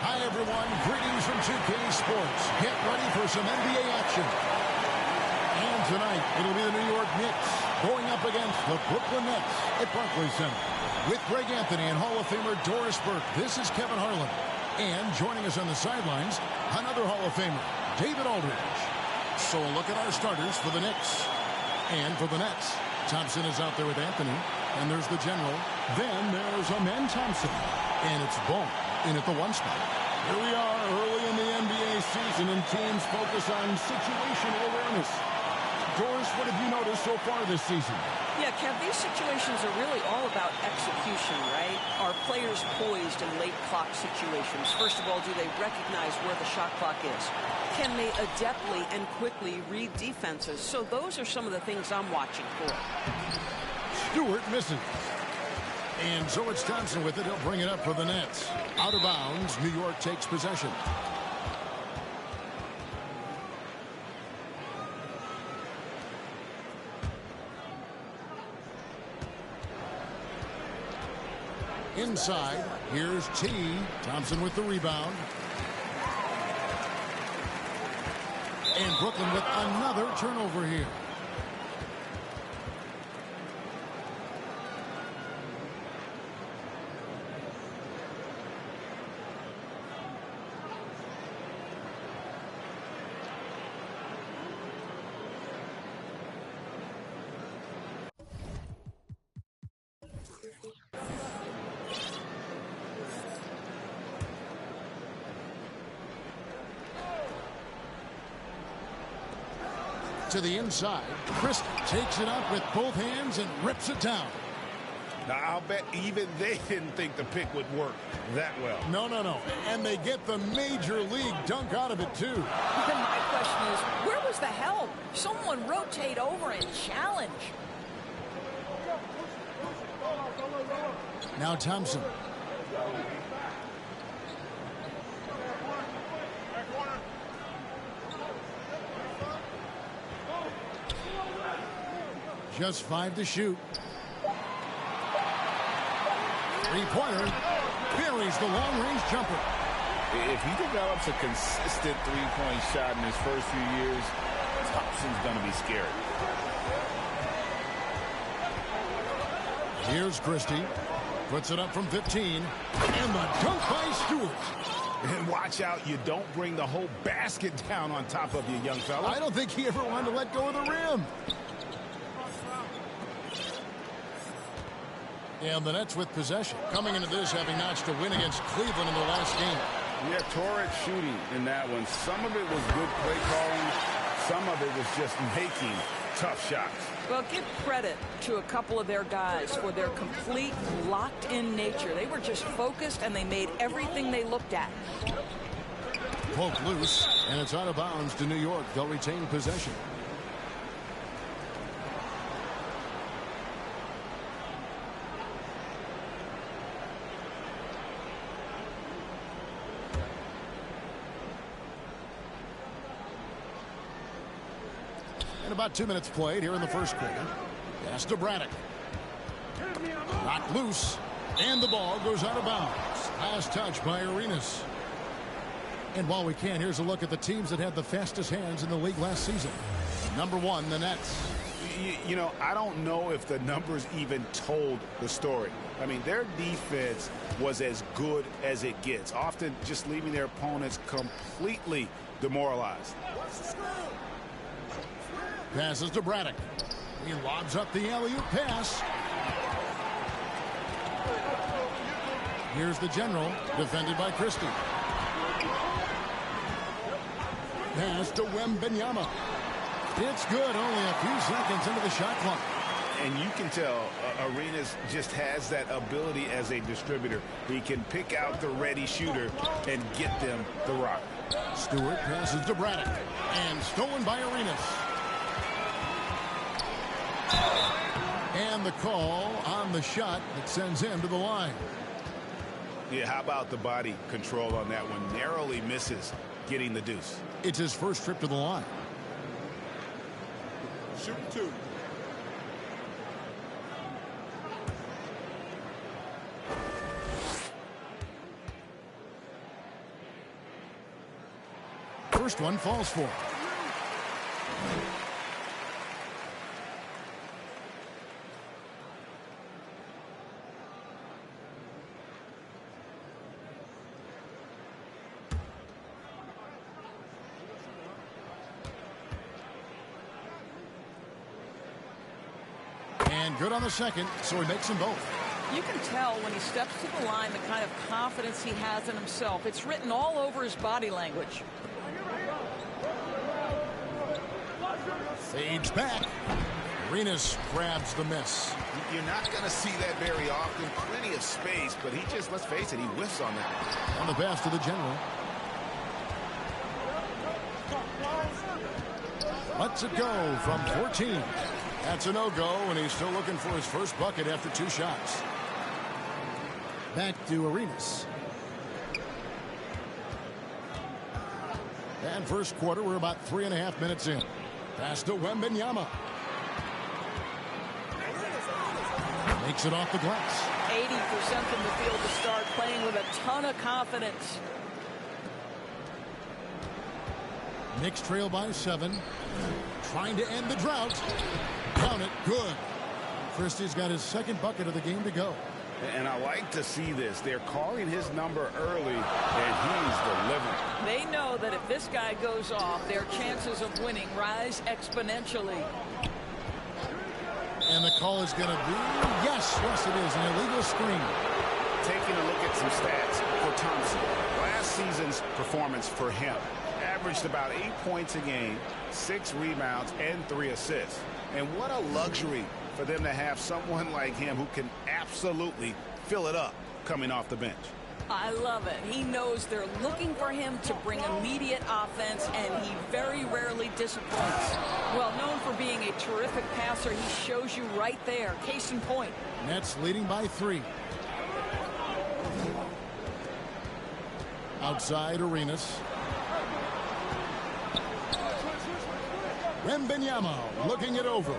Hi, everyone. Greetings from 2K Sports. Get ready for some NBA action. And tonight, it'll be the New York Knicks going up against the Brooklyn Nets at Barclays Center. With Greg Anthony and Hall of Famer Doris Burke, this is Kevin Harlan. And joining us on the sidelines, another Hall of Famer, David Aldridge. So a look at our starters for the Knicks. And for the Nets, Thompson is out there with Anthony. And there's the general. Then there's Amen Thompson. And it's Ball in at the 1 spot. Here we are early in the NBA season, and teams focus on situational awareness. Doris, what have you noticed so far this season? Yeah, Kev, these situations are really all about execution, right? Are players poised in late clock situations? First of all, do they recognize where the shot clock is? Can they adeptly and quickly read defenses? So those are some of the things I'm watching for. Stewart misses. And so it's Thompson with it. He'll bring it up for the Nets. Out of bounds, New York takes possession. Inside, here's T. Thompson with the rebound. And Brooklyn with another turnover here. To the inside, Chris takes it up with both hands and rips it down. Now, I'll bet even they didn't think the pick would work that well. No. And they get the major league dunk out of it, too. Then my question is, where was the help? Someone rotate over and challenge. Now Thompson. Just 5 to shoot. Three-pointer. Buries the long-range jumper. If he develops a consistent three-point shot in his first few years, Thompson's going to be scary. Here's Christie. Puts it up from 15. And the dunk by Stewart. And watch out, you don't bring the whole basket down on top of you, young fella. I don't think he ever wanted to let go of the rim. And the Nets with possession. Coming into this, having notched a win against Cleveland in the last game. Yeah, torrid shooting in that one. Some of it was good play calling. Some of it was just making tough shots. Well, give credit to a couple of their guys for their complete locked-in nature. They were just focused, and they made everything they looked at. Poke loose, and it's out of bounds to New York. They'll retain possession. And about 2 minutes played here in the first quarter. Pass to Braddock. Knocked loose. And the ball goes out of bounds. Last touch by Arenas. And while we can, here's a look at the teams that had the fastest hands in the league last season. Number 1, the Nets. You know, I don't know if the numbers even told the story. I mean, their defense was as good as it gets, often just leaving their opponents completely demoralized. Passes to Braddock. He lobs up the alley-oop pass. Here's the general, defended by Christie. Pass to Wembanyama. It's good, only a few seconds into the shot clock. And you can tell Arenas just has that ability as a distributor. He can pick out the ready shooter and get them the rock. Stewart passes to Braddock. And stolen by Arenas. And the call on the shot that sends him to the line. Yeah, how about the body control on that one? Narrowly misses getting the deuce. It's his first trip to the line. Shoot 2. First one falls for. And good on the second, so he makes them both. You can tell when he steps to the line the kind of confidence he has in himself. It's written all over his body language. Fades back. Arenas grabs the miss. You're not going to see that very often. Plenty of space, but he just, let's face it, he whiffs on that. On the pass to the general. Lets it go from 14. That's a no-go, and he's still looking for his first bucket after 2 shots. Back to Arenas. And first quarter, we're about 3.5 minutes in. Pass to Wembanyama. Makes it off the glass. 80% from the field to start, playing with a ton of confidence. Knicks trail by 7. Trying to end the drought. Count it. Good. Christie's got his second bucket of the game to go. And I like to see this. They're calling his number early, and he's delivering. They know that if this guy goes off, their chances of winning rise exponentially. And the call is going to be, yes, it is, an illegal screen. Taking a look at some stats for Thompson. Last season's performance for him averaged about 8 points a game, 6 rebounds, and 3 assists. And what a luxury for them to have someone like him who can absolutely fill it up coming off the bench. I love it. He knows they're looking for him to bring immediate offense, and he very rarely disappoints. Well known for being a terrific passer, he shows you right there. Case in point. Nets leading by 3. Outside Arenas. Wembanyama looking it over.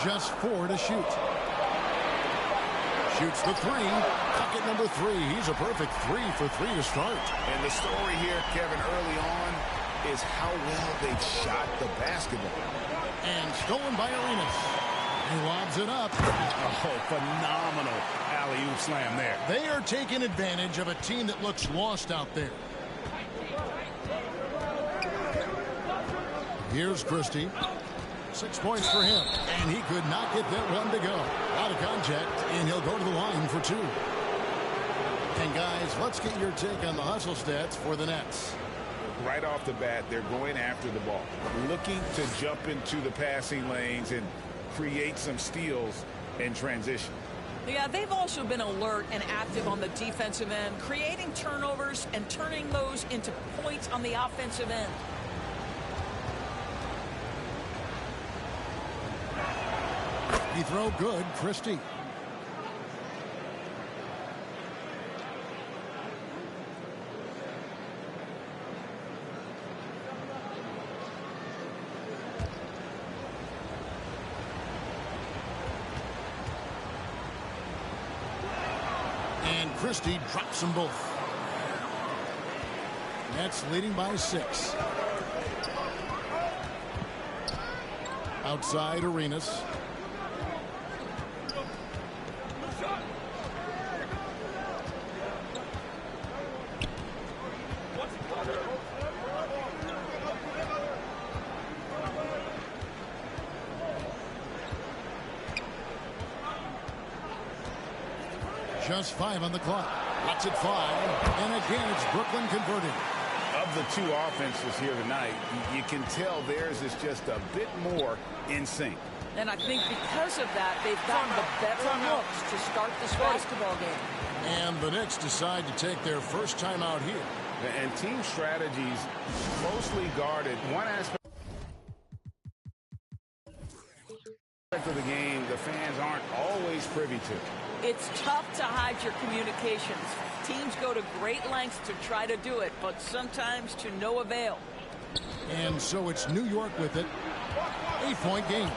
Just 4 to shoot. Shoots the 3. Bucket number 3. He's a perfect 3 for 3 to start. And the story here, Kevin, early on is how well they've shot the basketball. And stolen by Arenas. He lobs it up. Oh, phenomenal alley-oop slam there. They are taking advantage of a team that looks lost out there. Here's Christie. 6 points for him. And he could not get that one to go. Out of contact, and he'll go to the line for 2. And guys, let's get your take on the hustle stats for the Nets. Right off the bat, they're going after the ball, looking to jump into the passing lanes and create some steals in transition. Yeah, they've also been alert and active on the defensive end, creating turnovers and turning those into points on the offensive end. He throw good, Christie. And Christie drops them both. Nets leading by 6. Outside Arenas. Just 5 on the clock. That's at 5. And again, it's Brooklyn converting. Of the 2 offenses here tonight, you can tell theirs is just a bit more in sync. And I think because of that, they've gotten the better looks to start this basketball game. And the Knicks decide to take their first time out here. And team strategies closely guarded. One aspect of the game the fans aren't always privy to. It's tough to hide your communications. Teams go to great lengths to try to do it, but sometimes to no avail. And so it's New York with it. 8-point game.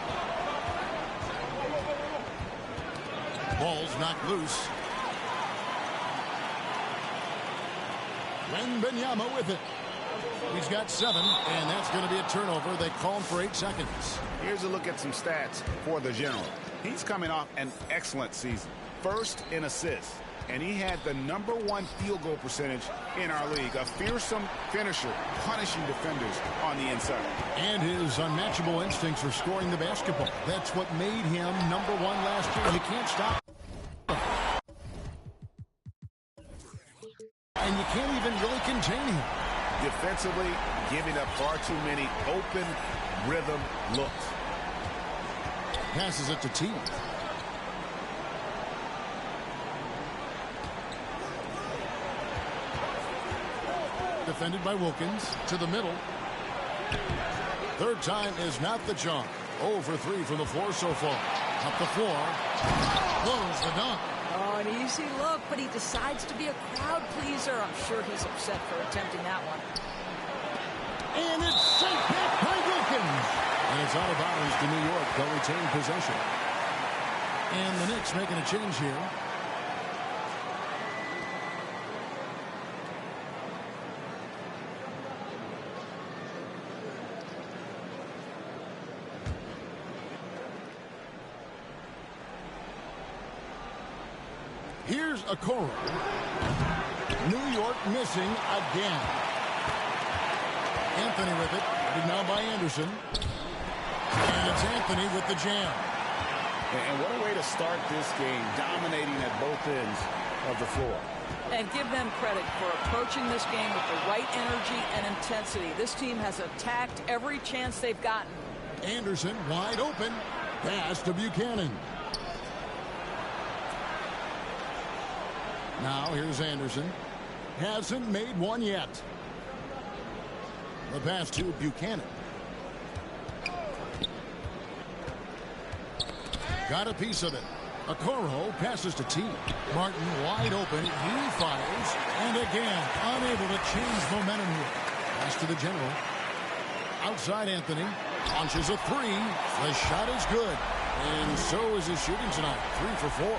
Ball's knocked loose. Wembanyama with it. He's got 7, and that's going to be a turnover. They call him for 8 seconds. Here's a look at some stats for the General. He's coming off an excellent season. First in assists, and he had the #1 field goal percentage in our league. A fearsome finisher, punishing defenders on the inside. And his unmatchable instincts for scoring the basketball. That's what made him #1 last year. You can't stop. And you can't even really contain him. Defensively, giving up far too many open rhythm looks. Passes it to T. Defended by Wilkins to the middle. Third time is not the charm. 0 for 3 from the floor so far. Up the floor. Blows the dunk. Oh, an easy look, but he decides to be a crowd pleaser. I'm sure he's upset for attempting that one. And it's sent back by Wilkins. And it's out of bounds to New York. They'll retain possession. And the Knicks making a change here. Here's Okoro. New York missing again. Anthony with it. Now by Anderson. And it's Anthony with the jam. And what a way to start this game, dominating at both ends of the floor. And give them credit for approaching this game with the right energy and intensity. This team has attacked every chance they've gotten. Anderson wide open. Pass to Buchanan. Now here's Anderson. Hasn't made one yet. The pass to Buchanan. Got a piece of it. Okoro passes to T. Martin wide open. He fires. And again, unable to change momentum here. Pass to the General. Outside Anthony. Launches a 3. The shot is good. And so is his shooting tonight. 3 for 4.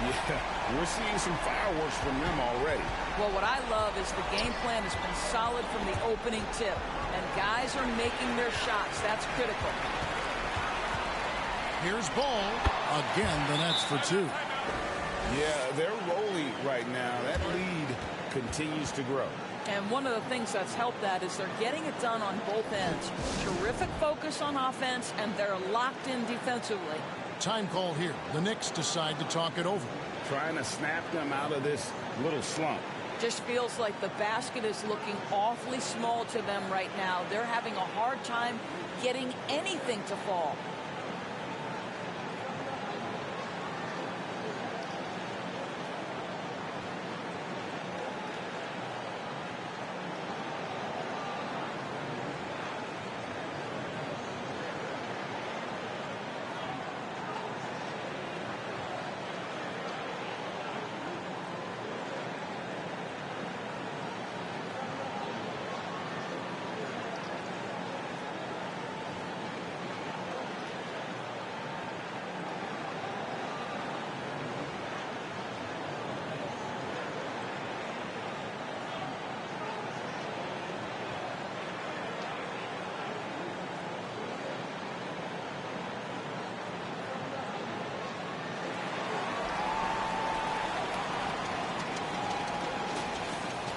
Yeah, we're seeing some fireworks from them already. Well, what I love is the game plan has been solid from the opening tip. And guys are making their shots. That's critical. Here's Ball. Again, the Nets for 2. Yeah, they're rolling right now. That lead continues to grow. And one of the things that's helped that is they're getting it done on both ends. Terrific focus on offense, and they're locked in defensively. Time call here. The Knicks decide to talk it over. Trying to snap them out of this little slump. Just feels like the basket is looking awfully small to them right now. They're having a hard time getting anything to fall.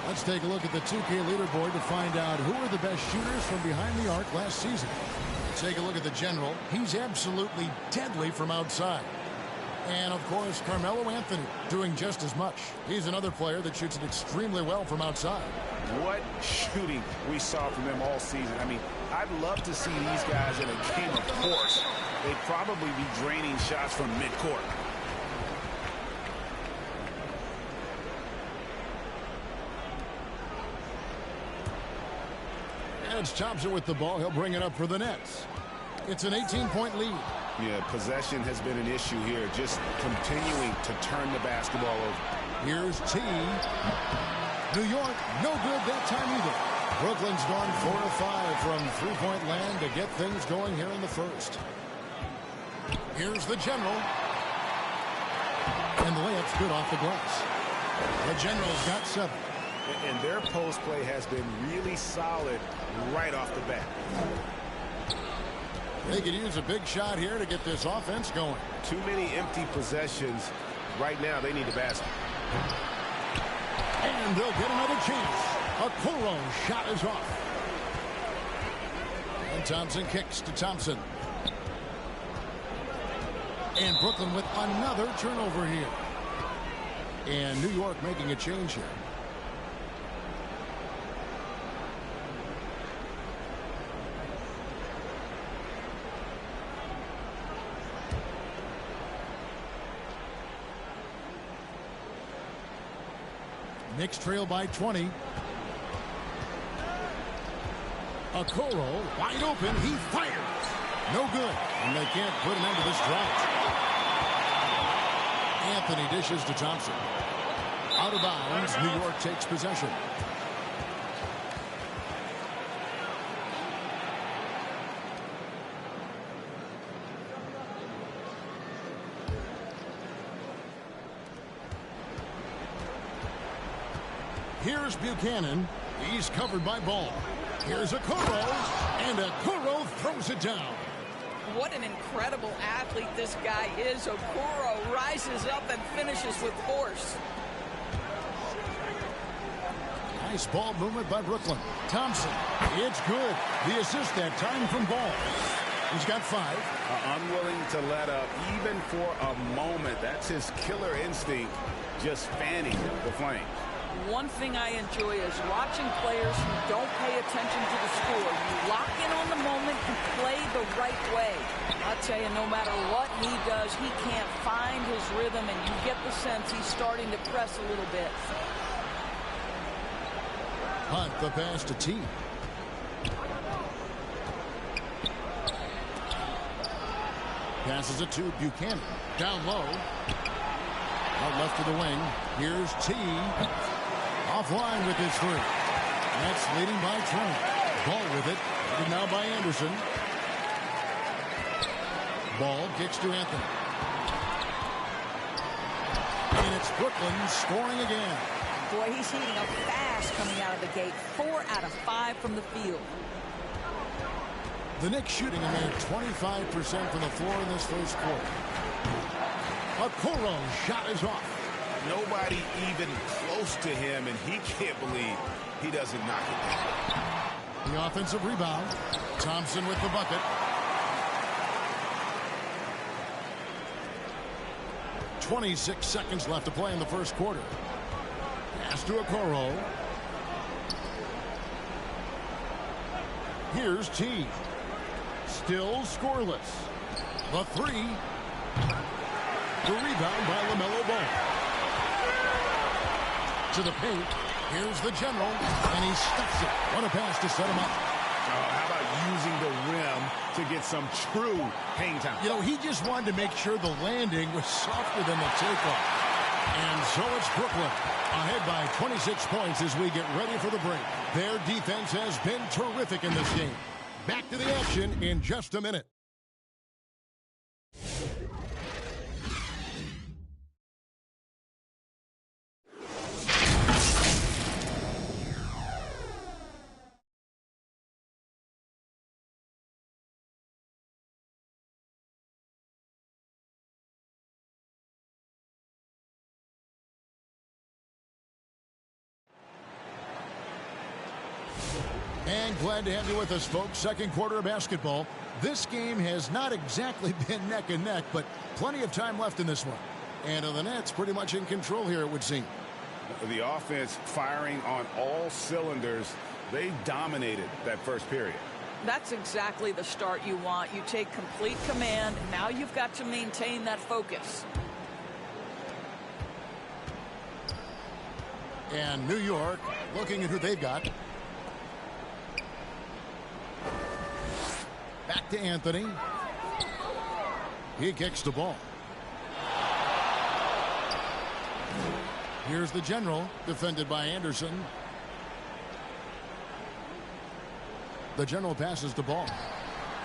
Let's take a look at the 2K leaderboard to find out who are the best shooters from behind the arc last season. Take a look at the General. He's absolutely deadly from outside. And, of course, Carmelo Anthony doing just as much. He's another player that shoots it extremely well from outside. What shooting we saw from them all season. I mean, I'd love to see these guys in a game of course. They'd probably be draining shots from midcourt. Edge Thompson with the ball. He'll bring it up for the Nets. It's an 18-point lead. Yeah, possession has been an issue here. Just continuing to turn the basketball over. Here's T. New York, no good that time either. Brooklyn's gone 4 of 5 from three-point land to get things going here in the first. Here's the General. And the layup's good off the glass. The General's got 7. And their post play has been really solid right off the bat. They could use a big shot here to get this offense going. Too many empty possessions. Right now, they need a basket. And they'll get another chance. Okoro shot is off. And Thompson kicks to Thompson. And Brooklyn with another turnover here. And New York making a change here. Knicks trail by 20. Okoro wide open. He fires. No good. And they can't put an end to this drought. Anthony dishes to Thompson. Out of bounds. New York takes possession. Here's Buchanan. He's covered by Ball. Here's Okoro. And Okoro throws it down. What an incredible athlete this guy is. Okoro rises up and finishes with force. Nice ball movement by Brooklyn. Thompson. It's good. The assist that time from Ball. He's got 5. Unwilling to let up even for a moment. That's his killer instinct, just fanning the flame. One thing I enjoy is watching players who don't pay attention to the score. You lock in on the moment and play the right way. I'll tell you, no matter what he does, he can't find his rhythm, and you get the sense he's starting to press a little bit. Hunt the pass to T. Passes it to Buchanan. Down low. Out left to the wing. Here's T. Offline with his 3. That's leading by Trent. Ball with it. And now by Anderson. Ball kicks to Anthony. And it's Brooklyn scoring again. Boy, he's heating up fast coming out of the gate. 4 out of 5 from the field. The Knicks shooting a mere 25% from the floor in this first quarter. Okoro's shot is off. Nobody even close to him, and he can't believe he doesn't knock it down. The offensive rebound. Thompson with the bucket. 26 seconds left to play in the first quarter. Pass to Okoro. Here's T. Still scoreless. The 3. The rebound by LaMelo Ball. To the paint. Here's the General. And he stuffs it. What a pass to set him up. How about using the rim to get some true hang time? You know, he just wanted to make sure the landing was softer than the takeoff. And so it's Brooklyn ahead by 26 points as we get ready for the break. Their defense has been terrific in this game. Back to the action in just a minute. And glad to have you with us, folks. Second quarter of basketball. This game has not exactly been neck and neck, but plenty of time left in this one. And the Nets pretty much in control here, it would seem. The offense firing on all cylinders. They dominated that first period. That's exactly the start you want. You take complete command. Now you've got to maintain that focus. And New York looking at who they've got. Back to Anthony. He kicks the ball. Here's the General, defended by Anderson. The General passes the ball.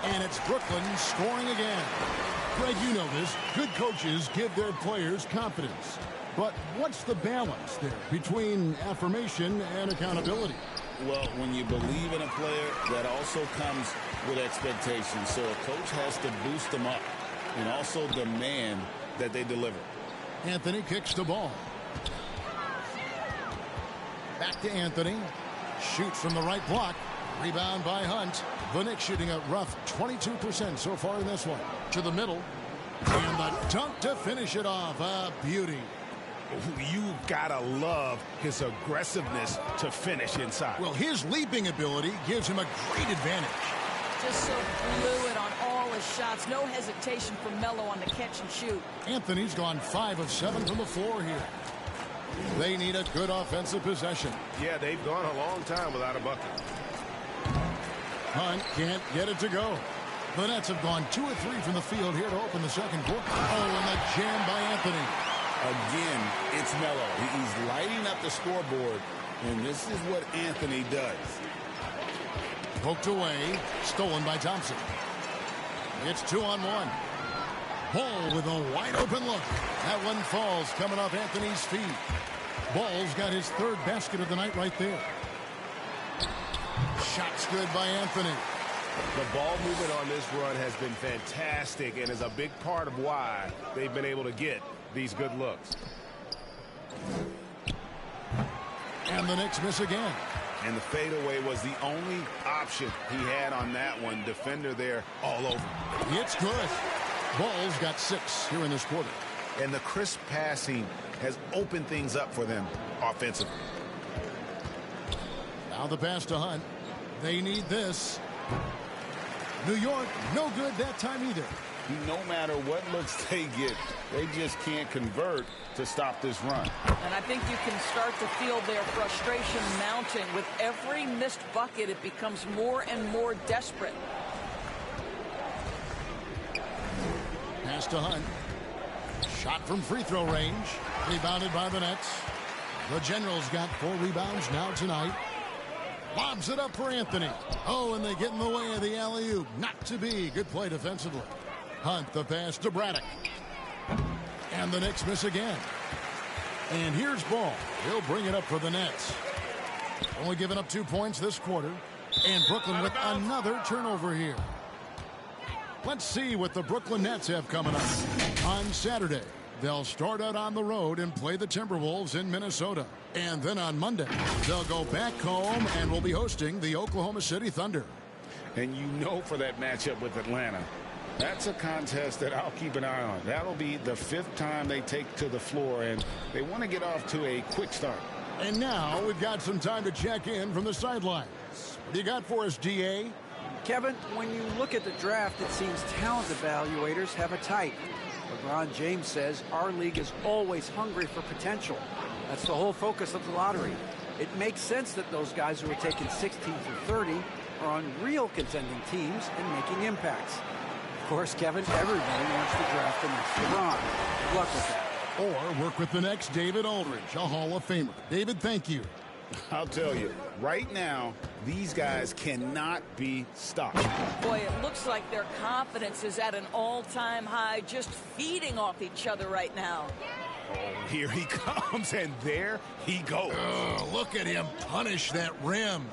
And it's Brooklyn scoring again. Greg, you know this. Good coaches give their players confidence. But what's the balance there between affirmation and accountability? Well, when you believe in a player, that also comes with expectations. So a coach has to boost them up and also demand that they deliver. Anthony kicks the ball. Back to Anthony. Shoots from the right block. Rebound by Hunt. The Knicks shooting a rough 22% so far in this one. To the middle. And the dunk to finish it off. A beauty. You gotta love his aggressiveness to finish inside. Well, his leaping ability gives him a great advantage. Just so fluid on all his shots. No hesitation for Melo on the catch and shoot. Anthony's gone 5 of 7 from the floor here. They need a good offensive possession. Yeah, they've gone a long time without a bucket. Hunt can't get it to go. The Nets have gone 2 of 3 from the field here to open the second quarter. Oh, and the jam by Anthony. Again, it's Melo. He's lighting up the scoreboard, and this is what Anthony does. Poked away, stolen by Thompson. It's 2-on-1. Ball with a wide open look. That one falls coming off Anthony's feet. Ball's got his 3rd basket of the night right there. Shot's good by Anthony. The ball movement on this run has been fantastic and is a big part of why they've been able to get these good looks. And the Knicks miss again. And the fadeaway was the only option he had on that one. Defender there all over. It's good. Ball's got 6 here in this quarter. And the crisp passing has opened things up for them offensively. Now the pass to Hunt. They need this. New York, no good that time either. No matter what looks they get, they just can't convert to stop this run. And I think you can start to feel their frustration mounting. With every missed bucket, it becomes more and more desperate. Pass to Hunt. Shot from free throw range. Rebounded by the Nets. The Generals got 4 rebounds now tonight. Lobs it up for Anthony. Oh, and they get in the way of the alley-oop. Not to be. Good play defensively. Hunt the pass to Braddock. And the Knicks miss again. And here's Ball. He'll bring it up for the Nets. Only giving up 2 points this quarter. And Brooklyn with another turnover here. Let's see what the Brooklyn Nets have coming up. On Saturday, they'll start out on the road and play the Timberwolves in Minnesota. And then on Monday, they'll go back home and will be hosting the Oklahoma City Thunder. And you know for that matchup with Atlanta, that's a contest that I'll keep an eye on. That'll be the 5th time they take to the floor, and they want to get off to a quick start. And now we've got some time to check in from the sidelines. What do you got for us, DA? Kevin, when you look at the draft, it seems talent evaluators have a type. LeBron James says our league is always hungry for potential. That's the whole focus of the lottery. It makes sense that those guys who are taken 16 through 30 are on real contending teams and making impacts. Of course, Kevin, everybody wants to draft the next LeBron. Good luck with that. Or work with the next David Aldridge, a Hall of Famer. David, thank you. I'll tell you, right now, these guys cannot be stopped. Boy, it looks like their confidence is at an all-time high, just feeding off each other right now. Oh, here he comes, and there he goes. Look at him punish that rim.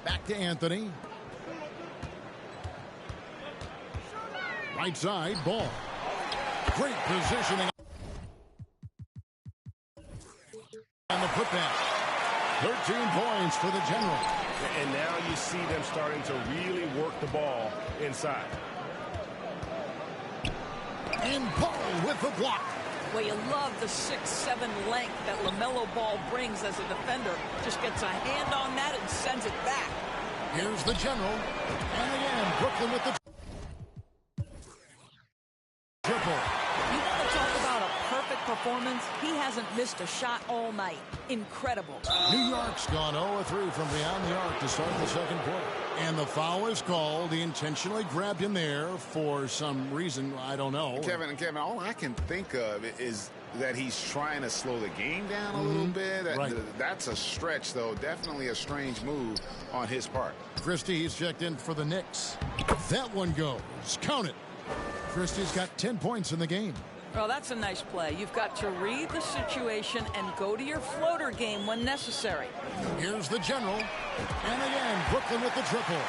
Back to Anthony. Right side, Ball. Great positioning. And the putback. 13 points for the General. And now you see them starting to really work the ball inside. And Ball with the block. Well, you love the 6'7" length that LaMelo Ball brings as a defender. Just gets a hand on that and sends it back. Here's the General. And again, Brooklyn with the triple. You want to talk about a perfect performance? He hasn't missed a shot all night. Incredible. New York's gone 0-3 from beyond the arc to start the second quarter. And the foul is called. He intentionally grabbed him there for some reason. I don't know. Kevin, all I can think of is that he's trying to slow the game down a little bit. Right. That's a stretch, though. Definitely a strange move on his part. Christie, he's checked in for the Knicks. That one goes. Count it. Christie's got 10 points in the game. Well, that's a nice play. You've got to read the situation and go to your floater game when necessary. Here's the general. And again, Brooklyn with the triple.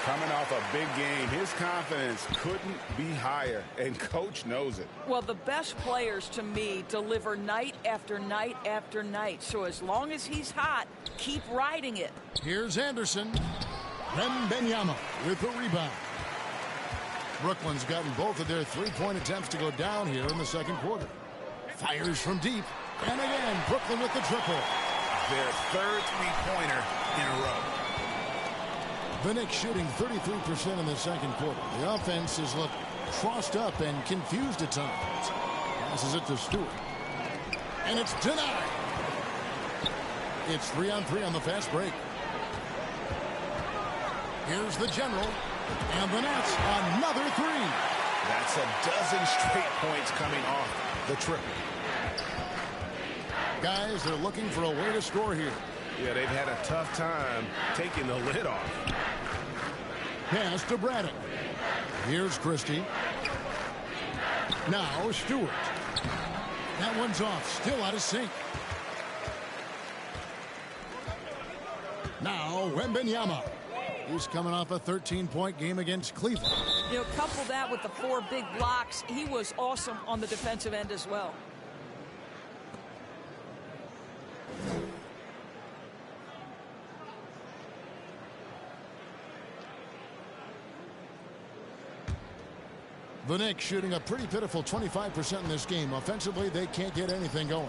Coming off a big game, his confidence couldn't be higher, and coach knows it. Well, the best players to me deliver night after night after night. So as long as he's hot, keep riding it. Here's Anderson. Wembanyama with the rebound. Brooklyn's gotten both of their three-point attempts to go down here in the second quarter. Fires from deep. And again, Brooklyn with the triple. Their third three-pointer in a row. The Knicks shooting 33% in the second quarter. The offense has looked crossed up and confused at times. Passes it to Stewart. And it's denied. It's 3-on-3 on the fast break. Here's the general. And the Nets, another three. That's a dozen straight points coming off the triple. Guys, they're looking for a way to score here. Yeah, they've had a tough time taking the lid off. Pass to Braddock. Here's Christie. Now Stewart. That one's off. Still out of sync. Now Wembanyama. He's coming off a 13-point game against Cleveland. You know, couple that with the 4 big blocks. He was awesome on the defensive end as well. The Knicks shooting a pretty pitiful 25% in this game. Offensively, they can't get anything going.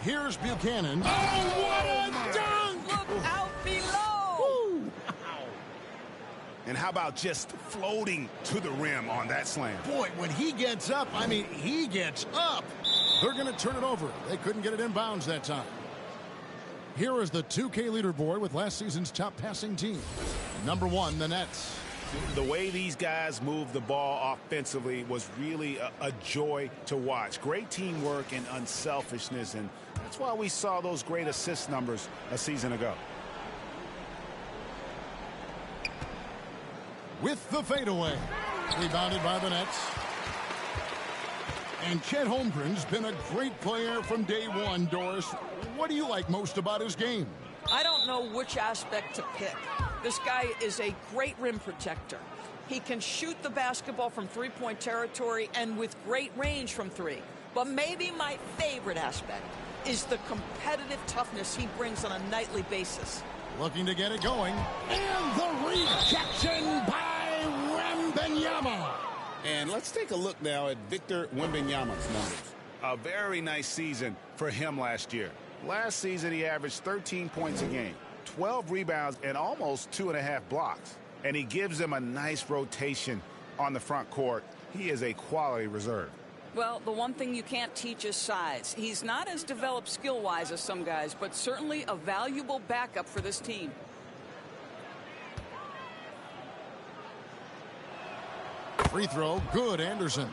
Here's Buchanan. Oh, what a dunk! Look out below! And how about just floating to the rim on that slam? Boy, when he gets up, I mean, he gets up. They're going to turn it over. They couldn't get it in bounds that time. Here is the 2K leaderboard with last season's top passing team. Number 1, the Nets. The way these guys move the ball offensively was really a joy to watch. Great teamwork and unselfishness, and that's why we saw those great assist numbers a season ago. With the fadeaway. Rebounded by the Nets. And Chet Holmgren's been a great player from day one, Doris. What do you like most about his game? I don't know which aspect to pick. This guy is a great rim protector. He can shoot the basketball from three-point territory and with great range from 3. But maybe my favorite aspect is the competitive toughness he brings on a nightly basis. Looking to get it going. And the rejection by Wembanyama. And let's take a look now at Victor Wembanyama's numbers. A very nice season for him last year. Last season, he averaged 13 points a game, 12 rebounds, and almost 2.5 blocks. And he gives them a nice rotation on the front court. He is a quality reserve. Well, the one thing you can't teach is size. He's not as developed skill-wise as some guys, but certainly a valuable backup for this team. Free throw, good, Anderson.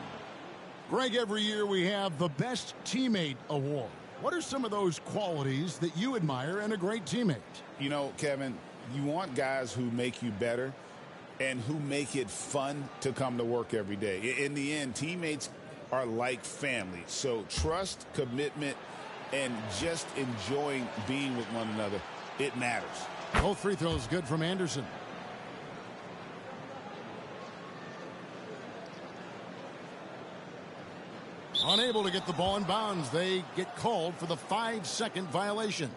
Greg, every year we have the Best Teammate Award. What are some of those qualities that you admire in a great teammate? You know, Kevin, you want guys who make you better and who make it fun to come to work every day. In the end, teammates are like family. So trust, commitment, and just enjoying being with one another, it matters. Both free throws good from Anderson. Unable to get the ball in bounds. They get called for the 5-second violation.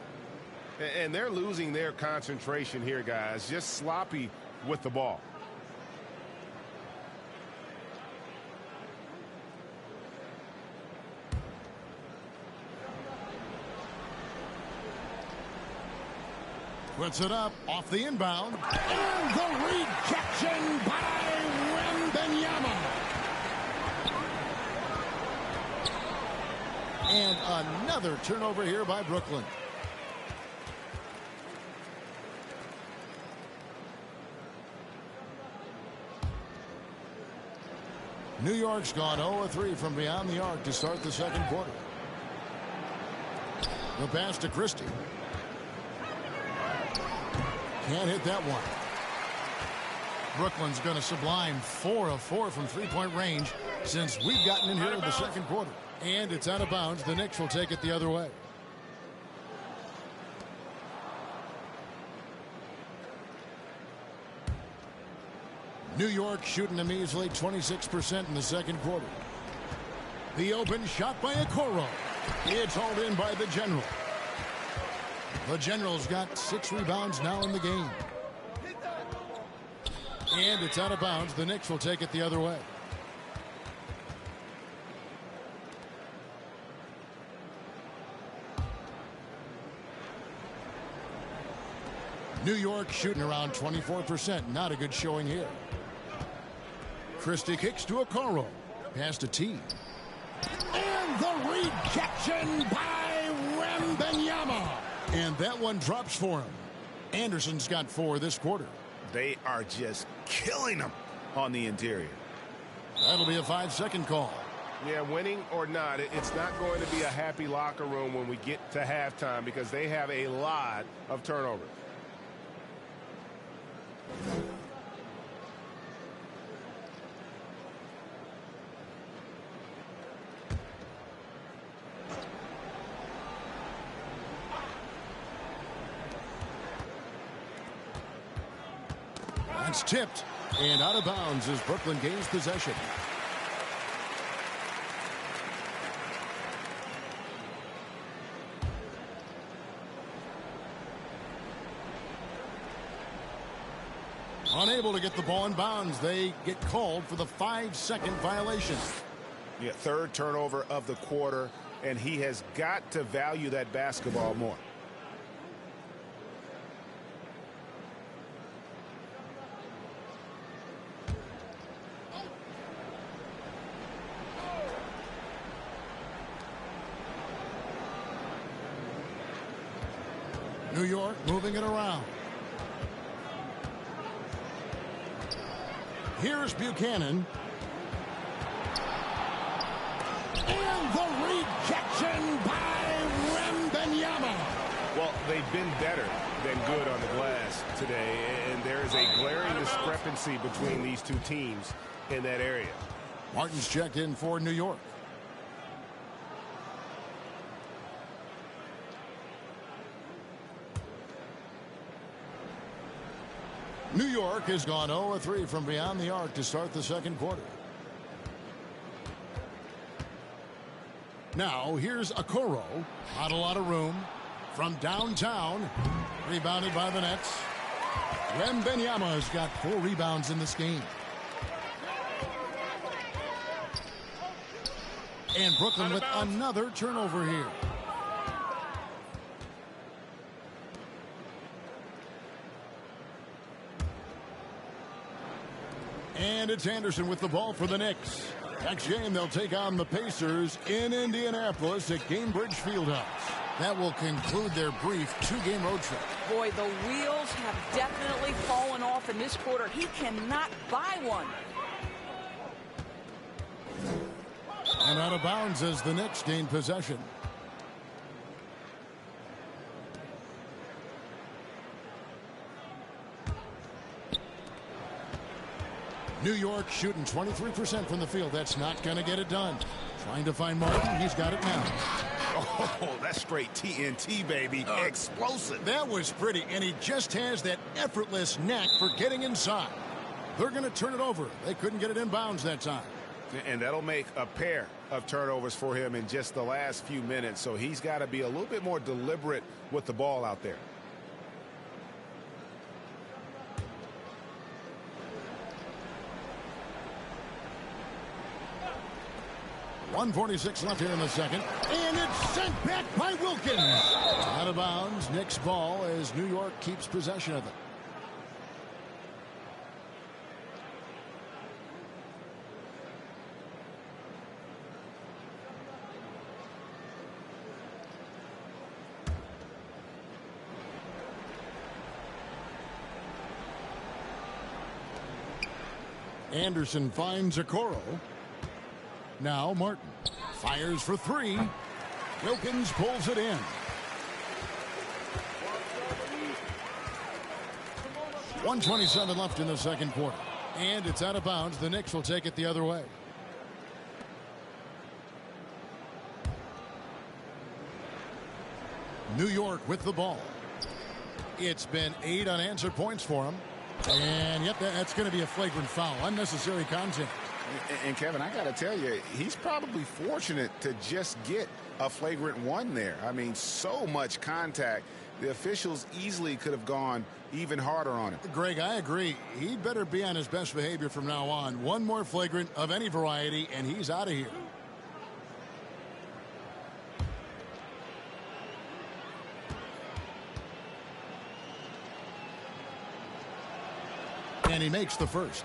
And they're losing their concentration here, guys. Just sloppy with the ball. Puts it up off the inbound. And the rejection by Wembanyama. And another turnover here by Brooklyn. New York's gone 0-3 from beyond the arc to start the second quarter. The pass to Christie. Can't hit that one. Brooklyn's going to sublime 4 of 4 from three-point range since we've gotten in here in the second quarter. And it's out of bounds. The Knicks will take it the other way. New York shooting a measly 26% in the second quarter. The open shot by Okoro. It's hauled in by the General. The General's got 6 rebounds now in the game. And it's out of bounds. The Knicks will take it the other way. New York shooting around 24%. Not a good showing here. Christie kicks to Okoro. Pass to T. And the rejection by Wembanyama. And that one drops for him. Anderson's got 4 this quarter. They are just killing them on the interior. That'll be a 5-second call. Yeah, winning or not, it's not going to be a happy locker room when we get to halftime because they have a lot of turnovers. It's tipped and out of bounds as Brooklyn gains possession. Unable to get the ball in bounds. They get called for the 5-second violation. Yeah, 3rd turnover of the quarter, and he has got to value that basketball more. New York moving it around. Here's Buchanan. And the rejection by Wembanyama. Well, they've been better than good on the glass today, and there is a glaring discrepancy between these two teams in that area. Martin's checked in for New York. New York has gone 0-3 from beyond the arc to start the second quarter. Now here's Okoro. Not a lot of room. From downtown. Rebounded by the Nets. Wembanyama has got 4 rebounds in this game. And Brooklyn with another turnover here. And it's Anderson with the ball for the Knicks. Next game, they'll take on the Pacers in Indianapolis at Gainbridge Fieldhouse. That will conclude their brief 2-game road trip. Boy, the wheels have definitely fallen off in this quarter. He cannot buy one. And out of bounds as the Knicks gain possession. New York shooting 23% from the field. That's not going to get it done. Trying to find Martin. He's got it now. Oh, that's straight TNT, baby. Explosive. That was pretty, and he just has that effortless knack for getting inside. They're going to turn it over. They couldn't get it in bounds that time. And that'll make a pair of turnovers for him in just the last few minutes. So he's got to be a little bit more deliberate with the ball out there. .146 left here in the second. And it's sent back by Wilkins. Out of bounds. Knicks ball as New York keeps possession of it. Anderson finds Okoro. Now Martin fires for three. Wilkins pulls it in. 1:27 left in the second quarter. And it's out of bounds. The Knicks will take it the other way. New York with the ball. It's been 8 unanswered points for him. And yep, that's going to be a flagrant foul. Unnecessary contact. And Kevin, I got to tell you, he's probably fortunate to just get a flagrant one there. I mean, so much contact. The officials easily could have gone even harder on him. Greg, I agree. He'd better be on his best behavior from now on. One more flagrant of any variety, and he's out of here. And he makes the first.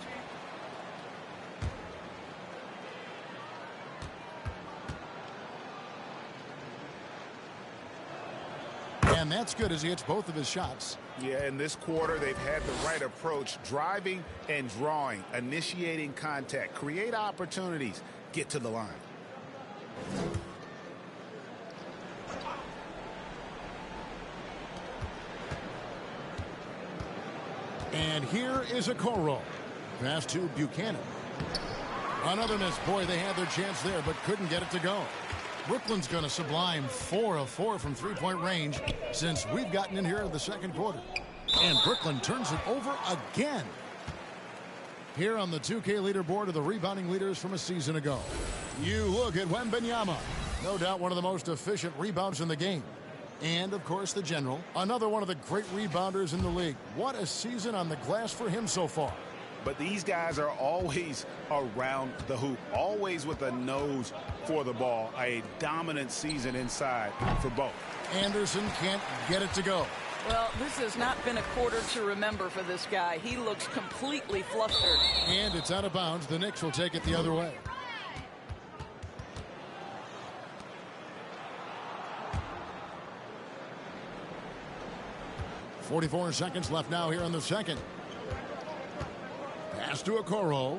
And that's good as he hits both of his shots. Yeah, in this quarter, they've had the right approach, driving and drawing, initiating contact, create opportunities, get to the line. And here is a Okoro. Pass to Buchanan. Another miss. Boy, they had their chance there, but couldn't get it to go. Brooklyn's going to sublime 4 of 4 from three-point range since we've gotten in here in the second quarter. And Brooklyn turns it over again. Here on the 2K leaderboard are the rebounding leaders from a season ago. You look at Wembanyama. No doubt one of the most efficient rebounds in the game. And, of course, the general. Another one of the great rebounders in the league. What a season on the glass for him so far. But these guys are always around the hoop, always with a nose for the ball. A dominant season inside for both. Anderson can't get it to go. Well, this has not been a quarter to remember for this guy. He looks completely flustered. And it's out of bounds. The Knicks will take it the other way. .44 seconds left now here in the second. Pass to Okoro.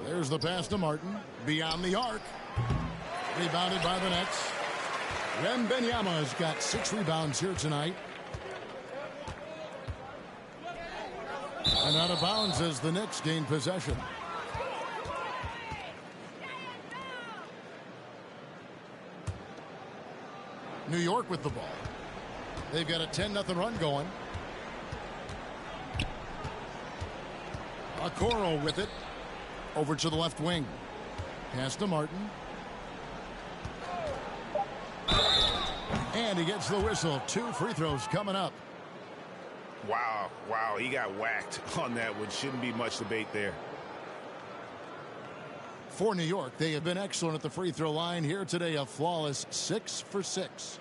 There's the pass to Martin. Beyond the arc. Rebounded by the Nets. Wembanyama has got 6 rebounds here tonight. And out of bounds as the Knicks gain possession. New York with the ball. They've got a 10-0 run going. Okoro with it. Over to the left wing. Pass to Martin. And he gets the whistle. 2 free throws coming up. Wow, he got whacked on that one. Shouldn't be much debate there. For New York, they have been excellent at the free throw line here today. A flawless 6 for 6.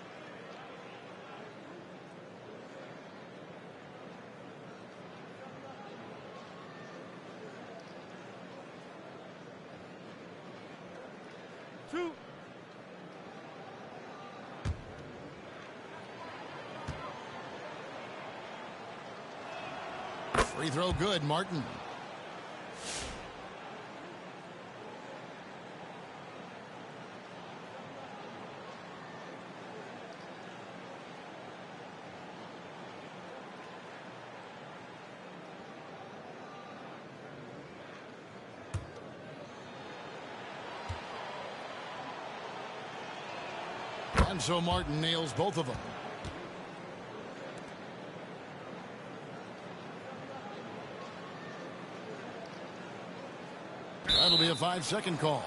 Free throw good, Martin. And so Martin nails both of them. That'll be a 5-second call.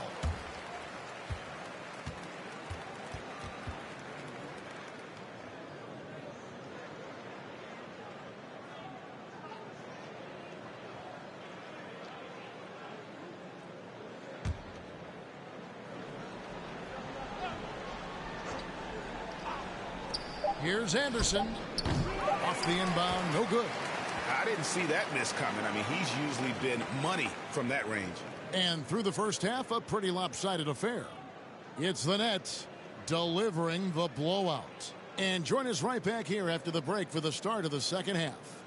Here's Anderson. Off the inbound, no good. I didn't see that miss coming. I mean, he's usually been money from that range. And through the first half, a pretty lopsided affair. It's the Nets delivering the blowout. And join us right back here after the break for the start of the second half.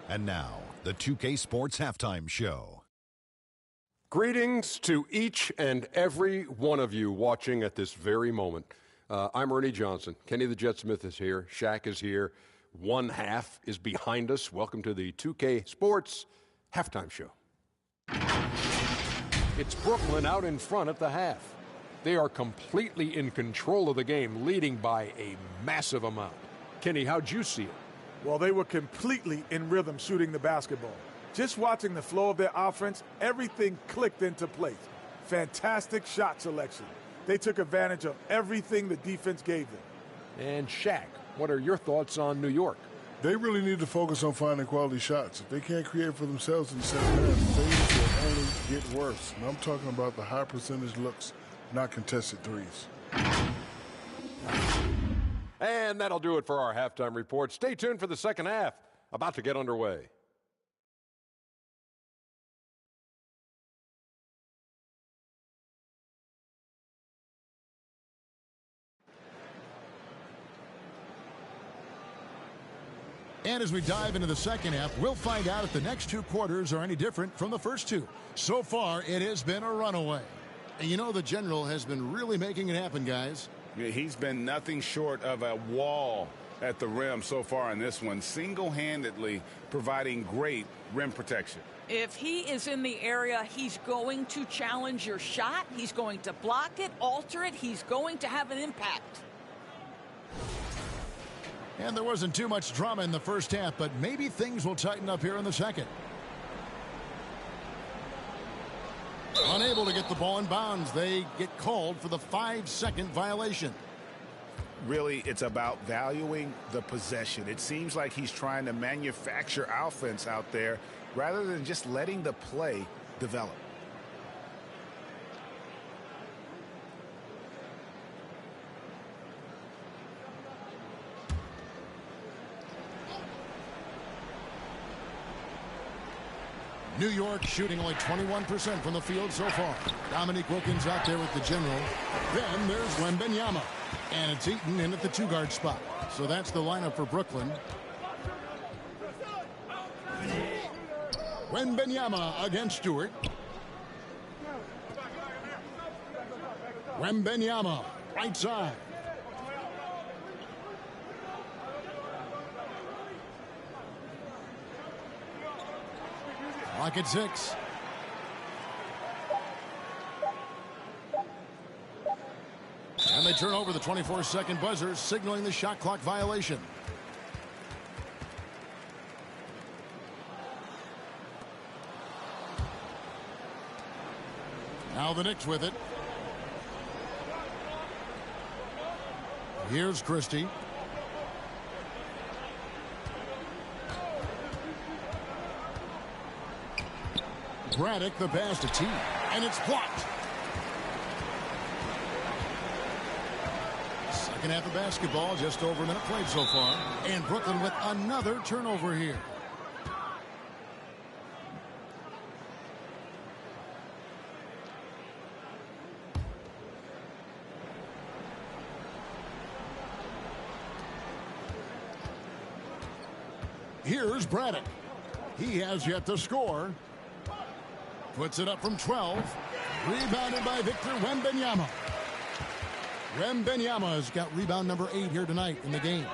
And now, the 2K Sports Halftime Show. Greetings to each and every one of you watching at this very moment. I'm Ernie Johnson. Kenny the Jet Smith is here. Shaq is here. One half is behind us. Welcome to the 2K Sports Halftime Show. It's Brooklyn out in front at the half. They are completely in control of the game, leading by a massive amount. Kenny, how'd you see it? Well, they were completely in rhythm shooting the basketball. Just watching the flow of their offense, everything clicked into place. Fantastic shot selection. They took advantage of everything the defense gave them. And Shaq, what are your thoughts on New York? They really need to focus on finding quality shots. If they can't create for themselves in the second half, things will only get worse. And I'm talking about the high percentage looks, not contested threes. And that'll do it for our halftime report. Stay tuned for the second half, about to get underway. And as we dive into the second half, we'll find out if the next two quarters are any different from the first two. So far, it has been a runaway. And you know the general has been really making it happen, guys. Yeah, he's been nothing short of a wall at the rim so far in this one, single-handedly providing great rim protection. If he is in the area, he's going to challenge your shot. He's going to block it, alter it. He's going to have an impact. And there wasn't too much drama in the first half, but maybe things will tighten up here in the second. Unable to get the ball in bounds. They get called for the 5-second violation. Really, it's about valuing the possession. It seems like he's trying to manufacture offense out there rather than just letting the play develop. New York shooting only 21% from the field so far. Dominique Wilkins out there with the general. Then there's Wembanyama. And it's Eaton in at the two-guard spot. So that's the lineup for Brooklyn. Wembanyama against Stewart. Wembanyama, right side. Clock at 6. And they turn over the 24-second buzzer, signaling the shot clock violation. Now the Knicks with it. Here's Christie. Braddock the pass to T, and it's blocked. Second half of basketball, just over a minute played so far. And Brooklyn with another turnover here. Here's Braddock. He has yet to score. Puts it up from 12. Rebounded by Victor Wembanyama. Wembanyama has got rebound number 8 here tonight in the game.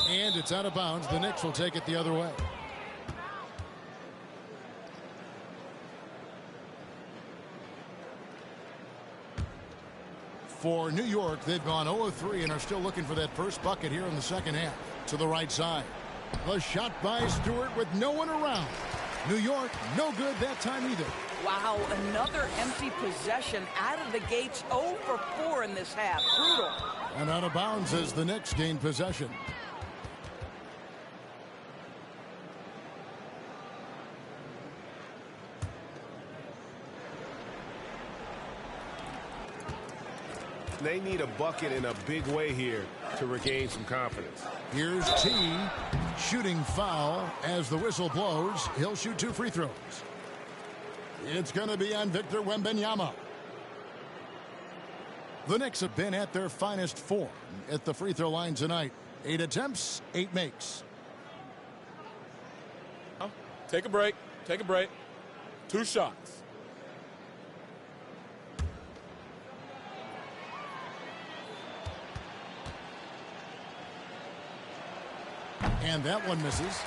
And it's out of bounds. The Knicks will take it the other way. For New York, they've gone 0 of 3 and are still looking for that first bucket here in the second half. To the right side. The shot by Stewart with no one around. New York, no good that time either. Wow, another empty possession out of the gates. 0 for 4 in this half. Brutal. And out of bounds as the Knicks gain possession. They need a bucket in a big way here to regain some confidence. Here's T. Shooting foul as the whistle blows. He'll shoot 2 free throws. It's going to be on Victor Wembanyama. The Knicks have been at their finest form at the free throw line tonight. 8 attempts, 8 makes. Take a break. Take a break. 2 shots. And that one misses.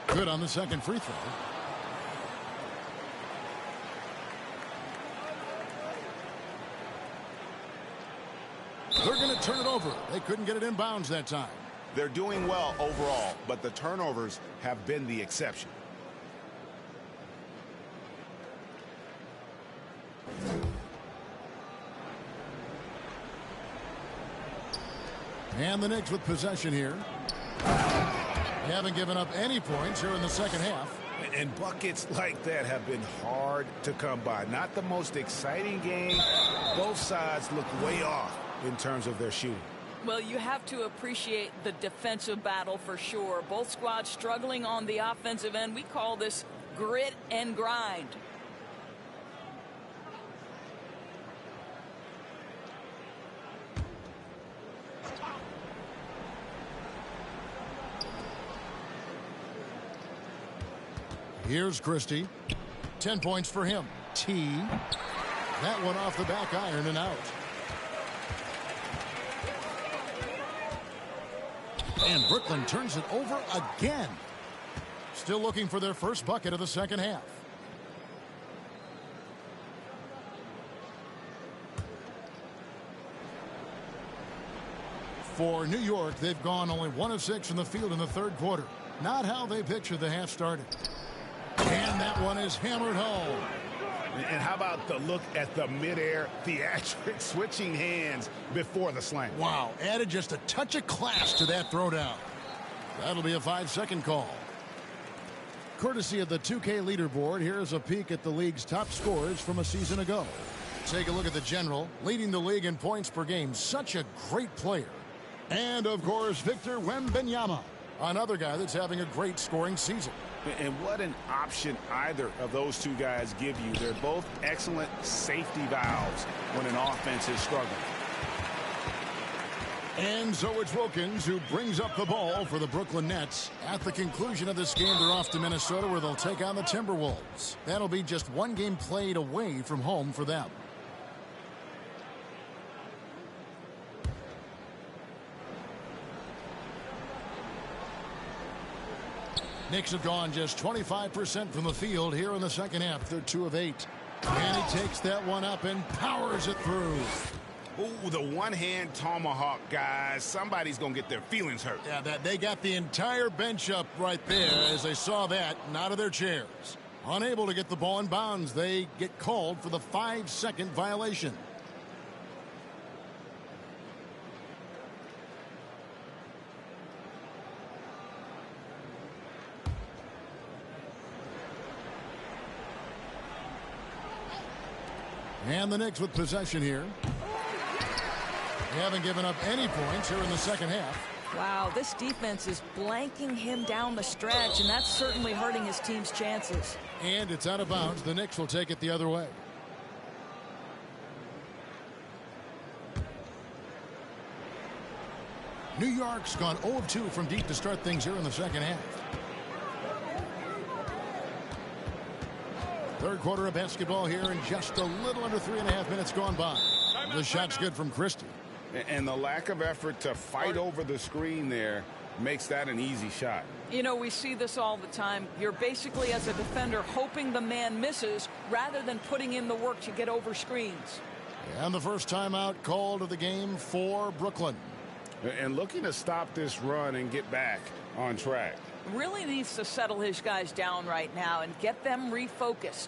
Good on the second free throw. They're going to turn it over. They couldn't get it in bounds that time. They're doing well overall, but the turnovers have been the exception. And the Knicks with possession here. They haven't given up any points here in the second half. And buckets like that have been hard to come by. Not the most exciting game. Both sides look way off in terms of their shooting. Well, you have to appreciate the defensive battle for sure. Both squads struggling on the offensive end. We call this grit and grind. Here's Christie. 10 points for him. T. That one off the back iron and out. And Brooklyn turns it over again. Still looking for their first bucket of the second half. For New York, they've gone only 1 of 6 from the field in the third quarter. Not how they pictured the half started. And that one is hammered home. And how about the look at the midair theatrics, switching hands before the slam? Wow, added just a touch of class to that throwdown. That'll be a 5-second call. Courtesy of the 2K leaderboard, here's a peek at the league's top scores from a season ago. Take a look at the general, leading the league in points per game. Such a great player. And, of course, Victor Wembanyama, another guy that's having a great scoring season. And what an option either of those two guys give you. They're both excellent safety valves when an offense is struggling. And so it's Wilkins who brings up the ball for the Brooklyn Nets. At the conclusion of this game, they're off to Minnesota where they'll take on the Timberwolves. That'll be just one game played away from home for them. Knicks have gone just 25% from the field here in the second half. They're 2 of 8. And he takes that one up and powers it through. Ooh, the one-hand tomahawk, guys. Somebody's going to get their feelings hurt. Yeah, they got the entire bench up right there as they saw that and out of their chairs. Unable to get the ball in bounds, they get called for the 5-second violation. And the Knicks with possession here. They haven't given up any points here in the second half. Wow, this defense is blanking him down the stretch, and that's certainly hurting his team's chances. And it's out of bounds. The Knicks will take it the other way. New York's gone 0 of 2 from deep to start things here in the second half. Third quarter of basketball here and just a little under 3.5 minutes gone by. The shot's good from Christie. And the lack of effort to fight over the screen there makes that an easy shot. You know, we see this all the time. You're basically, as a defender, hoping the man misses rather than putting in the work to get over screens. And the first timeout called of the game for Brooklyn. And looking to stop this run and get back on track. Really needs to settle his guys down right now and get them refocused.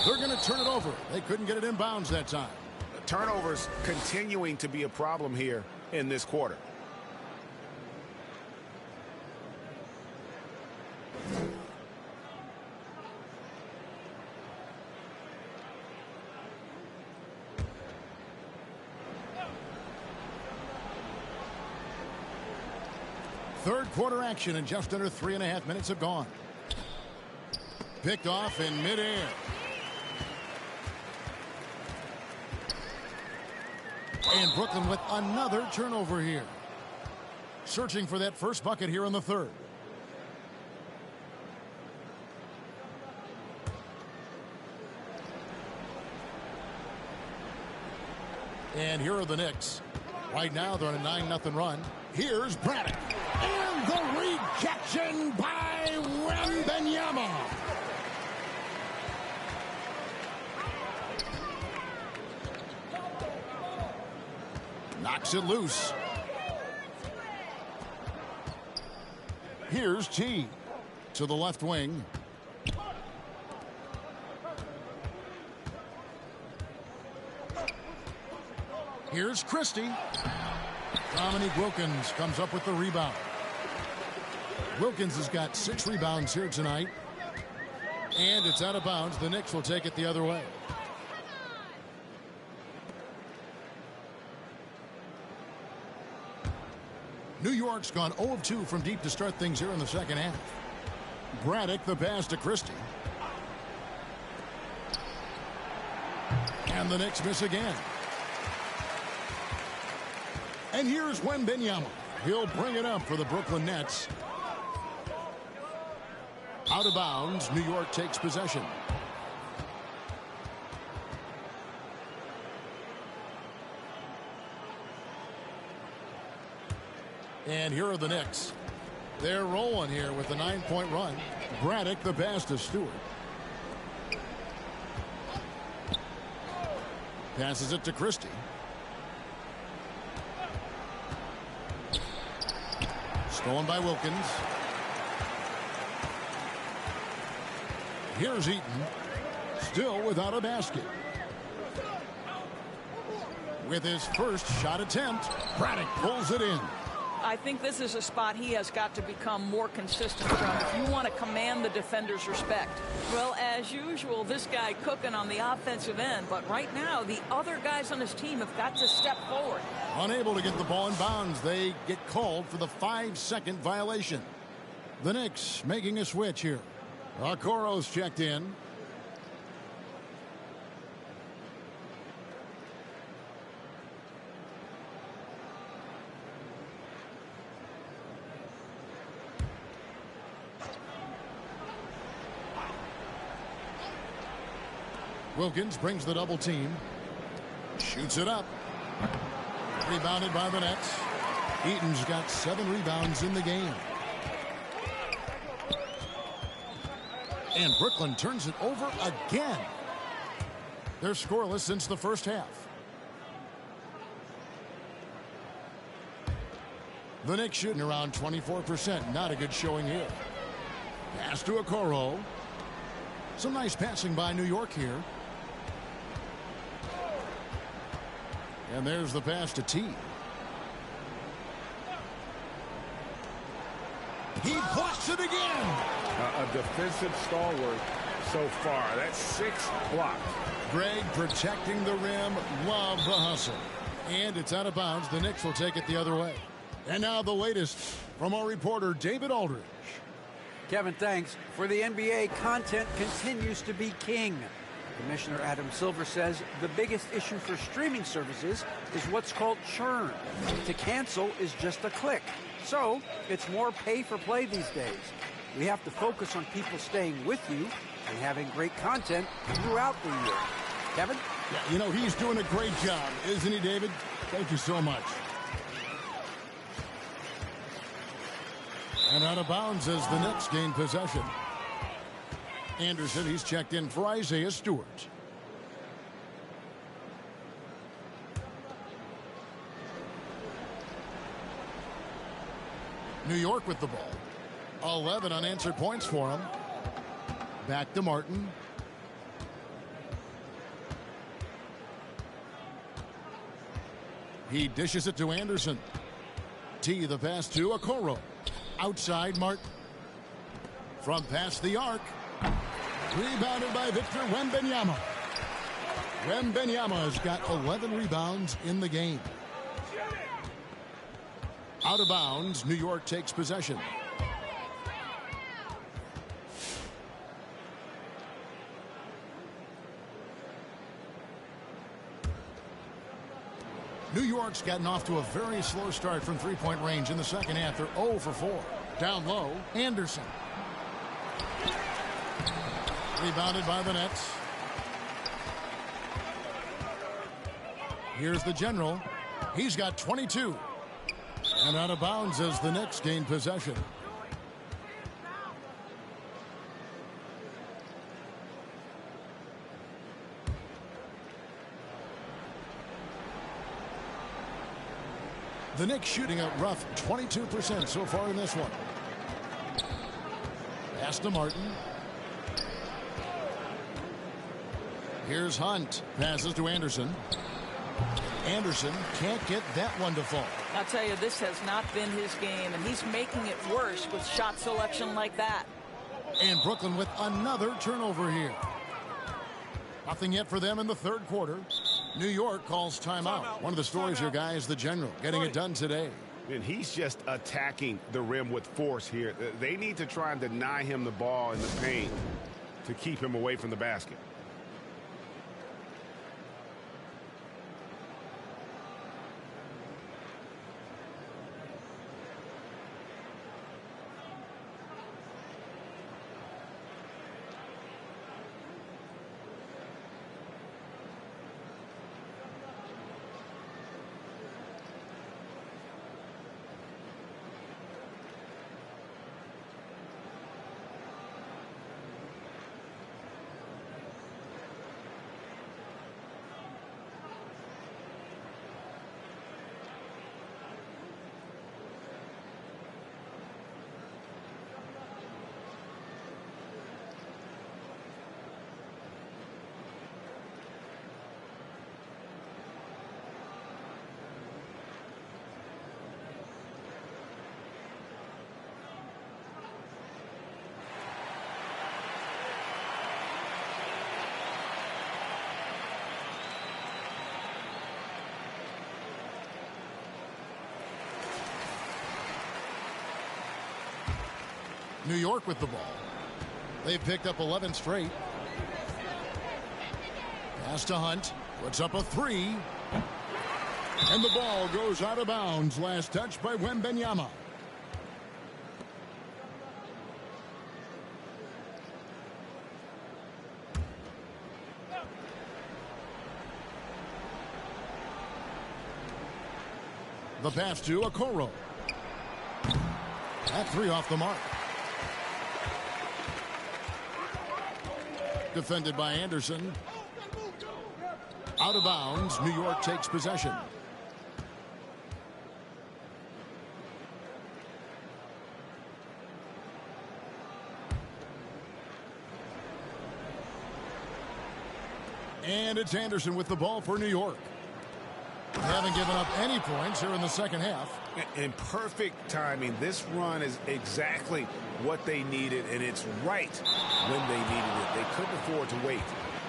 They're going to turn it over. They couldn't get it in bounds that time. Turnovers continuing to be a problem here in this quarter. Third quarter action, and just under 3.5 minutes have gone. Picked off in midair. And Brooklyn with another turnover here. Searching for that first bucket here in the third. And here are the Knicks. Right now they're on a 9-0 run. Here's Braddock. And the rejection by Wembanyama. Knocks it loose. Here's T to the left wing. Here's Christie. Dominique Wilkins comes up with the rebound. Wilkins has got 6 rebounds here tonight. And it's out of bounds. The Knicks will take it the other way. New York's gone 0 of 2 from deep to start things here in the second half. Braddock the pass to Christie. And the Knicks miss again. And here's Wembanyama. He'll bring it up for the Brooklyn Nets. Out of bounds, New York takes possession. And here are the Knicks. They're rolling here with a 9-point run. Braddock the pass to Stewart. Passes it to Christie. Stolen by Wilkins. Here's Eaton. Still without a basket. With his first shot attempt, Braddock pulls it in. I think this is a spot he has got to become more consistent from if you want to command the defender's respect. Well, as usual, this guy cooking on the offensive end, but right now the other guys on his team have got to step forward. Unable to get the ball in bounds, they get called for the 5-second violation. The Knicks making a switch here. Okoro's checked in. Wilkins brings the double team. Shoots it up. Rebounded by the Nets. Eaton's got 7 rebounds in the game. And Brooklyn turns it over again. They're scoreless since the first half. The Knicks shooting around 24%. Not a good showing here. Pass to Okoro. Some nice passing by New York here. And there's the pass to T. He blocks it again. A defensive stalwart so far. That's 6 blocked. Greg protecting the rim. Love the hustle. And it's out of bounds. The Knicks will take it the other way. And now the latest from our reporter, David Aldridge. Kevin, thanks. For the NBA, content continues to be king. Commissioner Adam Silver says the biggest issue for streaming services is what's called churn. To cancel is just a click. So it's more pay for play these days. We have to focus on people staying with you and having great content throughout the year. Kevin? Yeah, you know, he's doing a great job, isn't he, David? Thank you so much. And out of bounds as the Knicks gain possession. Anderson, he's checked in for Isaiah Stewart. New York with the ball. 11 unanswered points for him. Back to Martin. He dishes it to Anderson. T the pass to Okoro. Outside Martin. From past the arc. Rebounded by Victor Wembanyama. Wembanyama has got 11 rebounds in the game. Out of bounds, New York takes possession. New York's gotten off to a very slow start from three-point range in the second half. They're 0 for 4. Down low, Anderson. Rebounded by the Nets. Here's the general. He's got 22. And out of bounds as the Knicks gain possession. The Knicks shooting a rough 22% so far in this one. Pass to Martin. Here's Hunt. Passes to Anderson. Anderson can't get that one to fall. I'll tell you, this has not been his game, and he's making it worse with shot selection like that. And Brooklyn with another turnover here. Nothing yet for them in the third quarter. New York calls timeout. One of the stories here, guys, the general getting it done today. And he's just attacking the rim with force here. They need to try and deny him the ball in the paint to keep him away from the basket. New York with the ball. They've picked up 11 straight. Pass to Hunt. Puts up a three. And the ball goes out of bounds. Last touch by Wembanyama. The pass to Okoro. That three off the mark. Defended by Anderson. Out of bounds. New York takes possession. And it's Anderson with the ball for New York. They haven't given up any points here in the second half. In perfect timing. This run is exactly what they needed, and it's right when they needed it. They couldn't afford to wait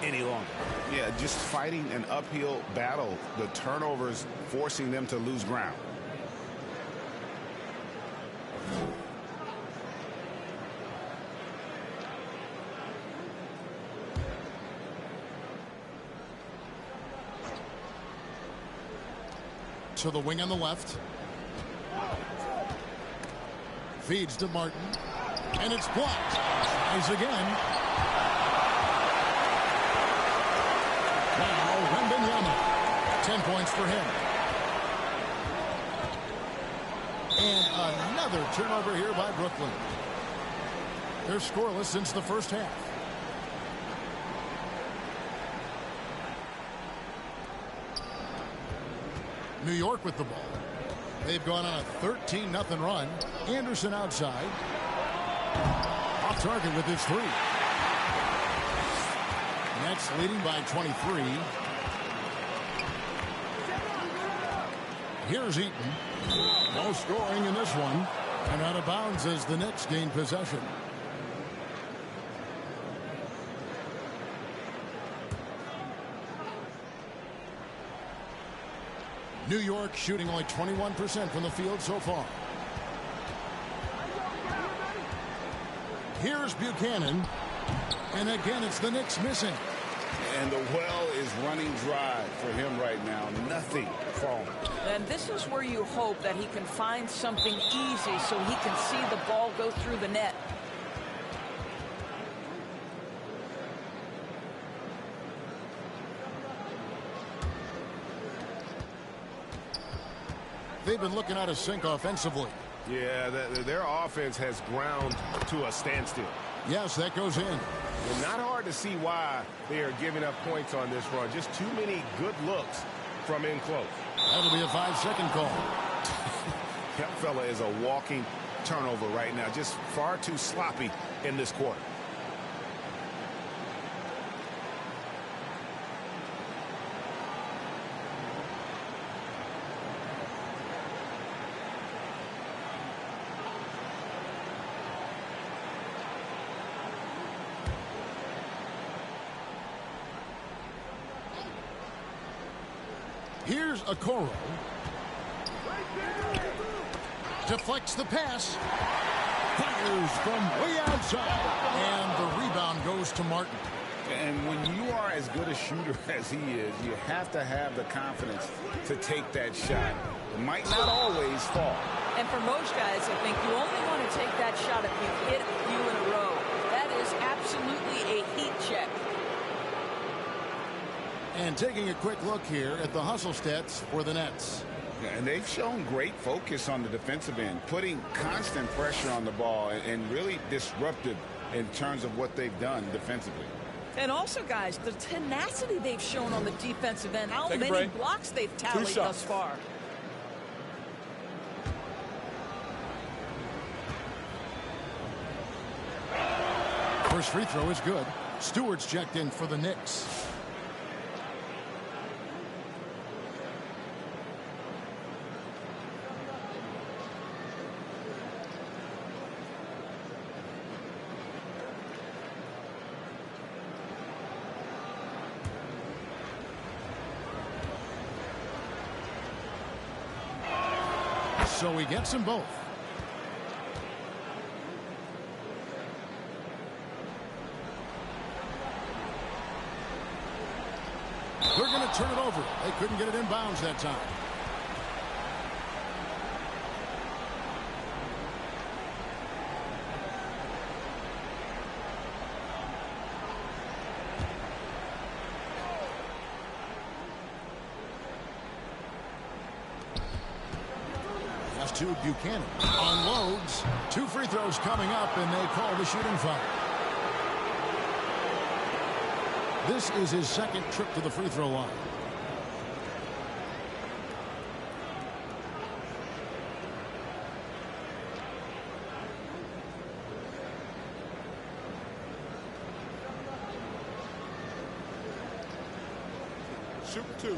any longer. Yeah, just fighting an uphill battle. The turnovers forcing them to lose ground. To the wing on the left. Feeds to Martin. And it's blocked. Tries again. Now Wembanyama. 10 points for him. And another turnover here by Brooklyn. They're scoreless since the first half. New York with the ball. They've gone on a 13-0 run. Anderson outside. Off target with his three. Nets leading by 23. Here's Eaton. No scoring in this one. And out of bounds as the Knicks gain possession. New York shooting only 21% from the field so far. Here's Buchanan. And again, it's the Knicks missing. And the well is running dry for him right now. Nothing falling. And this is where you hope that he can find something easy so he can see the ball go through the net. They've been looking out of sync offensively. Yeah, their offense has ground to a standstill. Yes, that goes in. And not hard to see why they are giving up points on this run. Just too many good looks from in close. That'll be a 5-second call. That fella is a walking turnover right now. Just far too sloppy in this quarter. Here's Okoro. Deflects the pass. Fires from way outside. And the rebound goes to Martin. And when you are as good a shooter as he is, you have to have the confidence to take that shot. It might not always fall. And for most guys, I think you only want to take that shot if you've hit a few in a row. That is absolutely a heat check. And taking a quick look here at the hustle stats for the Nets. And they've shown great focus on the defensive end, putting constant pressure on the ball and really disruptive in terms of what they've done defensively. And also, guys, the tenacity they've shown on the defensive end, how many blocks they've tallied thus far. First free throw is good. Stewart's checked in for the Knicks. So he gets them both. They're going to turn it over. They couldn't get it in bounds that time. To Buchanan. Unloads. 2 free throws coming up, and they call the shooting foul. This is his second trip to the free throw line. Shoot 2.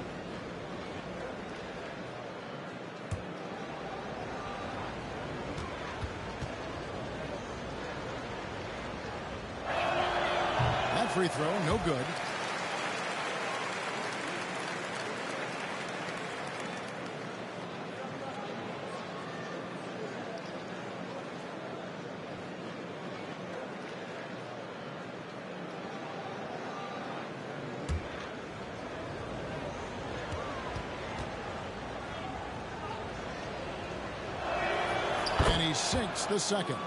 Free throw, no good. And he sinks the second.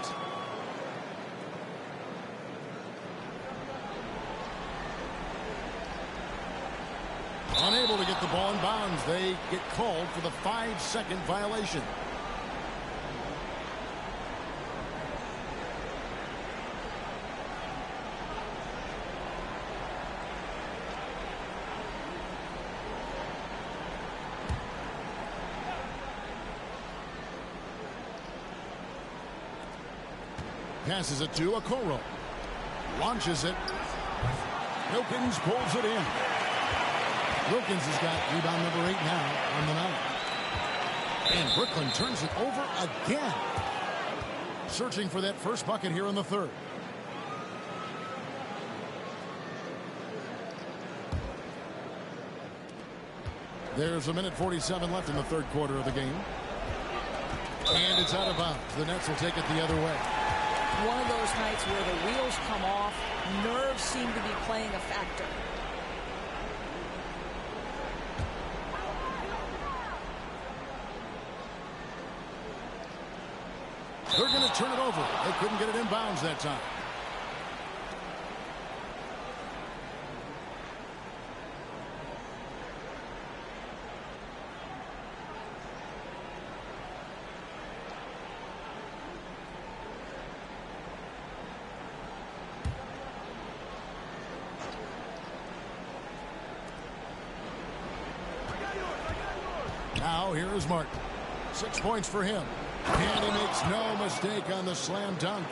Unable to get the ball in bounds. They get called for the 5-second violation. Passes it to Okoro. Launches it. Wilkins pulls it in. Wilkins has got rebound number 8 now on the night. Brooklyn turns it over again. Searching for that first bucket here in the third. There's a minute 47 left in the third quarter of the game. And it's out of bounds. The Nets will take it the other way. One of those nights where the wheels come off, nerves seem to be playing a factor. They're going to turn it over. They couldn't get it in bounds that time. Now here's Martin. 6 points for him. And he makes no mistake on the slam dunk.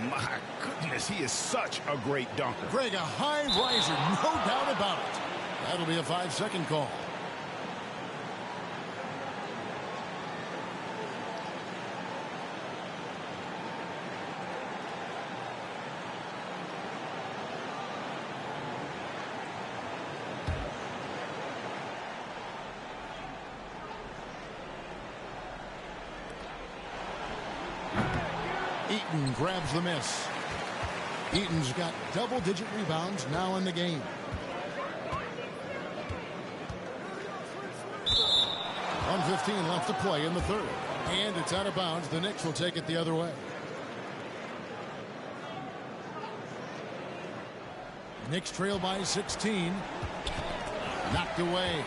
My goodness, he is such a great dunker. Greg, a high riser, no doubt about it. That'll be a 5-second call. Eaton grabs the miss. Eaton's got double-digit rebounds now in the game. .115 left to play in the third. And it's out of bounds. The Knicks will take it the other way. Knicks trail by 16. Knocked away.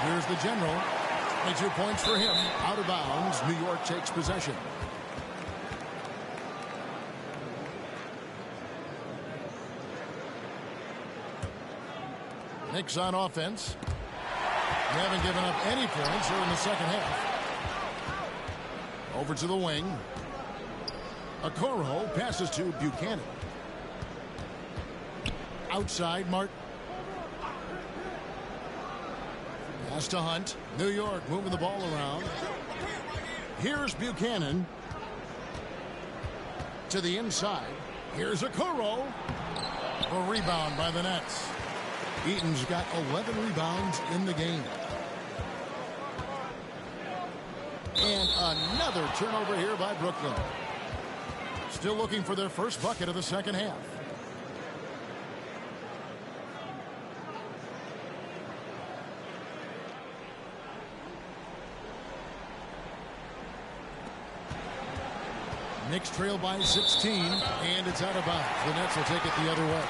Here's the general. 22 points for him. Out of bounds. New York takes possession. Knicks on offense. They haven't given up any points here in the second half. Over to the wing. Okoro passes to Buchanan. Outside, Martin. Pass to Hunt. New York moving the ball around. Here's Buchanan. To the inside. Here's Okoro. A rebound by the Nets. Eaton's got 11 rebounds in the game. And another turnover here by Brooklyn. Still looking for their first bucket of the second half. Knicks trail by 16, and it's out of bounds. The Nets will take it the other way.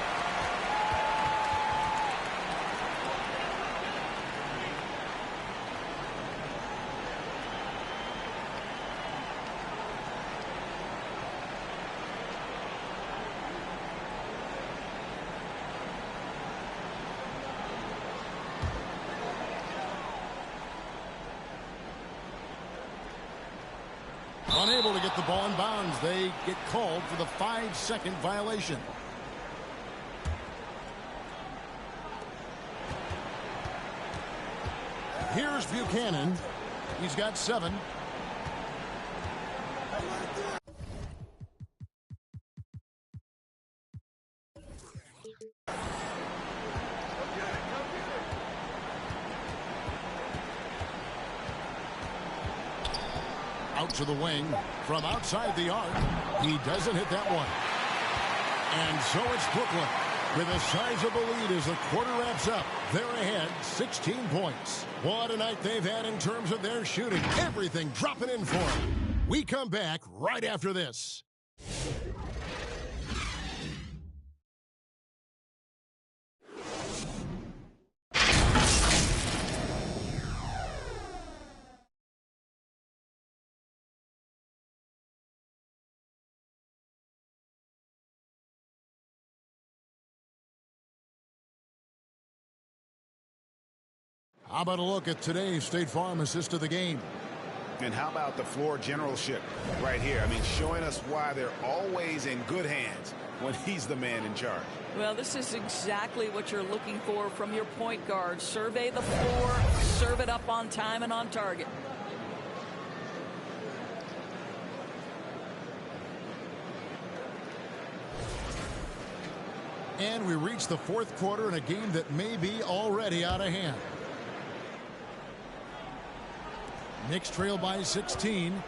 Unable to get the ball in bounds. They get called for the 5-second violation. Here's Buchanan. He's got 7. Out to the wing from outside the arc. He doesn't hit that one. And so it's Brooklyn with a sizable lead as the quarter wraps up. They're ahead 16 points. What a night they've had in terms of their shooting. Everything dropping in for them. We come back right after this. How about a look at today's State Farm assist of the game? And how about the floor generalship right here? I mean, showing us why they're always in good hands when he's the man in charge. Well, this is exactly what you're looking for from your point guard. Survey the floor, serve it up on time and on target. And we reach the fourth quarter in a game that may be already out of hand. Knicks trail by 16.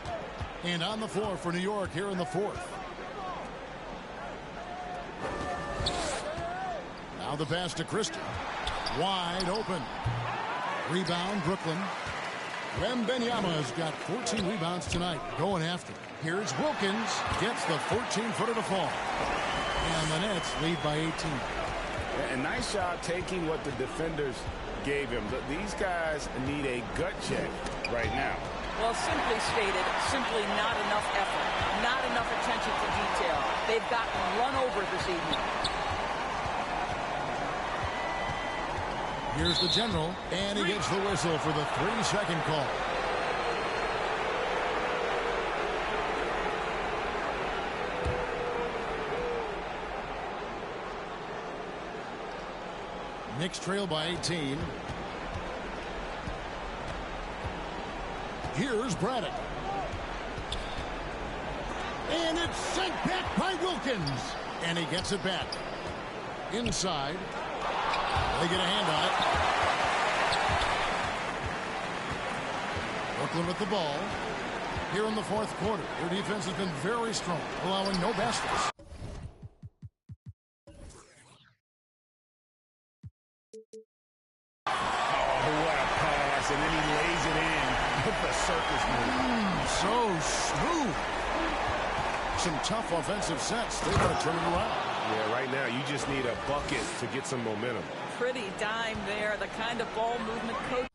And on the floor for New York here in the fourth. Now the pass to Christie. Wide open. Rebound, Brooklyn. Wembanyama's got 14 rebounds tonight. Going after. Here's Wilkins. Gets the 14-footer to fall. And the Nets lead by 18. And nice job taking what the defenders gave him. These guys need a gut check right now. Well, simply stated, simply not enough effort. Not enough attention to detail. They've gotten run over this evening. Here's the general, and he gets the whistle for the 3-second call. Knicks trail by 18. Here's Braddock. And it's sent back by Wilkins. And he gets it back. Inside. They get a hand on it. Brooklyn with the ball. Here in the fourth quarter. Their defense has been very strong, allowing no baskets. And then he lays it in with the circus move. So smooth. Some tough offensive sets. They've got to turn it around. Yeah, right now you just need a bucket to get some momentum. Pretty dime there. The kind of ball movement coach.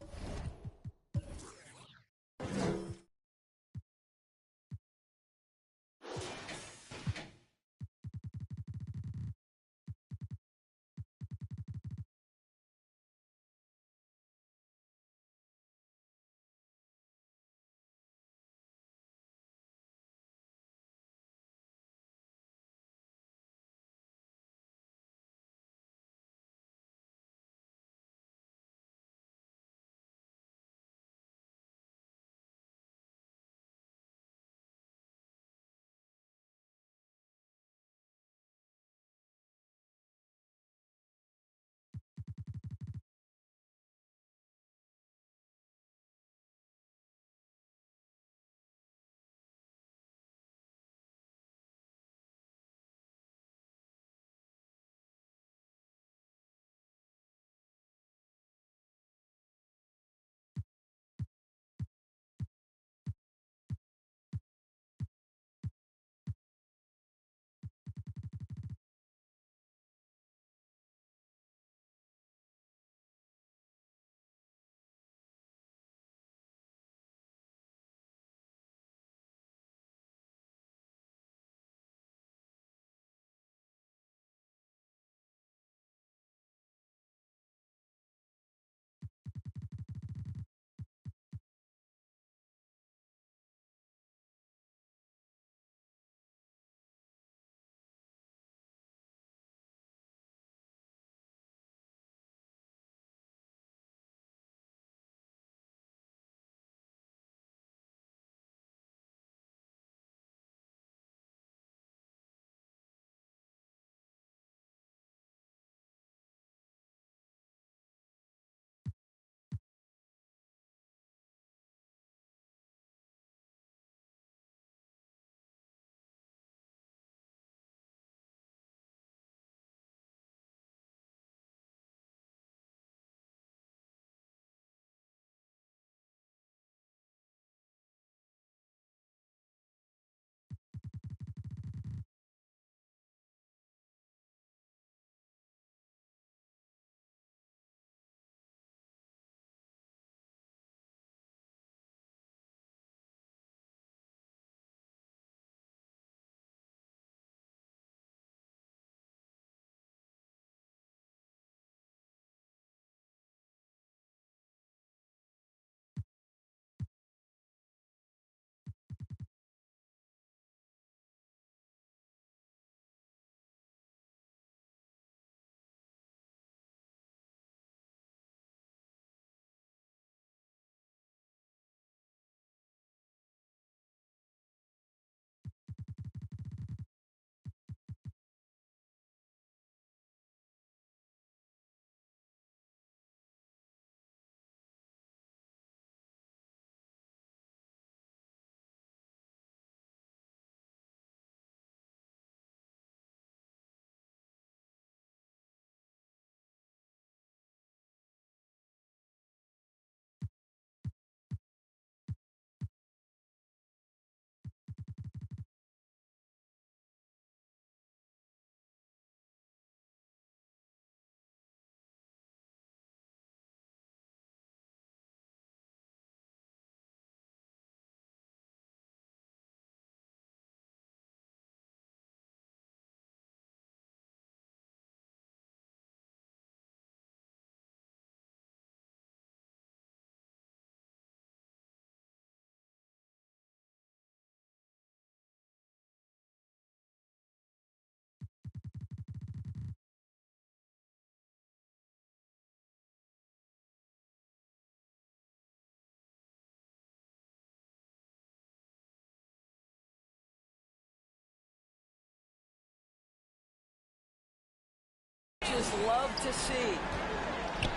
coaches love to see.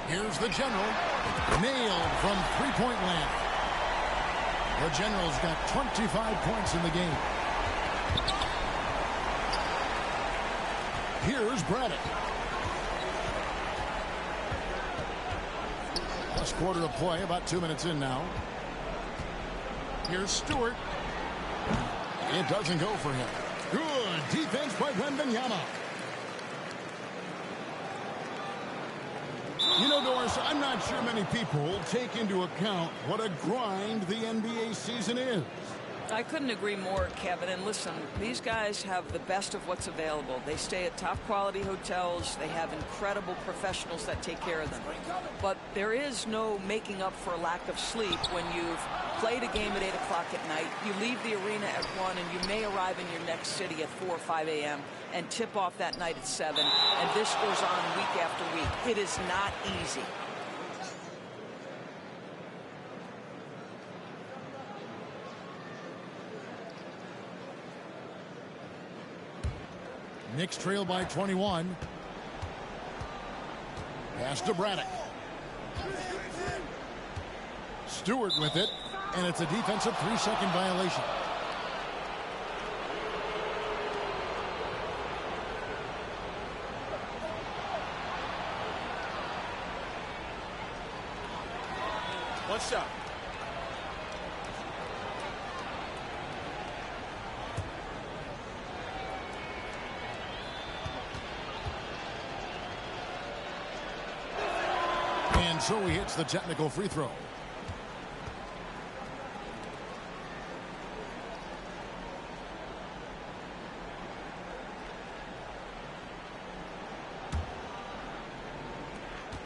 Here's the General. Nailed from three-point land. The General's got 25 points in the game. Here's Braddock. Last quarter of play, about 2 minutes in now. Here's Stewart. It doesn't go for him. Good defense by Wembanyama. You know, Doris, I'm not sure many people take into account what a grind the NBA season is. I couldn't agree more, Kevin. And listen, these guys have the best of what's available. They stay at top quality hotels. They have incredible professionals that take care of them. But there is no making up for a lack of sleep when you've played a game at 8 o'clock at night. You leave the arena at 1, and you may arrive in your next city at 4 or 5 a.m. and tip off that night at 7. And this goes on week after week. It is not easy. Knicks trail by 21. Pass to Braddock. Stewart with it, and it's a defensive 3-second violation. One shot. And so he hits the technical free throw.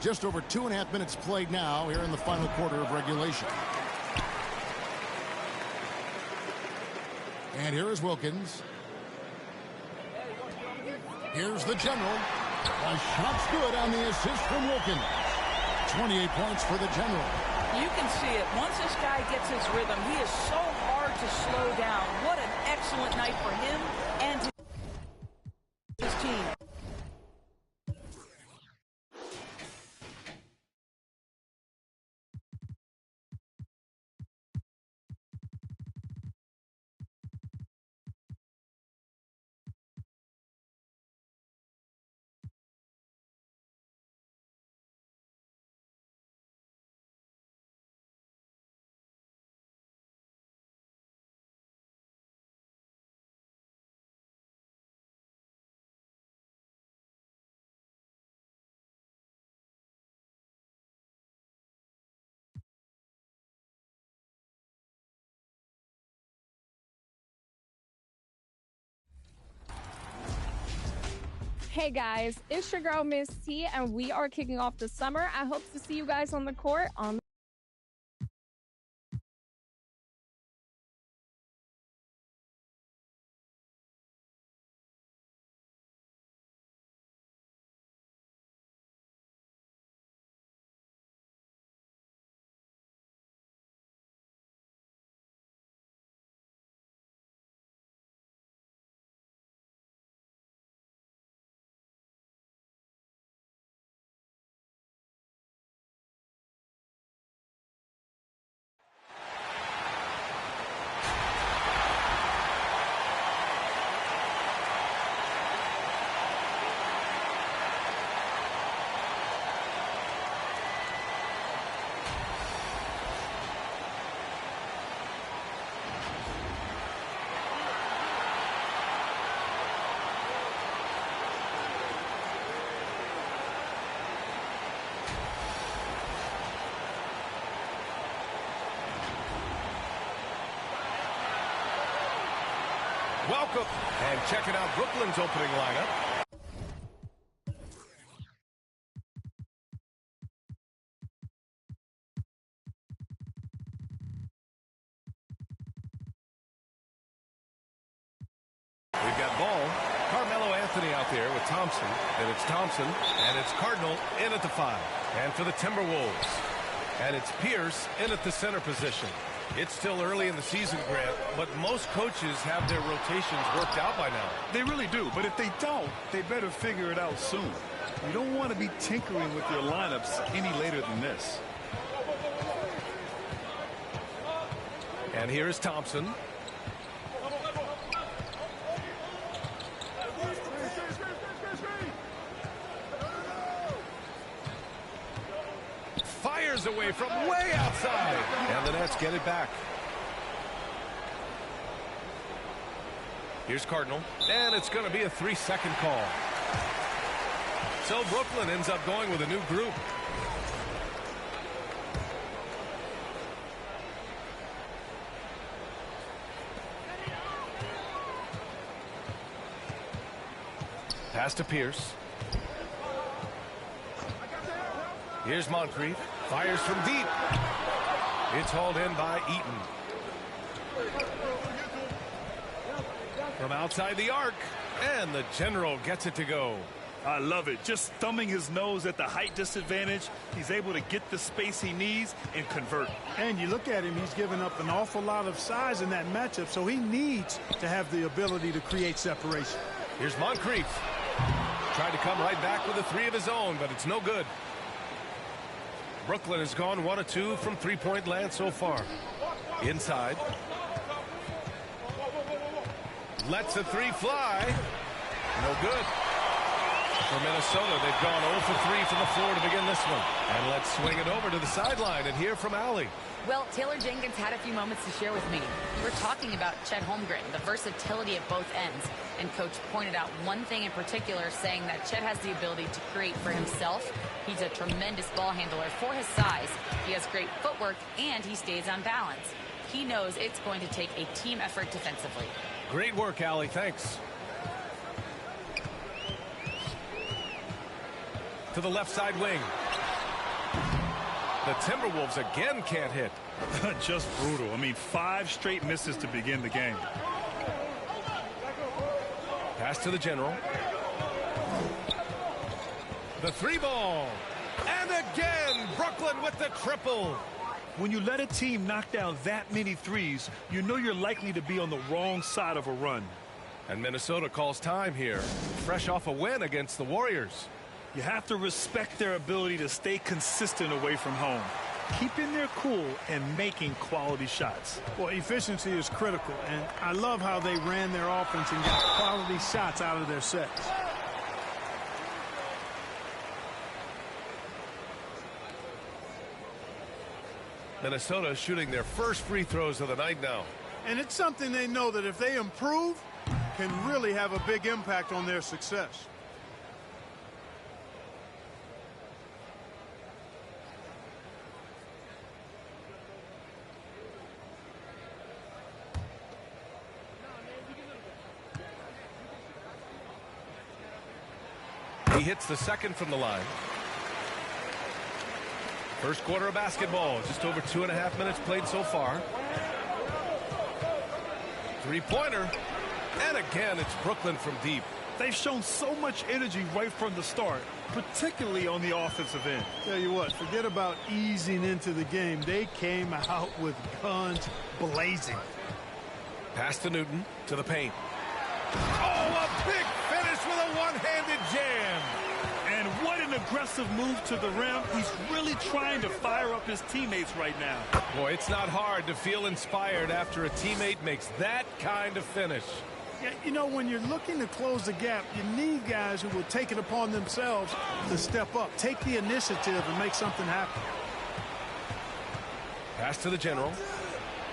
Just over 2.5 minutes played now here in the final quarter of regulation. And here is Wilkins. Here's the General. A shot's good on the assist from Wilkins. 28 points for the General. You can see it. Once this guy gets his rhythm, he is so hard to slow down. What an excellent night for him and his team. Hey guys, it's your girl Miss T, and we are kicking off the summer. I hope to see you guys on the court on Welcome. And checking out Brooklyn's opening lineup. We've got Ball, Carmelo Anthony out there with Thompson. And it's Thompson, and it's Cardinal in at the 5. And for the Timberwolves. And it's Pierce in at the center position. It's still early in the season, Grant, but most coaches have their rotations worked out by now. They really do, but if they don't, they better figure it out soon. You don't want to be tinkering with your lineups any later than this. And here is Thompson. Fires away from way outside. And the Nets get it back. Here's Cardinal. And it's going to be a 3-second call. So Brooklyn ends up going with a new group. Pass to Pierce. Here's Moncrief. Fires from deep. It's hauled in by Eaton. From outside the arc. And the General gets it to go. I love it. Just thumbing his nose at the height disadvantage. He's able to get the space he needs and convert. And you look at him, he's given up an awful lot of size in that matchup, so he needs to have the ability to create separation. Here's Moncrief. Tried to come right back with a 3 of his own, but it's no good. Brooklyn has gone 1 of 2 from three-point land so far. Inside. Lets a 3 fly. No good. For Minnesota, they've gone 0 for 3 from the floor to begin this one. And let's swing it over to the sideline and hear from Allie. Well, Taylor Jenkins had a few moments to share with me. We're talking about Chet Holmgren, the versatility at both ends. And Coach pointed out one thing in particular, saying that Chet has the ability to create for himself. He's a tremendous ball handler for his size. He has great footwork, and he stays on balance. He knows it's going to take a team effort defensively. Great work, Allie. Thanks. To the left side wing. The Timberwolves again can't hit. Just brutal. I mean, 5 straight misses to begin the game. Pass to the General. The 3-ball. And again, Brooklyn with the triple. When you let a team knock down that many threes, you know you're likely to be on the wrong side of a run. And Minnesota calls time here, fresh off a win against the Warriors. You have to respect their ability to stay consistent away from home, keeping their cool and making quality shots. Well, efficiency is critical, and I love how they ran their offense and got quality shots out of their sets. Minnesota shooting their first free throws of the night now. And it's something they know that if they improve, can really have a big impact on their success. He hits the second from the line. First quarter of basketball, just over 2.5 minutes played so far. 3-pointer. And again, it's Brooklyn from deep. They've shown so much energy right from the start, particularly on the offensive end. Tell you what, forget about easing into the game. They came out with guns blazing. Pass to Newton, to the paint. Oh, a big finish with a one-handed jam. And what an aggressive move to the rim. He's really trying to fire up his teammates right now. Boy, it's not hard to feel inspired after a teammate makes that kind of finish. Yeah, you know, when you're looking to close the gap, you need guys who will take it upon themselves to step up, take the initiative, and make something happen. Pass to the General.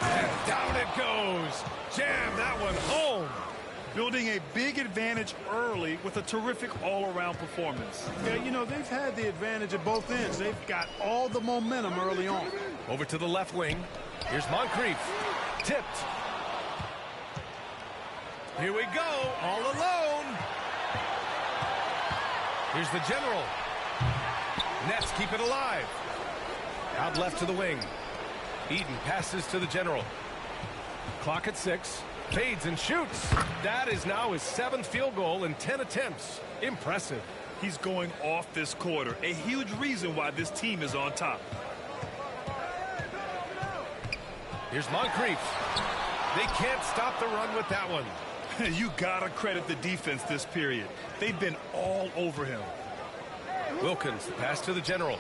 And down it goes. Jam that one home. Building a big advantage early with a terrific all-around performance. Yeah, you know, they've had the advantage at both ends. They've got all the momentum early on. Over to the left wing. Here's Moncrief. Tipped. Here we go, all alone. Here's the General. Nets keep it alive. Out left to the wing. Eaton passes to the General. Clock at 6. Fades and shoots. That is now his 7th field goal in 10 attempts. Impressive. He's going off this quarter. A huge reason why this team is on top. Here's Moncrief. They can't stop the run with that one. You gotta credit the defense this period. They've been all over him. Wilkins, the pass to the general.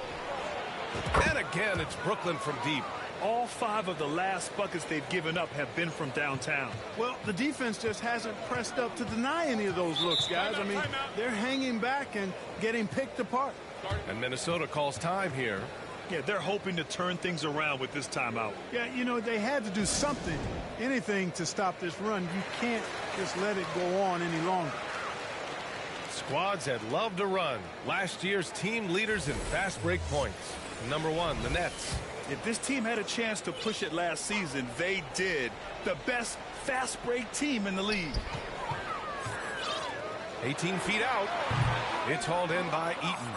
And again, it's Brooklyn from deep. All 5 of the last buckets they've given up have been from downtown. Well, the defense just hasn't pressed up to deny any of those looks, guys. I mean, they're hanging back and getting picked apart. And Minnesota calls time here. Yeah, they're hoping to turn things around with this timeout. Yeah, you know, they had to do something, anything to stop this run. You can't just let it go on any longer. Squads that love to run. Last year's team leaders in fast break points. Number 1, the Nets. If this team had a chance to push it last season, they did. The best fast break team in the league. 18 feet out. It's hauled in by Eaton.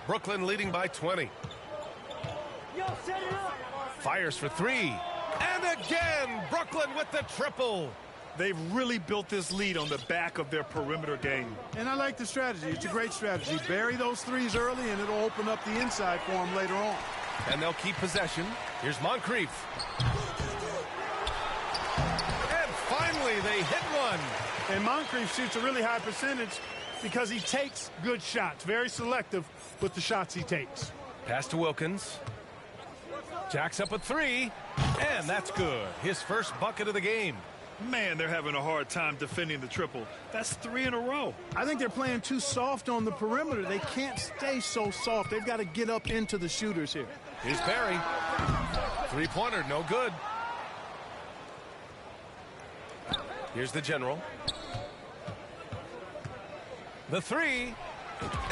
Brooklyn leading by 20. Fires for 3. And again, Brooklyn with the triple. They've really built this lead on the back of their perimeter game. And I like the strategy. It's a great strategy. Bury those threes early, and it'll open up the inside for them later on. And they'll keep possession. Here's Moncrief. And finally, they hit one. And Moncrief shoots a really high percentage because he takes good shots. Very selective with the shots he takes. Pass to Wilkins. Jacks up a 3. And that's good. His first bucket of the game. Man, they're having a hard time defending the triple. That's 3 in a row. I think they're playing too soft on the perimeter. They can't stay so soft. They've got to get up into the shooters here. Here's Barry. 3-pointer, no good. Here's the general. The 3.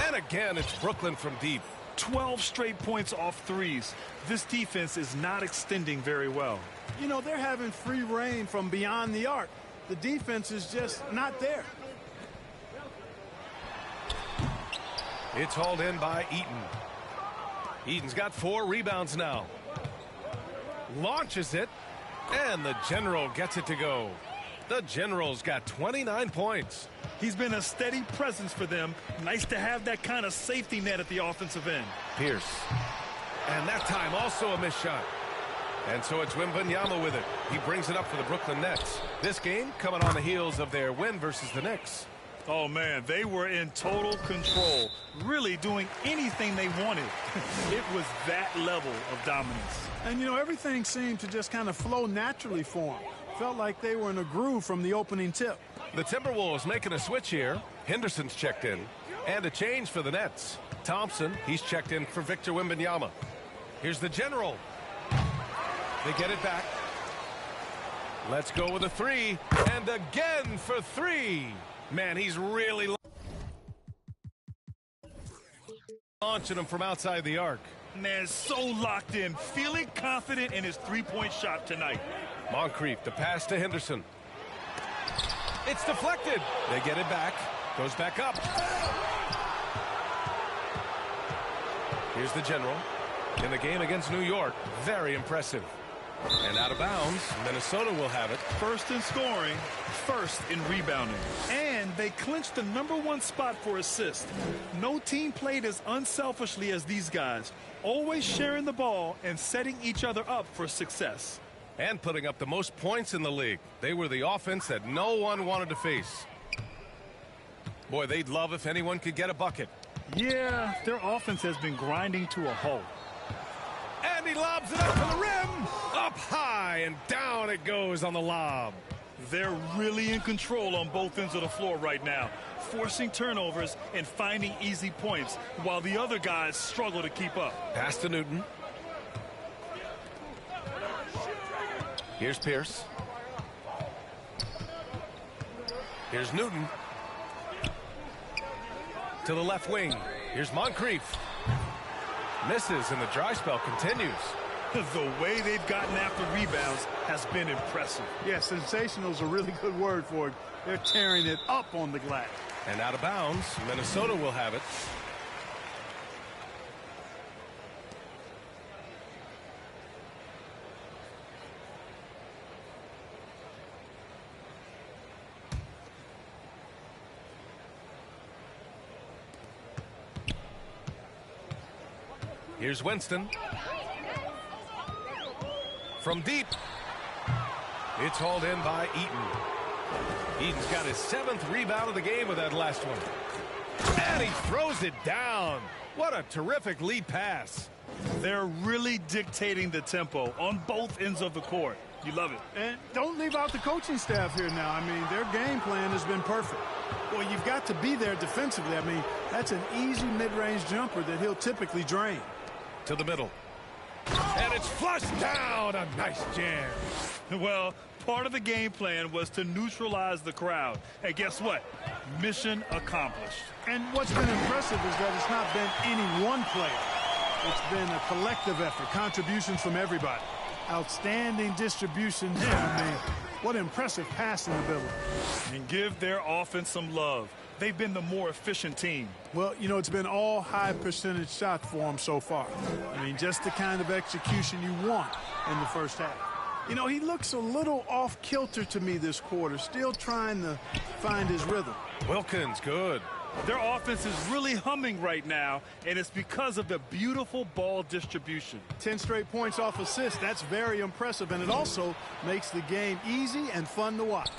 And again, it's Brooklyn from deep. 12 straight points off threes. This defense is not extending very well. You know, they're having free reign from beyond the arc. The defense is just not there. It's hauled in by Eaton. Eaton's got 4 rebounds now. Launches it, and the general gets it to go. The general's got 29 points. He's been a steady presence for them. Nice to have that kind of safety net at the offensive end. Pierce. And that time also a missed shot. And so it's Wembanyama with it. He brings it up for the Brooklyn Nets. This game coming on the heels of their win versus the Knicks. Oh, man, they were in total control, really doing anything they wanted. It was that level of dominance. And, you know, everything seemed to just kind of flow naturally for them. Felt like they were in a groove from the opening tip. The Timberwolves making a switch here. Henderson's checked in. And a change for the Nets. Thompson, he's checked in for Victor Wembanyama. Here's the general. They get it back. Let's go with a 3. And again for 3. Man, he's really launching him from outside the arc. Man, so locked in, feeling confident in his three-point shot tonight. Moncrief, the pass to Henderson. It's deflected. They get it back. Goes back up. Here's the general. In the game against New York, very impressive. And out of bounds, Minnesota will have it. First in scoring, first in rebounding. And they clinched the #1 spot for assists. No team played as unselfishly as these guys, always sharing the ball and setting each other up for success. And putting up the most points in the league. They were the offense that no one wanted to face. Boy, they'd love if anyone could get a bucket. Yeah, their offense has been grinding to a halt. And he lobs it up to the rim. Up high and down it goes on the lob. They're really in control on both ends of the floor right now, forcing turnovers and finding easy points while the other guys struggle to keep up. Pass to Newton. Here's Pierce. Here's Newton. To the left wing. Here's Moncrief. Misses, and the dry spell continues. The way they've gotten after rebounds has been impressive. Yeah, sensational is a really good word for it. They're tearing it up on the glass. And out of bounds, Minnesota will have it. Here's Winston. From deep. It's hauled in by Eaton. Eaton's got his 7th rebound of the game with that last one. And he throws it down. What a terrific lead pass. They're really dictating the tempo on both ends of the court. You love it. And don't leave out the coaching staff here now. I mean, their game plan has been perfect. Well, you've got to be there defensively. I mean, that's an easy mid-range jumper that he'll typically drain. To the middle. And it's flushed down. A nice jam. Well, part of the game plan was to neutralize the crowd. And guess what? Mission accomplished. And what's been impressive is that it's not been any one player. It's been a collective effort, contributions from everybody. Outstanding distribution there. I mean, what impressive passing ability. And give their offense some love. They've been the more efficient team. Well, you know, it's been all high percentage shots for them so far. I mean, just the kind of execution you want in the first half. You know, he looks a little off kilter to me this quarter, still trying to find his rhythm. Wilkins, good. Their offense is really humming right now, and it's because of the beautiful ball distribution. 10 straight points off assists. That's very impressive, and it also makes the game easy and fun to watch.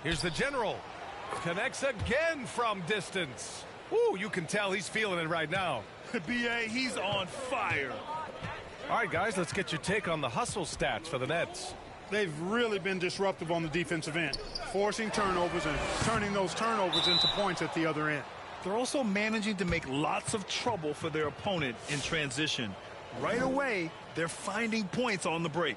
Here's the general. Connects again from distance. Ooh, you can tell he's feeling it right now. B.A., he's on fire. All right, guys, let's get your take on the hustle stats for the Nets. They've really been disruptive on the defensive end, forcing turnovers and turning those turnovers into points at the other end. They're also managing to make lots of trouble for their opponent in transition. Right away, they're finding points on the break.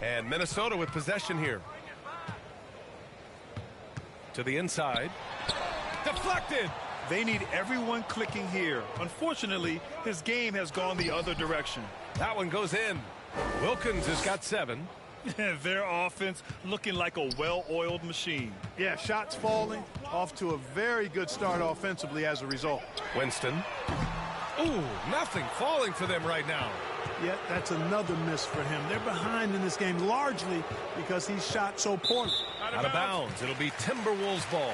And Minnesota with possession here. To the inside. Deflected. They need everyone clicking here. Unfortunately, his game has gone the other direction. That one goes in. Wilkins has got 7. Their offense looking like a well-oiled machine. Yeah, shots falling, off to a very good start offensively as a result. Winston. Ooh, nothing falling for them right now. Yet that's another miss for him. They're behind in this game largely because he shot so poorly. Out of bounds. It'll be Timberwolves ball.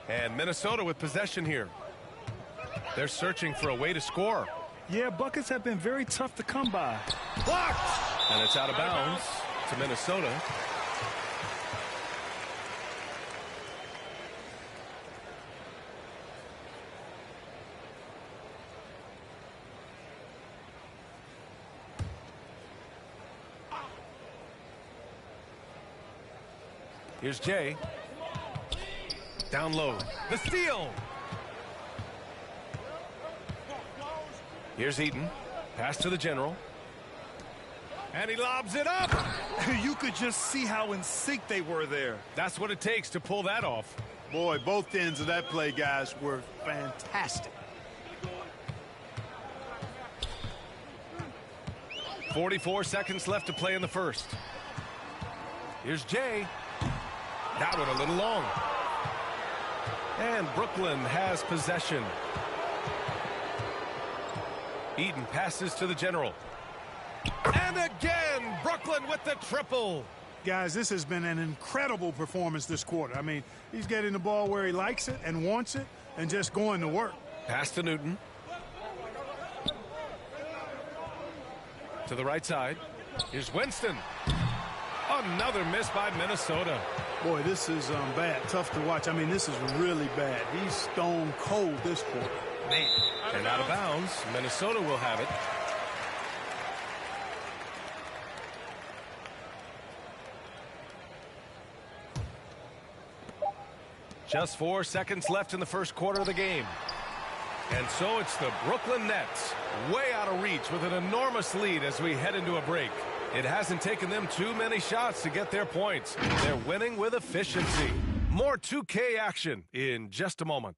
And Minnesota with possession here. They're searching for a way to score. Yeah, buckets have been very tough to come by. Blocked! And it's out of bounds to Minnesota. Here's Jay. Down low. The steal. Here's Eaton. Pass to the general. And he lobs it up. You could just see how in sync they were there. That's what it takes to pull that off. Boy, both ends of that play, guys, were fantastic. 44 seconds left to play in the first. Here's Jay. That one a little long. And Brooklyn has possession. Eaton passes to the general. And again, Brooklyn with the triple. Guys, this has been an incredible performance this quarter. I mean, he's getting the ball where he likes it and wants it and just going to work. Pass to Newton. To the right side. Here's Winston. Another miss by Minnesota. Boy, this is bad. Tough to watch. I mean, this is really bad. He's stone cold this quarter. Man. And out of bounds. Minnesota will have it. Just 4 seconds left in the first quarter of the game. And so it's the Brooklyn Nets way out of reach with an enormous lead as we head into a break. It hasn't taken them too many shots to get their points. They're winning with efficiency. More 2K action in just a moment.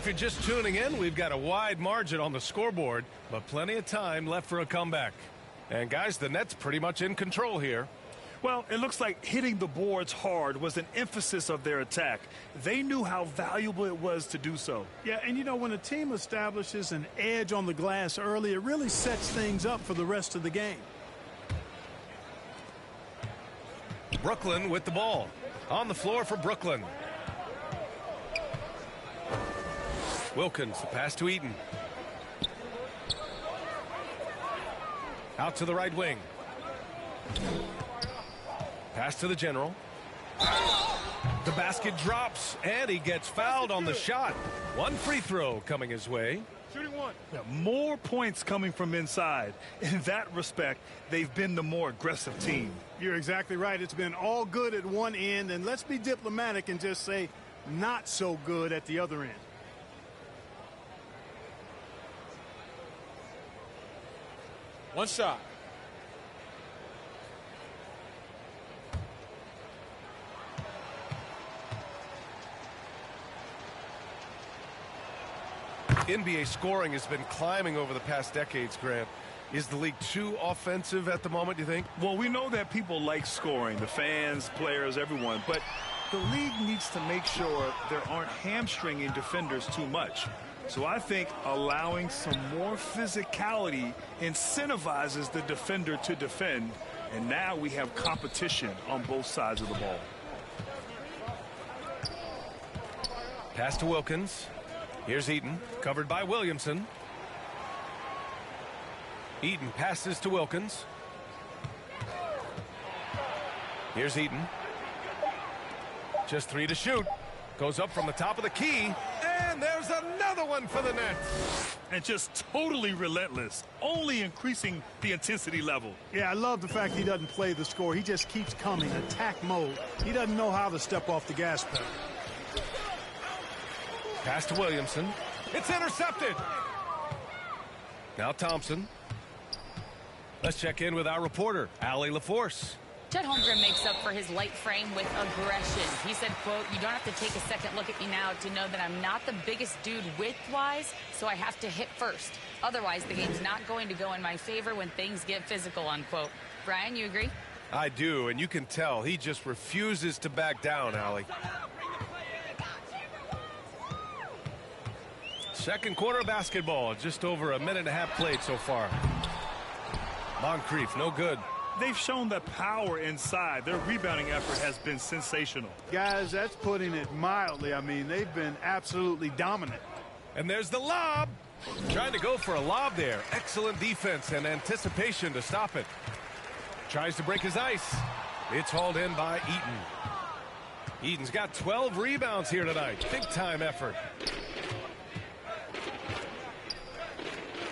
if you're just tuning in, we've got a wide margin on the scoreboard, but plenty of time left for a comeback. And guys, the Nets pretty much in control here. Well, it looks like hitting the boards hard was an emphasis of their attack. They knew how valuable it was to do so. Yeah, and you know, when a team establishes an edge on the glass early, it really sets things up for the rest of the game. Brooklyn with the ball. On the floor for Brooklyn. Wilkins, the pass to Eaton. Out to the right wing. Pass to the general. The basket drops, and he gets fouled on the shot. One free throw coming his way. Shooting one. Yeah, more points coming from inside. In that respect, they've been the more aggressive team. You're exactly right. It's been all good at one end, and let's be diplomatic and just say not so good at the other end. One shot. NBA scoring has been climbing over the past decades, Grant. Is the league too offensive at the moment, do you think? Well, we know that people like scoring, the fans, players, everyone, but the league needs to make sure there aren't hamstringing defenders too much. So I think allowing some more physicality incentivizes the defender to defend, and now we have competition on both sides of the ball. Pass to Wilkins. Here's Eaton, covered by Williamson. Eaton passes to Wilkins. Here's Eaton. Just 3 to shoot. Goes up from the top of the key. And there's another one for the Nets. And just totally relentless, only increasing the intensity level. Yeah, I love the fact he doesn't play the score. He just keeps coming, attack mode. He doesn't know how to step off the gas pedal. Pass to Williamson. It's intercepted. Now Thompson. Let's check in with our reporter, Allie LaForce. Chet Holmgren makes up for his light frame with aggression. He said, quote, "You don't have to take a second look at me now to know that I'm not the biggest dude width-wise, so I have to hit first. Otherwise, the game's not going to go in my favor when things get physical," unquote. Brian, you agree? I do, and you can tell he just refuses to back down, Allie. Second quarter of basketball, just over a minute and a half played so far. Moncrief, no good. They've shown the power inside. Their rebounding effort has been sensational. Guys, that's putting it mildly. I mean, they've been absolutely dominant. And there's the lob. Trying to go for a lob there. Excellent defense and anticipation to stop it. Tries to break his ice. It's hauled in by Eaton. Eaton's got 12 rebounds here tonight. Big time effort.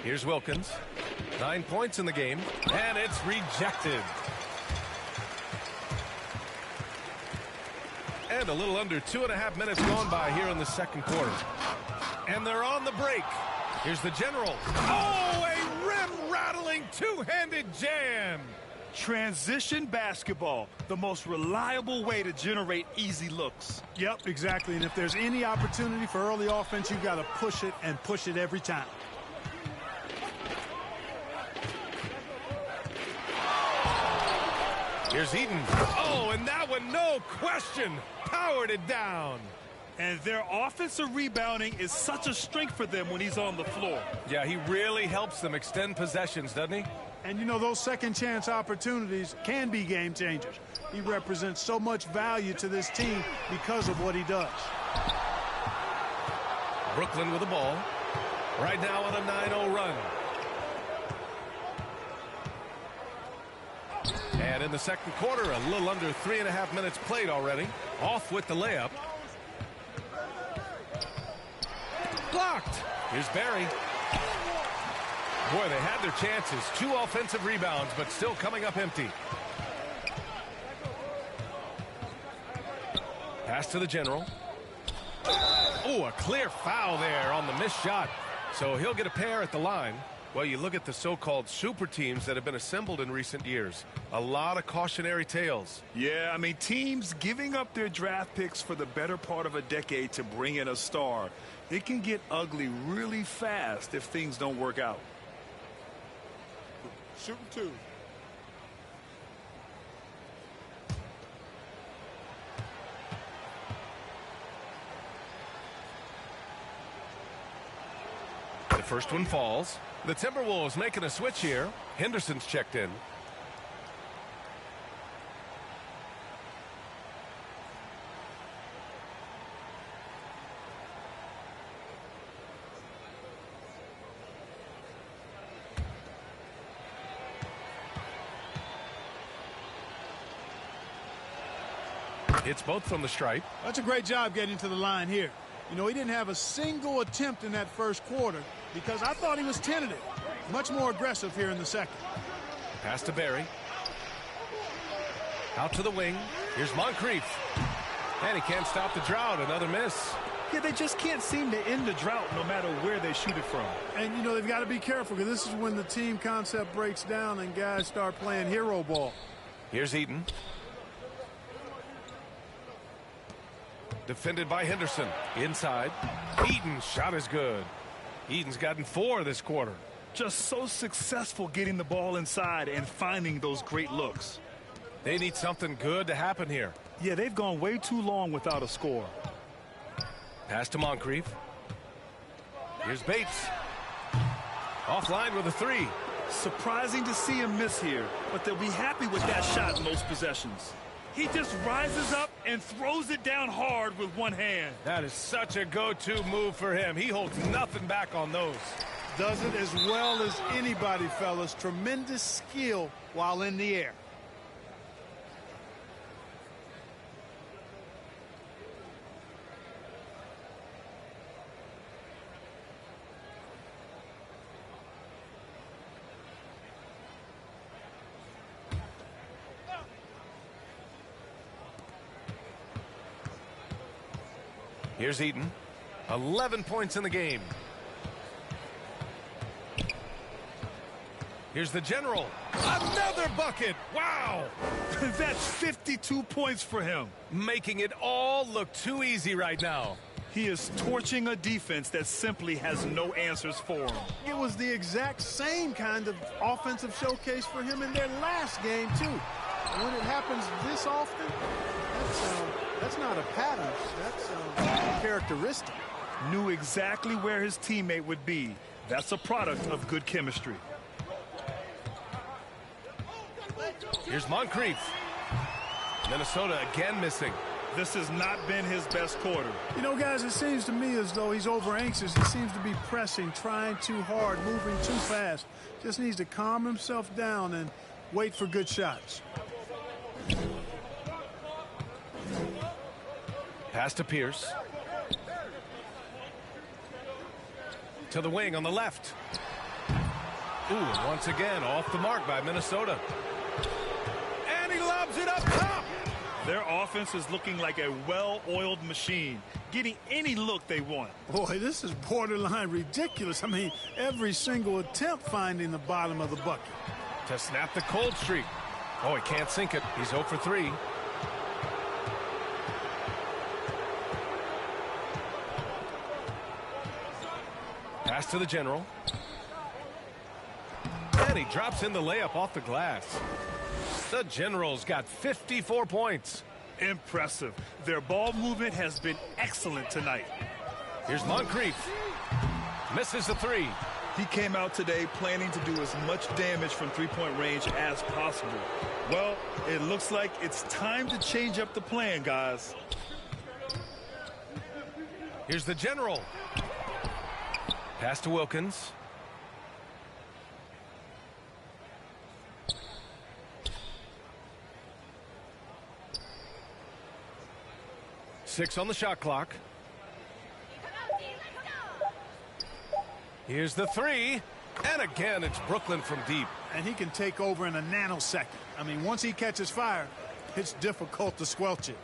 Here's Wilkins. 9 points in the game, and it's rejected. And a little under 2.5 minutes gone by here in the second quarter. And they're on the break. Here's the general. Oh, a rim-rattling two-handed jam. Transition basketball, the most reliable way to generate easy looks. Yep, exactly. And if there's any opportunity for early offense, you've got to push it and push it every time. Here's Eaton. Oh, and that one, no question, powered it down. And their offensive rebounding is such a strength for them when he's on the floor. Yeah, he really helps them extend possessions, doesn't he? And, you know, those second chance opportunities can be game changers. He represents so much value to this team because of what he does. Brooklyn with the ball. Right now on a 9-0 run. And in the second quarter, a little under 3.5 minutes played already. Off with the layup. Blocked. Here's Barry. Boy, they had their chances. 2 offensive rebounds, but still coming up empty. Pass to the general. Oh, a clear foul there on the missed shot. So he'll get a pair at the line. Well, you look at the so-called super teams that have been assembled in recent years. A lot of cautionary tales. Yeah, I mean, teams giving up their draft picks for the better part of a decade to bring in a star. It can get ugly really fast if things don't work out. Shooting 2. The first one falls. The Timberwolves making a switch here. Henderson's checked in. It's both from the stripe. That's a great job getting to the line here. You know, he didn't have a single attempt in that first quarter because I thought he was tentative. Much more aggressive here in the second. Pass to Barry. Out to the wing. Here's Moncrief. And he can't stop the drought. Another miss. Yeah, they just can't seem to end the drought no matter where they shoot it from. And, you know, they've got to be careful because this is when the team concept breaks down and guys start playing hero ball. Here's Eaton. Defended by Henderson. Inside. Eaton's shot is good. Eaton's gotten 4 this quarter. Just so successful getting the ball inside and finding those great looks. They need something good to happen here. Yeah, they've gone way too long without a score. Pass to Moncrief. Here's Bates. Offline with a 3. Surprising to see him miss here, but they'll be happy with that shot in most possessions. He just rises up and throws it down hard with one hand. That is such a go-to move for him. He holds nothing back on those. Does it as well as anybody, fellas. Tremendous skill while in the air. Here's Eaton. 11 points in the game. Here's the general. Another bucket. Wow. That's 52 points for him. Making it all look too easy right now. He is torching a defense that simply has no answers for him. It was the exact same kind of offensive showcase for him in their last game, too. And when it happens this often, that's not a pattern. That's characteristic. Knew exactly where his teammate would be. That's a product of good chemistry. Here's Moncrief. Minnesota again missing. This has not been his best quarter. You know, guys, it seems to me as though he's over anxious. He seems to be pressing, trying too hard, moving too fast. Just needs to calm himself down and wait for good shots. Pass to Pierce. To the wing on the left. Ooh, and once again off the mark by Minnesota. And he lobs it up top. Their offense is looking like a well-oiled machine, getting any look they want. Boy, this is borderline ridiculous. I mean, every single attempt finding the bottom of the bucket. To snap the cold streak. Oh, he can't sink it. He's 0 for 3. Pass to the general. And he drops in the layup off the glass. The General's got 54 points. Impressive. Their ball movement has been excellent tonight. Here's Moncrief. Misses the 3. He came out today planning to do as much damage from three-point range as possible. Well, it looks like it's time to change up the plan, guys. Here's the General. Pass to Wilkins. Six on the shot clock. Here's the 3. And again, it's Brooklyn from deep. And he can take over in a nanosecond. I mean, once he catches fire, it's difficult to squelch it.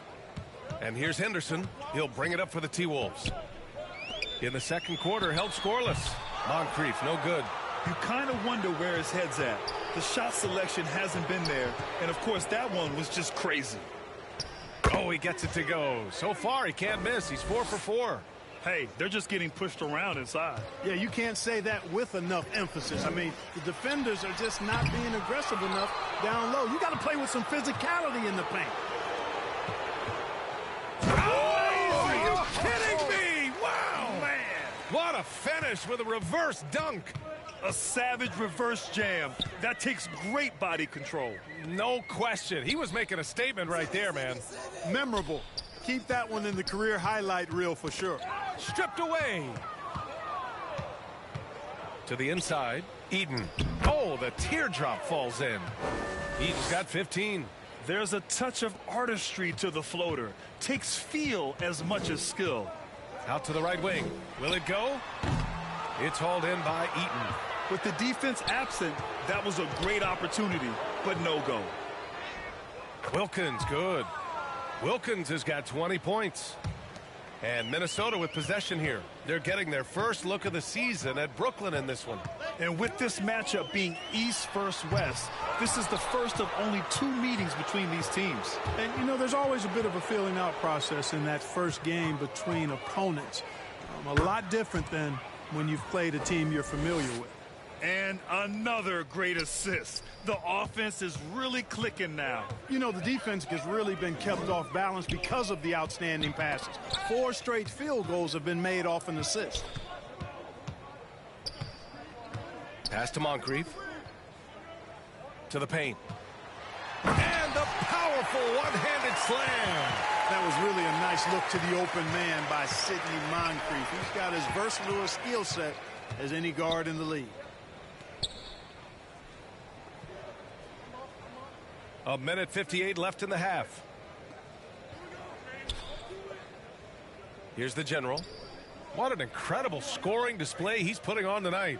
And here's Henderson. He'll bring it up for the T-Wolves. In the second quarter, held scoreless. Moncrief, no good. You kind of wonder where his head's at. The shot selection hasn't been there. And, of course, that one was just crazy. Oh, he gets it to go. So far, he can't miss. He's 4 for 4. Hey, they're just getting pushed around inside. Yeah, you can't say that with enough emphasis. I mean, the defenders are just not being aggressive enough down low. You got to play with some physicality in the paint. Oh, are you kidding me? Wow, man. What a finish with a reverse dunk. A savage reverse jam. That takes great body control. No question. He was making a statement right there, man. Memorable. Keep that one in the career highlight reel for sure. Stripped away. To the inside. Eden. Oh, the teardrop falls in. Eden's got 15. There's a touch of artistry to the floater. Takes feel as much as skill. Out to the right wing. Will it go? It's hauled in by Eaton. With the defense absent, that was a great opportunity, but no go. Wilkins, good. Wilkins has got 20 points. And Minnesota with possession here. They're getting their first look of the season at Brooklyn in this one. And with this matchup being East versus West, this is the first of only 2 meetings between these teams. And, you know, there's always a bit of a feeling out process in that first game between opponents. A lot different than when you've played a team you're familiar with. And another great assist. The offense is really clicking now. You know, the defense has really been kept off balance because of the outstanding passes. 4 straight field goals have been made off an assist. Pass to Moncrief. To the paint. And the powerful one-handed slam. That was really a nice look to the open man by Sidney Moncrief. He's got as versatile a skill set as any guard in the league. A minute 58 left in the half. Here's the general. What an incredible scoring display he's putting on tonight.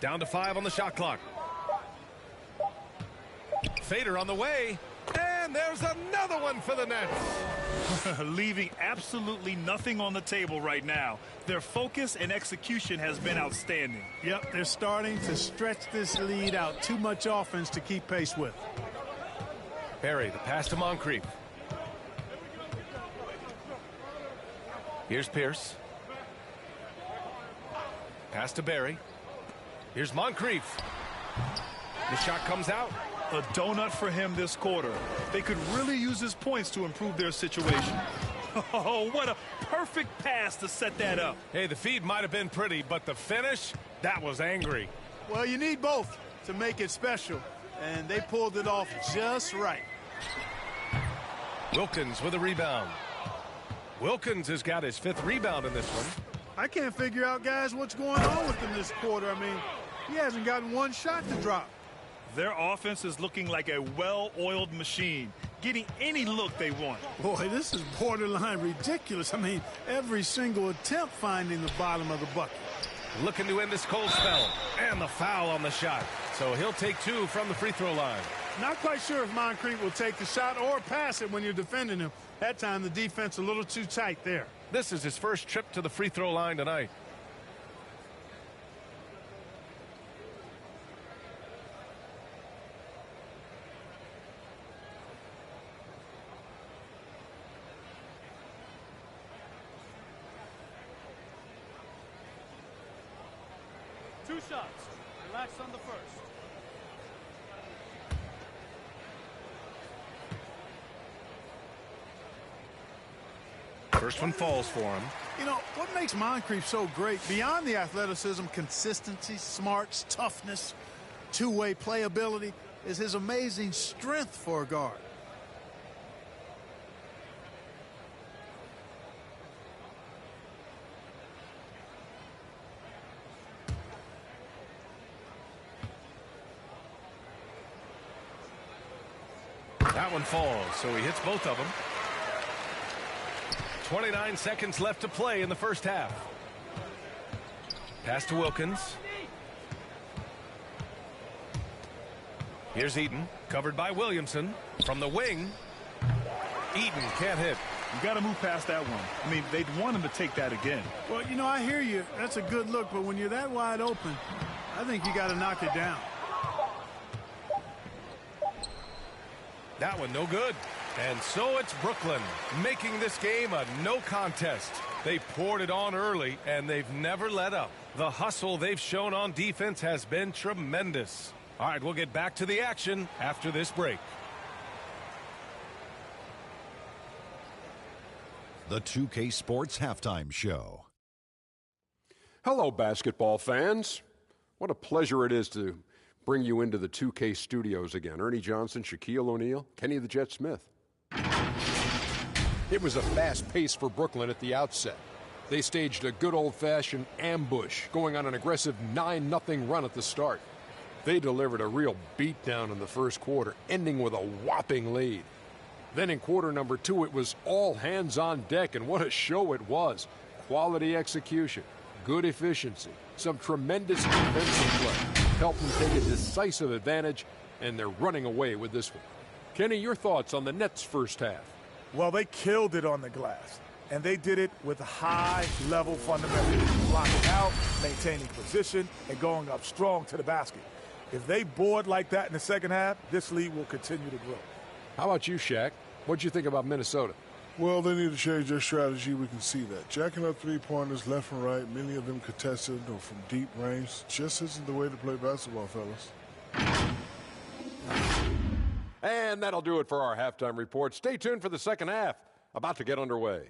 Down to 5 on the shot clock. Fader on the way. And there's another one for the Nets. Leaving absolutely nothing on the table right now. Their focus and execution has been outstanding. Yep, they're starting to stretch this lead out. Too much offense to keep pace with. Barry, the pass to Moncrief. Here's Pierce. Pass to Barry. Here's Moncrief. The shot comes out. A donut for him this quarter. They could really use his points to improve their situation. Oh, what a perfect pass to set that up. Hey, the feed might have been pretty, but the finish, that was angry. Well, you need both to make it special, and they pulled it off just right. Wilkins with a rebound. Wilkins has got his 5th rebound in this one. I can't figure out, guys, what's going on with him this quarter. I mean, he hasn't gotten one shot to drop. Their offense is looking like a well-oiled machine, getting any look they want. Boy, this is borderline ridiculous. I mean, every single attempt finding the bottom of the bucket. Looking to end this cold spell. And the foul on the shot. So he'll take 2 from the free throw line. Not quite sure if Moncrief will take the shot or pass it when you're defending him. That time the defense a little too tight there. This is his first trip to the free throw line tonight. Two shots. Relax on the first. First one falls for him. You know, what makes Moncrief so great, beyond the athleticism, consistency, smarts, toughness, two-way playability, is his amazing strength for a guard. That one falls, so he hits both of them. 29 seconds left to play in the first half. Pass to Wilkins. Here's Eaton, covered by Williamson. From the wing, Eaton can't hit. You got to move past that one. I mean, they'd want him to take that again. Well, you know, I hear you. That's a good look, but when you're that wide open, I think you got to knock it down. That one no good. And so it's Brooklyn making this game a no contest. They poured it on early, and they've never let up. The hustle they've shown on defense has been tremendous. All right, we'll get back to the action after this break. The 2K Sports Halftime Show. Hello, basketball fans. What a pleasure it is to bring you into the 2K studios again. Ernie Johnson, Shaquille O'Neal, Kenny the Jet Smith. It was a fast pace for Brooklyn at the outset. They staged a good old-fashioned ambush, going on an aggressive 9-0 run at the start. They delivered a real beatdown in the first quarter, ending with a whopping lead. Then in quarter number 2, it was all hands on deck, and what a show it was. Quality execution, good efficiency, some tremendous defensive play helped them take a decisive advantage, and they're running away with this one. Kenny, your thoughts on the Nets' first half? Well, they killed it on the glass, and they did it with high-level fundamentals, blocking out, maintaining position, and going up strong to the basket. If they board like that in the second half, this lead will continue to grow. How about you, Shaq? What'd you think about Minnesota? Well, they need to change their strategy. We can see that. Jacking up three-pointers left and right, many of them contested or from deep range, just isn't the way to play basketball, fellas. And that'll do it for our halftime report. Stay tuned for the second half, about to get underway.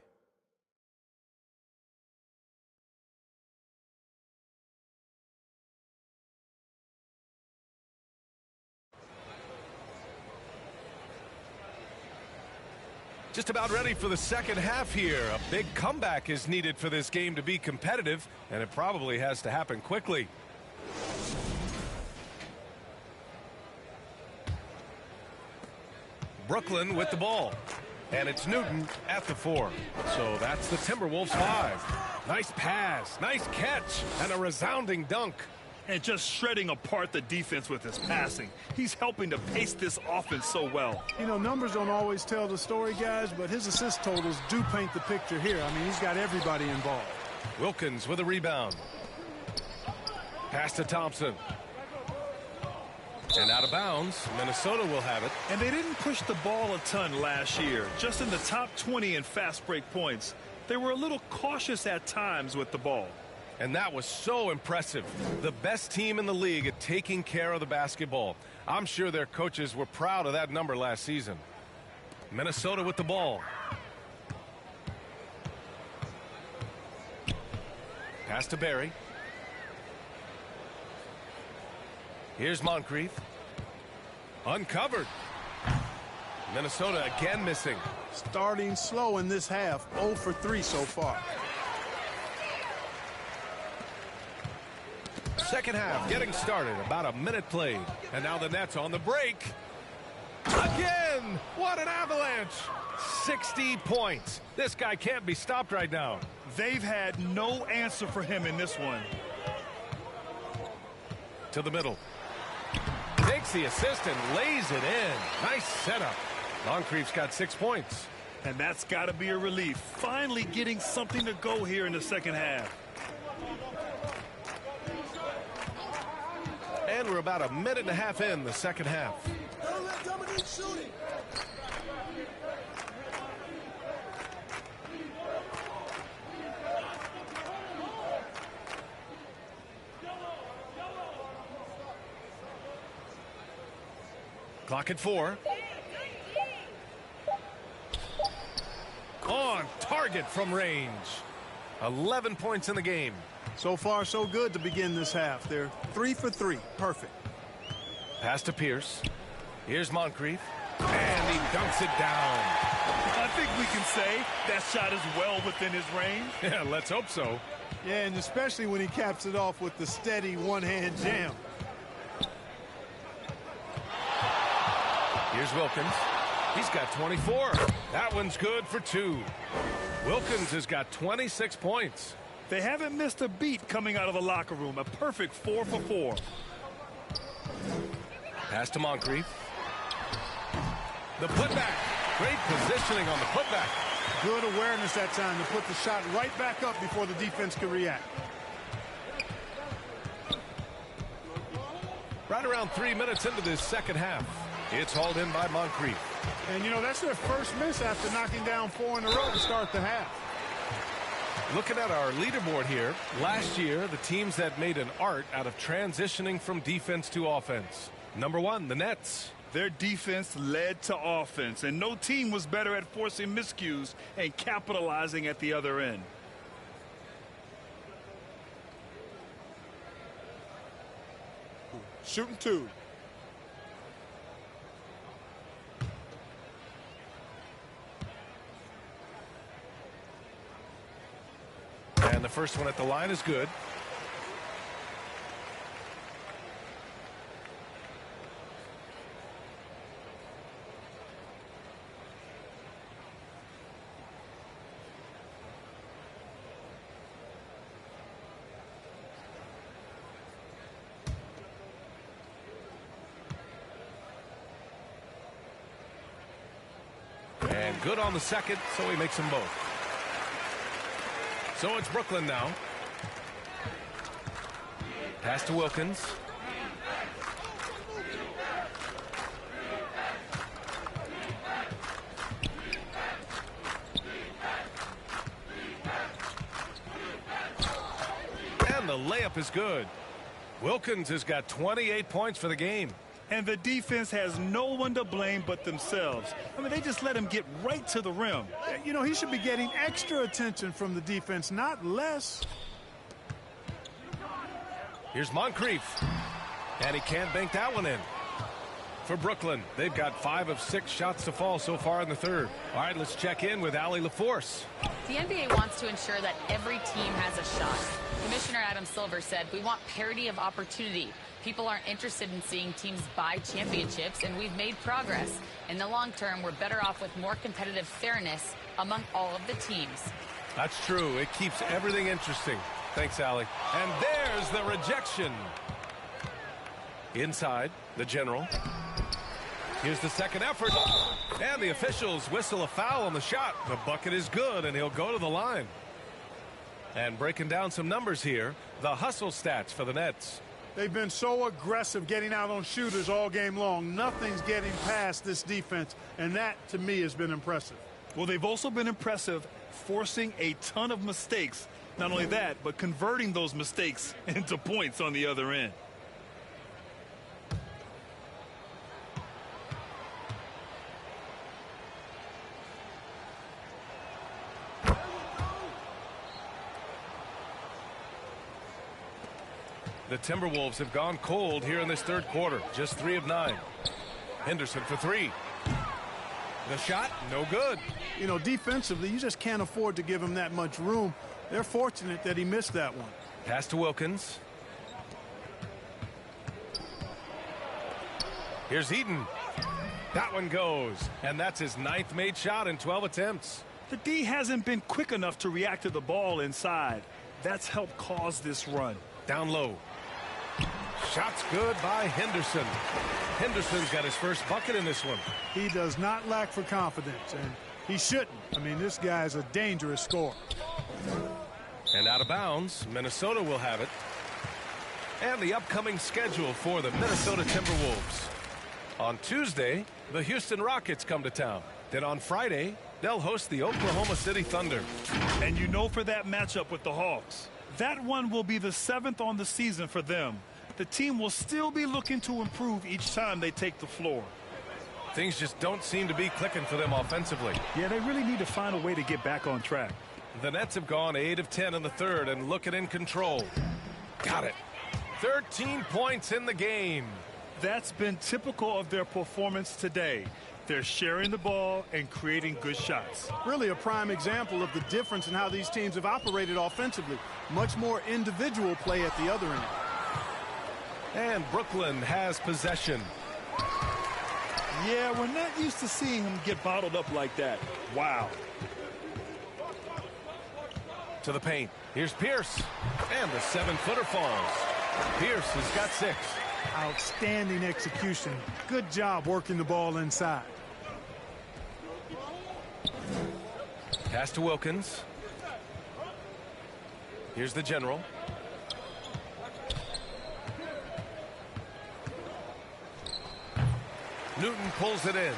Just about ready for the second half here. A big comeback is needed for this game to be competitive, and it probably has to happen quickly. Brooklyn with the ball. And it's Newton at the 4. So that's the Timberwolves 5. Nice pass, nice catch, and a resounding dunk. And just shredding apart the defense with his passing. He's helping to pace this offense so well. You know, numbers don't always tell the story, guys, but his assist totals do paint the picture here. I mean, he's got everybody involved. Wilkins with a rebound. Pass to Thompson. And out of bounds, Minnesota will have it. And they didn't push the ball a ton last year, just in the top 20 in fast break points. They were a little cautious at times with the ball. And that was so impressive. The best team in the league at taking care of the basketball. I'm sure their coaches were proud of that number last season. Minnesota with the ball. Pass to Barry. Here's Moncrief. Uncovered. Minnesota again missing. Starting slow in this half, 0 for 3 so far. Second half getting started, about a minute played. And now the Nets on the break. Again! What an avalanche! 60 points. This guy can't be stopped right now. They've had no answer for him in this one. To the middle. Takes the assist and lays it in. Nice setup. Moncrief's got 6 points. And that's got to be a relief. Finally getting something to go here in the second half. And we're about a minute and a half in the second half. Don't let Dominique shoot it. Clock at 4. On target from range. 11 points in the game. So far, so good to begin this half. They're 3 for 3. Perfect. Pass to Pierce. Here's Moncrief. And he dunks it down. I think we can say that shot is well within his range. Yeah, let's hope so. Yeah, and especially when he caps it off with the steady one-hand jam. Here's Wilkins. He's got 24. That one's good for 2. Wilkins has got 26 points. They haven't missed a beat coming out of the locker room. A perfect 4 for 4. Pass to Moncrief. The putback. Great positioning on the putback. Good awareness that time to put the shot right back up before the defense could react. Right around 3 minutes into this second half. It's hauled in by Moncrief. And, you know, that's their first miss after knocking down 4 in a row to start the half. Looking at our leaderboard here, last year, the teams that made an art out of transitioning from defense to offense. Number 1, the Nets. Their defense led to offense, and no team was better at forcing miscues and capitalizing at the other end. Shooting 2. And the first one at the line is good. And good on the second, so he makes them both. So it's Brooklyn now. Pass to Wilkins. And the layup is good. Wilkins has got 28 points for the game. And the defense has no one to blame but themselves. I mean, they just let him get right to the rim. You know, he should be getting extra attention from the defense, not less. Here's Moncrief. And he can't bank that one in. For Brooklyn, they've got 5 of 6 shots to fall so far in the third. All right, let's check in with Allie LaForce. The NBA wants to ensure that every team has a shot. Commissioner Adam Silver said, we want parity of opportunity. People aren't interested in seeing teams buy championships, and we've made progress. In the long term, we're better off with more competitive fairness among all of the teams. That's true. It keeps everything interesting. Thanks, Allie. And there's the rejection. Inside, the general. Here's the second effort. And the officials whistle a foul on the shot. The bucket is good, and he'll go to the line. And breaking down some numbers here, the hustle stats for the Nets. They've been so aggressive getting out on shooters all game long. Nothing's getting past this defense, and that, to me, has been impressive. Well, they've also been impressive forcing a ton of mistakes. Not only that, but converting those mistakes into points on the other end. The Timberwolves have gone cold here in this third quarter. Just 3 of 9. Henderson for 3. The shot, no good. You know, defensively, you just can't afford to give him that much room. They're fortunate that he missed that one. Pass to Wilkins. Here's Eaton. That one goes. And that's his 9th made shot in 12 attempts. The D hasn't been quick enough to react to the ball inside. That's helped cause this run. Down low. Shot's good by Henderson. Henderson's got his first bucket in this one. He does not lack for confidence, and he shouldn't. I mean, this guy's a dangerous scorer. And out of bounds, Minnesota will have it. And the upcoming schedule for the Minnesota Timberwolves. On Tuesday, the Houston Rockets come to town. Then on Friday, they'll host the Oklahoma City Thunder. And you know, for that matchup with the Hawks, that one will be the 7th on the season for them. The team will still be looking to improve each time they take the floor. Things just don't seem to be clicking for them offensively. Yeah, they really need to find a way to get back on track. The Nets have gone 8 of 10 in the third and looking in control. Got it. 13 points in the game. That's been typical of their performance today. They're sharing the ball and creating good shots. Really a prime example of the difference in how these teams have operated offensively. Much more individual play at the other end. And Brooklyn has possession. Yeah, we're not used to seeing him get bottled up like that. Wow. To the paint. Here's Pierce. And the 7-footer falls. Pierce has got 6. Outstanding execution. Good job working the ball inside. Pass to Wilkins. Here's the general. Newton pulls it in.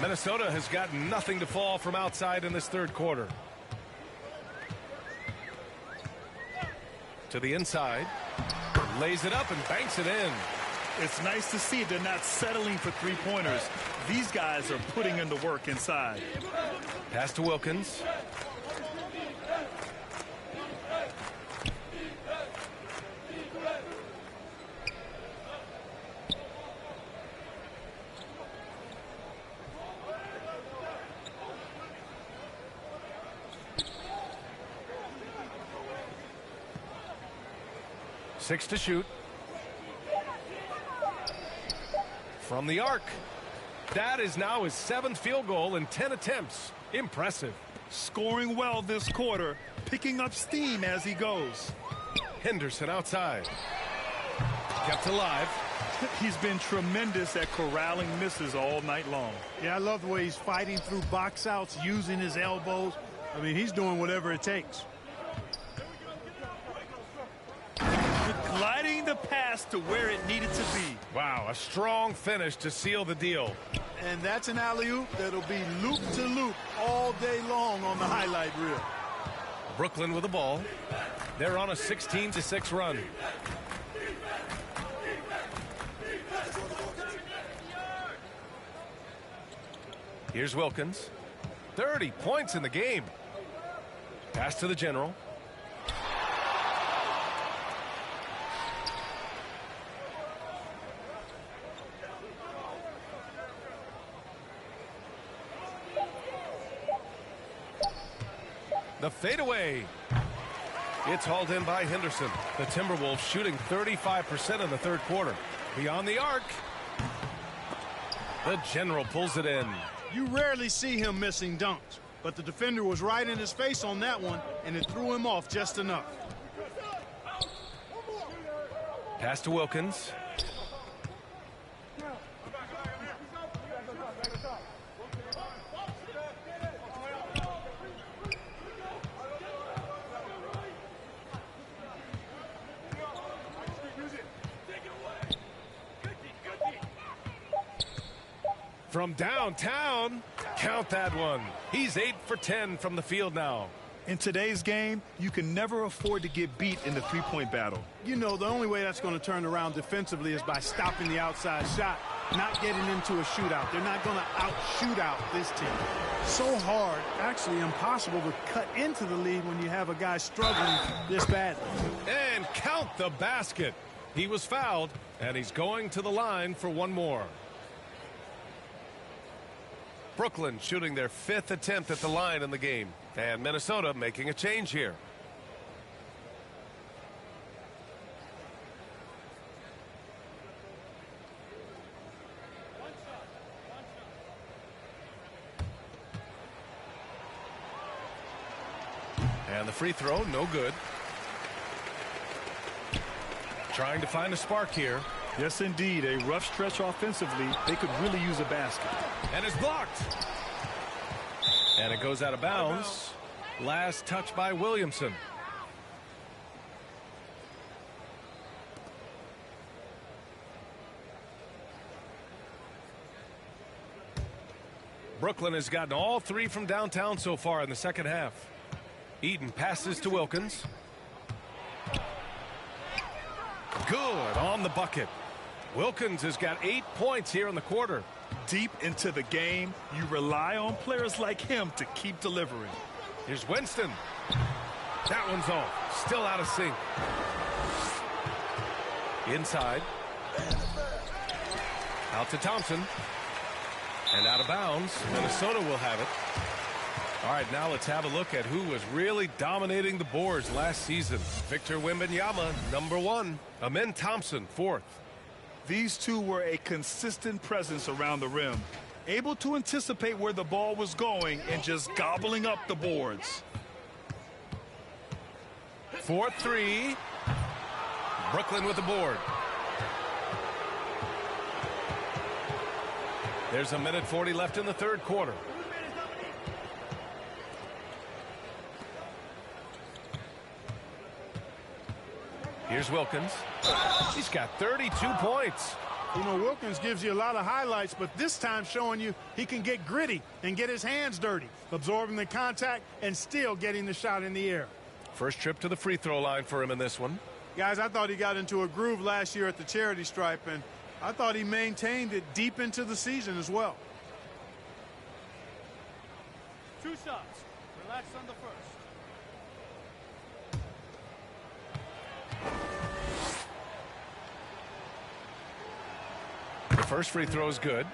Minnesota has got nothing to fall from outside in this third quarter. To the inside. Lays it up and banks it in. It's nice to see they're not settling for three-pointers. These guys are putting in the work inside. Pass to Wilkins. Six to shoot. From the arc. That is now his 7th field goal in 10 attempts. Impressive. Scoring well this quarter, picking up steam as he goes. Henderson outside. Kept alive. He's been tremendous at corralling misses all night long. Yeah, I love the way he's fighting through box outs, using his elbows. I mean, he's doing whatever it takes. Gliding the pass to where it needed to be. Wow, a strong finish to seal the deal. And that's an alley-oop that'll be loop-to-loop all day long on the highlight reel. Brooklyn with the ball. They're on a 16-6 run. Here's Wilkins. 30 points in the game. Pass to the general. The fadeaway. It's hauled in by Henderson. The Timberwolves shooting 35% in the third quarter. Beyond the arc. The general pulls it in. You rarely see him missing dunks, but the defender was right in his face on that one, and it threw him off just enough. Pass to Wilkins. From downtown, count that one. He's 8 for 10 from the field now. In today's game, you can never afford to get beat in the three-point battle. You know, the only way that's going to turn around defensively is by stopping the outside shot, not getting into a shootout. They're not going to out-shoot out this team. So hard, actually impossible to cut into the lead when you have a guy struggling this badly. And count the basket. He was fouled, and he's going to the line for one more. Brooklyn shooting their 5th attempt at the line in the game. And Minnesota making a change here. And the free throw, no good. Trying to find a spark here. Yes, indeed. A rough stretch offensively. They could really use a basket. And it's blocked. And it goes out of bounds. Last touch by Williamson. Brooklyn has gotten all 3 from downtown so far in the second half. Eaton passes to Wilkins. Good on the bucket. Wilkins has got 8 points here in the quarter. Deep into the game, you rely on players like him to keep delivering. Here's Winston. That one's off. Still out of sync. Inside. Out to Thompson. And out of bounds. Minnesota will have it. All right, now let's have a look at who was really dominating the boards last season. Victor Wembanyama, number 1. Amen Thompson, 4th. These two were a consistent presence around the rim, able to anticipate where the ball was going and just gobbling up the boards. 4-3. Brooklyn with the board. There's a minute 40 left in the third quarter. Here's Wilkins. He's got 32 points. You know, Wilkins gives you a lot of highlights, but this time showing you he can get gritty and get his hands dirty, absorbing the contact and still getting the shot in the air. First trip to the free throw line for him in this one. Guys, I thought he got into a groove last year at the charity stripe, and I thought he maintained it deep into the season as well. 2 shots. Relax on the first. The first free throw is good.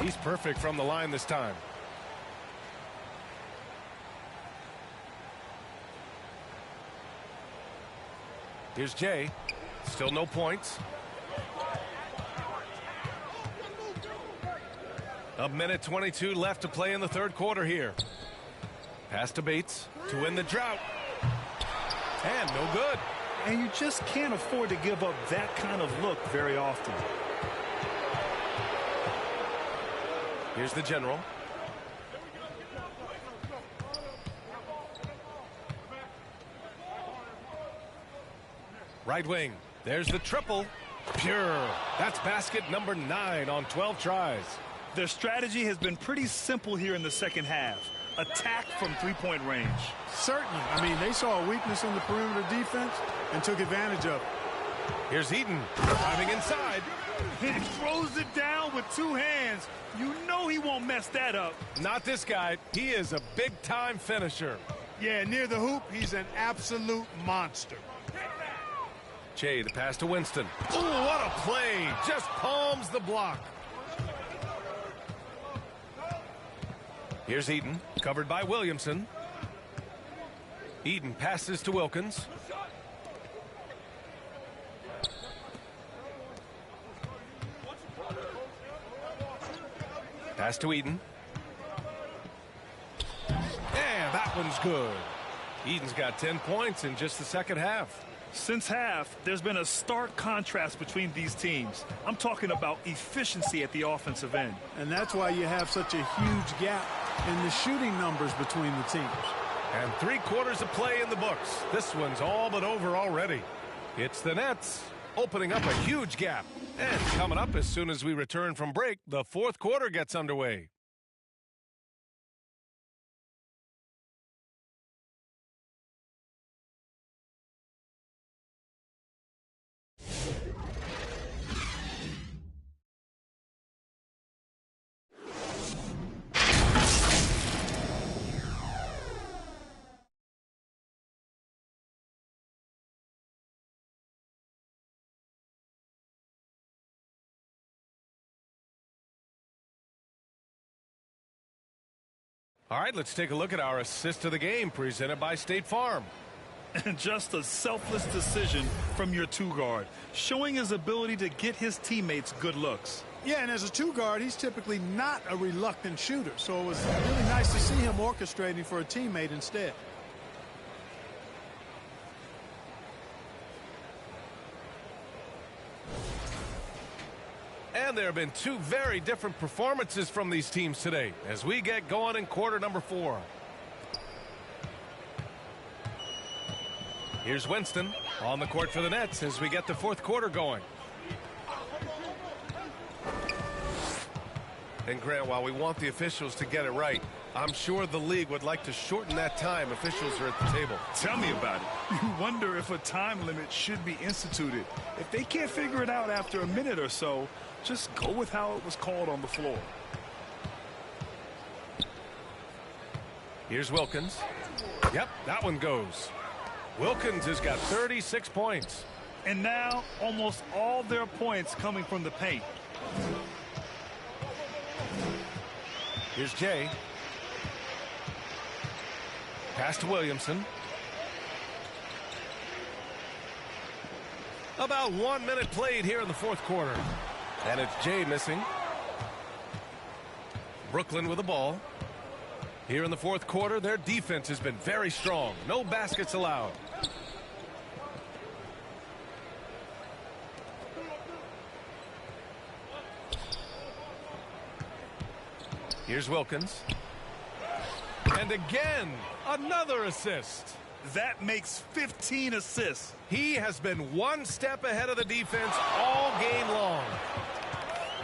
He's perfect from the line this time. Here's Jay. Still no points. A minute 22 left to play in the third quarter here. Pass to Bates to win the drought. And no good. And you just can't afford to give up that kind of look very often. Here's the general. Right wing. There's the triple. Pure. That's basket number 9 on 12 tries. Their strategy has been pretty simple here in the second half. Attack from three-point range. Certainly. I mean, they saw a weakness in the perimeter defense and took advantage of it. Here's Eaton driving inside. He throws it down with 2 hands. You know he won't mess that up. Not this guy. He is a big-time finisher. Yeah, near the hoop, he's an absolute monster. Jay, the pass to Winston. Ooh, what a play. Just palms the block. Here's Eaton, covered by Williamson. Eaton passes to Wilkins. Pass to Eaton. And that one's good. Eaton's got 10 points in just the second half. Since half, there's been a stark contrast between these teams. I'm talking about efficiency at the offensive end. And that's why you have such a huge gap in the shooting numbers between the teams. And 3 quarters of play in the books. This one's all but over already. It's the Nets opening up a huge gap. And coming up as soon as we return from break, the fourth quarter gets underway. All right, let's take a look at our assist of the game presented by State Farm. And just a selfless decision from your 2-guard, showing his ability to get his teammates good looks. Yeah, and as a 2-guard, he's typically not a reluctant shooter, so it was really nice to see him orchestrating for a teammate instead. And there have been 2 very different performances from these teams today as we get going in quarter number 4. Here's Winston on the court for the Nets as we get the fourth quarter going. And Grant, while we want the officials to get it right, I'm sure the league would like to shorten that time officials are at the table. Tell me about it. You wonder if a time limit should be instituted. If they can't figure it out after a minute or so, just go with how it was called on the floor. Here's Wilkins. Yep, that one goes. Wilkins has got 36 points. And now almost all their points coming from the paint. Here's Jay. Pass to Williamson. About 1 minute played here in the fourth quarter. And it's Jay missing. Brooklyn with the ball. Here in the fourth quarter, their defense has been very strong. No baskets allowed. Here's Wilkins. And again, another assist. That makes 15 assists. He has been one step ahead of the defense all game long.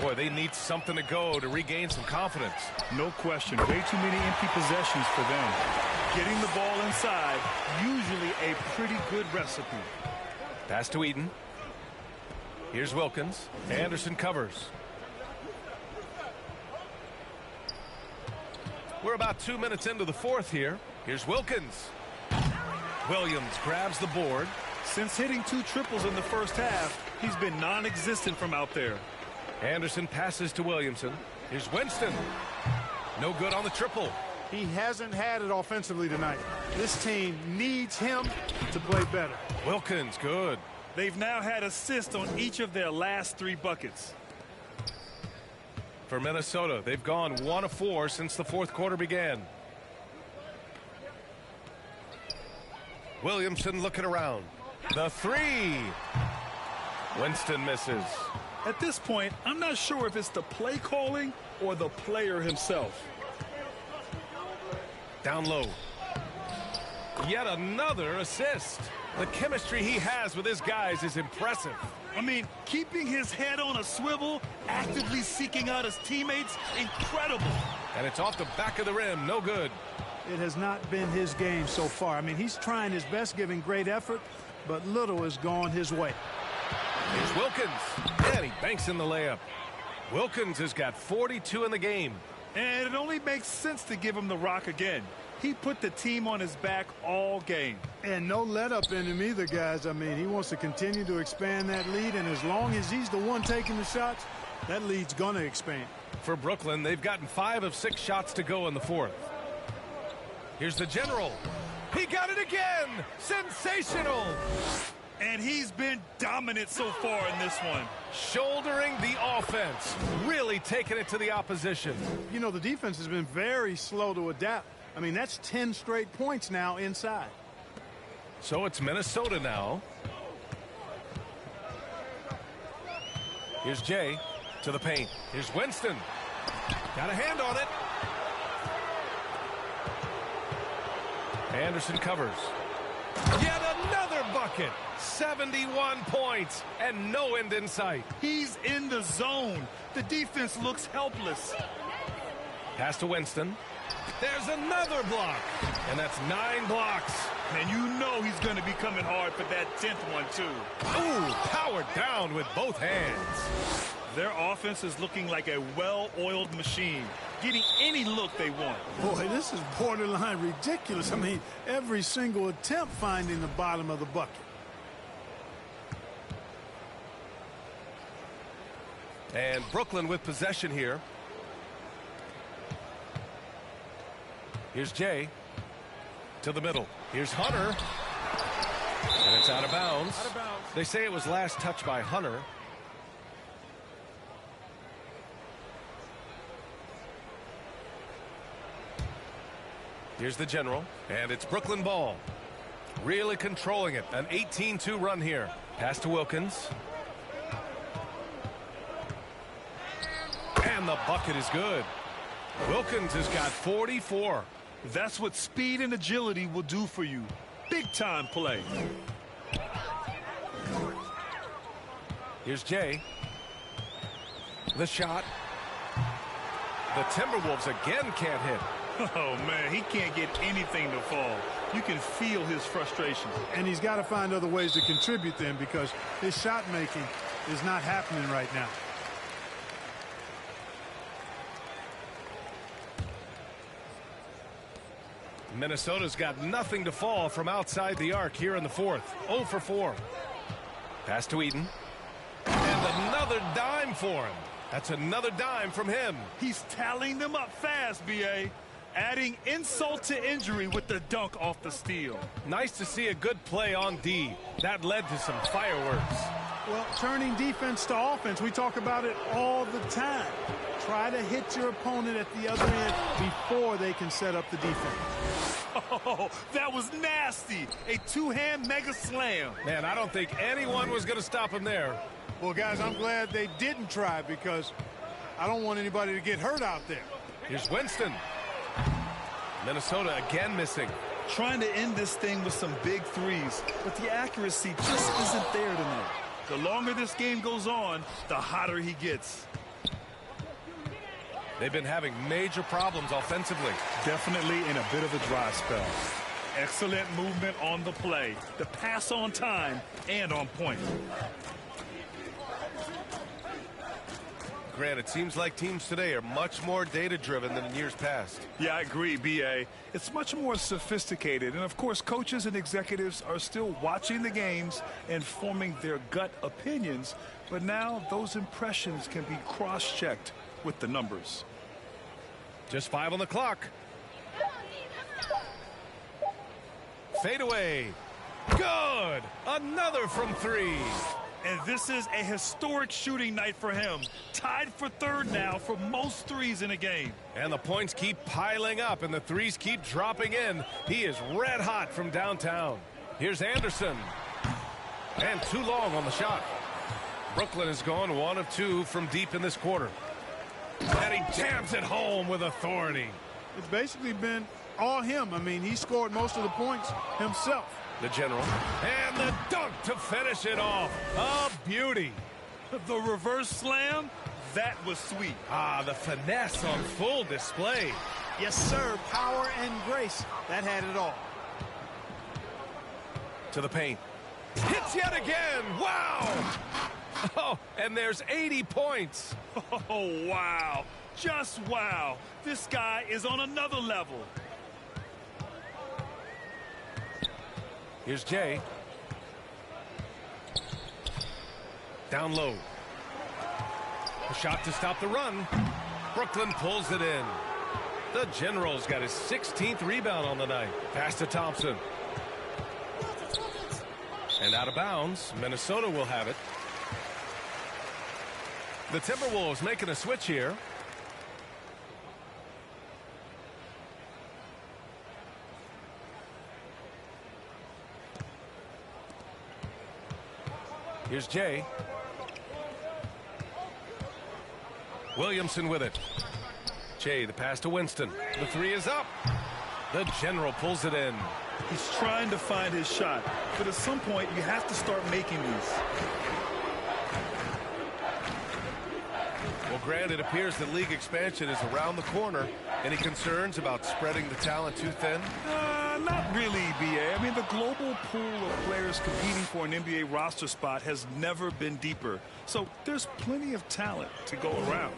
Boy, they need something to go to regain some confidence. No question. Way too many empty possessions for them. Getting the ball inside, usually a pretty good recipe. Pass to Eaton. Here's Wilkins. Anderson covers. We're about 2 minutes into the fourth here. Here's Wilkins. Williams grabs the board. Since hitting 2 triples in the first half, he's been non-existent from out there. Anderson passes to Williamson. Here's Winston. No good on the triple. He hasn't had it offensively tonight. This team needs him to play better. Wilkins, good. They've now had assists on each of their last 3 buckets. For Minnesota, they've gone 1 of 4 since the fourth quarter began. Williamson looking around. The 3. Winston misses. At this point, I'm not sure if it's the play calling or the player himself. Down low. Yet another assist. The chemistry he has with his guys is impressive. I mean, keeping his head on a swivel, actively seeking out his teammates, incredible. And it's off the back of the rim, no good. It has not been his game so far. I mean, he's trying his best, giving great effort, but little has gone his way. Here's Wilkins, and he banks in the layup. Wilkins has got 42 in the game. And it only makes sense to give him the rock again. He put the team on his back all game. And no let up in him either, guys. I mean, he wants to continue to expand that lead, and as long as he's the one taking the shots, that lead's going to expand. For Brooklyn, they've gotten 5 of 6 shots to go in the fourth. Here's the general. He got it again! Sensational! And he's been dominant so far in this one. Shouldering the offense. Really taking it to the opposition. You know, the defense has been very slow to adapt. I mean, that's 10 straight points now inside. So it's Minnesota now. Here's Jay to the paint. Here's Winston. Got a hand on it. Anderson covers. Yet another bucket. 71 points and no end in sight. He's in the zone. The defense looks helpless. Pass to Winston. There's another block. And that's 9 blocks. And you know he's going to be coming hard for that 10th one, too. Ooh, powered down with both hands. Their offense is looking like a well-oiled machine, getting any look they want. Boy, this is borderline ridiculous. I mean, every single attempt finding the bottom of the bucket. And Brooklyn with possession here. Here's Jay to the middle. Here's Hunter. And it's out of bounds. Out of bounds. They say it was last touched by Hunter. Here's the general. And it's Brooklyn ball. Really controlling it. An 18-2 run here. Pass to Wilkins. And the bucket is good. Wilkins has got 44. That's what speed and agility will do for you. Big-time play. Here's Jay. The shot. The Timberwolves again can't hit. Oh, man, he can't get anything to fall. You can feel his frustration. And he's got to find other ways to contribute then, because his shot making is not happening right now. Minnesota's got nothing to fall from outside the arc here in the fourth. 0 for 4. Pass to Eaton. And another dime for him. That's another dime from him. He's tallying them up fast, B.A. Adding insult to injury with the dunk off the steal. Nice to see a good play on D. That led to some fireworks. Well, turning defense to offense, we talk about it all the time. Try to hit your opponent at the other end before they can set up the defense. Oh, that was nasty. A two-hand mega slam. Man, I don't think anyone was going to stop him there. Well, guys, I'm glad they didn't try, because I don't want anybody to get hurt out there. Here's Winston. Minnesota again missing. Trying to end this thing with some big threes, but the accuracy just isn't there tonight. The longer this game goes on, the hotter he gets. They've been having major problems offensively. Definitely in a bit of a dry spell. Excellent movement on the play. The pass on time and on point. Grant, it seems like teams today are much more data-driven than in years past. Yeah, I agree, B.A. It's much more sophisticated. And, of course, coaches and executives are still watching the games and forming their gut opinions. But now those impressions can be cross-checked with the numbers. Just 5 on the clock. Fade away. Good. Another from 3. And this is a historic shooting night for him. Tied for third now for most threes in a game. And the points keep piling up and the threes keep dropping in. He is red hot from downtown. Here's Anderson. And too long on the shot. Brooklyn has gone 1 of 2 from deep in this quarter. And he jams it home with authority. It's basically been all him. I mean, he scored most of the points himself. The general. And the dunk to finish it off. A beauty. The reverse slam, that was sweet. Ah, the finesse on full display. Yes, sir. Power and grace. That had it all. To the paint. Hits yet again. Wow. Oh, and there's 80 points. Oh, wow. Just wow. This guy is on another level. Here's Jay. Down low. A shot to stop the run. Brooklyn pulls it in. The General's got his 16th rebound on the night. Pass to Thompson. And out of bounds. Minnesota will have it. The Timberwolves making a switch here. Here's Jay. Williamson with it. Jay, the pass to Winston. The 3 is up. The General pulls it in. He's trying to find his shot, but at some point you have to start making these. Well, Grant, it appears that league expansion is around the corner. Any concerns about spreading the talent too thin? Not really, B.A. I mean, the global pool of players competing for an NBA roster spot has never been deeper. So there's plenty of talent to go around.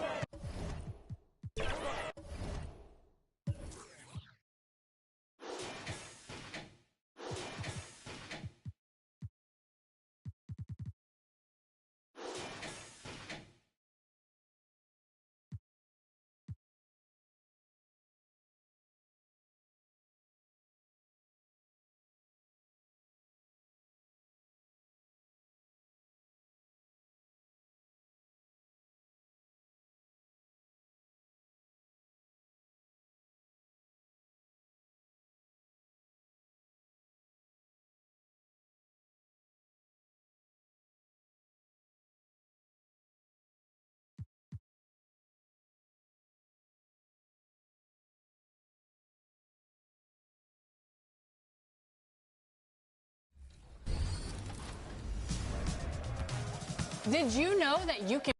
Did you know that you can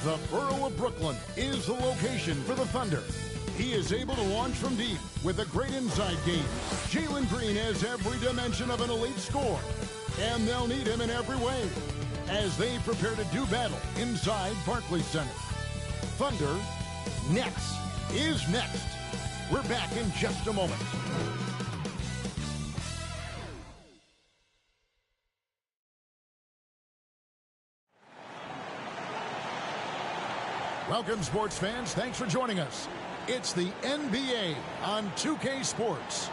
The borough of Brooklyn is the location for the Thunder. He is able to launch from deep with a great inside game. Jalen Green has every dimension of an elite score, and they'll need him in every way as they prepare to do battle inside Barclays Center. Thunder Nets is next. We're back in just a moment. Welcome, sports fans. Thanks for joining us. It's the NBA on 2K Sports.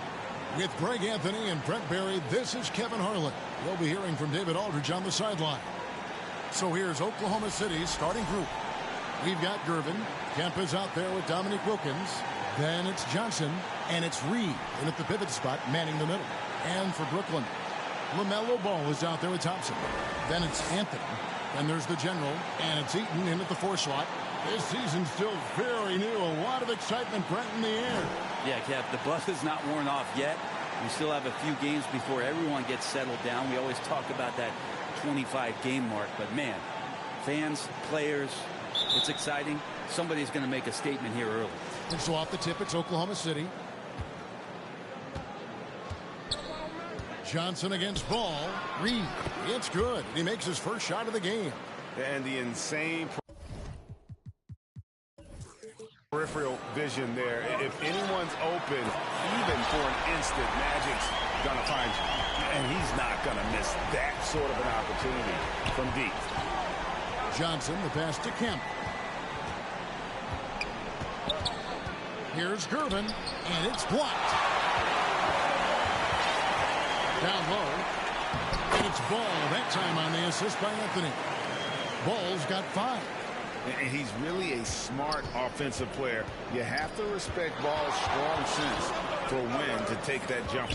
With Greg Anthony and Brent Barry, this is Kevin Harlan. We'll be hearing from David Aldridge on the sideline. So here's Oklahoma City's starting group. We've got Gervin. Kemp is out there with Dominique Wilkins. Then it's Johnson, and it's Reed in at the pivot spot, manning the middle. And for Brooklyn, LaMelo Ball is out there with Thompson. Then it's Anthony. Then there's the general, and it's Eaton in at the 4 slot. This season's still very new. A lot of excitement, Brent, in the air. Yeah, Kev, the buzz is not worn off yet. We still have a few games before everyone gets settled down. We always talk about that 25-game mark, but man, fans, players, it's exciting. Somebody's going to make a statement here early. And so off the tip, it's Oklahoma City. Johnson against Ball. Reed. It's good. He makes his first shot of the game. And the insane peripheral vision there. If anyone's open, even for an instant, Magic's going to find you. And he's not going to miss that sort of an opportunity from deep. Johnson, the pass to Kemp. Here's Gervin, and it's blocked. Down low, and it's Ball that time on the assist by Anthony. Ball's got 5. And he's really a smart offensive player. You have to respect Ball's strong sense for when to take that jump.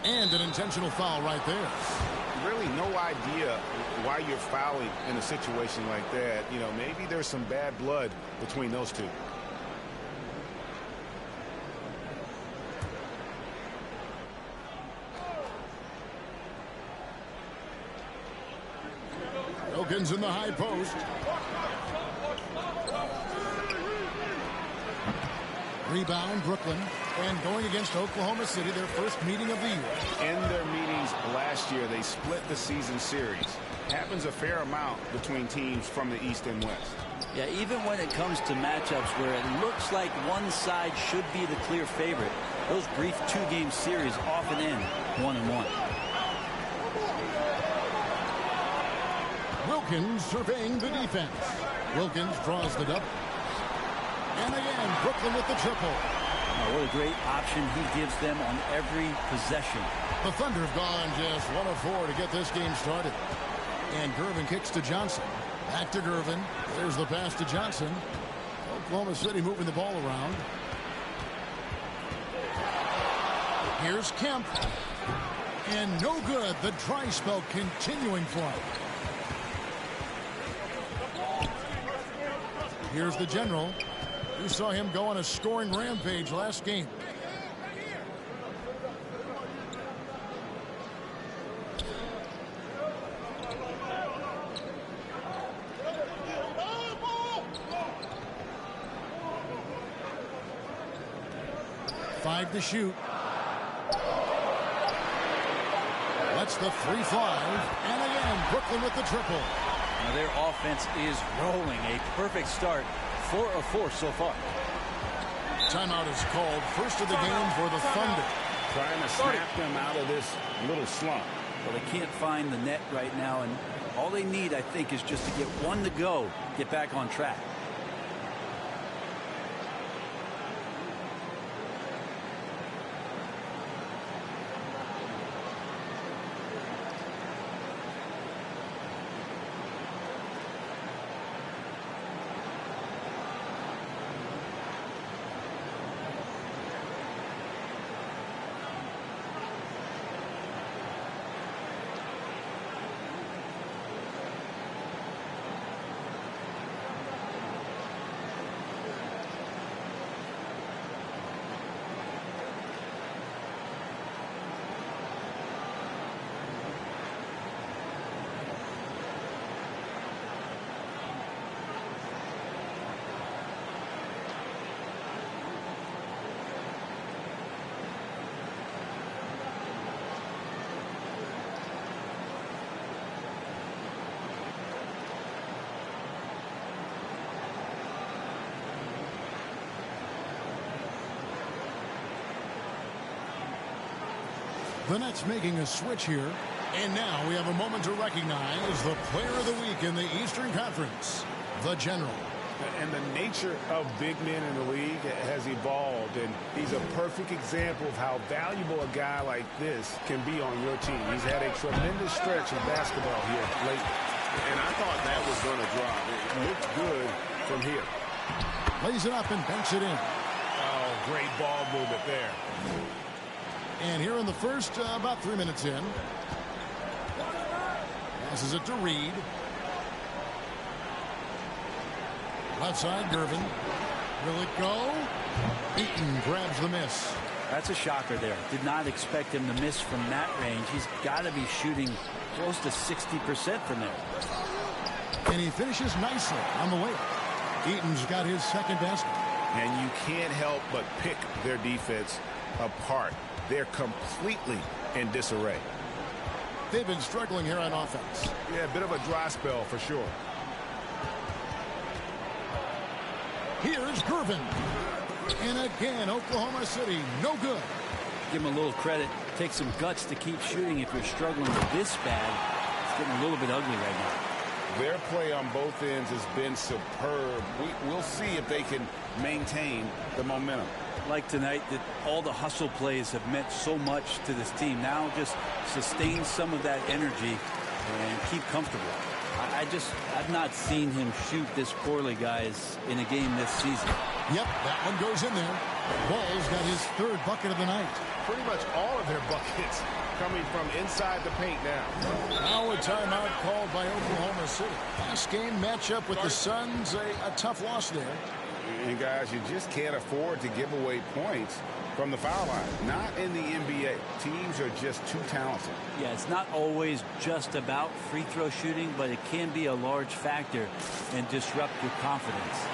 And an intentional foul right there. Really no idea why you're fouling in a situation like that. You know, maybe there's some bad blood between those two. Wilkins in the high post. Rebound, Brooklyn. And going against Oklahoma City, their first meeting of the year. In their meetings last year, they split the season series. Happens a fair amount between teams from the East and West. Yeah, even when it comes to matchups where it looks like one side should be the clear favorite, those brief 2-game series often end 1-1. Wilkins surveying the defense. Wilkins draws the double. And again, Brooklyn with the triple. Oh, what a great option he gives them on every possession. The Thunder have gone just 1 of 4 to get this game started. And Gervin kicks to Johnson. Back to Gervin. There's the pass to Johnson. Oklahoma City moving the ball around. Here's Kemp. And no good. The dry spell continuing for him. Here's the general. You saw him go on a scoring rampage last game. Five to shoot. Lets the 3 fly. And again, Brooklyn with the triple. Now their offense is rolling. A perfect start. 4 of 4 so far. Timeout is called. First of the game for the Thunder. Trying to snap them out of this little slump. Well, they can't find the net right now, and all they need, I think, is just to get one to go, get back on track. The Nets making a switch here. And now we have a moment to recognize the player of the week in the Eastern Conference, the General. And the nature of big men in the league has evolved, and he's a perfect example of how valuable a guy like this can be on your team. He's had a tremendous stretch of basketball here lately. And I thought that was going to drop. It looked good from here. Lays it up and banks it in. Oh, great ball movement there. And here in the first, about 3 minutes in. Passes it to Reed. Left side, Gervin. Will it go? Eaton grabs the miss. That's a shocker there. Did not expect him to miss from that range. He's got to be shooting close to 60% from there. And he finishes nicely on the way. Eaton's got his second basket. And you can't help but pick their defense apart. They're completely in disarray. They've been struggling here on offense. Yeah, a bit of a dry spell for sure. Here's Gervin. And again, Oklahoma City, no good. Give him a little credit. Take some guts to keep shooting if you're struggling this bad. It's getting a little bit ugly right now. Their play on both ends has been superb. We'll see if they can maintain the momentum. Like tonight, that all the hustle plays have meant so much to this team. Now just sustain some of that energy and keep comfortable. I've not seen him shoot this poorly, guys, in a game this season. Yep, that one goes in there. Ball's got his third bucket of the night. Pretty much all of their buckets coming from inside the paint now. Now a timeout called by Oklahoma City. Last game matchup with the Suns, a tough loss there. And guys, you just can't afford to give away points from the foul line. Not in the NBA. Teams are just too talented. Yeah, it's not always just about free throw shooting, but it can be a large factor and disrupt your confidence.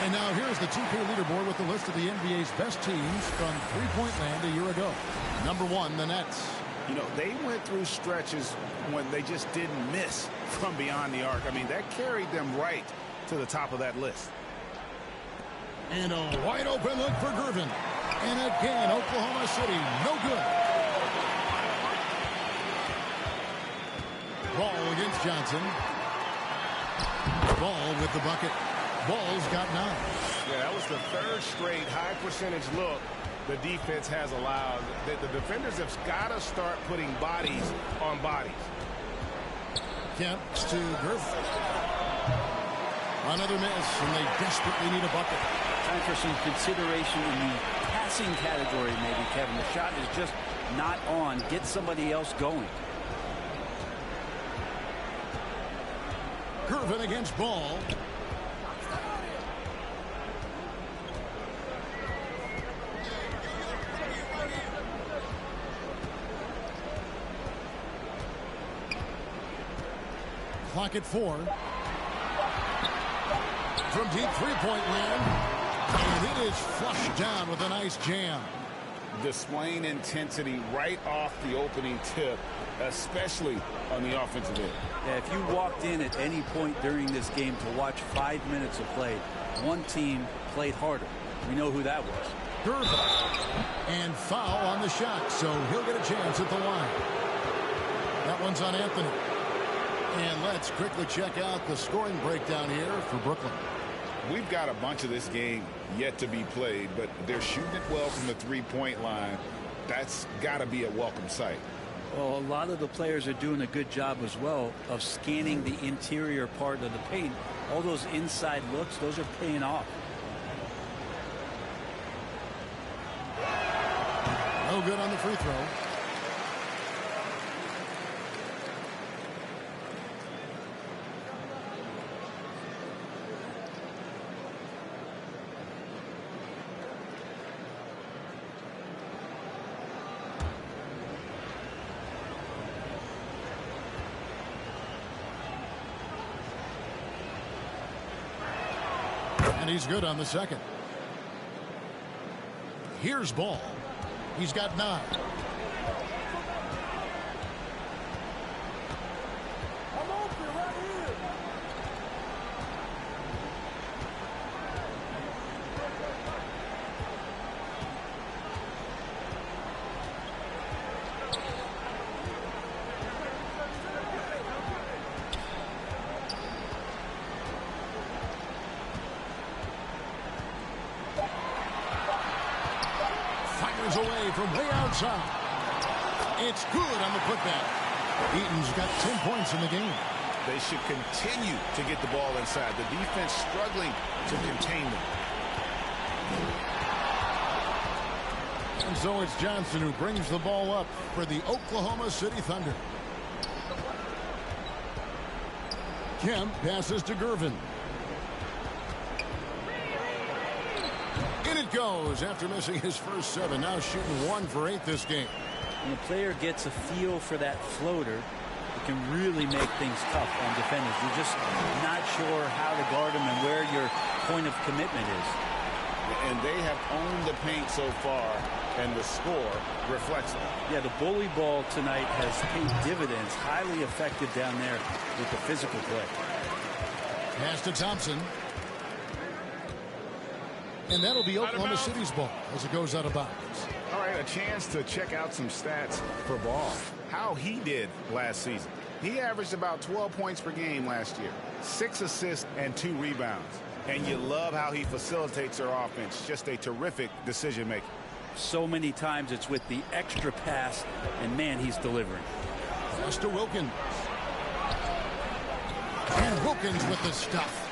And now here's the 2K leaderboard with the list of the NBA's best teams from three-point land a year ago. Number 1, the Nets. You know, they went through stretches when they just didn't miss from beyond the arc. I mean, that carried them right to the top of that list. And a wide open look for Gervin. And again, Oklahoma City, no good. Ball against Johnson. Ball with the bucket. Ball's got 9. Yeah, that was the third straight high percentage look the defense has allowed. The defenders have got to start putting bodies on bodies. Kemp to Gervin. Another miss, and they desperately need a bucket. Time for some consideration in the passing category, maybe, Kevin. The shot is just not on. Get somebody else going. Gervin against Ball. Clock at 4. From deep three-point land. And it is flushed down with a nice jam. Displaying intensity right off the opening tip, especially on the offensive end. Yeah, if you walked in at any point during this game to watch 5 minutes of play, one team played harder. We know who that was. Gervin. And foul on the shot, so he'll get a chance at the line. That one's on Anthony. And let's quickly check out the scoring breakdown here for Brooklyn. We've got a bunch of this game yet to be played, but they're shooting it well from the three-point line. That's got to be a welcome sight. Well, a lot of the players are doing a good job as well of scanning the interior part of the paint. All those inside looks, those are paying off. No good on the free throw. And he's good on the second. Here's Ball. He's got 9. Away from way outside. It's good on the putback. Eaton's got 10 points in the game. They should continue to get the ball inside. The defense struggling to contain them. And so it's Johnson who brings the ball up for the Oklahoma City Thunder. Kemp passes to Gervin. In it goes after missing his first 7. Now shooting 1 for 8 this game. When the player gets a feel for that floater, it can really make things tough on defenders. You're just not sure how to guard them and where your point of commitment is. And they have owned the paint so far, and the score reflects that. Yeah, the bully ball tonight has paid dividends. Highly effective down there with the physical play. Pass to Thompson. And that'll be Oklahoma City's ball as it goes out of bounds. All right, a chance to check out some stats for Ball. How he did last season. He averaged about 12 points per game last year. 6 assists and 2 rebounds. And you love how he facilitates their offense. Just a terrific decision maker. So many times it's with the extra pass, and man, he's delivering. Pass to Wilkins. And Wilkins with the stuff.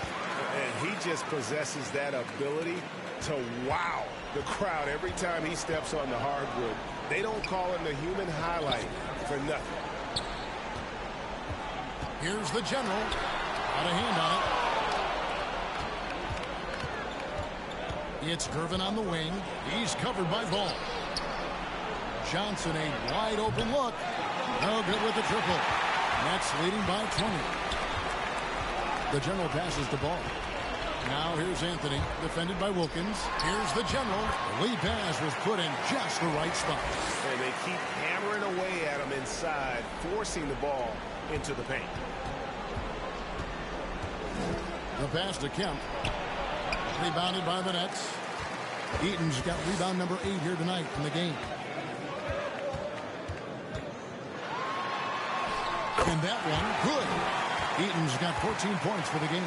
And he just possesses that ability to wow the crowd every time he steps on the hardwood. They don't call him the human highlight for nothing. Here's the general. Got a hand on it. It's Gervin on the wing. He's covered by Ball. Johnson, a wide open look. No good with the triple. Nets leading by 20. The general passes the ball. Now here's Anthony, defended by Wilkins. Here's the general. The lead pass was put in just the right spot. And they keep hammering away at him inside, forcing the ball into the paint. The pass to Kemp. Rebounded by the Nets. Eaton's got rebound number 8 here tonight in the game. And that one, good. Eaton's got 14 points for the game.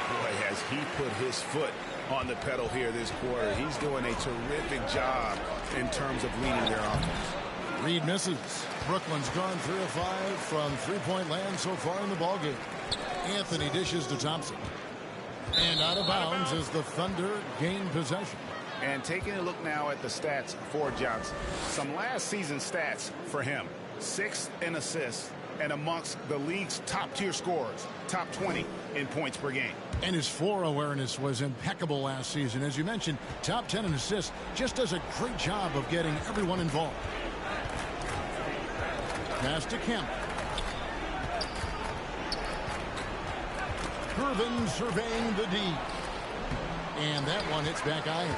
Boy, has he put his foot on the pedal here this quarter. He's doing a terrific job in terms of leading their offense. Reed misses. Brooklyn's gone 3 of 5 from three-point land so far in the ballgame. Anthony dishes to Thompson. And out of bounds as the Thunder gain possession. And taking a look now at the stats for Johnson. Some last season stats for him. 6th in assists and amongst the league's top-tier scorers. Top 20 in points per game. And his floor awareness was impeccable last season. As you mentioned, top 10 in assists. Just does a great job of getting everyone involved. Pass to Kemp. Gervin surveying the D. And that one hits back iron.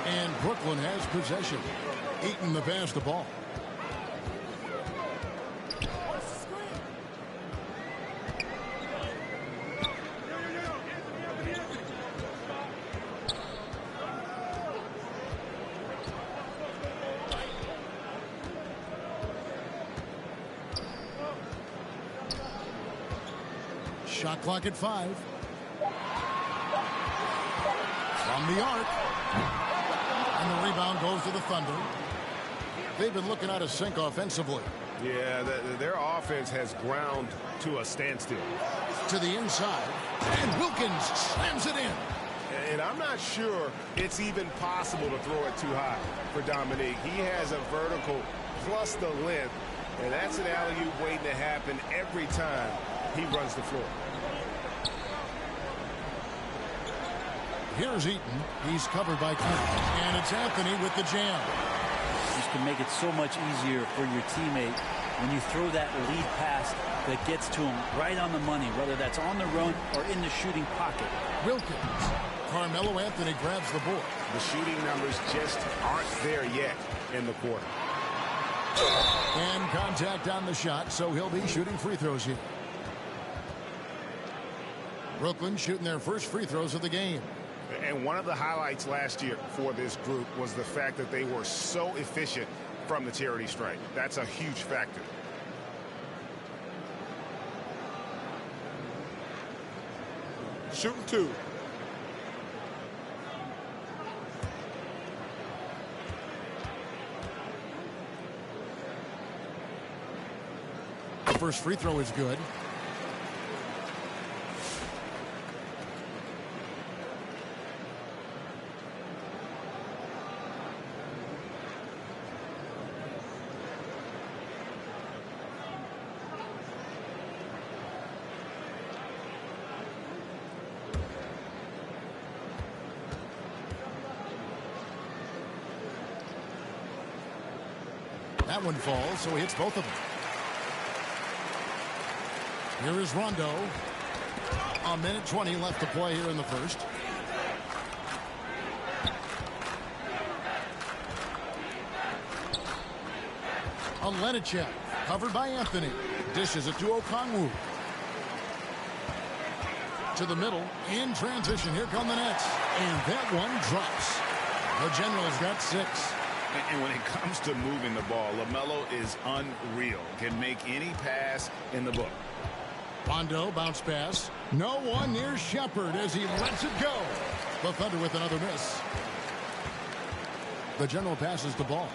And Brooklyn has possession. Eaton the pass the ball. Shot clock at 5. From the arc. And the rebound goes to the Thunder. They've been looking out of sync offensively. Yeah, their offense has ground to a standstill. To the inside, and Wilkins slams it in. And I'm not sure it's even possible to throw it too high for Dominique. He has a vertical plus the length, and that's an alley-oop waiting to happen every time he runs the floor. Here's Eaton. He's covered by King. And it's Anthony with the jam. This can make it so much easier for your teammate when you throw that lead pass that gets to him right on the money, whether that's on the run or in the shooting pocket. Wilkins. Carmelo Anthony grabs the board. The shooting numbers just aren't there yet in the quarter. And contact on the shot, so he'll be shooting free throws here. Brooklyn shooting their first free throws of the game. And one of the highlights last year for this group was the fact that they were so efficient from the charity stripe. That's a huge factor. Shooting two. The first free throw is good. That one falls, so he hits both of them. Here is Rondo. A minute 20 left to play here in the first. Olenicek covered by Anthony. Dishes it to Okongwu. To the middle. In transition. Here come the Nets. And that one drops. The Generals got 6. And when it comes to moving the ball, LaMelo is unreal. Can make any pass in the book. Rondo bounce pass. No one near Shepard as he lets it go. The Thunder with another miss. The General passes the ball.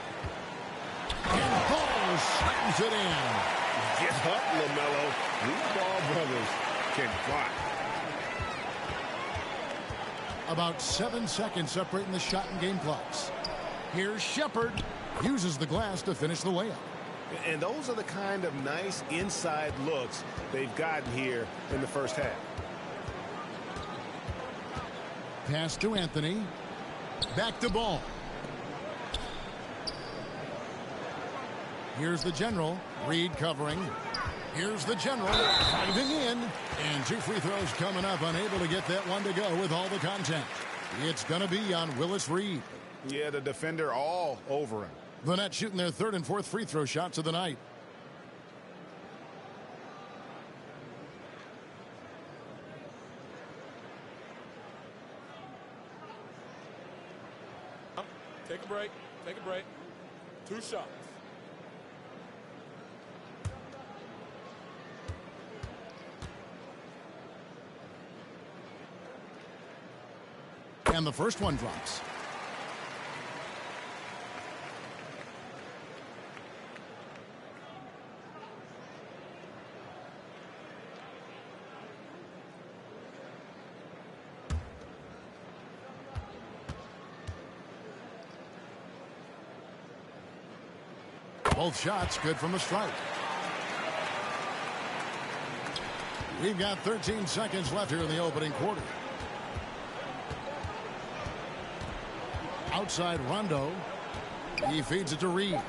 And Ball slams it in. Get up, LaMelo. These Ball brothers can fly. About 7 seconds separating the shot and game clocks. Here's Shepard. Uses the glass to finish the layup. And those are the kind of nice inside looks they've gotten here in the first half. Pass to Anthony. Back to Ball. Here's the General. Reed covering. Here's the General driving in. And 2 free throws coming up. Unable to get that one to go with all the contact. It's going to be on Willis Reed. Yeah, the defender all over him. The Nets shooting their 3rd and 4th free throw shots of the night. Take a break. Take a break. 2 shots. And the first one drops. Both shots good from the stripe. We've got 13 seconds left here in the opening quarter. Outside Rondo. He feeds it to Reed.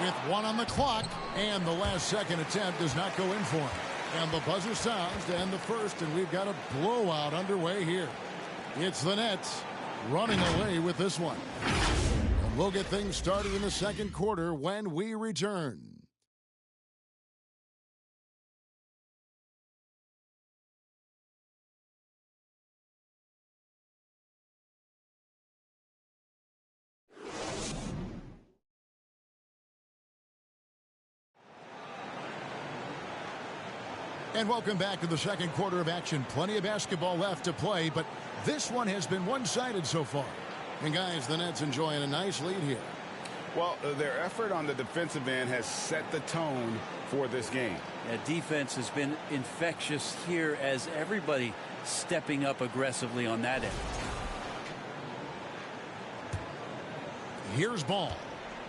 With 1 on the clock, and the last second attempt does not go in for him. And the buzzer sounds to end the first, and we've got a blowout underway here. It's the Nets running away with this one. And we'll get things started in the second quarter when we return. And welcome back to the second quarter of action. Plenty of basketball left to play, but this one has been one-sided so far. And guys, the Nets enjoying a nice lead here. Well, their effort on the defensive end has set the tone for this game. Yeah, defense has been infectious here as everybody stepping up aggressively on that end. Here's ball.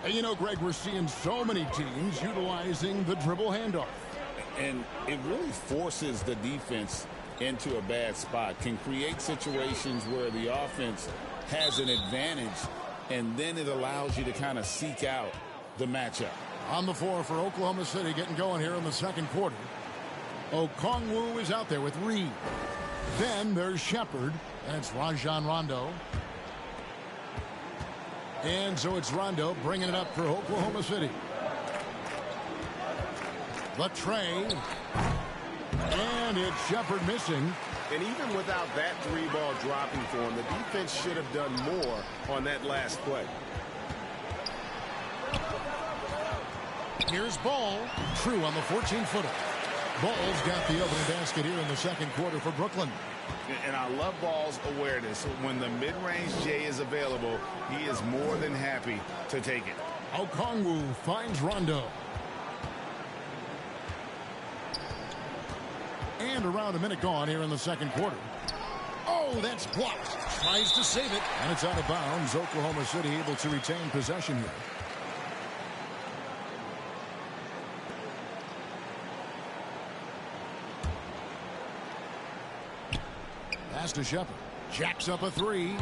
And you know, Greg, we're seeing so many teams utilizing the dribble handoff. And it really forces the defense into a bad spot, can create situations where the offense has an advantage, and then it allows you to kind of seek out the matchup. On the floor for Oklahoma City, getting going here in the second quarter. Okongwu is out there with Reed. Then there's Shepard. That's Rajon Rondo. And so it's Rondo bringing it up for Oklahoma City. The tray. And it's Shepard missing. And even without that three ball dropping for him, the defense should have done more on that last play. Here's Ball. True on the 14-footer. Ball's got the opening basket here in the second quarter for Brooklyn. And I love Ball's awareness. When the mid-range J is available, he is more than happy to take it. Okongwu finds Rondo. And around a minute gone here in the second quarter. Oh, that's blocked. Tries to save it. And it's out of bounds. Oklahoma City able to retain possession here. Pass to Shepard. Jacks up a three.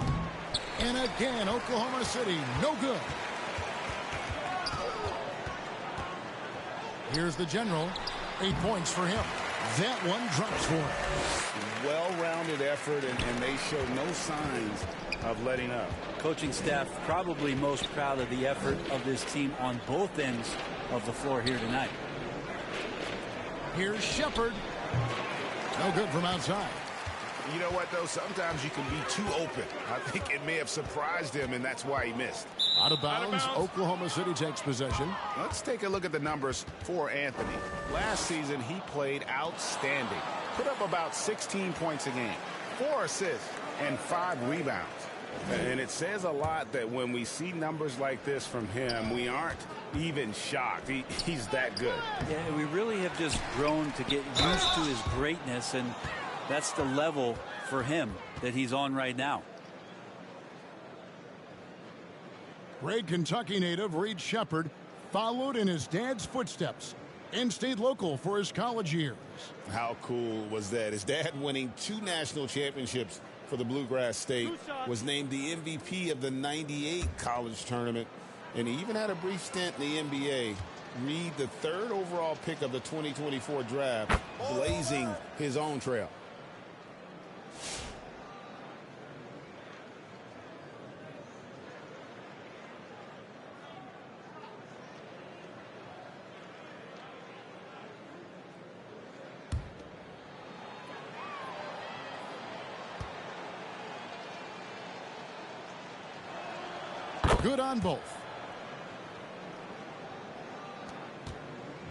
And again, Oklahoma City, no good. Here's the general. 8 points for him. That one drops for him. Well-rounded effort, and they show no signs of letting up. Coaching staff probably most proud of the effort of this team on both ends of the floor here tonight. Here's Shepard. No good from outside. You know what, though? Sometimes you can be too open. I think it may have surprised him, and that's why he missed. Out of bounds. Oklahoma City takes possession. Let's take a look at the numbers for Anthony. Last season, he played outstanding. Put up about 16 points a game, 4 assists, and 5 rebounds. And it says a lot that when we see numbers like this from him, we aren't even shocked. He's that good. Yeah, we really have just grown to get used to his greatness, and that's the level for him that he's on right now. Great Kentucky native Reed Shepard followed in his dad's footsteps and stayed local for his college years. How cool was that? His dad winning 2 national championships for the Bluegrass State, was named the MVP of the '98 college tournament, and he even had a brief stint in the NBA. Reed, the 3rd overall pick of the 2024 draft, blazing his own trail. Good on both.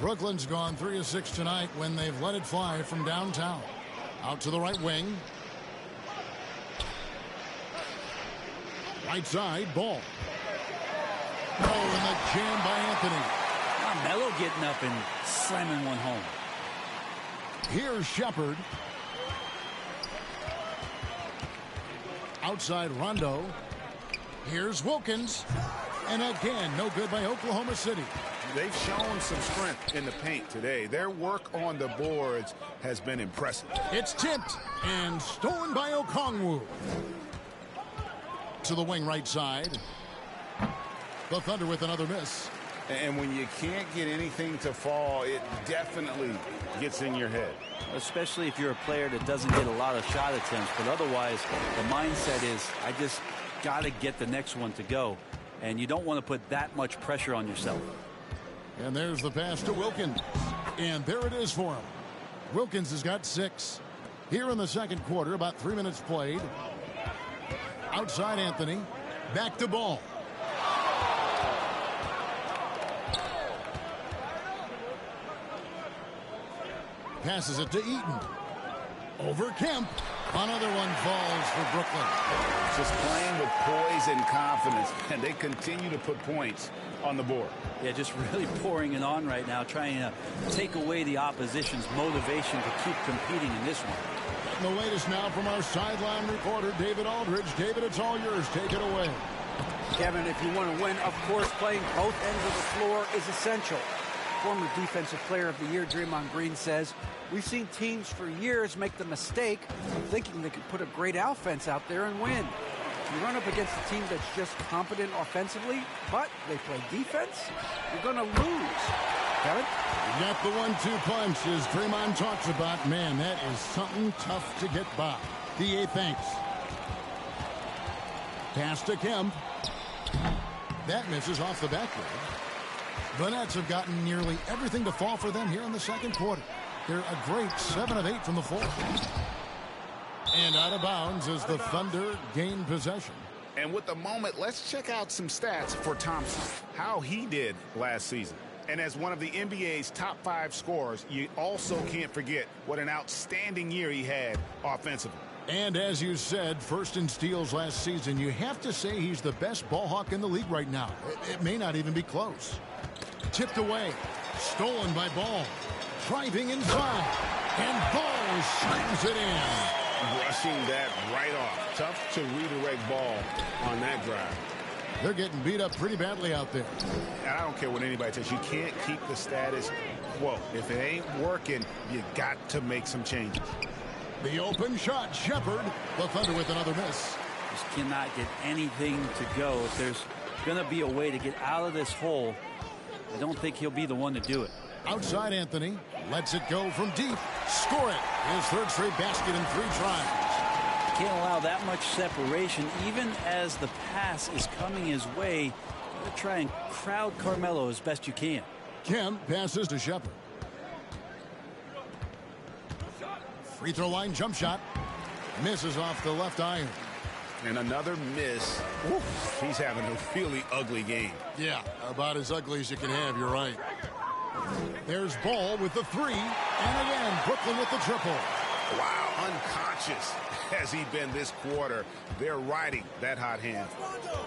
Brooklyn's gone 3 of 6 tonight when they've let it fly from downtown. Out to the right wing. Right side, Ball. Oh, and the jam by Anthony. Melo getting up and slamming one home. Here's Shepard. Outside Rondo. Here's Wilkins. And again, no good by Oklahoma City. They've shown some strength in the paint today. Their work on the boards has been impressive. It's tipped and stolen by Okongwu. To the wing right side. The Thunder with another miss. And when you can't get anything to fall, it definitely gets in your head. Especially if you're a player that doesn't get a lot of shot attempts. But otherwise, the mindset is, I just got to get the next one to go. And you don't want to put that much pressure on yourself. And there's the pass to Wilkins. And there it is for him. Wilkins has got 6. Here in the second quarter, about 3 minutes played. Outside Anthony. Back to Ball. Passes it to Eaton. Over Kemp. Another one falls for Brooklyn. Just playing with poise and confidence, and they continue to put points on the board. Yeah, just really pouring it on right now, trying to take away the opposition's motivation to keep competing in this one. And the latest now from our sideline reporter, David Aldridge. David, it's all yours. Take it away. Kevin, if you want to win, of course, playing both ends of the floor is essential. Former Defensive Player of the Year Draymond Green says, we've seen teams for years make the mistake of thinking they could put a great offense out there and win. You run up against a team that's just competent offensively, but they play defense, you're going to lose. Kevin? You got the 1-2 punch, as Draymond talks about. Man, that is something tough to get by. D.A. thanks. Pass to Kemp. That misses off the backboard. The Nets have gotten nearly everything to fall for them here in the second quarter. They're a great 7 of 8 from the floor. And out of bounds as the Thunder gain possession. And with the moment, let's check out some stats for Thompson, how he did last season. And as one of the NBA's top 5 scorers, you also can't forget what an outstanding year he had offensively. And as you said, first in steals last season, you have to say he's the best ball hawk in the league right now. It may not even be close. Tipped away. Stolen by Ball. Driving inside. And Ball slams it in. Rushing that right off. Tough to redirect Ball on that drive. They're getting beat up pretty badly out there. And I don't care what anybody says. You can't keep the status quo. If it ain't working, you got to make some changes. The open shot, Shepard. The Thunder with another miss. Just cannot get anything to go. If there's going to be a way to get out of this hole, I don't think he'll be the one to do it. Outside Anthony. Lets it go from deep. Score it. His third straight basket in 3 tries. Can't allow that much separation. Even as the pass is coming his way, try and crowd Carmelo as best you can. Kemp passes to Shepard. Free throw line jump shot. Misses off the left iron. And another miss. Oof, he's having a really ugly game. Yeah, about as ugly as you can have, you're right. There's Ball with the 3. And again, Brooklyn with the triple. Wow, unconscious has he been this quarter. They're riding that hot hand.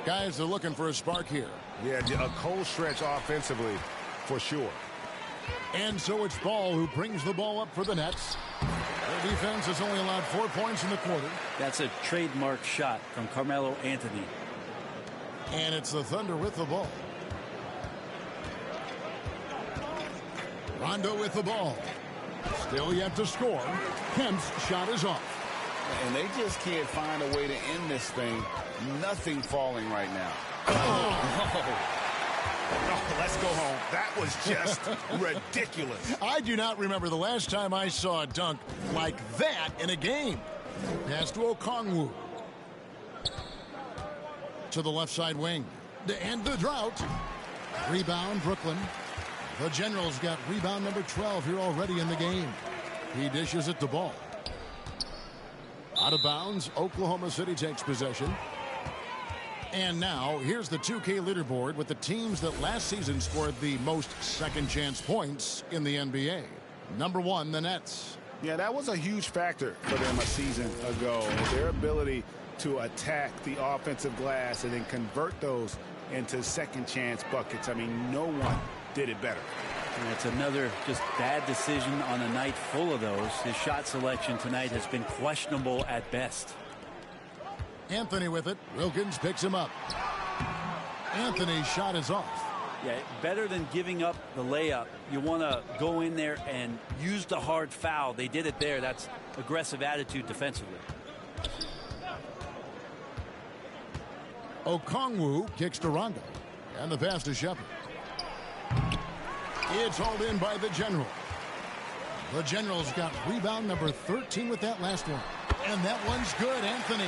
Guys, they're looking for a spark here. Yeah, a cold stretch offensively for sure. And so it's Ball who brings the ball up for the Nets. Their defense has only allowed 4 points in the quarter. That's a trademark shot from Carmelo Anthony. And it's the Thunder with the ball. Rondo with the ball. Still yet to score. Kemp's shot is off. And they just can't find a way to end this thing. Nothing falling right now. Oh, let's go home. That was just ridiculous. I do not remember the last time I saw a dunk like that in a game. Pass to Okongwu. To the left side wing. To end the drought. Rebound, Brooklyn. The Generals got rebound number 12 here already in the game. He dishes it to Ball. Out of bounds, Oklahoma City takes possession. And now, here's the 2K leaderboard with the teams that last season scored the most second-chance points in the NBA. Number 1, the Nets. Yeah, that was a huge factor for them a season ago. Their ability to attack the offensive glass and then convert those into second-chance buckets. I mean, no one did it better. And it's another just bad decision on a night full of those. His shot selection tonight has been questionable at best. Anthony with it. Wilkins picks him up. Anthony's shot is off. Yeah, better than giving up the layup. You want to go in there and use the hard foul. They did it there. That's aggressive attitude defensively. Okongwu kicks to Rondo. And the pass to Shepard. It's hauled in by the General. The Generals got rebound number 13 with that last one. And that one's good, Anthony.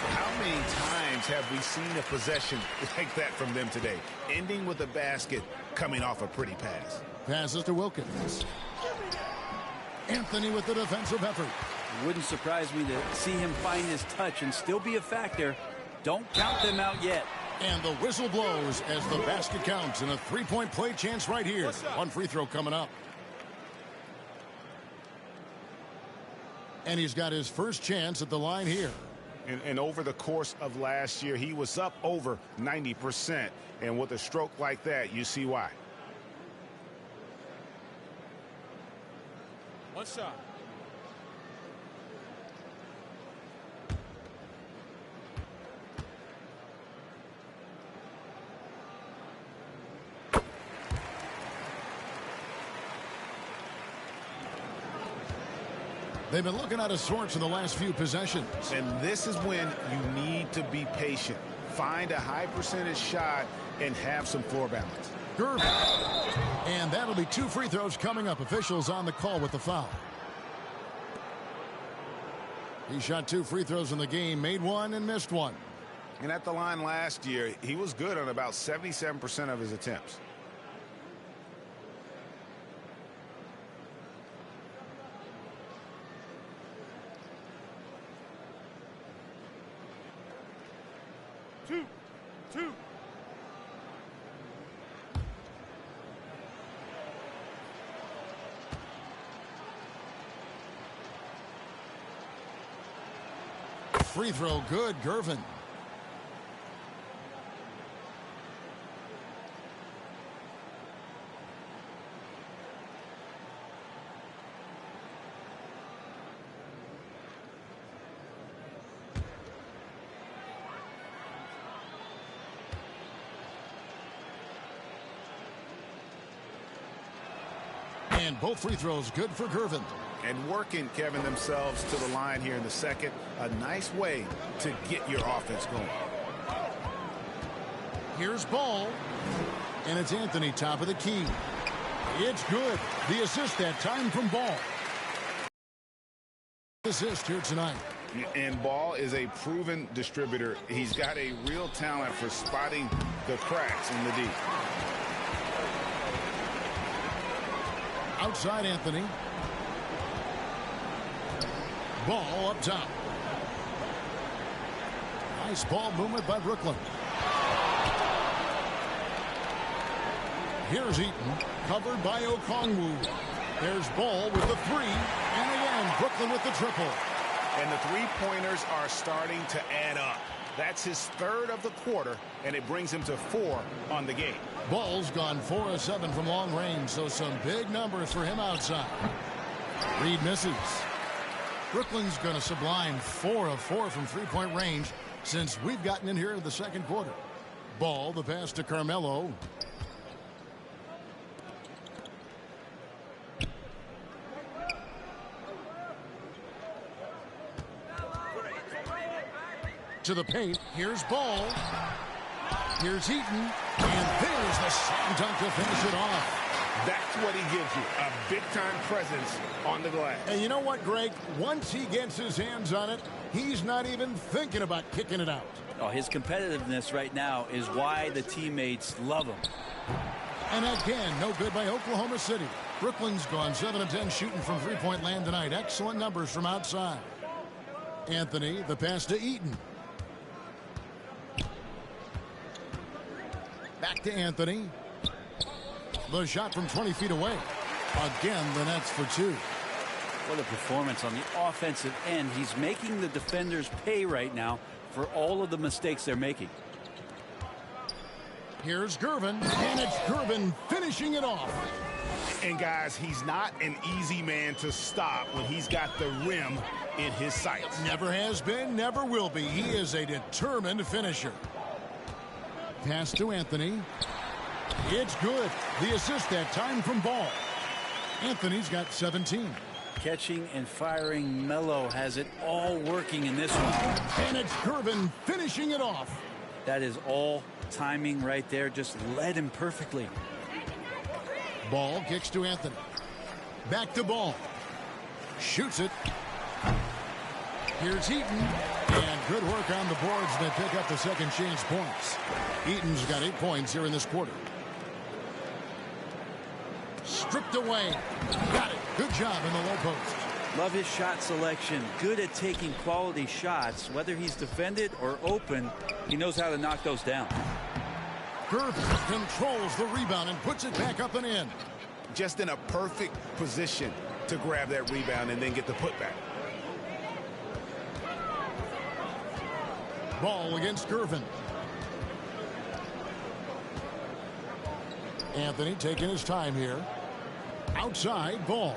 How many times have we seen a possession like that from them today? Ending with a basket, coming off a pretty pass. Passes to Wilkins. Anthony with the defensive effort. It wouldn't surprise me to see him find his touch and still be a factor. Don't count them out yet. And the whistle blows as the basket counts and a 3-point play chance right here. One free throw coming up. And he's got his first chance at the line here. And over the course of last year, he was up over 90%. And with a stroke like that, you see why. One shot. They've been looking out of sorts in the last few possessions. And this is when you need to be patient. Find a high percentage shot and have some floor balance. Gervin. And that'll be 2 free throws coming up. Officials on the call with the foul. He shot 2 free throws in the game, made 1 and missed 1. And at the line last year, he was good on about 77% of his attempts. Two. Free throw good, Gervin. And both free throws good for Gervin. And working, Kevin, themselves to the line here in the second. A nice way to get your offense going. Here's Ball. And it's Anthony, top of the key. It's good. The assist that time from Ball. Assist here tonight. And Ball is a proven distributor. He's got a real talent for spotting the cracks in the D. Outside Anthony. Ball up top. Nice ball movement by Brooklyn. Here's Eaton, covered by Okongwu. There's Ball with the 3, and again, Brooklyn with the triple. And the three-pointers are starting to add up. That's his 3rd of the quarter, and it brings him to 4 on the game. Ball's gone 4 of 7 from long range, so some big numbers for him outside. Reed misses. Brooklyn's going to sublime 4 of 4 from three-point range since we've gotten in here in the second quarter. Ball, the pass to Carmelo. To the paint. Here's Ball. Here's Eaton. And there's the slam dunk to finish it off. That's what he gives you, a big-time presence on the glass. And you know what, Greg? Once he gets his hands on it, he's not even thinking about kicking it out. Oh, his competitiveness right now is why the teammates love him. And again, no good by Oklahoma City. Brooklyn's gone 7 of 10 shooting from three-point land tonight. Excellent numbers from outside. Anthony, the pass to Eaton. Back to Anthony. The shot from 20 feet away. Again, the Nets for 2. What a performance on the offensive end. He's making the defenders pay right now for all of the mistakes they're making. Here's Gervin, and it's Gervin finishing it off. And guys, he's not an easy man to stop when he's got the rim in his sights. Never has been, never will be. He is a determined finisher. Pass to Anthony. It's good. The assist that time from Ball. Anthony's got 17. Catching and firing. Melo has it all working in this one. And it's Gervin finishing it off. That is all timing right there. Just led him perfectly. Ball kicks to Anthony. Back to Ball. Shoots it. Here's Eaton. And good work on the boards. They pick up the second chance points. Eaton's got 8 points here in this quarter. Stripped away. Got it. Good job in the low post. Love his shot selection. Good at taking quality shots. Whether he's defended or open, he knows how to knock those down. Gervin controls the rebound and puts it back up and in. Just in a perfect position to grab that rebound and then get the putback. Ball against Gervin. Anthony taking his time here. Outside ball.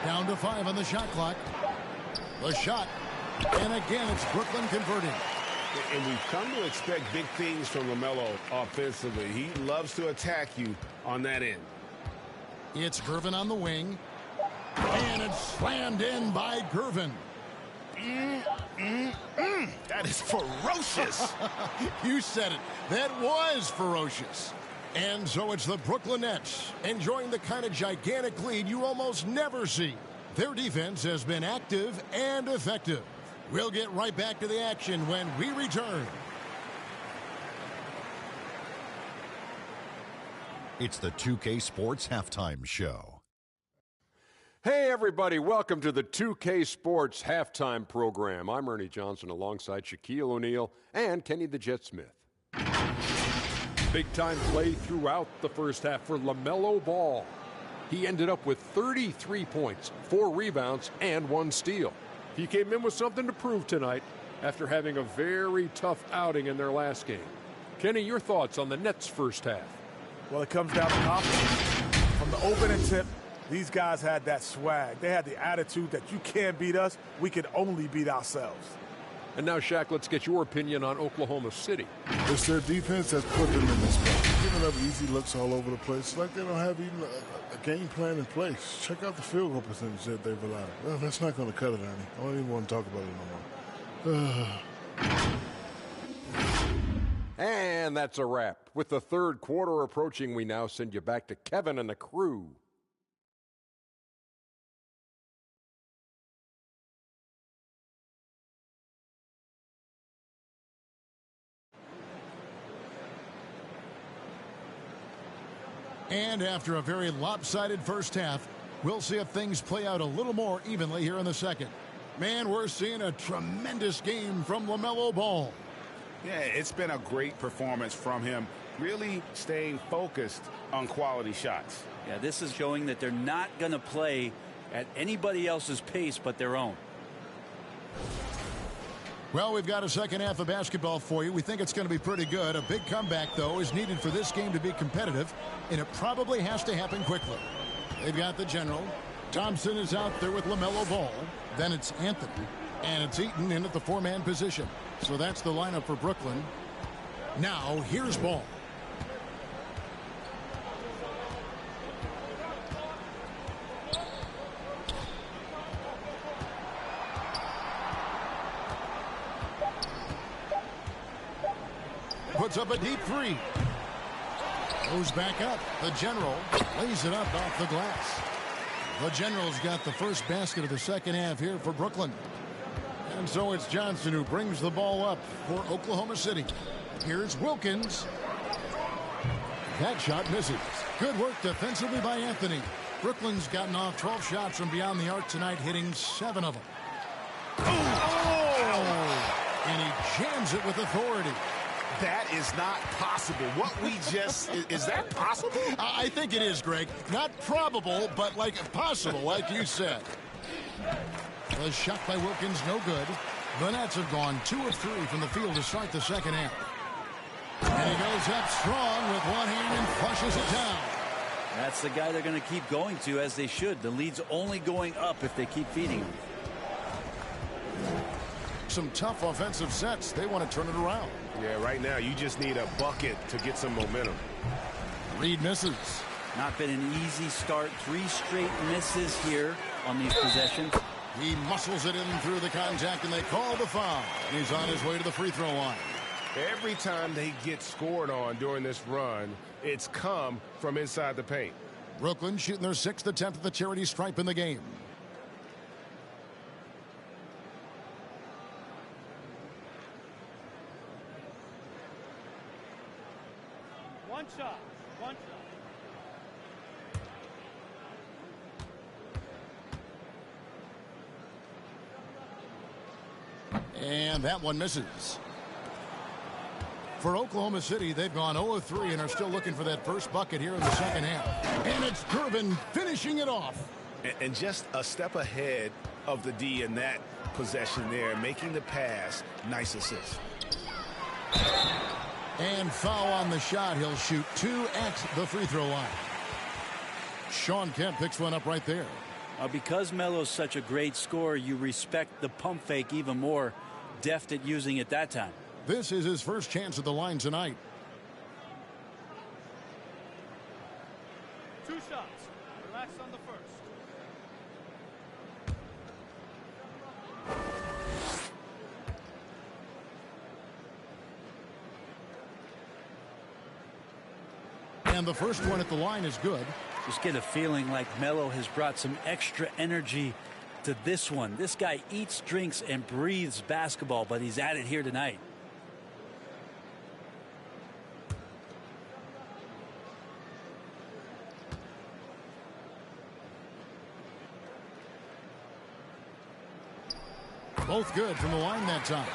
Down to 5 on the shot clock. The shot. And again, it's Brooklyn converting. And we've come to expect big things from LaMelo offensively. He loves to attack you on that end. It's Gervin on the wing. And it's slammed in by Gervin. That is ferocious. You said it. That was ferocious. And so it's the Brooklyn Nets enjoying the kind of gigantic lead you almost never see. Their defense has been active and effective. We'll get right back to the action when we return. It's the 2K Sports Halftime Show. Hey, everybody. Welcome to the 2K Sports Halftime Program. I'm Ernie Johnson alongside Shaquille O'Neal and Kenny the Jet Smith. Big-time play throughout the first half for LaMelo Ball. He ended up with 33 points, 4 rebounds, and 1 steal. He came in with something to prove tonight after having a very tough outing in their last game. Kenny, your thoughts on the Nets' first half? Well, it comes down to confidence. From the opening tip, these guys had that swag. They had the attitude that you can't beat us, we can only beat ourselves. And now, Shaq, let's get your opinion on Oklahoma City. It's their defense that's put them in this spot. Giving up easy looks all over the place. It's like they don't have even a game plan in place. Check out the field goal percentage that they've allowed. Well, that's not going to cut it, Ernie. I don't even want to talk about it no more. And that's a wrap. With the third quarter approaching, we now send you back to Kevin and the crew. And after a very lopsided first half, we'll see if things play out a little more evenly here in the second. Man, we're seeing a tremendous game from LaMelo Ball. Yeah, it's been a great performance from him, really staying focused on quality shots. Yeah, this is showing that they're not going to play at anybody else's pace but their own. Well, we've got a second half of basketball for you. We think it's going to be pretty good. A big comeback, though, is needed for this game to be competitive, and it probably has to happen quickly. They've got the general. Thompson is out there with LaMelo Ball. Then it's Anthony, and it's Eaton in at the 4-man position. So that's the lineup for Brooklyn. Now, here's Ball. Puts up a deep 3. Goes back up. The general lays it up off the glass. The general's got the first basket of the second half here for Brooklyn. And so it's Johnson who brings the ball up for Oklahoma City. Here's Wilkins. That shot misses. Good work defensively by Anthony. Brooklyn's gotten off 12 shots from beyond the arc tonight, hitting 7 of them. Oh! And he jams it with authority. That is not possible. What we just, is that possible? I think it is, Greg. Not probable, but like possible, like you said. The shot by Wilkins, no good. The Nets have gone 2 of 3 from the field to start the second half. And he goes up strong with one hand and flushes it down. That's the guy they're going to keep going to, as they should. The lead's only going up if they keep feeding him. Some tough offensive sets. They want to turn it around. Yeah, right now you just need a bucket to get some momentum. Reed misses. Not been an easy start. 3 straight misses here on these possessions. He muscles it in through the contact, and they call the foul. And he's on his way to the free throw line. Every time they get scored on during this run, it's come from inside the paint. Brooklyn shooting their 6th attempt at the charity stripe in the game. One shot. And that one misses. For Oklahoma City, they've gone 0-3 and are still looking for that first bucket here in the second half. And it's Gervin finishing it off. And just a step ahead of the D in that possession there, making the pass. Nice assist. And foul on the shot. He'll shoot 2 at the free throw line. Sean Kemp picks one up right there. Because Melo's such a great scorer, you respect the pump fake even more. Deft at using it that time. This is his first chance at the line tonight. 2 shots. Relax on the first. And the first one at the line is good. Just get a feeling like Melo has brought some extra energy to this one. This guy eats, drinks, and breathes basketball, but he's at it here tonight. Both good from the line that time.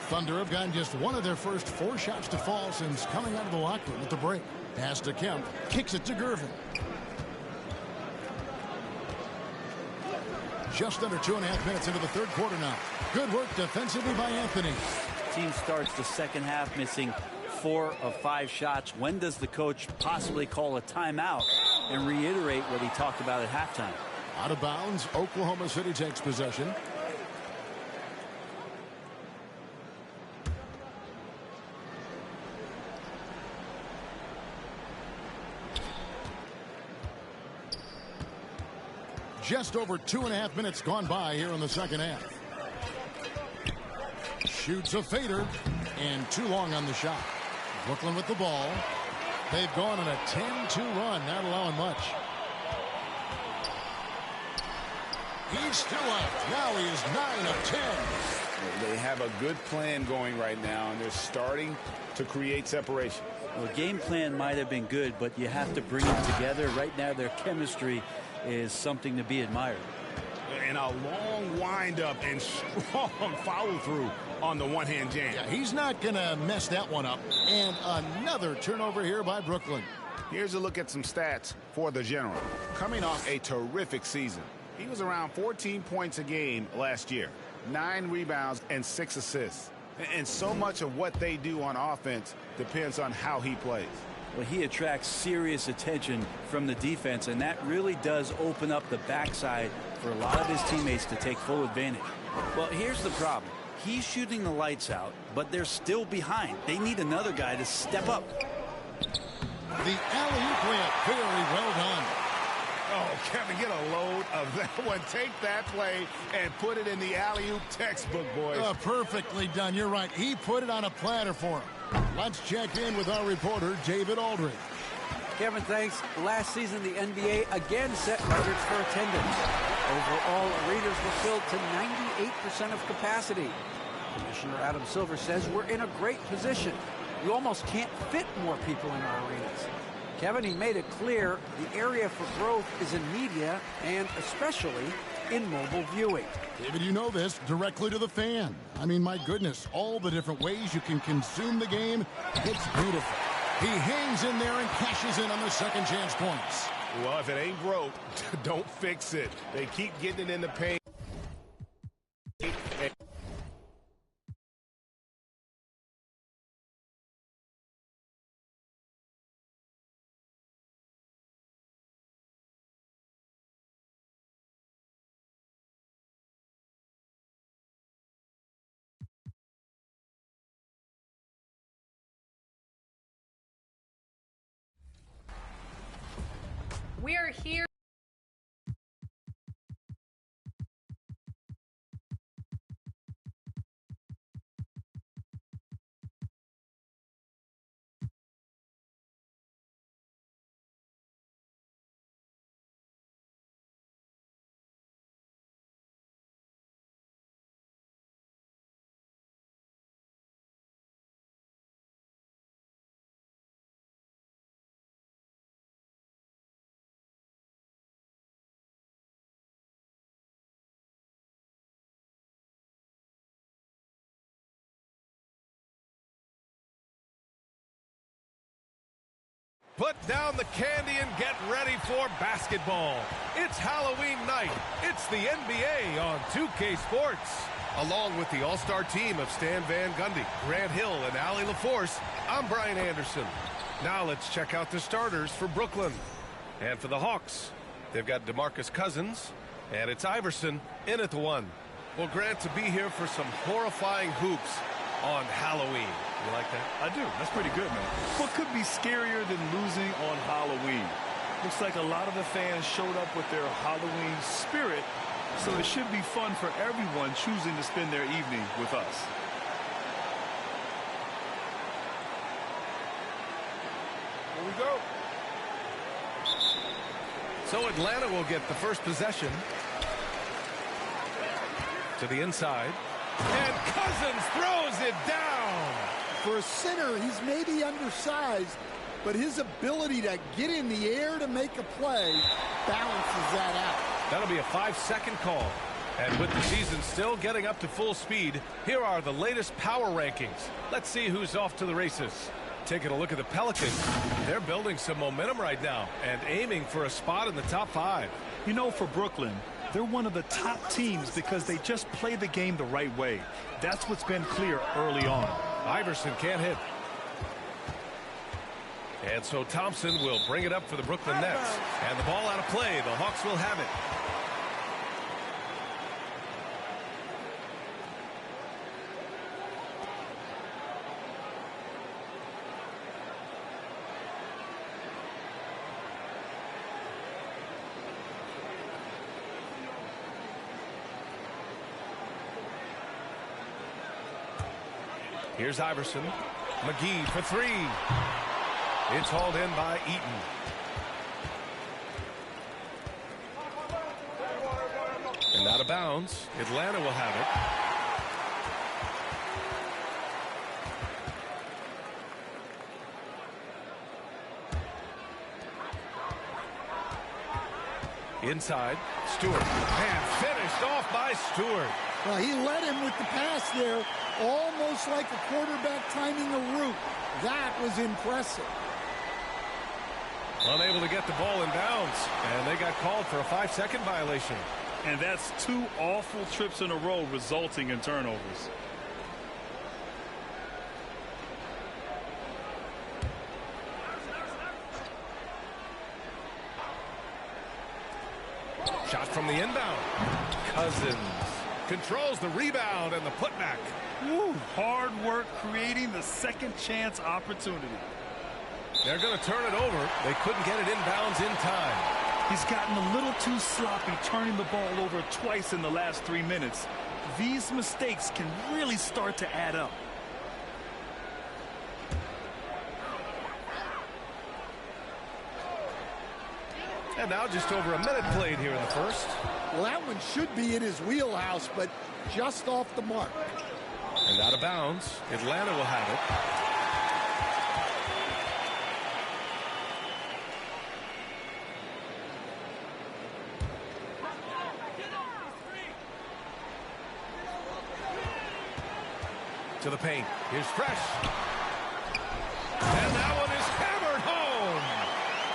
Thunder have gotten just one of their first 4 shots to fall since coming out of the locker room at the break. Pass to Kemp. Kicks it to Gervin. Just under 2.5 minutes into the third quarter now. Good work defensively by Anthony. Team starts the second half missing 4 of 5 shots. When does the coach possibly call a timeout and reiterate what he talked about at halftime? Out of bounds. Oklahoma City takes possession. Just over 2.5 minutes gone by here in the second half. Shoots a fader and too long on the shot. Brooklyn with the ball. They've gone on a 10-2 run, not allowing much. He's still up. Now he is 9 of 10. They have a good plan going right now, and they're starting to create separation. Well, the game plan might have been good, but you have to bring them together. Right now, their chemistry is something to be admired. And a long windup and strong follow-through on the one-hand jam. Yeah, he's not going to mess that one up. And another turnover here by Brooklyn. Here's a look at some stats for the General. Coming off a terrific season. He was around 14 points a game last year. 9 rebounds and 6 assists. And so much of what they do on offense depends on how he plays. Well, he attracts serious attention from the defense, and that really does open up the backside for a lot of his teammates to take full advantage. Well, here's the problem. He's shooting the lights out, but they're still behind. They need another guy to step up. The alley-oop layup, very well done. Oh, Kevin, get a load of that one. Take that play and put it in the alley-oop textbook, boys. Perfectly done. You're right. He put it on a platter for him. Let's check in with our reporter, David Aldridge. Kevin, thanks. Last season, the NBA again set records for attendance. Overall, arenas were filled to 98% of capacity. Commissioner Adam Silver says we're in a great position. We almost can't fit more people in our arenas. Kevin, he made it clear the area for growth is in media and especially in mobile viewing. David, you know this, directly to the fan. I mean, my goodness, all the different ways you can consume the game. It's beautiful. He hangs in there and cashes in on the second chance points. Well, if it ain't broke, don't fix it. They keep getting it in the paint. We are here. Put down the candy and get ready for basketball. It's Halloween night. It's the NBA on 2K Sports. Along with the all-star team of Stan Van Gundy, Grant Hill, and Allie LaForce, I'm Brian Anderson. Now let's check out the starters for Brooklyn. And for the Hawks, they've got DeMarcus Cousins, and it's Iverson in at the 1. Well, Grant, to be here for some horrifying hoops on Halloween. You like that? I do. That's pretty good, man. What could be scarier than losing on Halloween? Looks like a lot of the fans showed up with their Halloween spirit, so it should be fun for everyone choosing to spend their evening with us. Here we go. So Atlanta will get the first possession. To the inside. And Cousins throws it down. For a center, he's maybe undersized, but his ability to get in the air to make a play balances that out. That'll be a 5-second call. And with the season still getting up to full speed, here are the latest power rankings. Let's see who's off to the races. Taking a look at the Pelicans. They're building some momentum right now and aiming for a spot in the top 5. You know, for Brooklyn, they're one of the top teams because they just play the game the right way. That's what's been clear early on. Iverson can't hit. And so Thompson will bring it up for the Brooklyn Nets. And the ball out of play. The Hawks will have it. Here's Iverson. McGee for 3. It's hauled in by Eaton. And out of bounds. Atlanta will have it. Inside. Stewart. And finished off by Stewart. Well, he led him with the pass there, almost like a quarterback timing a route. That was impressive. Unable to get the ball in bounds, and they got called for a 5-second violation. And that's 2 awful trips in a row resulting in turnovers. Shot from the inbound. Cousins controls the rebound and the putback. Woo, hard work creating the second chance opportunity. They're going to turn it over. They couldn't get it inbounds in time. He's gotten a little too sloppy turning the ball over twice in the last 3 minutes. These mistakes can really start to add up. And now just over a minute played here in the first. Well, that one should be in his wheelhouse, but just off the mark. And out of bounds. Atlanta will have it. To the paint. Here's Fresh. And that one is hammered home.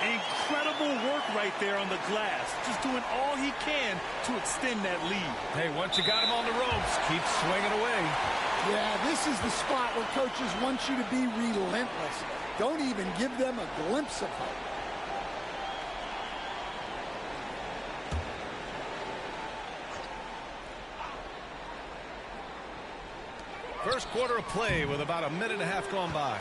Incredible work right there on the glass. Just doing all he can to extend that lead. Hey, once you got him on the ropes, keep swinging away. Yeah, this is the spot where coaches want you to be relentless. Don't even give them a glimpse of hope. First quarter of play with about a minute and a half gone by.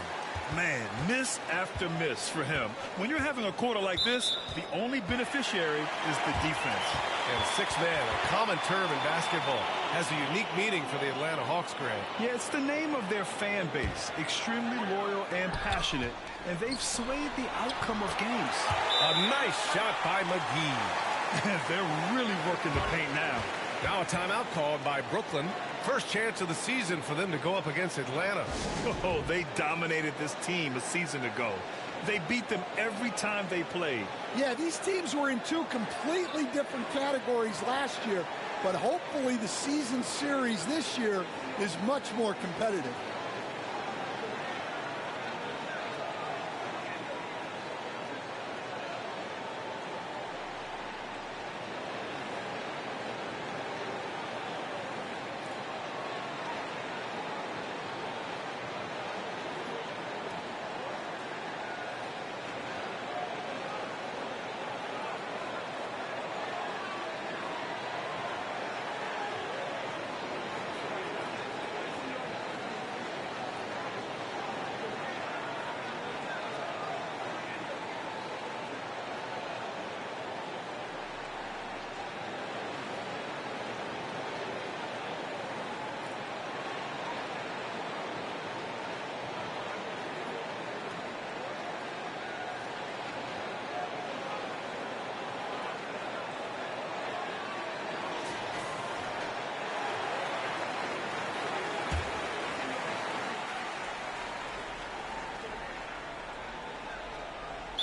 Man, miss after miss for him. When you're having a quarter like this, the only beneficiary is the defense. And 6 man, a common term in basketball, has a unique meaning for the Atlanta Hawks, Grant. Yeah, it's the name of their fan base. Extremely loyal and passionate, and they've swayed the outcome of games. A nice shot by McGee. They're really working the paint now. Now a timeout called by Brooklyn. First chance of the season for them to go up against Atlanta. Oh, they dominated this team a season ago. They beat them every time they played. Yeah, these teams were in 2 completely different categories last year, but hopefully the season series this year is much more competitive.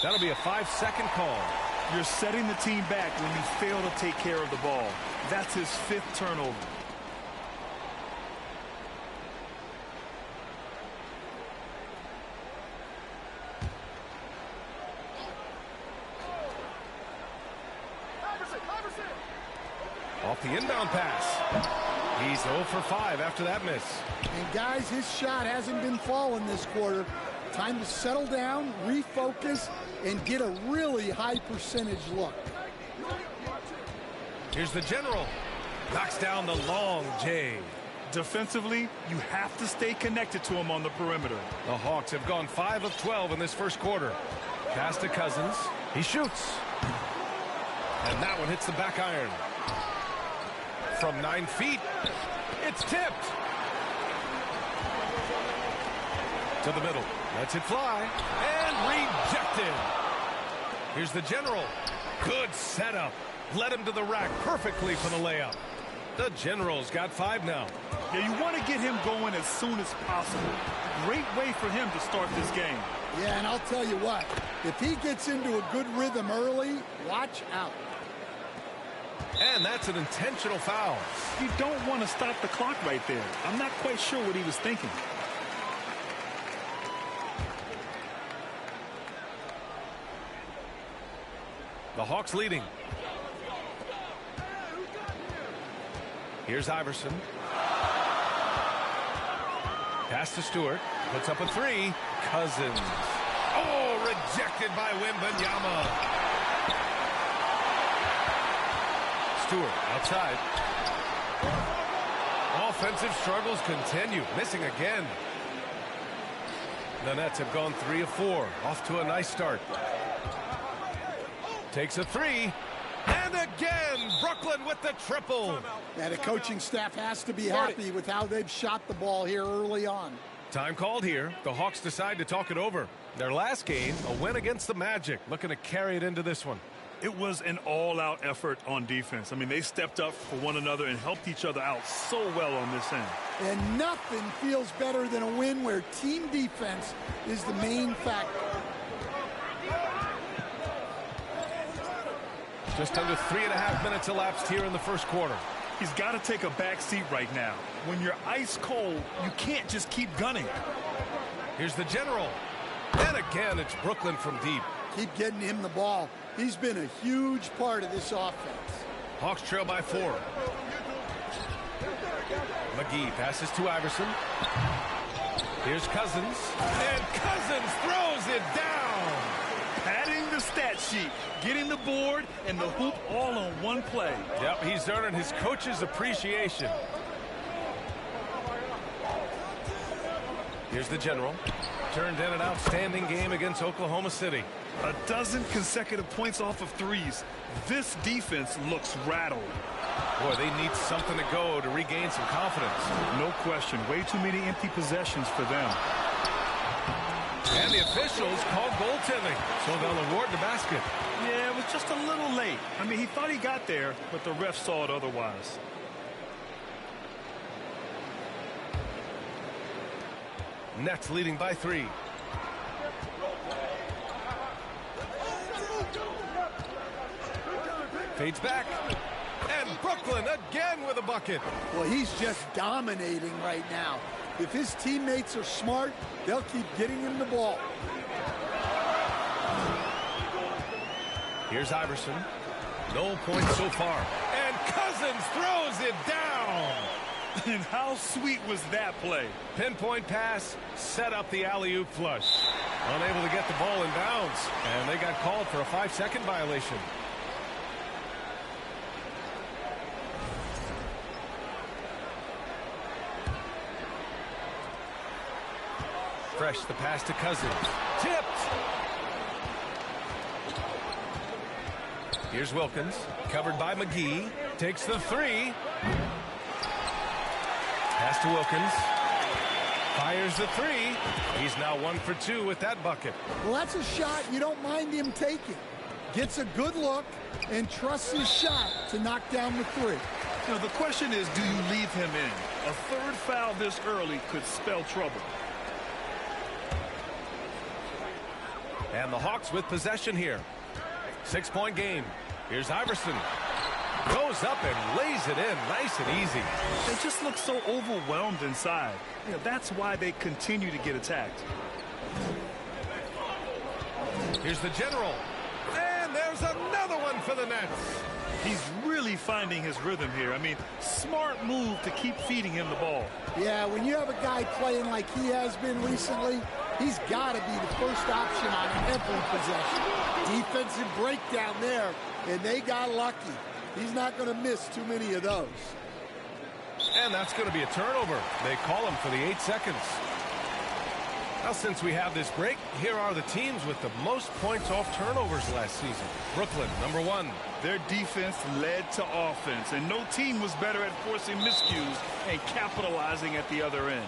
That'll be a 5-second call. You're setting the team back when you fail to take care of the ball. That's his 5th turnover. Off the inbound pass. He's 0 for 5 after that miss. And guys, his shot hasn't been falling this quarter. Time to settle down, refocus, and get a really high percentage look. Here's the general. Knocks down the long J. Defensively, you have to stay connected to him on the perimeter. The Hawks have gone 5 of 12 in this first quarter. Pass to Cousins. He shoots. And that one hits the back iron. From 9 feet, it's tipped. To the middle. Lets it fly. And rejected. Here's the general. Good setup. Led him to the rack perfectly for the layup. The general's got 5 now. Yeah, you want to get him going as soon as possible. Great way for him to start this game. Yeah, and I'll tell you what. If he gets into a good rhythm early, watch out. And that's an intentional foul. You don't want to stop the clock right there. I'm not quite sure what he was thinking. The Hawks leading. Here's Iverson. Pass to Stewart. Puts up a 3. Cousins. Oh, rejected by Wembanyama. Stewart outside. Offensive struggles continue. Missing again. The Nets have gone 3 of 4. Off to a nice start. Takes a 3. And again, Brooklyn with the triple. Yeah, the coaching staff has to be happy with how they've shot the ball here early on. Time called here. The Hawks decide to talk it over. Their last game, a win against the Magic. Looking to carry it into this one. It was an all-out effort on defense. I mean, they stepped up for one another and helped each other out so well on this end. And nothing feels better than a win where team defense is the main factor. Just under 3.5 minutes elapsed here in the first quarter. He's got to take a back seat right now. When you're ice cold, you can't just keep gunning. Here's the general. And again, it's Brooklyn from deep. Keep getting him the ball. He's been a huge part of this offense. Hawks trail by 4. McGee passes to Iverson. Here's Cousins. And Cousins throws it down. Padding the stat sheet, getting the board and the hoop all on one play. Yep, he's earning his coach's appreciation. Here's the general. Turned in an outstanding game against Oklahoma City. 12 consecutive points off of threes. This defense looks rattled. Boy, they need something to go to regain some confidence. No question. Way too many empty possessions for them. And the officials called goaltending, so they'll award the basket. Yeah, it was just a little late. I mean, he thought he got there, but the ref saw it otherwise. Nets leading by 3. Fades back. And Brooklyn again with a bucket. Well, he's just dominating right now. If his teammates are smart, they'll keep getting him the ball. Here's Iverson. No points so far. And Cousins throws it down. And how sweet was that play? Pinpoint pass, set up the alley-oop flush. Unable to get the ball in bounds. And they got called for a 5-second violation. Fresh the pass to Cousins. Tipped. Here's Wilkins. Covered by McGee. Takes the 3. Pass to Wilkins. Fires the 3. He's now 1 for 2 with that bucket. Well, that's a shot you don't mind him taking. Gets a good look and trusts his shot to knock down the 3. Now, the question is, do you leave him in? A third foul this early could spell trouble. And the Hawks with possession here. 6-point game. Here's Iverson. Goes up and lays it in nice and easy. They just look so overwhelmed inside. That's why they continue to get attacked. Here's the general. And there's another one for the Nets. He's really finding his rhythm here. I mean, smart move to keep feeding him the ball. Yeah, when you have a guy playing like he has been recently, he's got to be the first option on every possession. Defensive breakdown there, and they got lucky. He's not going to miss too many of those. And that's going to be a turnover. They call him for the 8 seconds. Now, since we have this break, here are the teams with the most points off turnovers last season. Brooklyn, number 1. Their defense led to offense, and no team was better at forcing miscues and capitalizing at the other end.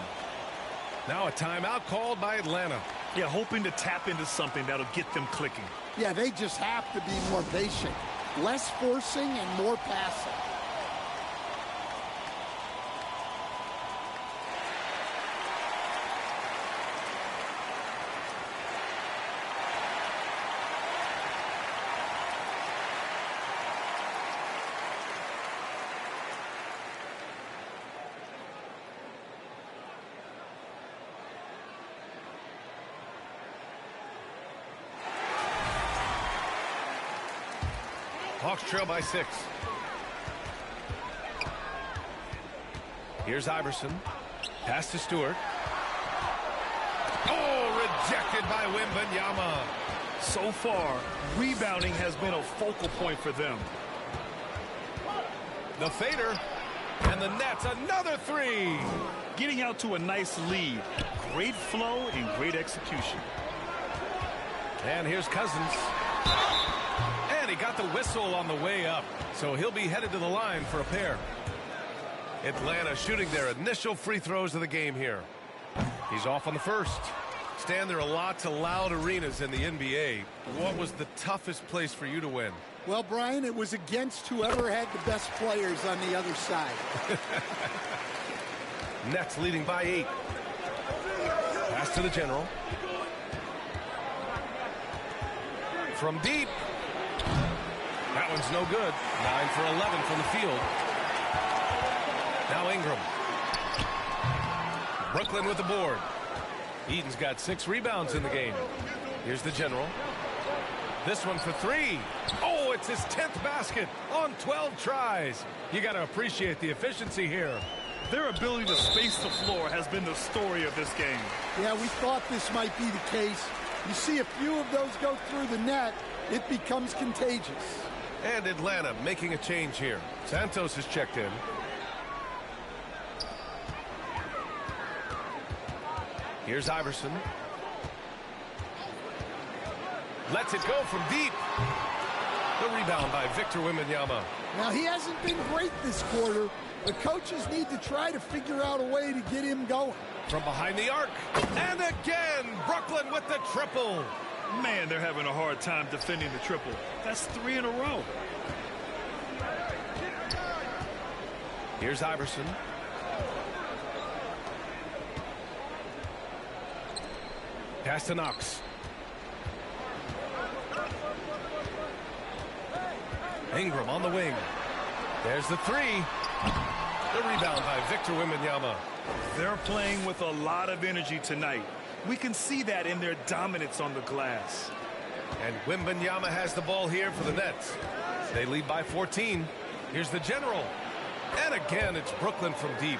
Now a timeout called by Atlanta. Yeah, hoping to tap into something that'll get them clicking. Yeah, they just have to be more patient. Less forcing and more passing. Hawks trail by 6. Here's Iverson. Pass to Stewart. Oh, rejected by Wembanyama. So far, rebounding has been a focal point for them. The fader. And the Nets, another 3. Getting out to a nice lead. Great flow and great execution. And here's Cousins. And he got the whistle on the way up, so he'll be headed to the line for a pair. Atlanta shooting their initial free throws of the game here. He's off on the first. Stan, there are lots of loud arenas in the NBA. What was the toughest place for you to win? Well, Brian, it was against whoever had the best players on the other side. Nets leading by 8. Pass to the general. From deep. That one's no good. 9 for 11 from the field. Now Ingram. Brooklyn with the board. Eaton's got 6 rebounds in the game. Here's the general. This one for 3. Oh, it's his 10th basket on 12 tries. You got to appreciate the efficiency here. Their ability to space the floor has been the story of this game. Yeah, we thought this might be the case. You see a few of those go through the net, it becomes contagious. And Atlanta making a change here. Santos has checked in. Here's Iverson. Lets it go from deep. The rebound by Victor Wembanyama. Now, he hasn't been great this quarter. The coaches need to try to figure out a way to get him going. From behind the arc. And again, Brooklyn with the triple. Man, they're having a hard time defending the triple. That's 3 in a row. Here's Iverson. Pass to Knox. Ingram on the wing. There's the 3. The rebound by Victor Wembanyama. They're playing with a lot of energy tonight. We can see that in their dominance on the glass. And Wembanyama has the ball here for the Nets. They lead by 14. Here's the general. And again, it's Brooklyn from deep.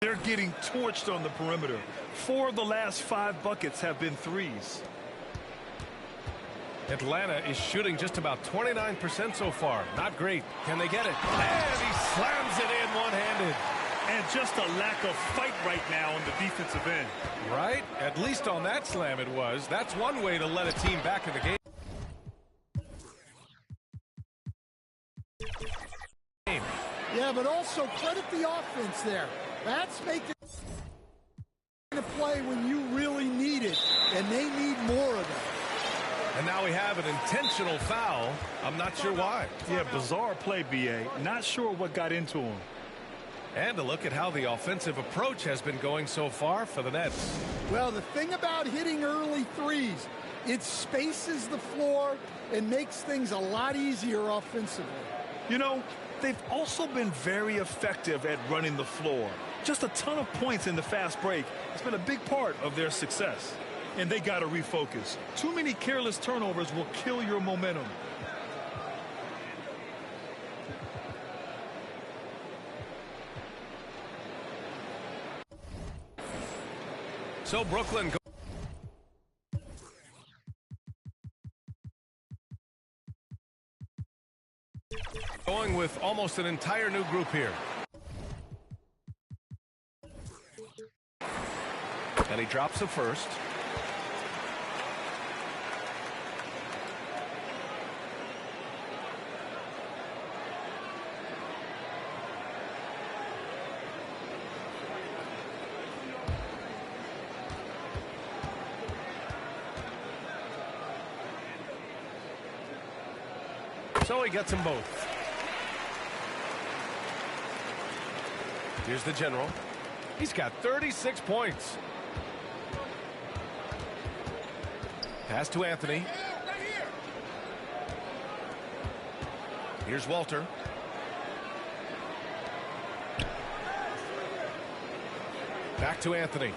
They're getting torched on the perimeter. 4 of the last 5 buckets have been threes. Atlanta is shooting just about 29% so far. Not great. Can they get it? And he slams it in one-handed. And just a lack of fight right now on the defensive end. Right? At least on that slam it was. That's one way to let a team back in the game. Yeah, but also credit the offense there. That's making a play when you really need it, and they need more of it. And now we have an intentional foul. I'm not sure why. Yeah, bizarre play, B.A. Not sure what got into him. And a look at how the offensive approach has been going so far for the Nets. Well, the thing about hitting early threes, it spaces the floor and makes things a lot easier offensively. You know, they've also been very effective at running the floor. Just a ton of points in the fast break. It's been a big part of their success. And they got to refocus. Too many careless turnovers will kill your momentum. So Brooklyn going with almost an entire new group here. And he drops the first. So he gets them both. Here's the general. He's got 36 points. Pass to Anthony. Here's Walter. Back to Anthony.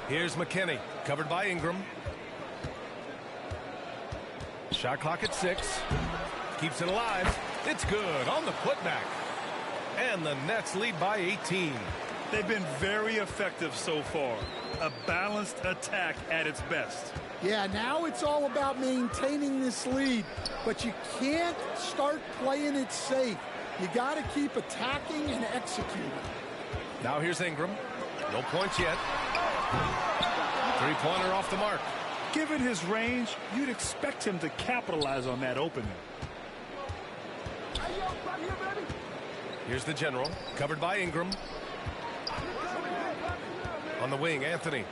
Here's McKinney, covered by Ingram. Shot clock at 6. Keeps it alive. It's good on the putback. And the Nets lead by 18. They've been very effective so far. A balanced attack at its best. Yeah, now it's all about maintaining this lead, but you can't start playing it safe. You got to keep attacking and executing. Now here's Ingram. No points yet. Three-pointer off the mark. Given his range, you'd expect him to capitalize on that opening. Here's the general, covered by Ingram. On the wing, Anthony.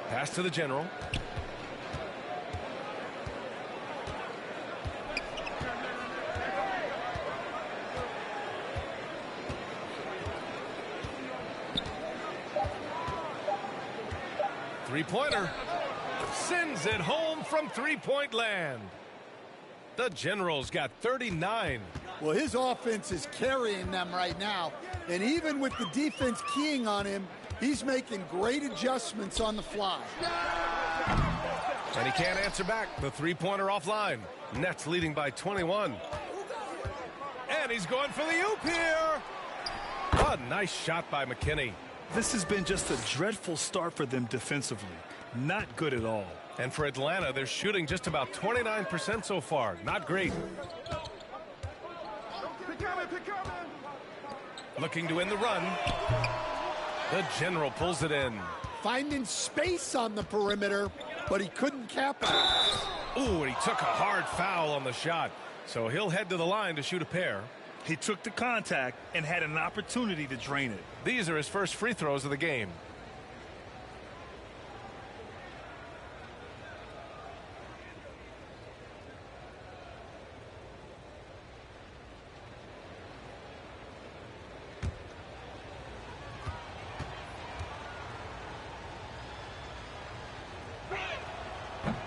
Pass to the general. Three-pointer. Sends it home from three-point land. The General's got 39. Well, his offense is carrying them right now. And even with the defense keying on him, he's making great adjustments on the fly. And he can't answer back. The three-pointer offline. Nets leading by 21. And he's going for the oop here. A nice shot by McKinney. This has been just a dreadful start for them defensively. Not good at all. And for Atlanta, they're shooting just about 29% so far. Not great. Looking to win the run. The General pulls it in. Finding space on the perimeter, but he couldn't capitalize. Ooh, and he took a hard foul on the shot. So he'll head to the line to shoot a pair. He took the contact and had an opportunity to drain it. These are his first free throws of the game.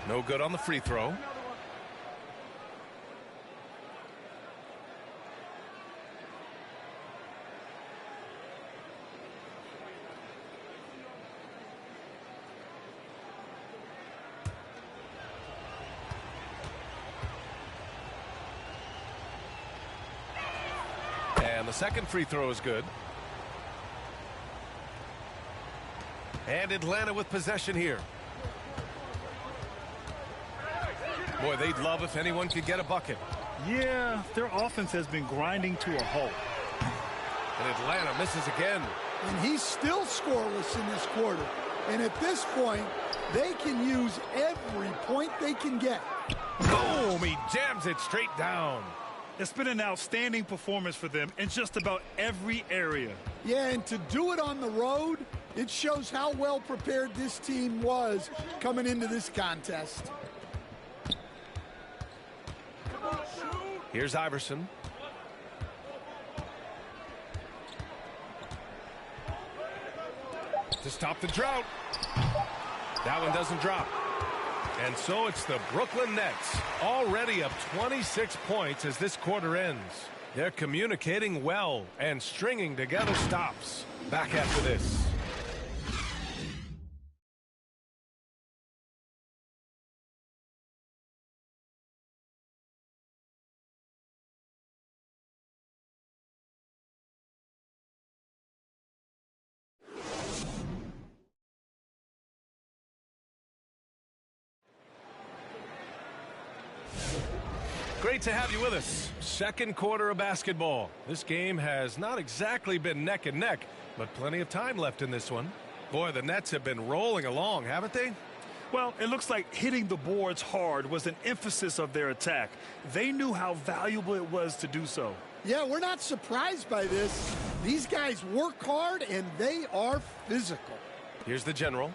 No good on the free throw. And the second free throw is good. And Atlanta with possession here. Boy, they'd love if anyone could get a bucket. Yeah, their offense has been grinding to a halt. And Atlanta misses again. And he's still scoreless in this quarter. And at this point, they can use every point they can get. Boom! He jams it straight down. It's been an outstanding performance for them in just about every area. Yeah, and to do it on the road, it shows how well prepared this team was coming into this contest. Here's Iverson. To stop the drought. That one doesn't drop. And so it's the Brooklyn Nets, already up 26 points as this quarter ends. They're communicating well and stringing together stops. Back after this. Great to have you with us. Second quarter of basketball. This game has not exactly been neck and neck, but plenty of time left in this one. Boy, the Nets have been rolling along, haven't they? Well, it looks like hitting the boards hard was an emphasis of their attack. They knew how valuable it was to do so. Yeah, we're not surprised by this. These guys work hard, and they are physical. Here's the general.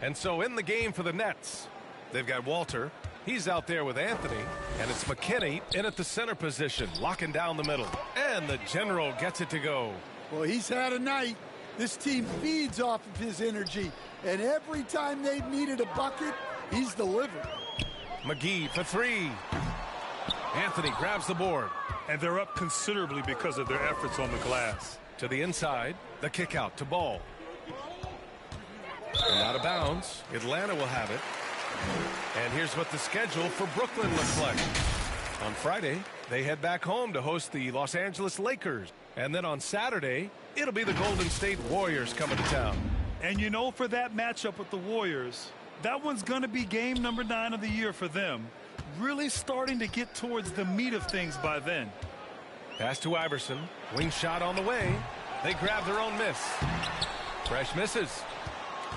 And so in the game for the Nets, they've got Walter. He's out there with Anthony, and it's McKinney in at the center position, locking down the middle. And the general gets it to go. Well, he's had a night. This team feeds off of his energy, and every time they've needed a bucket, he's delivered. McGee for three. Anthony grabs the board. And they're up considerably because of their efforts on the glass. To the inside, the kick out to Ball. And out of bounds, Atlanta will have it. And here's what the schedule for Brooklyn looks like. On Friday, they head back home to host the Los Angeles Lakers. And then on Saturday, it'll be the Golden State Warriors coming to town. And you know, for that matchup with the Warriors, that one's going to be game number 9 of the year for them. Really starting to get towards the meat of things by then. Pass to Iverson. Wing shot on the way. They grab their own miss. Fresh misses.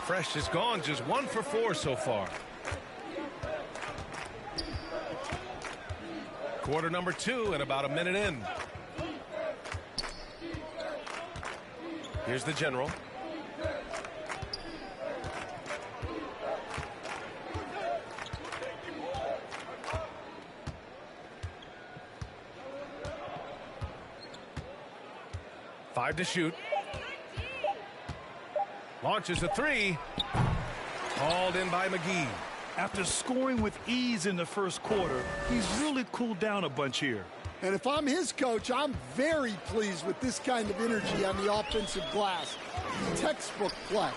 Fresh has gone just 1 for 4 so far. Quarter number 2 and about a minute in. Here's the general. Five to shoot. Launches a three. Hauled in by McGee. After scoring with ease in the first quarter, he's really cooled down a bunch here. And if I'm his coach, I'm very pleased with this kind of energy on the offensive glass. Textbook play.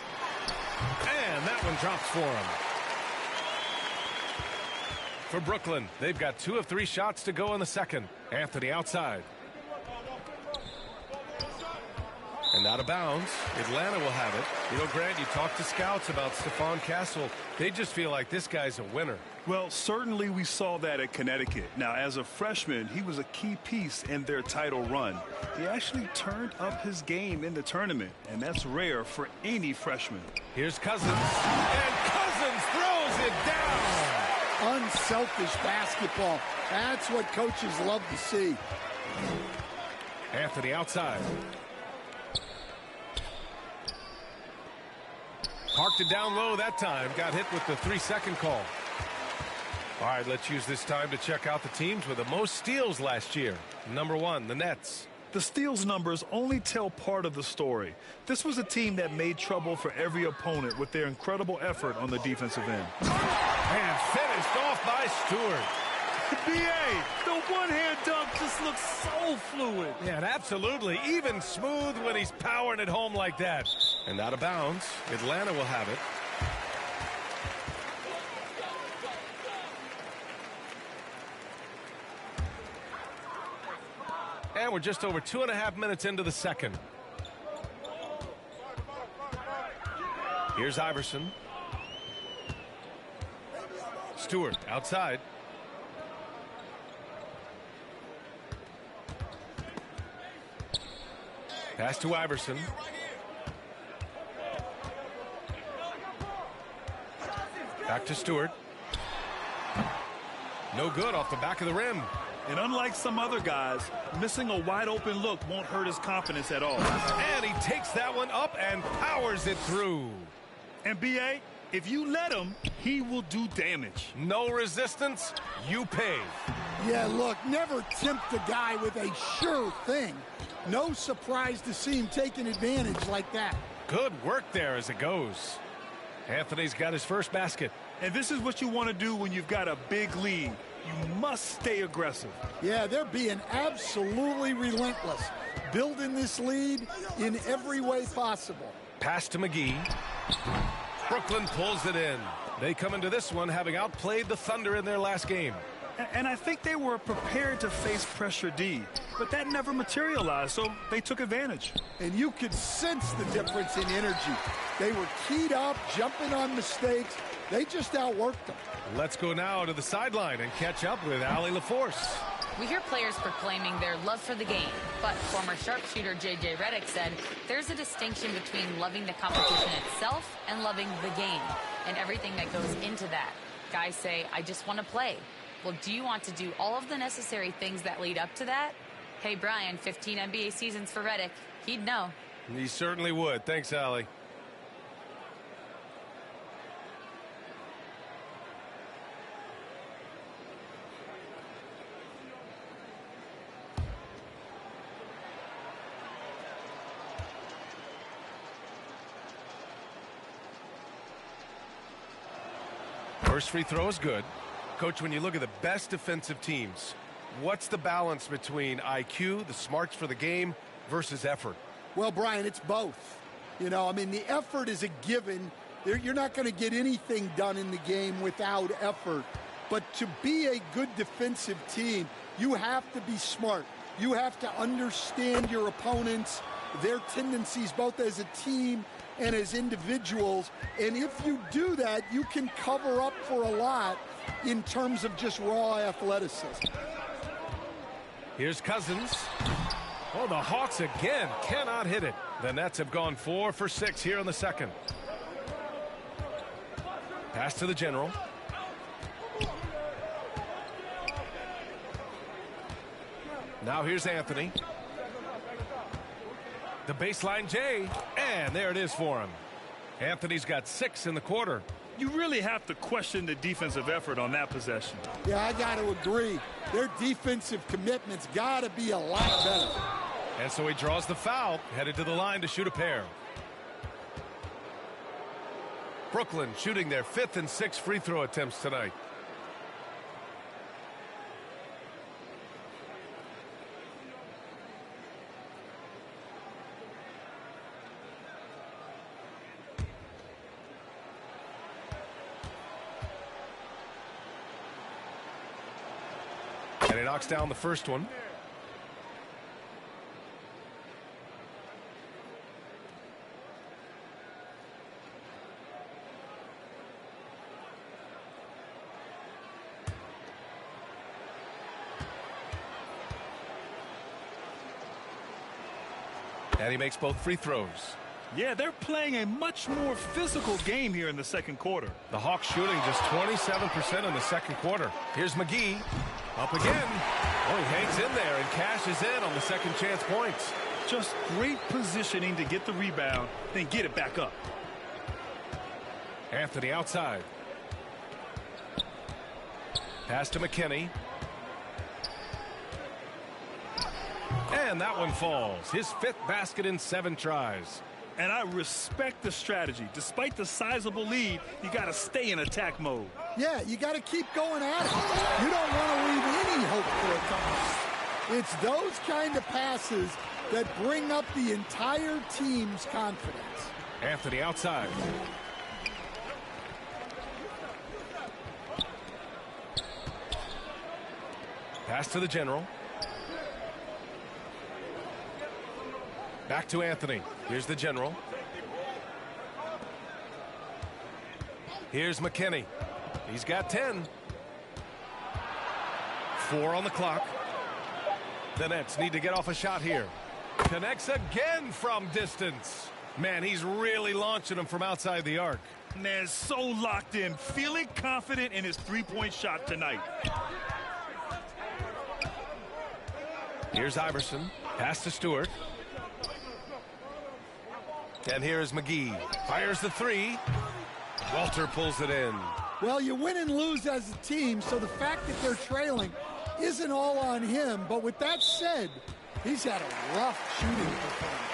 And that one drops for him. For Brooklyn, they've got 2 of 3 shots to go in the second. Anthony outside. And out of bounds, Atlanta will have it. You know, Grant, you talk to scouts about Stephon Castle. They just feel like this guy's a winner. Well, certainly we saw that at Connecticut. Now, as a freshman, he was a key piece in their title run. He actually turned up his game in the tournament, and that's rare for any freshman. Here's Cousins, and Cousins throws it down. Unselfish basketball. That's what coaches love to see. Anthony outside. Parked it down low that time. Got hit with the 3-second call. All right, let's use this time to check out the teams with the most steals last year. Number 1, the Nets. The steals numbers only tell part of the story. This was a team that made trouble for every opponent with their incredible effort on the defensive end. And finished off by Stewart. B.A., the one-hand dunk just looks so fluid. Yeah, absolutely. Even smooth when he's powering it home like that. And out of bounds, Atlanta will have it. And we're just over 2.5 minutes into the second. Here's Iverson. Stewart outside. Pass to Iverson. Back to Stewart. No good off the back of the rim. And unlike some other guys, missing a wide-open look won't hurt his confidence at all. And he takes that one up and powers it through. And B.A., if you let him, he will do damage. No resistance, you pay. Yeah, look, never tempt a guy with a sure thing. No surprise to see him taking advantage like that. Good work there as it goes. Anthony's got his first basket. And this is what you want to do when you've got a big lead. You must stay aggressive. Yeah, they're being absolutely relentless, building this lead in every way possible. Pass to McGee. Brooklyn pulls it in. They come into this one having outplayed the Thunder in their last game. And I think they were prepared to face pressure D, but that never materialized, so they took advantage. And you could sense the difference in energy. They were keyed up, jumping on mistakes. They just outworked them. Let's go now to the sideline and catch up with Allie LaForce. We hear players proclaiming their love for the game, but former sharpshooter J.J. Redick said there's a distinction between loving the competition itself and loving the game and everything that goes into that. Guys say, I just want to play. Well, do you want to do all of the necessary things that lead up to that? Hey, Brian, 15 NBA seasons for Redick. He'd know. He certainly would. Thanks, Allie. First free throw is good. Coach, when you look at the best defensive teams, what's the balance between IQ, the smarts for the game, versus effort? Well, Brian, it's both. You know, I mean, the effort is a given. You're not going to get anything done in the game without effort. But to be a good defensive team, you have to be smart. You have to understand your opponents, their tendencies, both as a team and as individuals. And if you do that, you can cover up for a lot in terms of just raw athleticism. Here's Cousins. Oh, the Hawks again cannot hit it. The Nets have gone 4 for 6 here in the second. Pass to the general. Now here's Anthony. The baseline J, and there it is for him. Anthony's got 6 in the quarter. You really have to question the defensive effort on that possession. Yeah, I got to agree. Their defensive commitment's got to be a lot better. And so he draws the foul, headed to the line to shoot a pair. Brooklyn shooting their 5th and 6th free throw attempts tonight. And he knocks down the first one. And he makes both free throws. Yeah, they're playing a much more physical game here in the second quarter. The Hawks shooting just 27% in the second quarter. Here's McGee. Up again. Oh, he hangs in there and cashes in on the second chance points. Just great positioning to get the rebound, then get it back up. Anthony outside. Pass to McKinney. And that one falls. His 5th basket in 7 tries. And I respect the strategy. Despite the sizable lead, you got to stay in attack mode. Yeah, you got to keep going at it. You don't want to leave any hope for a comeback. It's those kind of passes that bring up the entire team's confidence. Anthony outside. Pass to the general. Back to Anthony. Here's the general. Here's McKinney. He's got 10. 4 on the clock. The Nets need to get off a shot here. Connects again from distance. Man, he's really launching them from outside the arc. Man, so locked in, feeling confident in his three-point shot tonight. Here's Iverson. Pass to Stewart. And here's McGee. Fires the three. Walter pulls it in. Well, you win and lose as a team, so the fact that they're trailing isn't all on him. But with that said, he's had a rough shooting performance.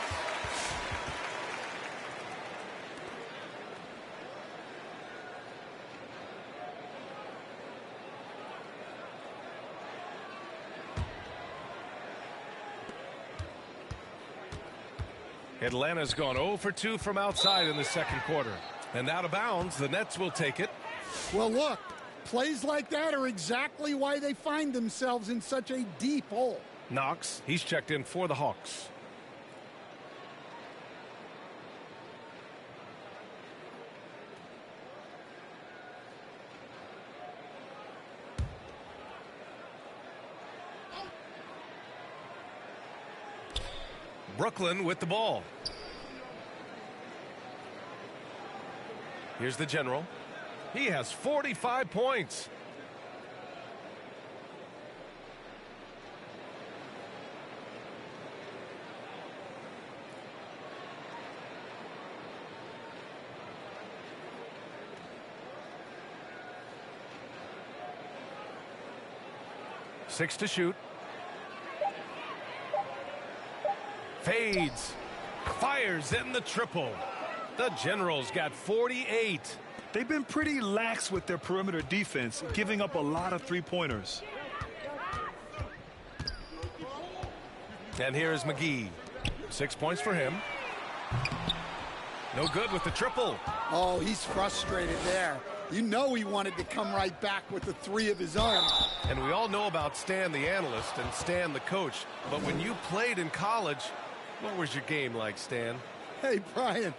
Atlanta's gone 0 for 2 from outside in the second quarter. And out of bounds, the Nets will take it. Well, look, plays like that are exactly why they find themselves in such a deep hole. Knox, he's checked in for the Hawks. Brooklyn with the ball. Here's the general. He has 45 points. Six to shoot. Fades. Fires in the triple. The Generals got 48. They've been pretty lax with their perimeter defense, giving up a lot of three-pointers. And here's McGee. 6 points for him. No good with the triple. Oh, he's frustrated there. You know he wanted to come right back with the three of his own. And we all know about Stan the analyst and Stan the coach. But when you played in college, what was your game like, Stan? Hey, Brian,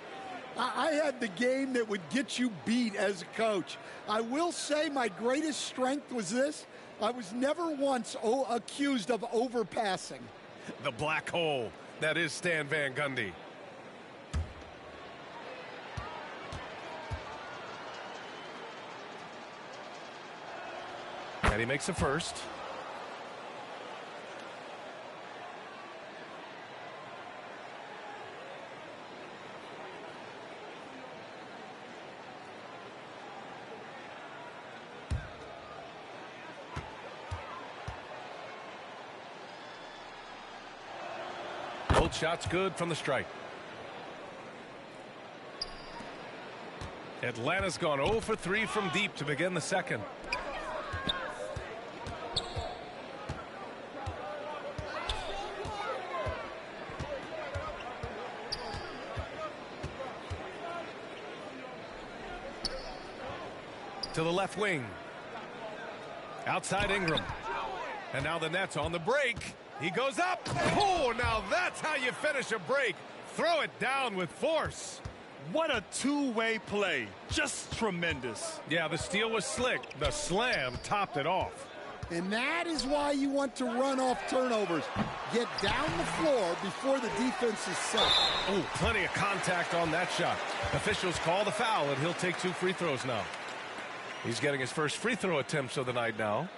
I had the game that would get you beat as a coach. I will say my greatest strength was this. I was never once accused of overpassing. The black hole. That is Stan Van Gundy. And he makes a first. Both shots good from the strike. Atlanta's gone 0 for 3 from deep to begin the second. To the left wing. Outside Ingram. And now the Nets on the break. He goes up. Oh, now that's how you finish a break. Throw it down with force. What a two-way play. Just tremendous. Yeah, the steal was slick. The slam topped it off. And that is why you want to run off turnovers. Get down the floor before the defense is set. Oh, plenty of contact on that shot. Officials call the foul, and he'll take 2 free throws now. He's getting his first free throw attempts of the night now.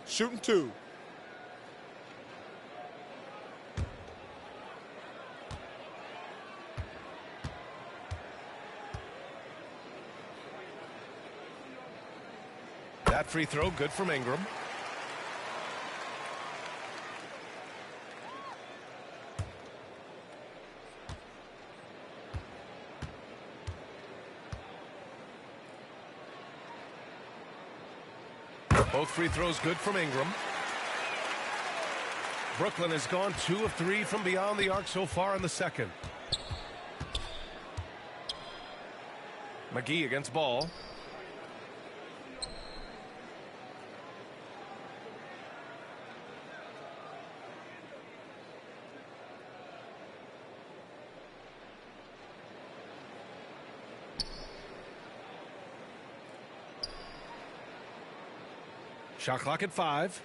Shooting 2. That free throw good from Ingram. Both free throws good from Ingram. Brooklyn has gone 2 of 3 from beyond the arc so far in the second. McGee against Ball. Shot clock at 5.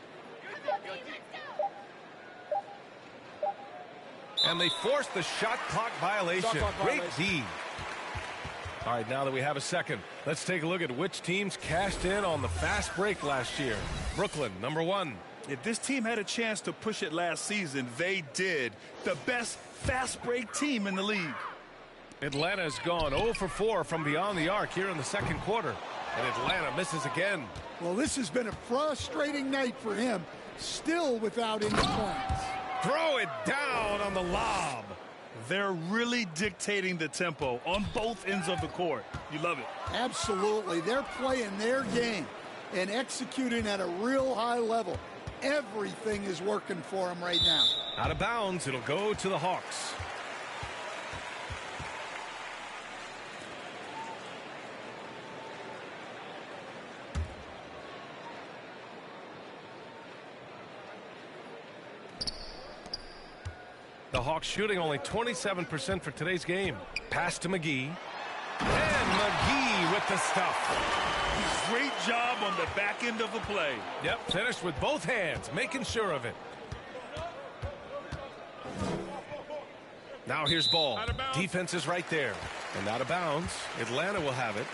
And they forced the shot clock violation. Great D. All right, now that we have a second, let's take a look at which teams cashed in on the fast break last year. Brooklyn, number 1. If this team had a chance to push it last season, they did. The best fast break team in the league. Atlanta's gone 0 for 4 from beyond the arc here in the second quarter. And Atlanta misses again. Well, this has been a frustrating night for him. Still without any points. Throw it down on the lob. They're really dictating the tempo on both ends of the court. You love it. Absolutely. They're playing their game and executing at a real high level. Everything is working for them right now. Out of bounds, it'll go to the Hawks. The Hawks shooting only 27% for today's game. Pass to McGee. And McGee with the stuff. Great job on the back end of the play. Yep, finished with both hands, making sure of it. Now here's ball. Defense is right there. And out of bounds. Atlanta will have it.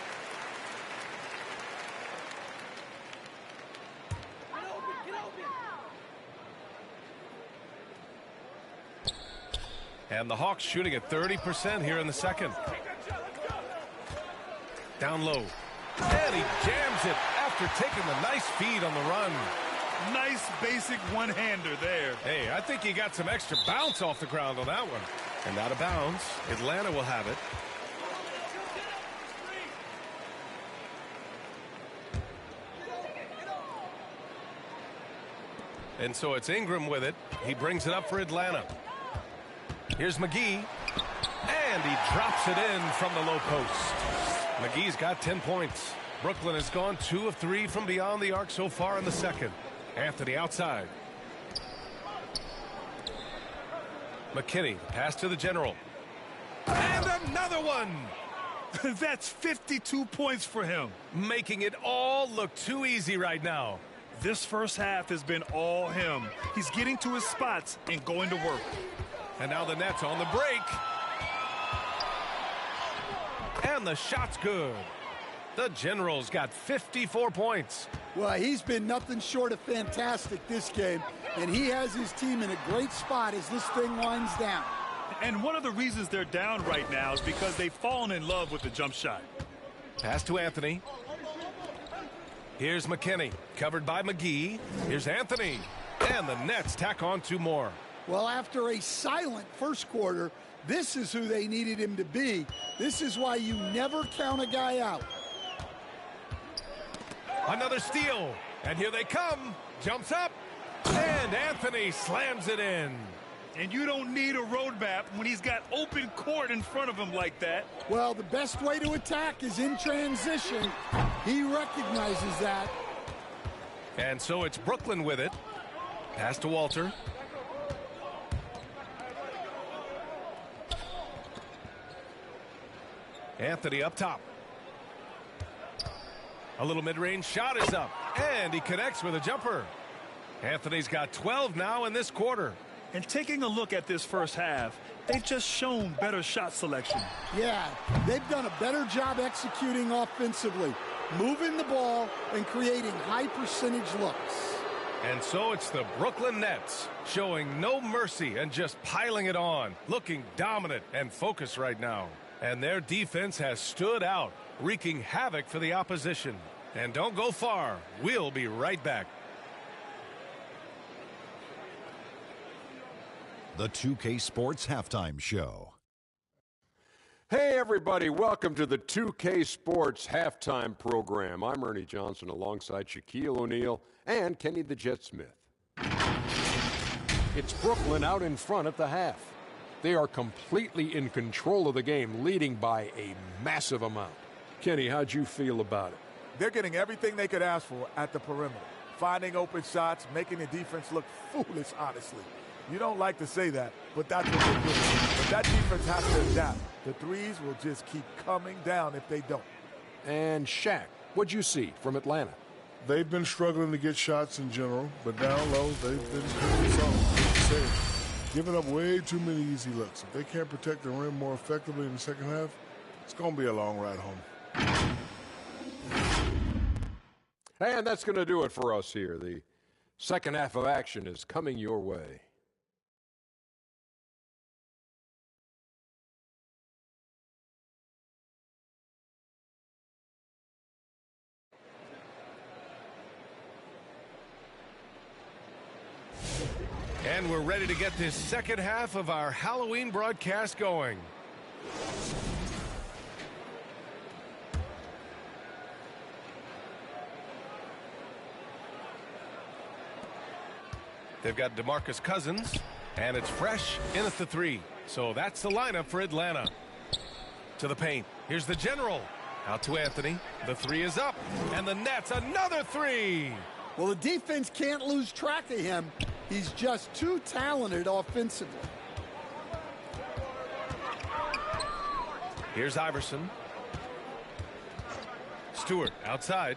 And the Hawks shooting at 30% here in the second. Down low. And he jams it after taking the nice feed on the run. Nice basic one-hander there. Hey, I think he got some extra bounce off the ground on that one. And out of bounds, Atlanta will have it. And so it's Ingram with it. He brings it up for Atlanta. Here's McGee. And he drops it in from the low post. McGee's got 10 points. Brooklyn has gone 2 of 3 from beyond the arc so far in the second. Anthony outside. McKinney, pass to the general. And another one! That's 52 points for him. Making it all look too easy right now. This first half has been all him. He's getting to his spots and going to work. And now the Nets on the break. And the shot's good. The General's got 54 points. Well, he's been nothing short of fantastic this game, and he has his team in a great spot as this thing winds down. And one of the reasons they're down right now is because they've fallen in love with the jump shot. Pass to Anthony. Here's McKinney, covered by McGee. Here's Anthony. And the Nets tack on 2 more. Well, after a silent first quarter, this is who they needed him to be. This is why you never count a guy out. Another steal. And here they come. Jumps up. And Anthony slams it in. And you don't need a roadmap when he's got open court in front of him like that. Well, the best way to attack is in transition. He recognizes that. And so it's Brooklyn with it. Pass to Walter. Anthony up top. A little mid-range shot is up. And he connects with a jumper. Anthony's got 12 now in this quarter. And taking a look at this first half, they've just shown better shot selection. Yeah, they've done a better job executing offensively, moving the ball and creating high percentage looks. And so it's the Brooklyn Nets showing no mercy and just piling it on, looking dominant and focused right now. And their defense has stood out, wreaking havoc for the opposition. And don't go far. We'll be right back. The 2K Sports Halftime Show. Hey, everybody. Welcome to the 2K Sports Halftime Program. I'm Ernie Johnson alongside Shaquille O'Neal and Kenny the Jet Smith. It's Brooklyn out in front at the half. They are completely in control of the game, leading by a massive amount. Kenny, how'd you feel about it? They're getting everything they could ask for at the perimeter. Finding open shots, making the defense look foolish, honestly. You don't like to say that, but that's what they're doing. But that defense has to adapt. The threes will just keep coming down if they don't. And Shaq, what'd you see from Atlanta? They've been struggling to get shots in general, but down low, they've been pretty solid. Giving up way too many easy looks. If they can't protect the rim more effectively in the second half, it's going to be a long ride home. And that's going to do it for us here. The second half of action is coming your way. And we're ready to get this second half of our Halloween broadcast going. They've got DeMarcus Cousins, and it's fresh in at the three. So that's the lineup for Atlanta. To the paint. Here's the general. Out to Anthony. The three is up. And the Nets, another three. Well, the defense can't lose track of him. He's just too talented offensively. Here's Iverson. Stewart outside.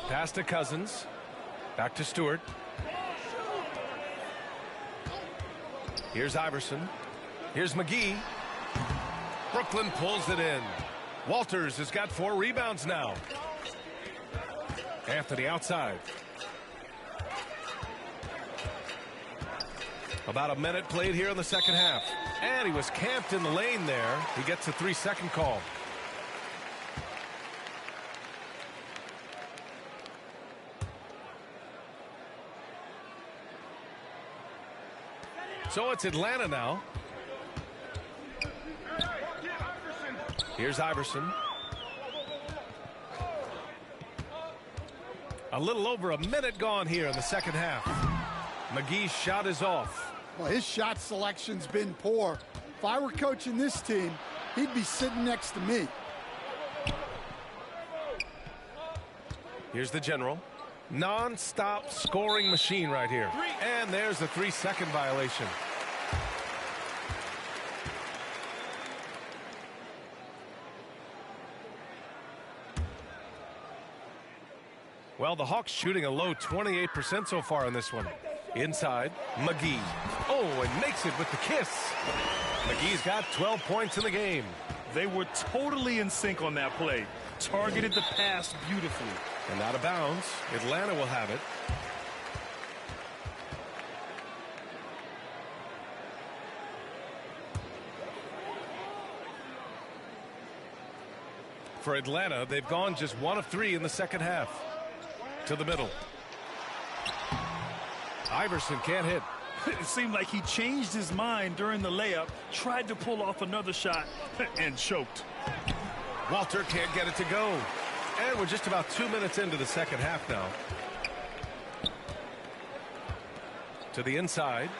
Pass to Cousins. Back to Stewart. Here's Iverson. Here's McGee. Brooklyn pulls it in. Walters has got 4 rebounds now. Anthony outside. About a minute played here in the second half. And he was camped in the lane there. He gets a 3-second call. So it's Atlanta now. Here's Iverson. A little over a minute gone here in the second half. McGee's shot is off. Well, his shot selection's been poor. If I were coaching this team, he'd be sitting next to me. Here's the general. Non-stop scoring machine right here. And there's a 3-second violation. Well, the Hawks shooting a low 28% so far in this one. Inside, McGee. Oh, and makes it with the kiss. McGee's got 12 points in the game. They were totally in sync on that play. Targeted the pass beautifully. And out of bounds. Atlanta will have it. For Atlanta, they've gone just 1 of 3 in the second half. To the middle. Iverson can't hit. It seemed like he changed his mind during the layup, tried to pull off another shot, and choked. Walter can't get it to go. And we're just about 2 minutes into the second half now. To the inside.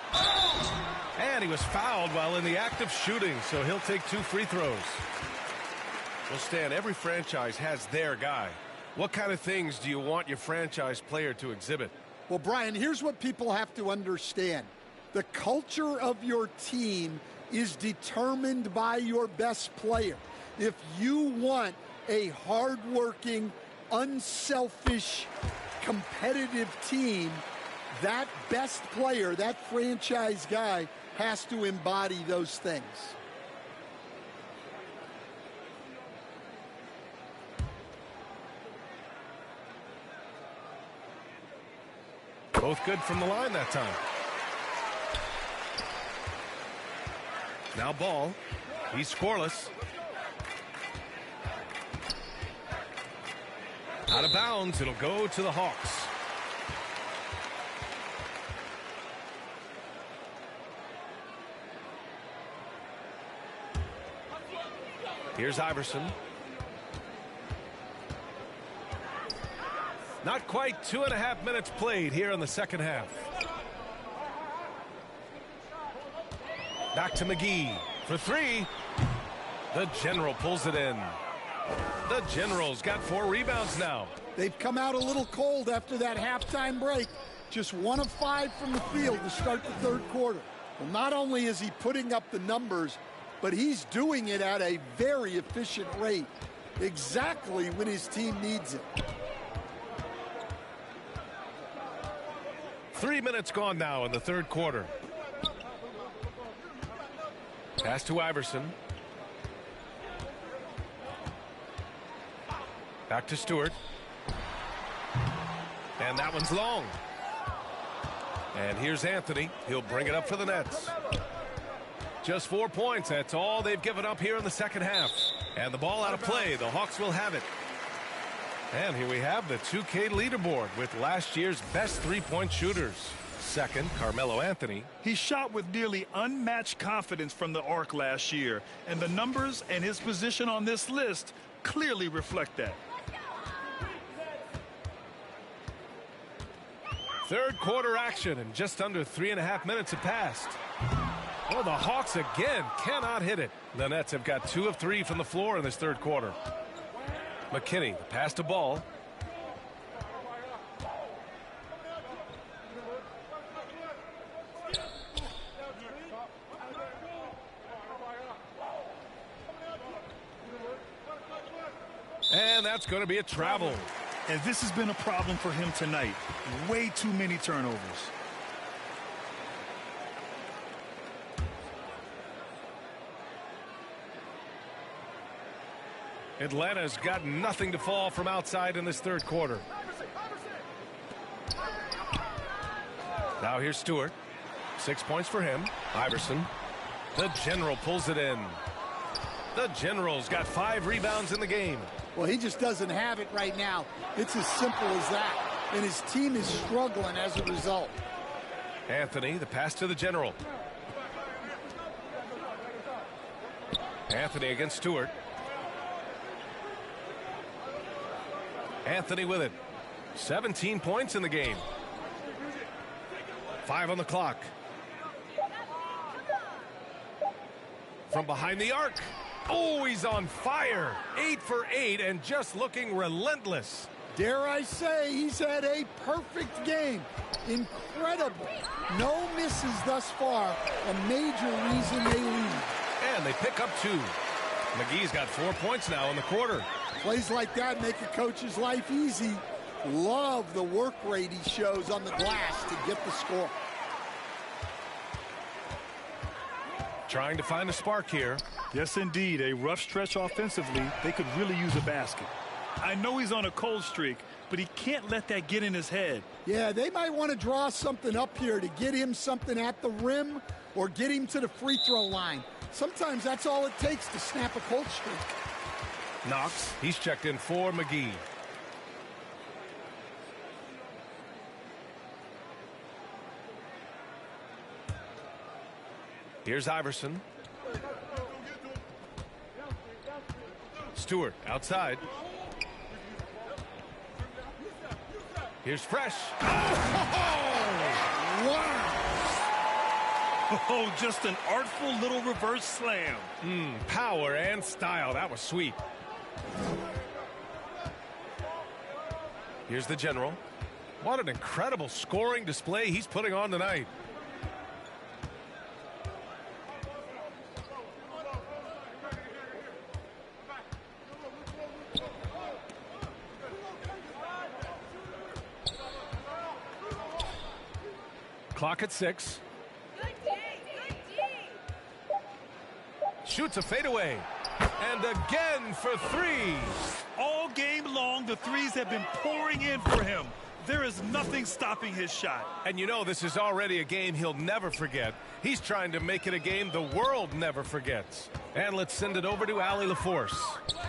And he was fouled while in the act of shooting, so he'll take 2 free throws. Well, Stan, every franchise has their guy. What kind of things do you want your franchise player to exhibit? Well, Brian, here's what people have to understand. The culture of your team is determined by your best player. If you want a hardworking, unselfish, competitive team, that best player, that franchise guy, has to embody those things. Both good from the line that time. Now Ball. He's scoreless. Out of bounds. It'll go to the Hawks. Here's Iverson. Not quite 2.5 minutes played here in the second half. Back to McGee for 3. The general pulls it in. The general's got 4 rebounds now. They've come out a little cold after that halftime break. Just 1 of 5 from the field to start the third quarter. Well, not only is he putting up the numbers, but he's doing it at a very efficient rate. exactly when his team needs it. 3 minutes gone now in the third quarter. Pass to Iverson. Back to Stewart. And that one's long. And here's Anthony. He'll bring it up for the Nets. Just 4 points. That's all they've given up here in the second half. And the ball out of play. The Hawks will have it. And here we have the 2K leaderboard with last year's best three-point shooters. Second, Carmelo Anthony. He shot with nearly unmatched confidence from the arc last year, and the numbers and his position on this list clearly reflect that. Third quarter action, and just under 3.5 minutes have passed. Well, the Hawks again cannot hit it. The Nets have got 2 of 3 from the floor in this third quarter. McKinney, the pass to Ball. And that's going to be a travel. And this has been a problem for him tonight. Way too many turnovers. Atlanta's got nothing to fall from outside in this third quarter. Now here's Stewart. 6 points for him. Iverson. The General pulls it in. The General's got 5 rebounds in the game. Well, he just doesn't have it right now. It's as simple as that. And his team is struggling as a result. Anthony, the pass to the General. Anthony against Stewart. Anthony with it. 17 points in the game. 5 on the clock. From behind the arc. Oh, he's on fire. 8 for 8 and just looking relentless. Dare I say he's had a perfect game. Incredible. No misses thus far. A major reason they lead. And they pick up 2. McGee's got 4 points now in the quarter. Plays like that make a coach's life easy. Love the work rate he shows on the glass to get the score. Trying to find a spark here. Yes, indeed. A rough stretch offensively. They could really use a basket. I know he's on a cold streak, but he can't let that get in his head. Yeah, they might want to draw something up here to get him something at the rim or get him to the free throw line. Sometimes that's all it takes to snap a cold streak. Knox, he's checked in for McGee. Here's Iverson. Stewart outside. Here's Fresh. Wow! Oh, just an artful little reverse slam. Power and style. That was sweet. Here's the General. What an incredible scoring display he's putting on tonight. Clock at 6. Shoots a fadeaway. And again for 3. All game long, the threes have been pouring in for him. There is nothing stopping his shot. And you know this is already a game he'll never forget. He's trying to make it a game the world never forgets. And let's send it over to Allie LaForce.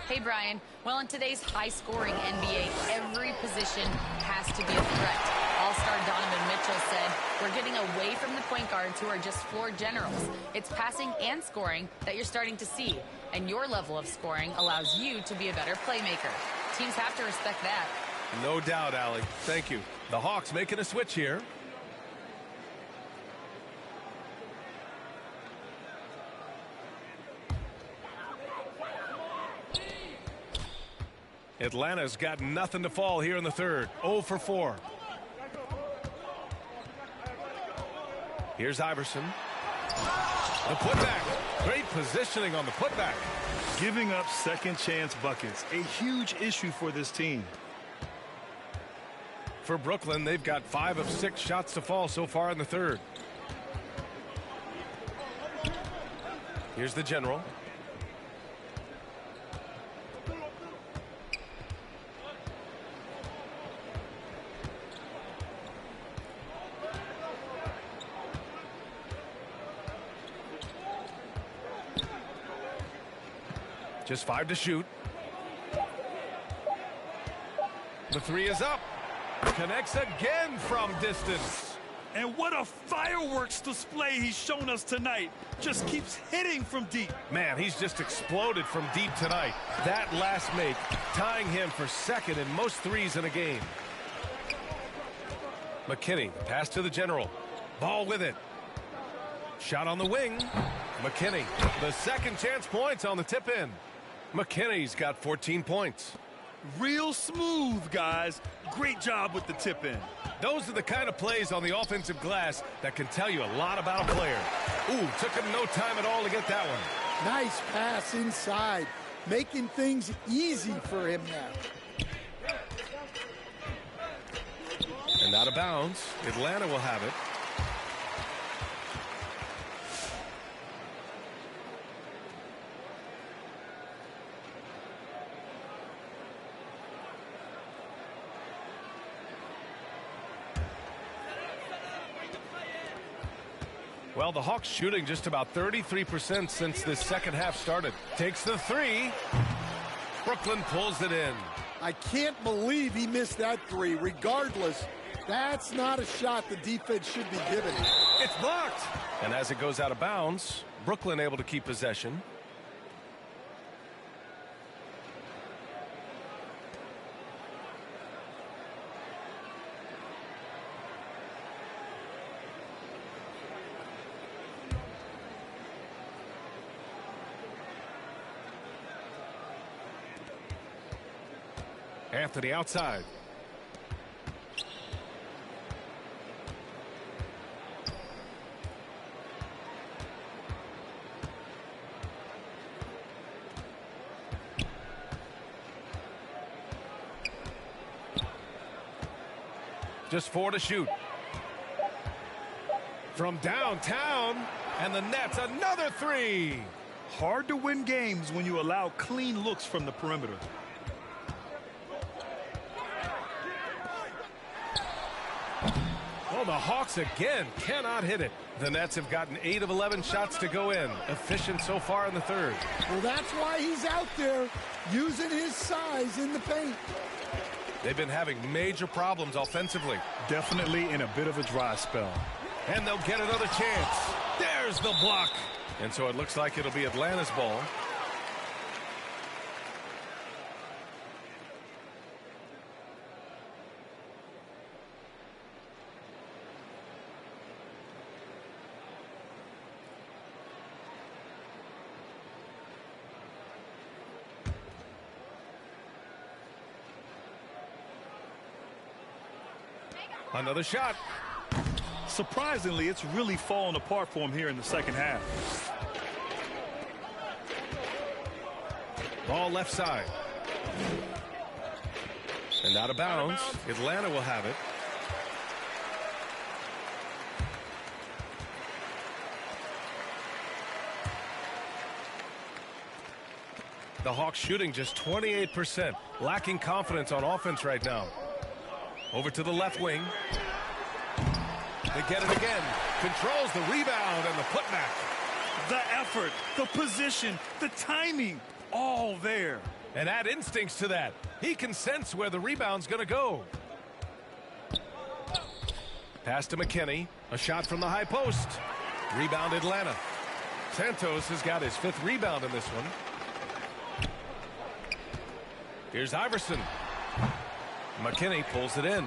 Hey, Brian. Well, in today's high-scoring NBA, every position has to be a threat. All-star Donovan Mitchell said, we're getting away from the point guards who are just floor generals. It's passing and scoring that you're starting to see. And your level of scoring allows you to be a better playmaker. Teams have to respect that. No doubt, Allie. Thank you. The Hawks making a switch here. Atlanta's got nothing to fall here in the third. 0 for 4. Here's Iverson. The putback. Great positioning on the putback. Giving up second chance buckets, a huge issue for this team. For Brooklyn, they've got 5 of 6 shots to fall so far in the third. Here's the general. Just 5 to shoot. The 3 is up. Connects again from distance. And what a fireworks display he's shown us tonight. Just keeps hitting from deep. Man, he's just exploded from deep tonight. That last make tying him for second in most threes in a game. McKinney, pass to the general. Ball with it. Shot on the wing. McKinney, the second chance points on the tip in. McKinney's got 14 points. Real smooth, guys. Great job with the tip in. Those are the kind of plays on the offensive glass that can tell you a lot about a player. Ooh, took him no time at all to get that one. Nice pass inside, making things easy for him now. And out of bounds. Atlanta will have it. Well, the Hawks shooting just about 33% since this second half started. Takes the 3. Brooklyn pulls it in. I can't believe he missed that 3. Regardless, that's not a shot the defense should be giving. It's blocked. And as it goes out of bounds, Brooklyn able to keep possession. Anthony outside. Just 4 to shoot. From downtown, and the Nets another 3. Hard to win games when you allow clean looks from the perimeter. Oh, the Hawks again cannot hit it. The Nets have gotten 8 of 11 shots to go in. Efficient so far in the third. Well, that's why he's out there using his size in the paint. They've been having major problems offensively. Definitely in a bit of a dry spell. And they'll get another chance. There's the block. And so it looks like it'll be Atlanta's ball. Another shot. Surprisingly, it's really fallen apart for him here in the second half. Ball left side. And out of bounds. Atlanta will have it. The Hawks shooting just 28%. Lacking confidence on offense right now. Over to the left wing. They get it again. Controls the rebound and the putback. The effort, the position, the timing, all there. And add instincts to that. He can sense where the rebound's going to go. Pass to McKinney. A shot from the high post. Rebound Atlanta. Santos has got his 5th rebound in this one. Here's Iverson. McKinney pulls it in.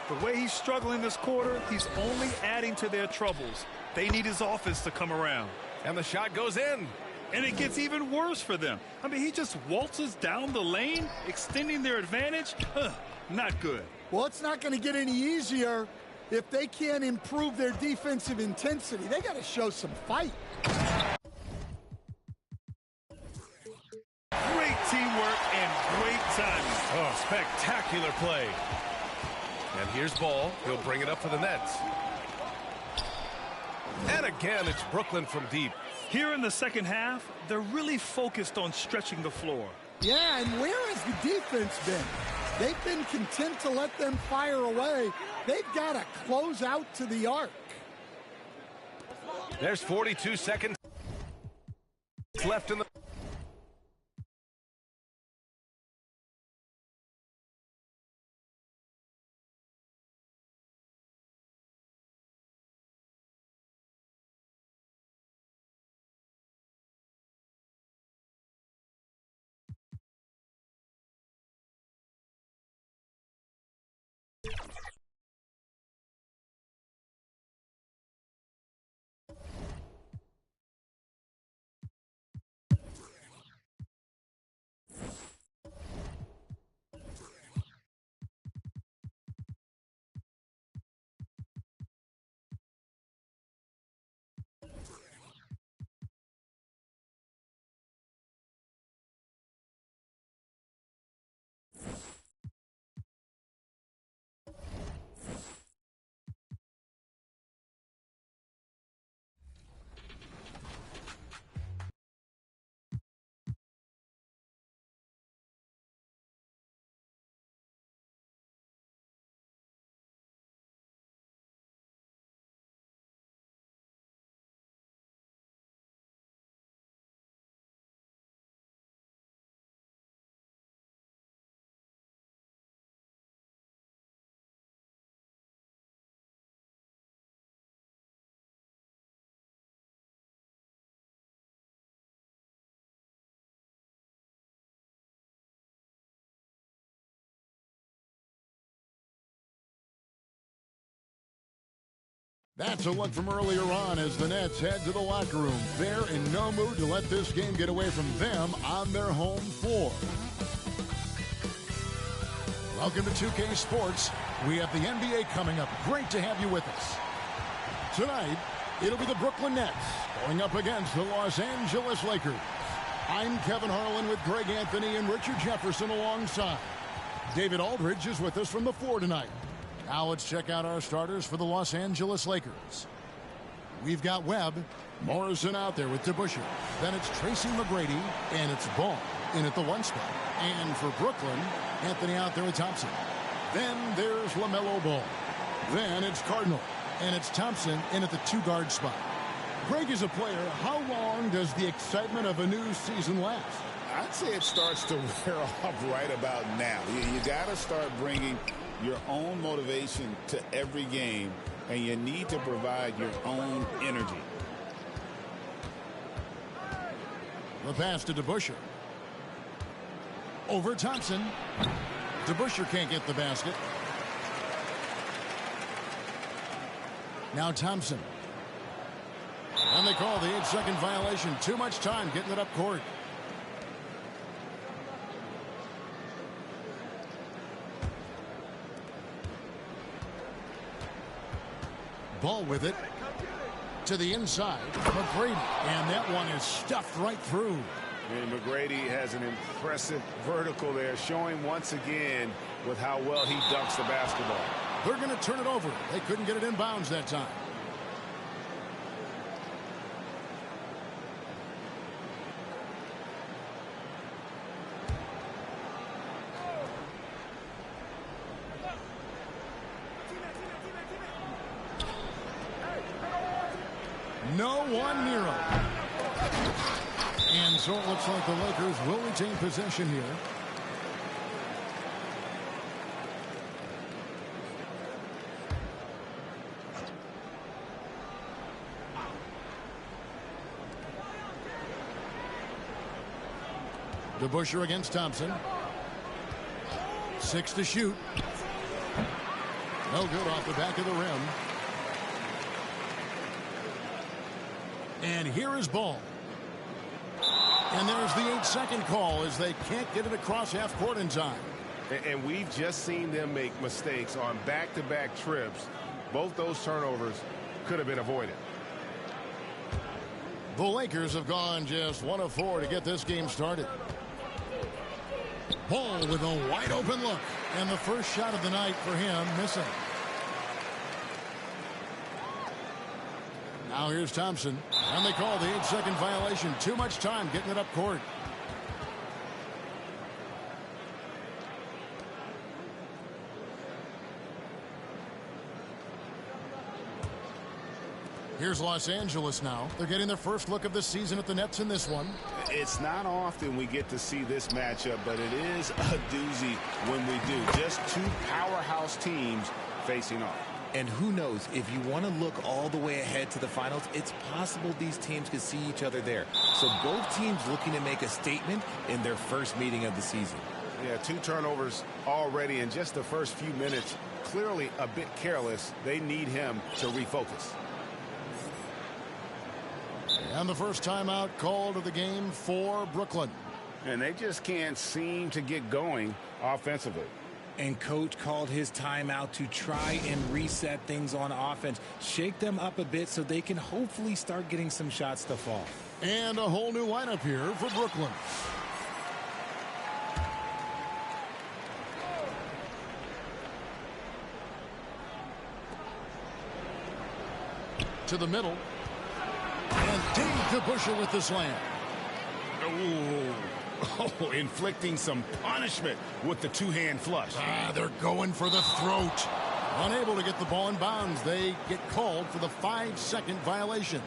The way he's struggling this quarter, he's only adding to their troubles. They need his offense to come around. And the shot goes in. And it gets even worse for them. I mean, he just waltzes down the lane, extending their advantage. Not good. Well, it's not going to get any easier if they can't improve their defensive intensity, they got to show some fight. Great teamwork and great timing. Oh, spectacular play. And here's Ball. He'll bring it up for the Nets. And again, it's Brooklyn from deep. Here in the second half, they're really focused on stretching the floor. Yeah, and where has the defense been? They've been content to let them fire away. They've got to close out to the arc. There's 42 seconds left in the... That's a look from earlier on as the Nets head to the locker room. They're in no mood to let this game get away from them on their home floor. Welcome to 2K Sports. We have the NBA coming up. Great to have you with us. Tonight, it'll be the Brooklyn Nets going up against the Los Angeles Lakers. I'm Kevin Harlan with Greg Anthony and Richard Jefferson alongside. David Aldridge is with us from the floor tonight. Now let's check out our starters for the Los Angeles Lakers. We've got Webb, Morrison out there with DeBusschere. Then it's Tracy McGrady, and it's Ball in at the 1 spot. And for Brooklyn, Anthony out there with Thompson. Then there's LaMelo Ball. Then it's Cardinal, and it's Thompson in at the 2-guard spot. Greg is a player. How long does the excitement of a new season last? I'd say it starts to wear off right about now. You got to start bringing your own motivation to every game, and you need to provide your own energy. The pass to DeBusschere. Over Thompson. DeBusschere can't get the basket. Now Thompson. And they call the 8-second violation. Too much time getting it up court. Ball with it to the inside. McGrady, and that one is stuffed right through. And McGrady has an impressive vertical there, showing once again with how well he dunks the basketball. They're going to turn it over. They couldn't get it in bounds that time. No one near him. And so it looks like the Lakers will retain possession here. DeBusschere against Thompson. 6 to shoot. No good off the back of the rim. And here is Ball. And there's the 8-second call as they can't get it across half court in time. And we've just seen them make mistakes on back-to-back trips Both those turnovers could have been avoided. The Lakers have gone just 1 of 4 to get this game started. Paul with a wide open look, and the first shot of the night for him missing. Now here's Thompson, and they call the 8-second violation. Too much time getting it up court. Here's Los Angeles now. They're getting their first look of the season at the Nets in this one. It's not often we get to see this matchup, but it is a doozy when we do. Just two powerhouse teams facing off. And who knows, if you want to look all the way ahead to the finals, it's possible these teams could see each other there. So both teams looking to make a statement in their first meeting of the season. Yeah, 2 turnovers already in just the first few minutes. Clearly a bit careless. They need him to refocus. And the first timeout called of the game for Brooklyn. And they just can't seem to get going offensively. And coach called his timeout to try and reset things on offense. Shake them up a bit so they can hopefully start getting some shots to fall. And a whole new lineup here for Brooklyn. To the middle. And Dave DeBusschere with the slam. Oh, inflicting some punishment with the two-hand flush. They're going for the throat. Unable to get the ball in bounds. They get called for the 5-second violation.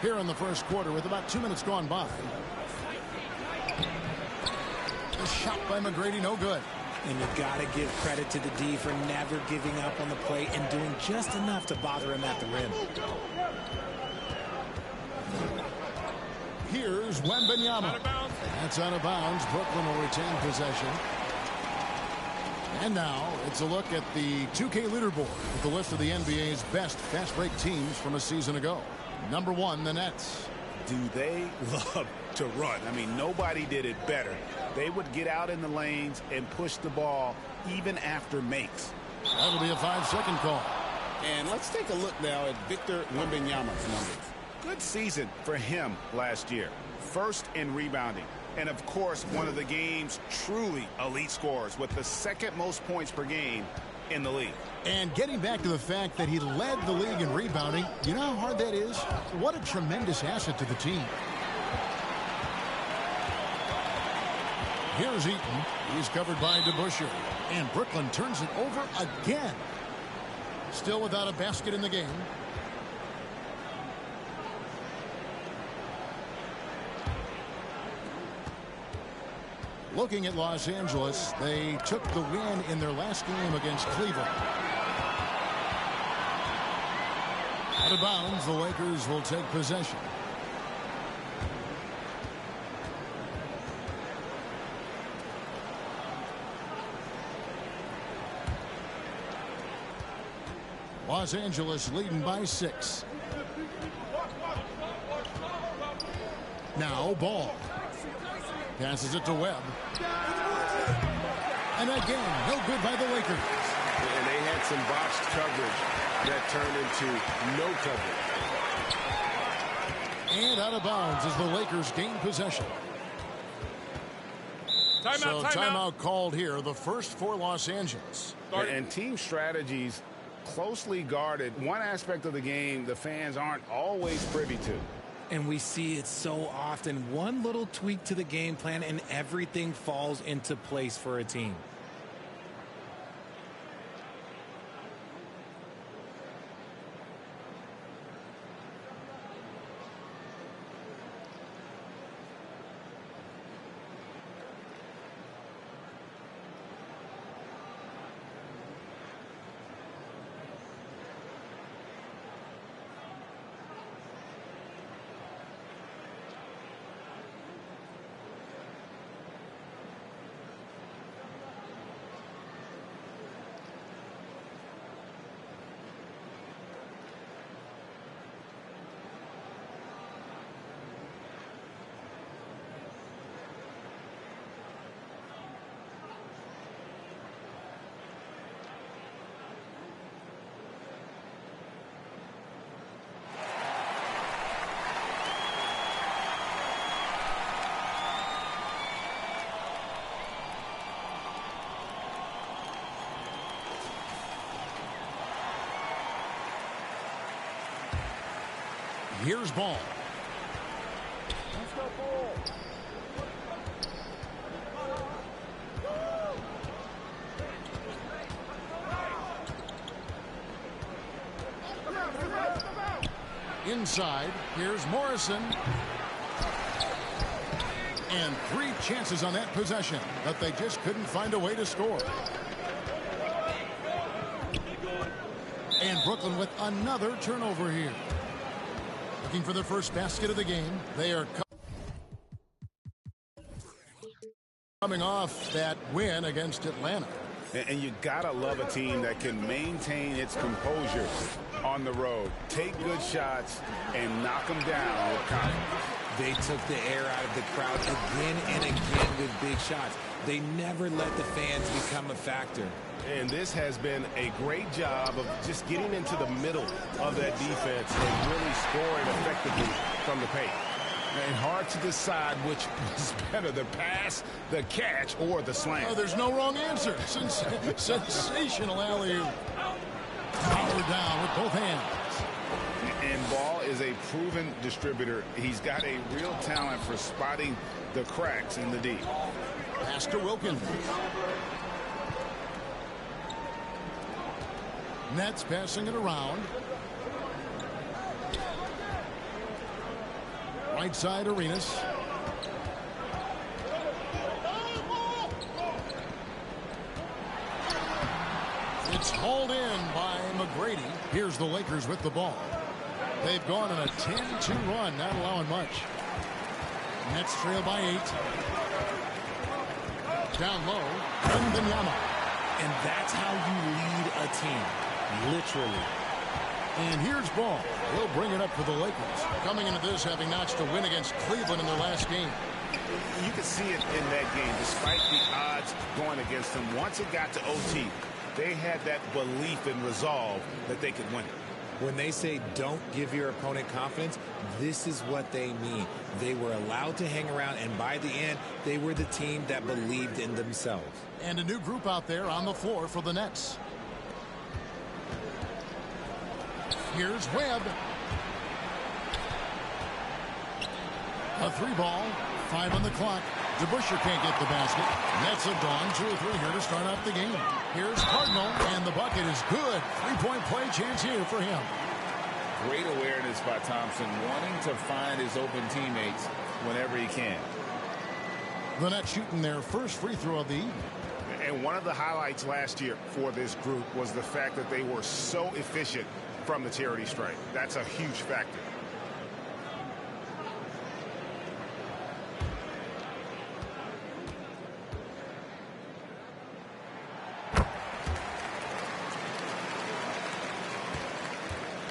Here in the first quarter with about 2 minutes gone by. The shot by McGrady, no good. And you got to give credit to the D for never giving up on the play and doing just enough to bother him at the rim. Here's Wembanyama. That's out of bounds. Brooklyn will retain possession. And now it's a look at the 2K leaderboard with the list of the NBA's best fast break teams from a season ago. Number 1, the Nets. Do they love to run? I mean, nobody did it better. They would get out in the lanes and push the ball even after makes. That'll be a 5-second call. And let's take a look now at Victor Wembanyama's numbers. Good season for him last year. First in rebounding. And, of course, one of the game's truly elite scorers with the second most points per game in the league. And getting back to the fact that he led the league in rebounding, you know how hard that is? What a tremendous asset to the team. Here's Eaton. He's covered by DeBusschere. And Brooklyn turns it over again. Still without a basket in the game. Looking at Los Angeles, they took the win in their last game against Cleveland. Out of bounds, the Lakers will take possession. Los Angeles leading by 6. Now Ball. Passes it to Webb. And again, no good by the Lakers. And they had some botched coverage that turned into no coverage. And out of bounds as the Lakers gain possession. Timeout called here, the first for Los Angeles. And team strategies closely guarded. One aspect of the game the fans aren't always privy to. And we see it so often. One little tweak to the game plan and everything falls into place for a team. Here's ball. Inside, here's Morrison. And 3 chances on that possession, but they just couldn't find a way to score. And Brooklyn with another turnover here. Looking for their first basket of the game. They are coming off that win against Atlanta. And you gotta love a team that can maintain its composure on the road, take good shots, and knock them down with confidence. They took the air out of the crowd again and again with big shots. They never let the fans become a factor. And this has been a great job of just getting into the middle of that defense and really scoring effectively from the paint. And hard to decide which is better, the pass, the catch, or the slam. Oh, there's no wrong answer. Sensational alley-oop. Powered down with both hands. And Ball is a proven distributor. He's got a real talent for spotting the cracks in the D. Pass to Wilkins. Nets passing it around. Right side, Arenas. It's hauled in by McGrady. Here's the Lakers with the ball. They've gone on a 10-2 run, not allowing much. Nets trail by 8. Down low, Wembanyama. And that's how you lead a team, literally. And here's Ball. He'll bring it up for the Lakers. Coming into this, having notched a win against Cleveland in their last game. You can see it in that game, despite the odds going against them. Once it got to OT, they had that belief and resolve that they could win it. When they say don't give your opponent confidence, this is what they mean. They were allowed to hang around, and by the end, they were the team that believed in themselves. And a new group out there on the floor for the Nets. Here's Webb. A 3-ball, 5 on the clock. DeBusschere can't get the basket. Nets have gone 2 or 3 here to start out the game. Here's Cardinal, and the bucket is good. 3-point play chance here for him. Great awareness by Thompson, wanting to find his open teammates whenever he can. The Nets shooting their first free throw of the evening. And one of the highlights last year for this group was the fact that they were so efficient from the charity stripe. That's a huge factor.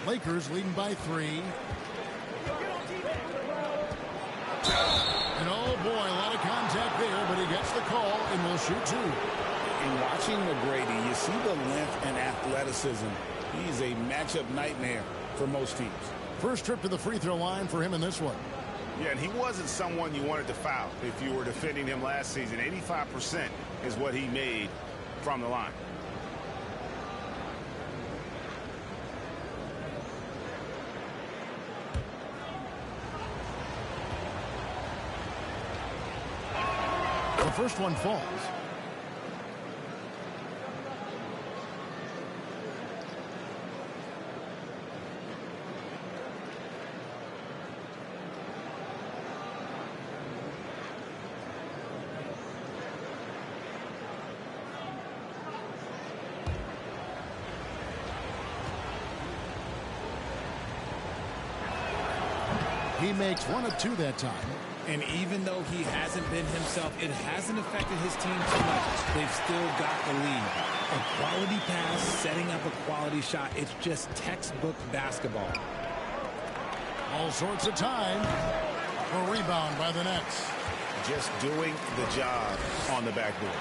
Lakers leading by 3. And oh boy, a lot of contact there, but he gets the call and will shoot 2. In watching McGrady, you see the length and athleticism. He's a matchup nightmare for most teams. First trip to the free throw line for him in this one. Yeah, and he wasn't someone you wanted to foul if you were defending him last season. 85% is what he made from the line. The first one falls. He makes 1 of 2 that time. And even though he hasn't been himself, it hasn't affected his team too much. They've still got the lead. A quality pass, setting up a quality shot. It's just textbook basketball. All sorts of time. A rebound by the Nets. Just doing the job on the backboard.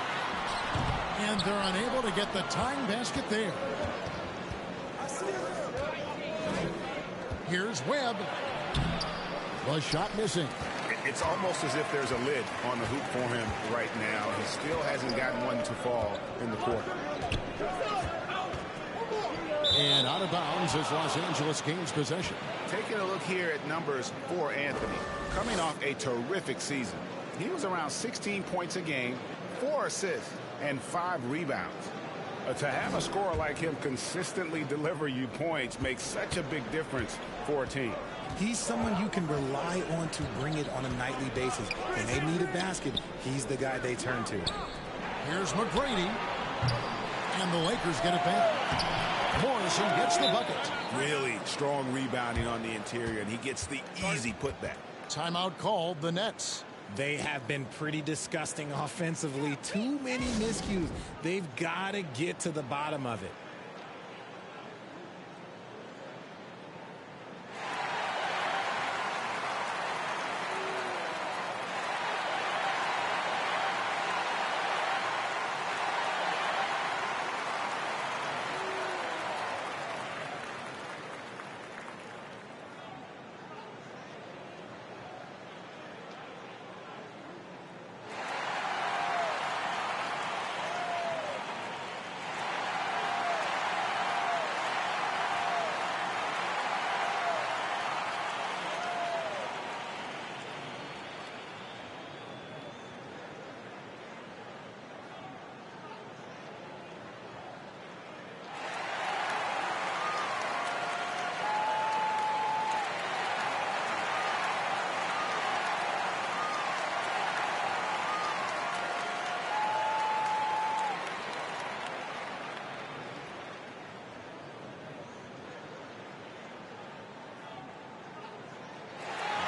And they're unable to get the tying basket there. Here's Webb. The shot missing. It's almost as if there's a lid on the hoop for him right now. He still hasn't gotten one to fall in the quarter. And out of bounds as Los Angeles gains possession. Taking a look here at numbers for Anthony. Coming off a terrific season. He was around 16 points a game, 4 assists, and 5 rebounds. To have a scorer like him consistently deliver you points makes such a big difference for a team. He's someone you can rely on to bring it on a nightly basis. When they need a basket, he's the guy they turn to. Here's McGrady. And the Lakers get it back. Morrison gets the bucket. Really strong rebounding on the interior, and he gets the easy putback. Timeout called, the Nets. They have been pretty disgusting offensively. Too many miscues. They've got to get to the bottom of it.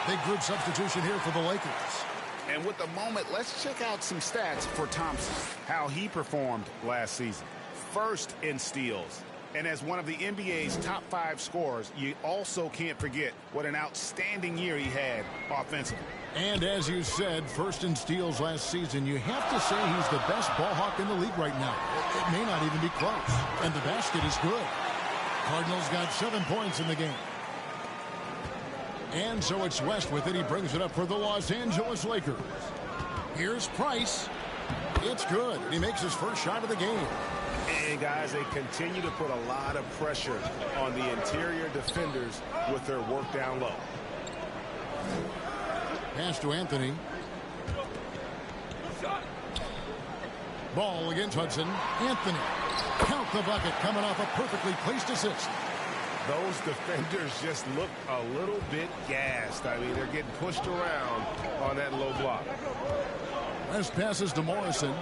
Big group substitution here for the Lakers. And with the moment, let's check out some stats for Thompson. How he performed last season. First in steals. And as one of the NBA's top 5 scorers, you also can't forget what an outstanding year he had offensively. And as you said, first in steals last season, you have to say he's the best ball hawk in the league right now. It may not even be close. And the basket is good. Cardinals got 7 points in the game. And so it's West with it. He brings it up for the Los Angeles Lakers. Here's Price. It's good. He makes his first shot of the game. And guys, they continue to put a lot of pressure on the interior defenders with their work down low. Pass to Anthony. Ball against Hudson. Anthony. Count the bucket, coming off a perfectly placed assist. Those defenders just look a little bit gassed. I mean, they're getting pushed around on that low block. West passes to Morrison.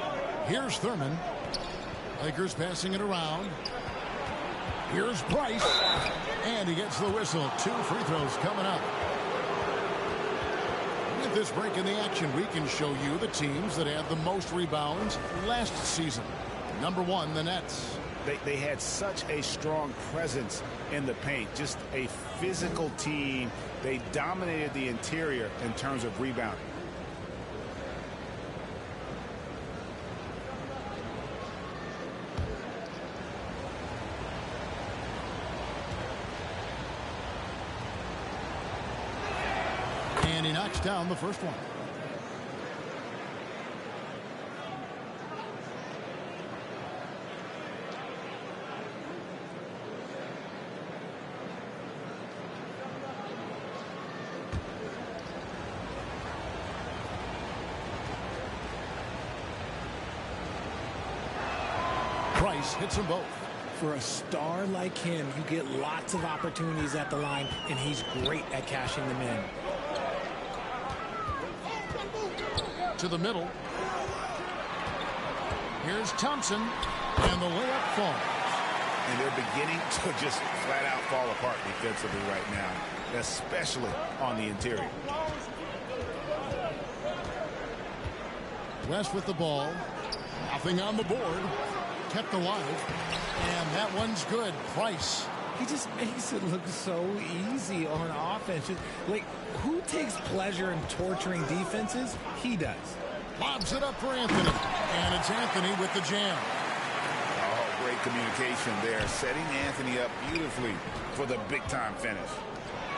Here's Thurman. Lakers passing it around. Here's Price. And he gets the whistle. 2 free throws coming up. With this break in the action, we can show you the teams that had the most rebounds last season. Number 1, the Nets. They had such a strong presence in the paint. Just a physical team. They dominated the interior in terms of rebounding. And he knocks down the first one. Price hits them both. For a star like him, you get lots of opportunities at the line, and he's great at cashing them in. To the middle. Here's Thompson, and the layup falls. And they're beginning to just flat out fall apart defensively right now, especially on the interior. West with the ball. Nothing on the board. Kept alive. And that one's good. Price. He just makes it look so easy on offense. Like, who takes pleasure in torturing defenses? He does. Lobs it up for Anthony. And it's Anthony with the jam. Oh, great communication there. Setting Anthony up beautifully for the big-time finish.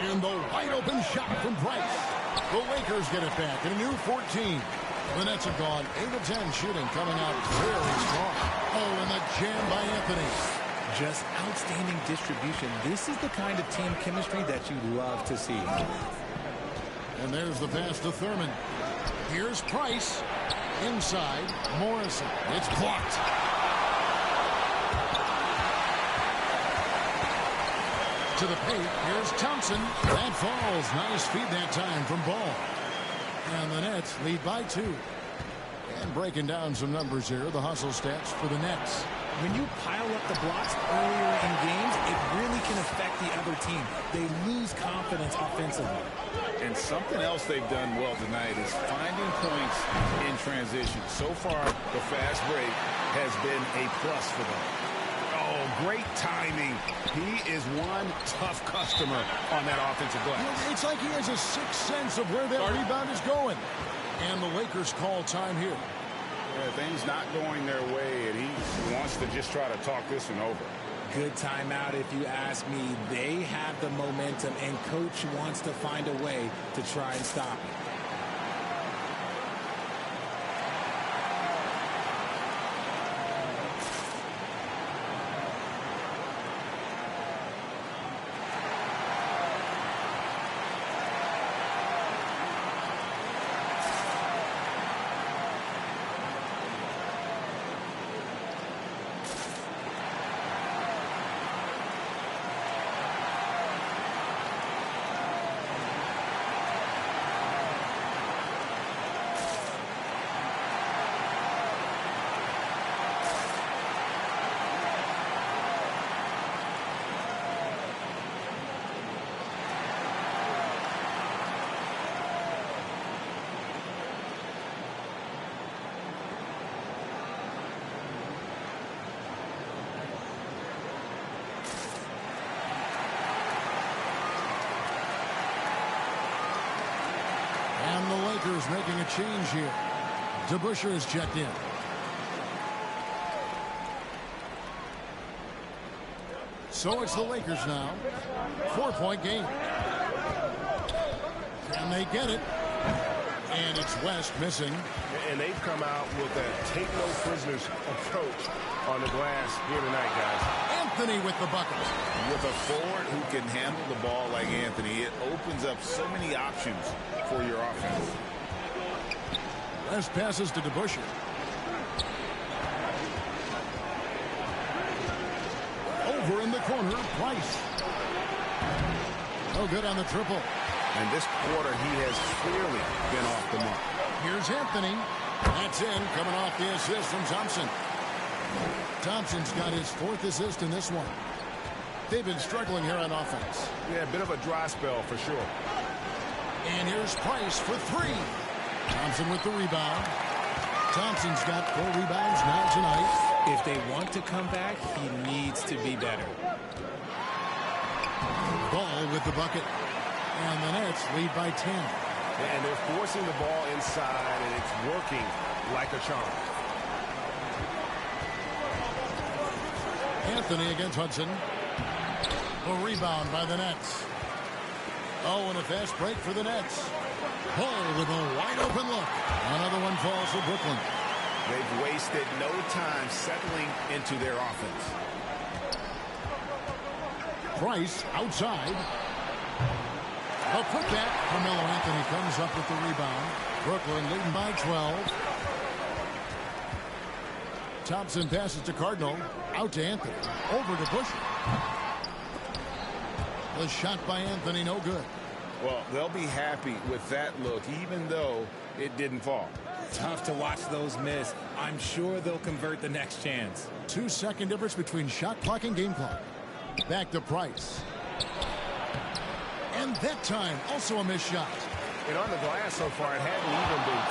And the wide-open shot from Price. The Lakers get it back in a new 14. The Nets have gone 8 of 10 shooting, coming out very strong. Oh, and the jam by Anthony. Just outstanding distribution. This is the kind of team chemistry that you love to see. And there's the pass to Thurman. Here's Price. Inside, Morrison. It's blocked. To the paint, here's Thompson. That falls. Nice feed that time from Ball. And the Nets lead by 2. And breaking down some numbers here, the hustle stats for the Nets. When you pile up the blocks earlier in games, it really can affect the other team. They lose confidence offensively. And something else they've done well tonight is finding points in transition. So far, the fast break has been a plus for them. Oh, great timing. He is one tough customer on that offensive glass. It's like he has a sixth sense of where that rebound is going. And the Lakers call time here. Yeah, things not going their way, and he wants to just try to talk this one over. Good timeout if you ask me. They have the momentum, and Coach wants to find a way to try and stop it. And the Lakers making a change here. DeBusschere is checked in. So it's the Lakers now. 4-point game. Can they get it? And it's West missing. And they've come out with a take-no-prisoners approach on the glass here tonight, guys. Anthony with the bucket. With a forward who can handle the ball like Anthony, it opens up so many options for your offense. West passes to DeBusschere. Over in the corner, Price. No good on the triple. And this quarter, he has clearly been off the mark. Here's Anthony. That's in, coming off the assist from Thompson. Thompson's got his 4th assist in this one. They've been struggling here on offense. Yeah, a bit of a dry spell for sure. And here's Price for 3. Thompson with the rebound. Thompson's got 4 rebounds now tonight. If they want to come back, he needs to be better. Ball with the bucket. And the Nets lead by 10. And they're forcing the ball inside, and it's working like a charm. Anthony against Hudson. A rebound by the Nets. Oh, and a fast break for the Nets. Ball with a wide open look. Another one falls for Brooklyn. They've wasted no time settling into their offense. Price outside. A putback. Carmelo Anthony comes up with the rebound. Brooklyn leading by 12. Thompson passes to Cardinal. Out to Anthony. Over to Busher. The shot by Anthony, no good. Well, they'll be happy with that look, even though it didn't fall. Tough to watch those miss. I'm sure they'll convert the next chance. 2-second difference between shot clock and game clock. Back to Price. And that time, also a missed shot. And on the glass so far, it hadn't even been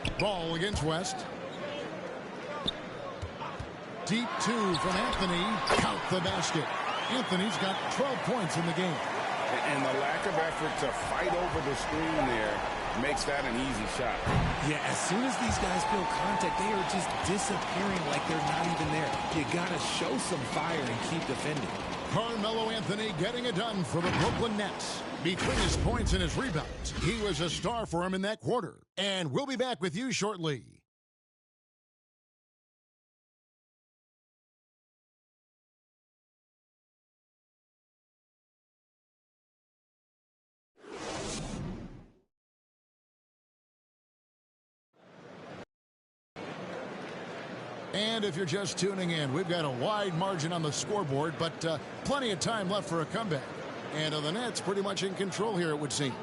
close. Ball against West. Deep 2 from Anthony. Count the basket. Anthony's got 12 points in the game. And the lack of effort to fight over the screen there makes that an easy shot. Yeah, as soon as these guys feel contact, they are just disappearing like they're not even there. You got to show some fire and keep defending. Carmelo Anthony getting it done for the Brooklyn Nets. Between his points and his rebounds, he was a star for him in that quarter. And we'll be back with you shortly. And if you're just tuning in, we've got a wide margin on the scoreboard, but plenty of time left for a comeback. And the Nets pretty much in control here, it would seem.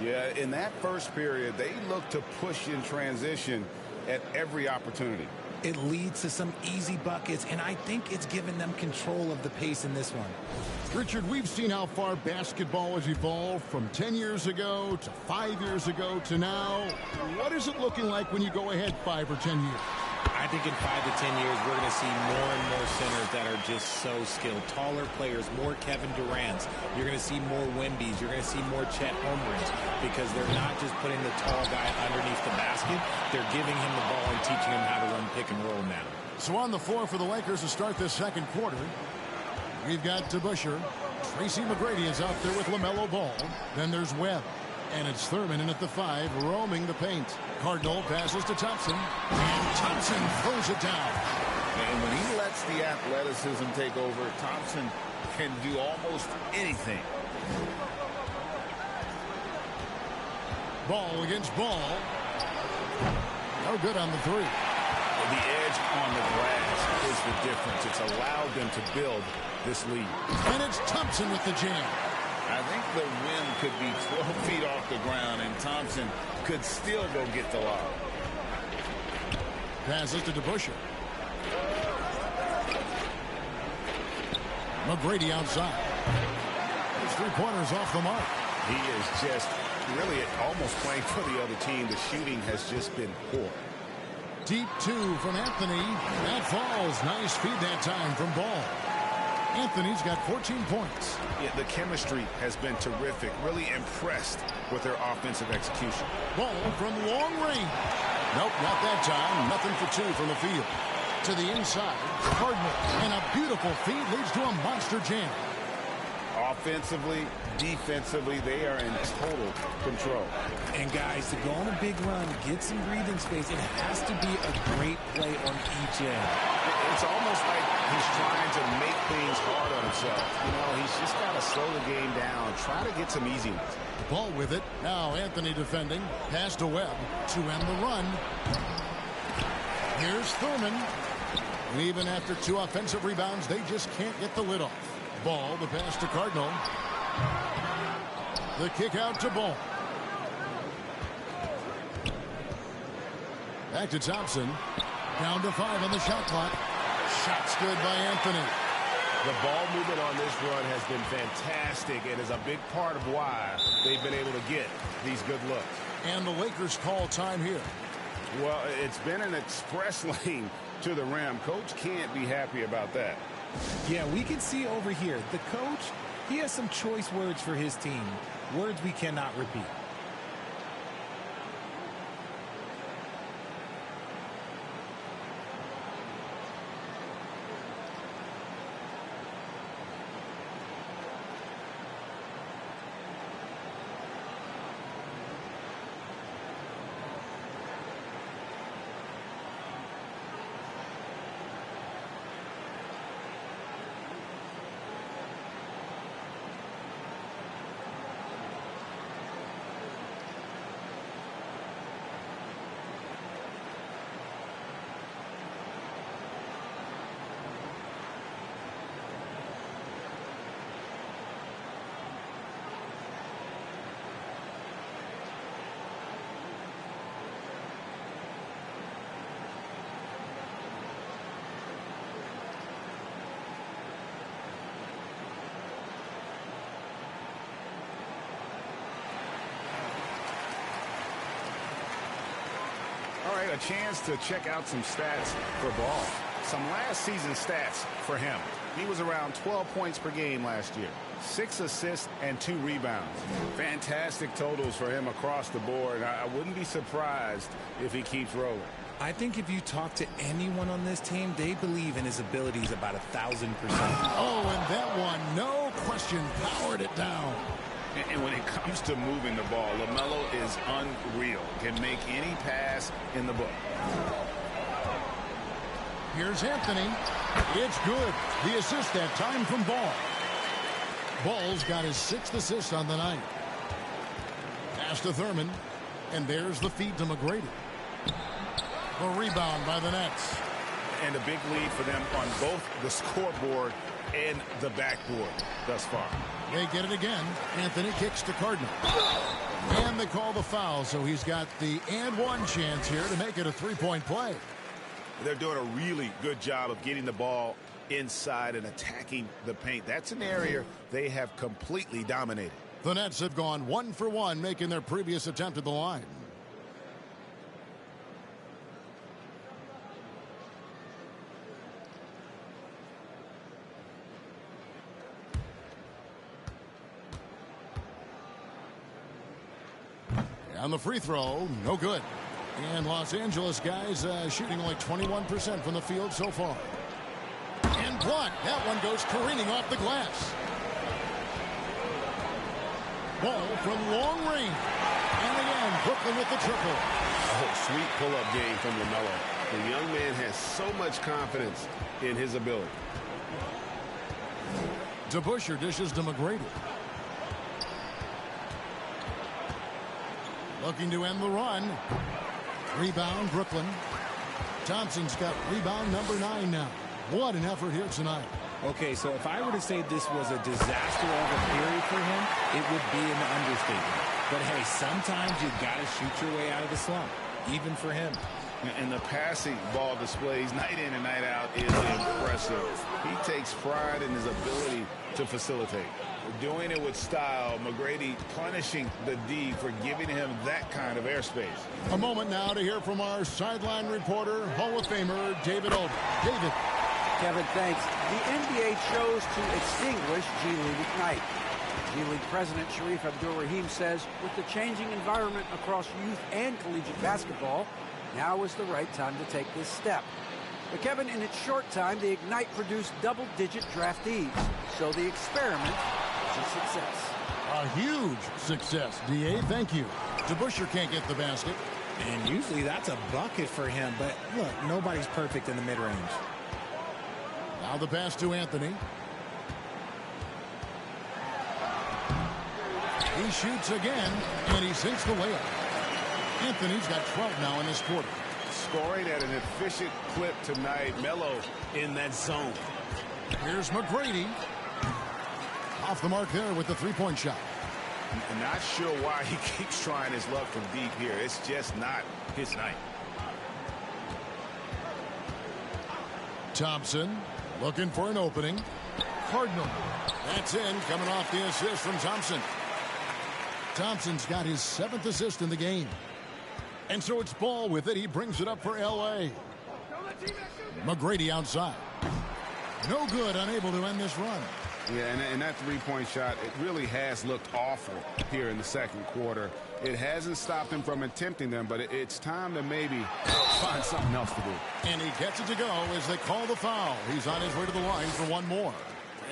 Yeah, in that first period, they look to push in transition at every opportunity. It leads to some easy buckets, and I think it's given them control of the pace in this one. Richard, we've seen how far basketball has evolved from 10 years ago to 5 years ago to now. What is it looking like when you go ahead 5 or 10 years? I think in 5 to 10 years, we're going to see more and more centers that are just so skilled. Taller players, more Kevin Durant's. You're going to see more Wemby's. You're going to see more Chet Holmgrens because they're not just putting the tall guy underneath the basket. They're giving him the ball and teaching him how to run pick and roll now. So on the floor for the Lakers to start this second quarter, we've got DeBusschere. Tracy McGrady is out there with LaMelo Ball. Then there's Webb. And it's Thurman in at the 5, roaming the paint. Cardinal passes to Thompson. And Thompson throws it down. And when he lets the athleticism take over, Thompson can do almost anything. Ball against Ball. No good on the 3. The edge on the glass is the difference. It's allowed them to build this lead. And it's Thompson with the jam. I think the rim could be 12 feet off the ground, and Thompson could still go get the lob. Passes to DeBusschere. McGrady outside. His 3-pointers off the mark. He is just really almost playing for the other team. The shooting has just been poor. Deep 2 from Anthony. That falls. Nice feed that time from Ball. Anthony's got 14 points. Yeah, the chemistry has been terrific. Really impressed with their offensive execution. Ball from long range. Nope, not that time. Nothing for 2 from the field. To the inside, Cardinal. And a beautiful feed leads to a monster jam. Offensively, defensively, they are in total control. And guys, to go on a big run, get some breathing space, it has to be a great play on each end. It's almost like he's trying to make things hard on himself. You know, he's just got to slow the game down, try to get some easy ones. Ball with it. Now Anthony defending. Pass to Webb to end the run. Here's Thurman. And even after 2 offensive rebounds, they just can't get the lid off. Ball, the pass to Cardinal. The kick out to Ball. Back to Thompson. Down to 5 on the shot clock. Shot's good by Anthony. The ball movement on this run has been fantastic and is a big part of why they've been able to get these good looks. And the Lakers call time here. Well, it's been an express lane to the rim. Coach can't be happy about that. Yeah, we can see over here, the coach, he has some choice words for his team. Words we cannot repeat. All right, a chance to check out some stats for Ball. Some last season stats for him. He was around 12 points per game last year. 6 assists and 2 rebounds. Fantastic totals for him across the board. I wouldn't be surprised if he keeps rolling. I think if you talk to anyone on this team, they believe in his abilities about 1,000%. Oh, and that one, no question, powered it down. And when it comes to moving the ball, LaMelo is unreal. Can make any pass in the book. Here's Anthony. It's good. The assist that time from Ball. Ball's got his 6th assist on the night. Pass to Thurman. And there's the feed to McGrady. The rebound by the Nets. And a big lead for them on both the scoreboard and the backboard thus far. They get it again. Anthony kicks to Cardinal. And they call the foul, so he's got the and one chance here to make it a three-point play. They're doing a really good job of getting the ball inside and attacking the paint. That's an area they have completely dominated. The Nets have gone 1 for 1, making their previous attempt at the line. On the free throw, no good. And Los Angeles guys shooting only 21% from the field so far. And blocked. That one goes careening off the glass. Ball from long range. And again, Brooklyn with the triple. Oh, sweet pull-up game from LaMelo. The young man has so much confidence in his ability. DeBusschere dishes to McGrady. Looking to end the run. Rebound, Brooklyn. Thompson's got rebound number 9 now. What an effort here tonight. Okay, so if I were to say this was a disaster of a period for him, it would be an understatement. But hey, sometimes you got to shoot your way out of the slump, even for him. And the passing ball displays night in and night out is impressive. He takes pride in his ability to facilitate. Doing it with style. McGrady punishing the D for giving him that kind of airspace. A moment now to hear from our sideline reporter, Hall of Famer David Olden. David. Kevin, thanks. The NBA chose to extinguish G League Ignite. G League President Sharif Abdul-Rahim says with the changing environment across youth and collegiate basketball, now is the right time to take this step. But Kevin, in its short time, the Ignite produced double-digit draftees. So the experiment was a success. A huge success, D.A. Thank you. DeBusschere can't get the basket. And usually that's a bucket for him. But look, nobody's perfect in the mid-range. Now the pass to Anthony. He shoots again, and he sinks the layup. Anthony's got 12 now in this quarter. Scoring at an efficient clip tonight. Melo in that zone. Here's McGrady. Off the mark there with the three-point shot. I'm not sure why he keeps trying his luck from deep here. It's just not his night. Thompson looking for an opening. Cardinal. That's in, coming off the assist from Thompson. Thompson's got his 7th assist in the game. And so it's Ball with it. He brings it up for L.A. McGrady outside. No good, unable to end this run. Yeah, and that three-point shot, it really has looked awful here in the second quarter. It hasn't stopped him from attempting them, but it's time to maybe find something else to do. And he gets it to go as they call the foul. He's on his way to the line for one more.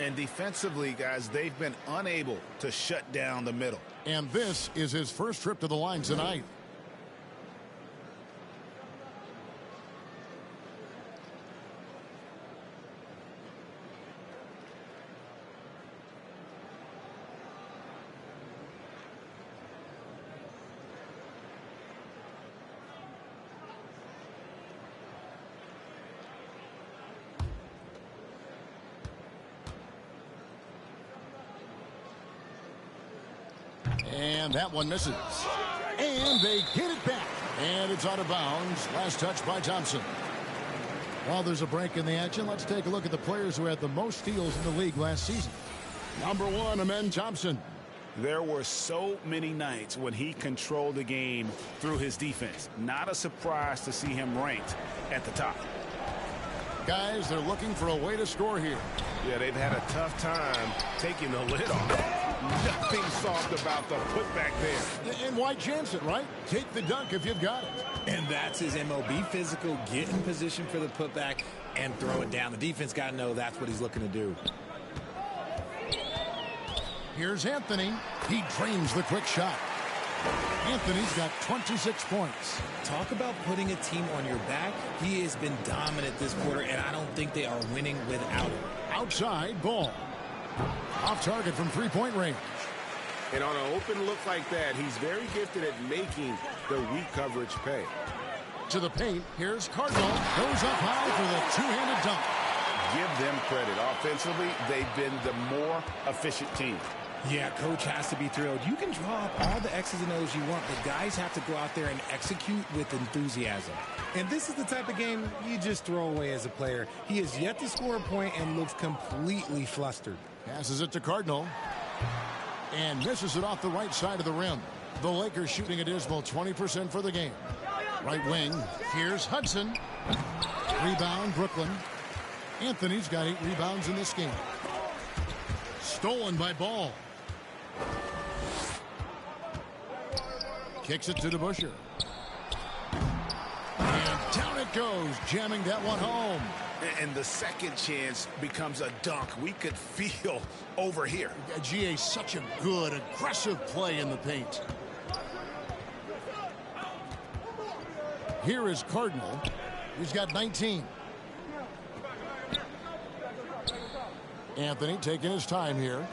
And defensively, guys, they've been unable to shut down the middle. And this is his first trip to the line tonight. And that one misses. And they get it back. And it's out of bounds. Last touch by Thompson. While there's a break in the action, let's take a look at the players who had the most steals in the league last season. Number 1, Amen Thompson. There were so many nights when he controlled the game through his defense. Not a surprise to see him ranked at the top. Guys, they're looking for a way to score here. Yeah, they've had a tough time taking the lid off. Nothing soft about the putback there. And why chance it, right? Take the dunk if you've got it. And that's his MO. Be physical, get in position for the putback, and throw it down. The defense got to know that's what he's looking to do. Here's Anthony. He drains the quick shot. Anthony's got 26 points. Talk about putting a team on your back. He has been dominant this quarter, and I don't think they are winning without him. Outside, Ball. Off target from three-point range. And on an open look like that, he's very gifted at making the weak coverage pay. to the paint. Here's Cardinal. Goes up high for the two-handed dunk. Give them credit. Offensively, they've been the more efficient team. Yeah, coach has to be thrilled. You can draw up all the X's and O's you want, but guys have to go out there and execute with enthusiasm. And this is the type of game you just throw away as a player. He has yet to score a point and looks completely flustered. Passes it to Cardinal. And misses it off the right side of the rim. The Lakers shooting a dismal 20% for the game. Right wing. Here's Hudson. Rebound, Brooklyn. Anthony's got 8 rebounds in this game. Stolen by Ball. Kicks it to DeBusschere. And down it goes, jamming that one home. And the second chance becomes a dunk. We could feel over here. GA, such a good, aggressive play in the paint. Here is Cardinal. He's got 19. Anthony taking his time here.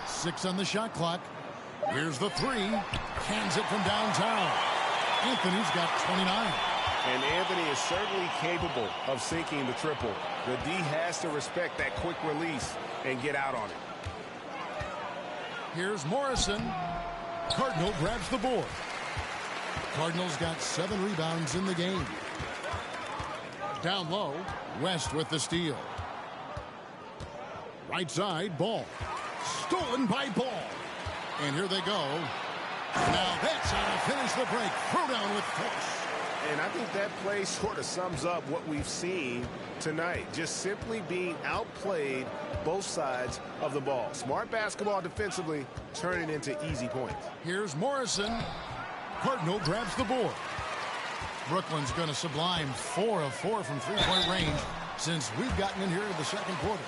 Six on the shot clock. Here's the three. Hands it from downtown. Anthony's got 29. And Anthony is certainly capable of sinking the triple. The D has to respect that quick release and get out on it. Here's Morrison. Cardinal grabs the board. Cardinals got 7 rebounds in the game. Down low, West with the steal. Right side, Ball. Stolen by Ball. And here they go. Now that's how to finish the break. Throw down with force. And I think that play sort of sums up what we've seen tonight. Just simply being outplayed both sides of the ball. Smart basketball defensively, turning into easy points. Here's Morrison. Cardinal grabs the board. Brooklyn's going to sublime 4 of 4 from three-point range since we've gotten in here in the second quarter.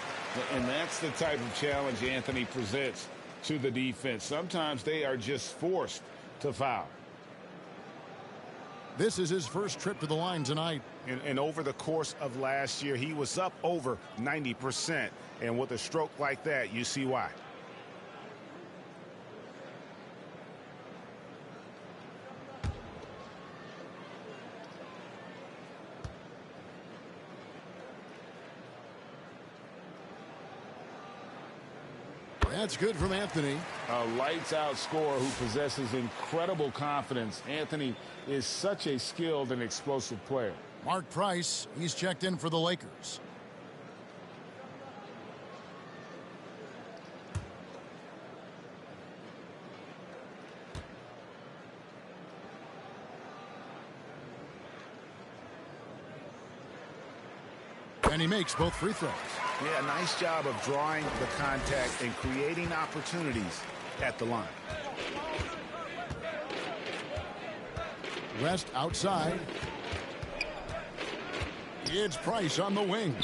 And that's the type of challenge Anthony presents to the defense. Sometimes they are just forced to foul. This is his first trip to the line tonight. And over the course of last year, he was up over 90%. And with a stroke like that, you see why. That's good from Anthony. A lights-out scorer who possesses incredible confidence. Anthony is such a skilled and explosive player. Mark Price, he's checked in for the Lakers. And he makes both free throws. Yeah, nice job of drawing the contact and creating opportunities at the line. West outside. It's Price on the wing.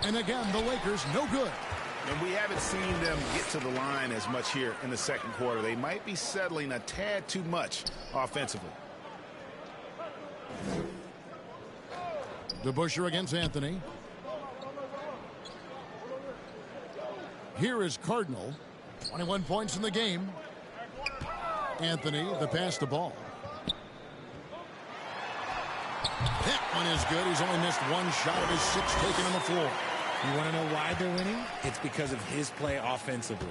And again, the Lakers no good. And we haven't seen them get to the line as much here in the second quarter. They might be settling a tad too much offensively. DeBusschere against Anthony. Here is Cardinal. 21 points in the game. Anthony, the pass to Ball. That one is good. He's only missed one shot of his 6 taken on the floor. You want to know why they're winning? It's because of his play offensively.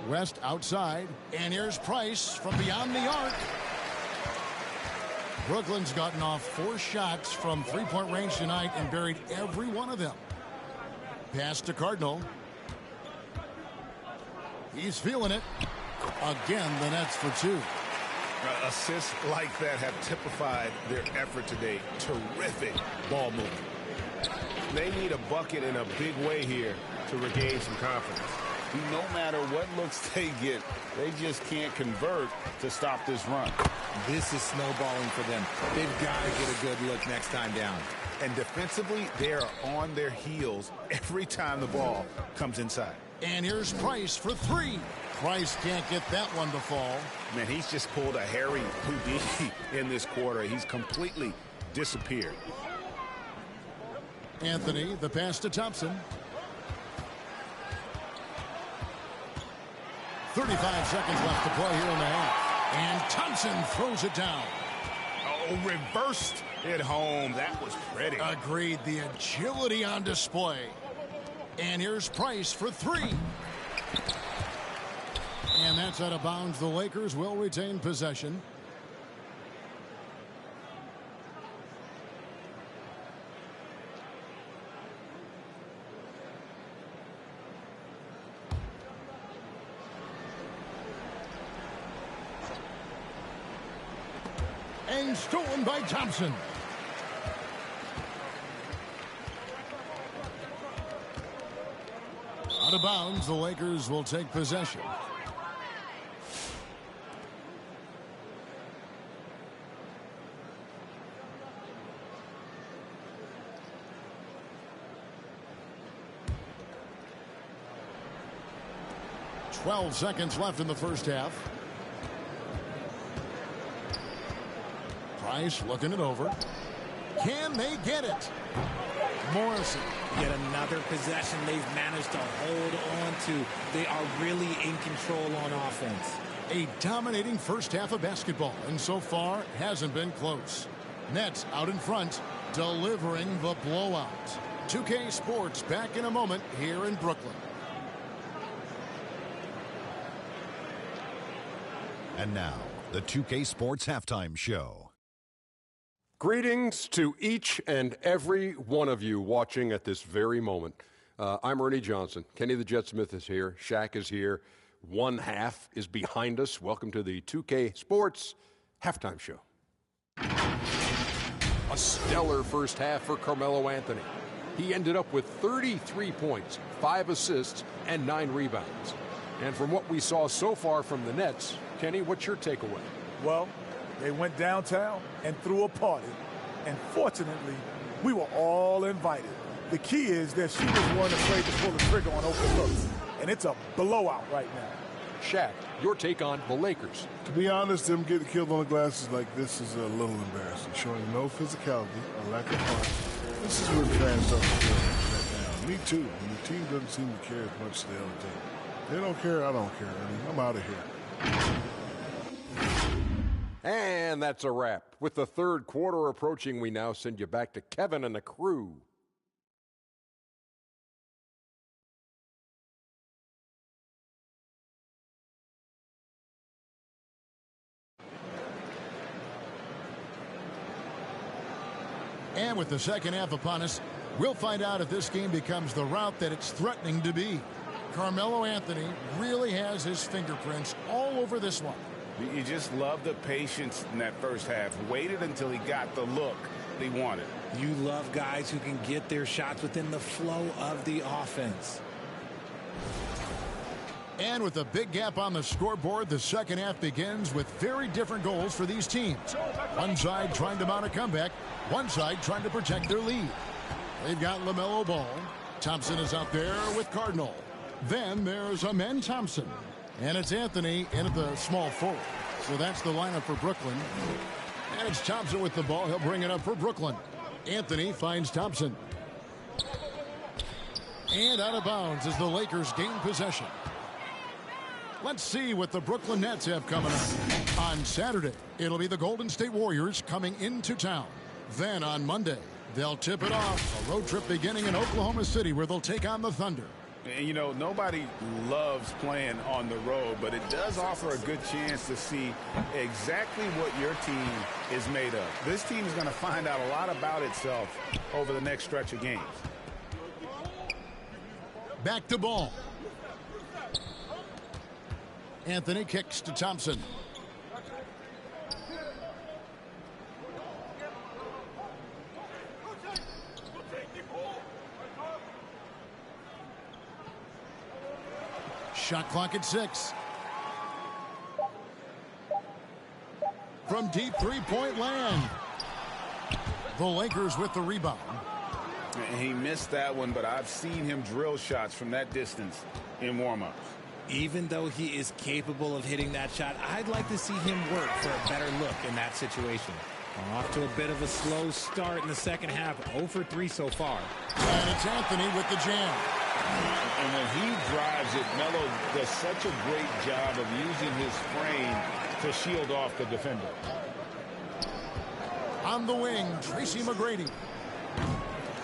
West outside. And here's Price from beyond the arc. Brooklyn's gotten off 4 shots from three-point range tonight and buried every one of them. Pass to Cardinal. He's feeling it. Again, the Nets for 2. Assists like that have typified their effort today. Terrific ball movement. They need a bucket in a big way here to regain some confidence. No matter what looks they get, they just can't convert to stop this run. This is snowballing for them. They've got to get a good look next time down. And defensively, they are on their heels every time the ball comes inside. And here's Price for 3. Price can't get that one to fall. Man, he's just pulled a Harry Houdini in this quarter. He's completely disappeared. Anthony, the pass to Thompson. 35 seconds left to play here in the half. And Thompson throws it down. Oh, reversed it home. That was pretty. Agreed. The agility on display. And here's Price for three. And that's out of bounds. The Lakers will retain possession. And stolen by Thompson. Out of bounds, the Lakers will take possession. .12 seconds left in the first half. Price looking it over. Can they get it? Morrison. Yet another possession they've managed to hold on to. They are really in control on offense. A dominating first half of basketball, and so far hasn't been close. Nets out in front, delivering the blowout. 2K Sports back in a moment here in Brooklyn. And now, the 2K Sports Halftime Show. Greetings to each and every one of you watching at this very moment. I'm Ernie Johnson. Kenny the Jet Smith is here. Shaq is here. One half is behind us. Welcome to the 2K Sports Halftime Show. A stellar first half for Carmelo Anthony. He ended up with 33 points, 5 assists, and 9 rebounds. And from what we saw so far from the Nets, Kenny, what's your takeaway? Well, they went downtown and threw a party. And fortunately, we were all invited. The key is that she was one afraid to pull the trigger on open looks. And it's a blowout right now. Shaq, your take on the Lakers. To be honest, them getting killed on the glasses like this is a little embarrassing, showing no physicality, a lack of heart. This is when fans start to feel let down. Me too, and the team doesn't seem to care as much as the other team. They don't care, I don't care, Ernie. I'm out of here. And that's a wrap. With the third quarter approaching, we now send you back to Kevin and the crew. And with the second half upon us, we'll find out if this game becomes the route that it's threatening to be. Carmelo Anthony really has his fingerprints all over this one. You just love the patience in that first half. Waited until he got the look he wanted. You love guys who can get their shots within the flow of the offense. And with a big gap on the scoreboard, the second half begins with very different goals for these teams. One side trying to mount a comeback, one side trying to protect their lead. They've got LaMelo Ball. Thompson is out there with Cardinal. Then there's Amen Thompson. And it's Anthony in at the small forward. So that's the lineup for Brooklyn. And it's Thompson with the ball. He'll bring it up for Brooklyn. Anthony finds Thompson. And out of bounds as the Lakers gain possession. Let's see what the Brooklyn Nets have coming up. On Saturday, it'll be the Golden State Warriors coming into town. Then on Monday, they'll tip it off. A road trip beginning in Oklahoma City where they'll take on the Thunder. And, you know, nobody loves playing on the road, but it does offer a good chance to see exactly what your team is made of. This team is going to find out a lot about itself over the next stretch of games. Back to Ball. Anthony kicks to Thompson. Shot clock at 6. From deep three-point land. The Lakers with the rebound. He missed that one, but I've seen him drill shots from that distance in warm-ups. Even though he is capable of hitting that shot, I'd like to see him work for a better look in that situation. Off to a bit of a slow start in the second half. 0 for 3 so far. And it's Anthony with the jam. And when he drives it, Melo does such a great job of using his frame to shield off the defender. On the wing, Tracy McGrady.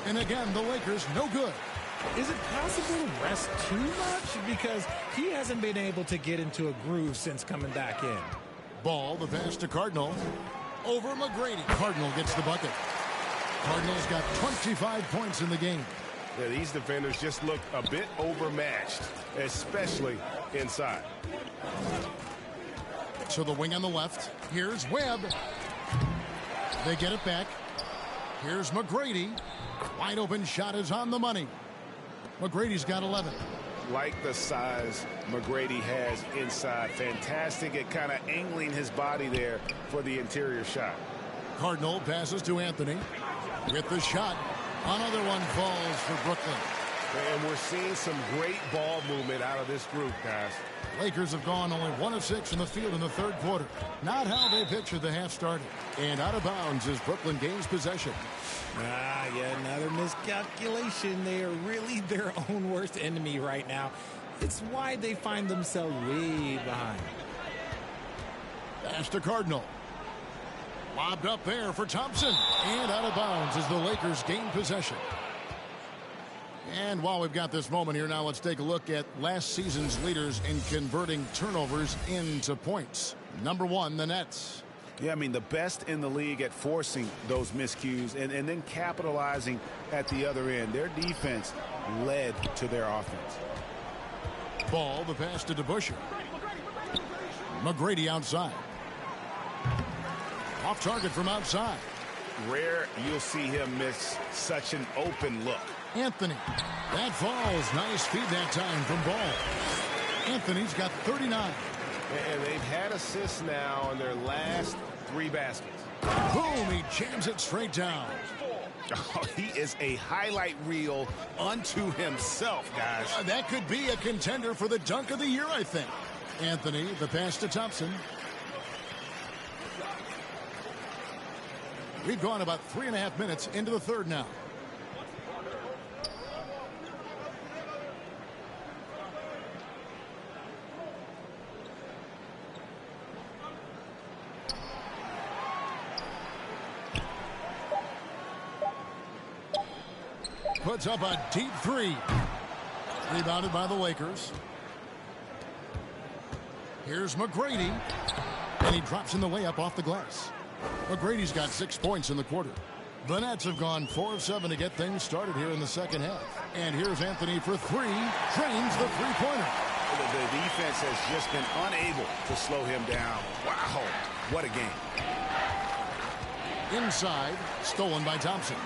And again, the Lakers no good. Is it possible to rest too much? Because he hasn't been able to get into a groove since coming back in. Ball, the pass to Cardinal. Over McGrady. Cardinal gets the bucket. Cardinal's got 25 points in the game. Yeah, these defenders just look a bit overmatched, especially inside. To the wing on the left. Here's Webb. They get it back. Here's McGrady. Wide open shot is on the money. McGrady's got 11. Like the size McGrady has inside. Fantastic at kind of angling his body there for the interior shot. Cardinal passes to Anthony. With the shot. Another one falls for Brooklyn. And we're seeing some great ball movement out of this group, guys. Lakers have gone only 1 of 6 in the field in the third quarter. Not how they pictured the half started. And out of bounds as Brooklyn gains possession. Yeah, another miscalculation. They are really their own worst enemy right now. It's why they find themselves way behind. Pass to Cardinal. Lobbed up there for Thompson. And out of bounds as the Lakers gain possession. And while we've got this moment here now, let's take a look at last season's leaders in converting turnovers into points. Number 1, the Nets. Yeah, I mean, the best in the league at forcing those miscues and then capitalizing at the other end. Their defense led to their offense. Ball, the pass to DeBusschere. McGrady outside. Off target from outside. Rare you'll see him miss such an open look. Anthony. That falls. Nice feed that time from Ball. Anthony's got 39. And they've had assists now in their last 3 baskets. Boom, he jams it straight down. Oh, he is a highlight reel unto himself, guys. That could be a contender for the dunk of the year, I think. Anthony, the pass to Thompson. We've gone about 3.5 minutes into the third now. Puts up a deep 3. Rebounded by the Lakers. Here's McGrady. And he drops in the layup off the glass. McGrady's got 6 points in the quarter. The Nets have gone 4 of 7 to get things started here in the second half. And here's Anthony for 3. Drains the three-pointer. The defense has just been unable to slow him down. Wow, what a game. Inside, stolen by Thompson.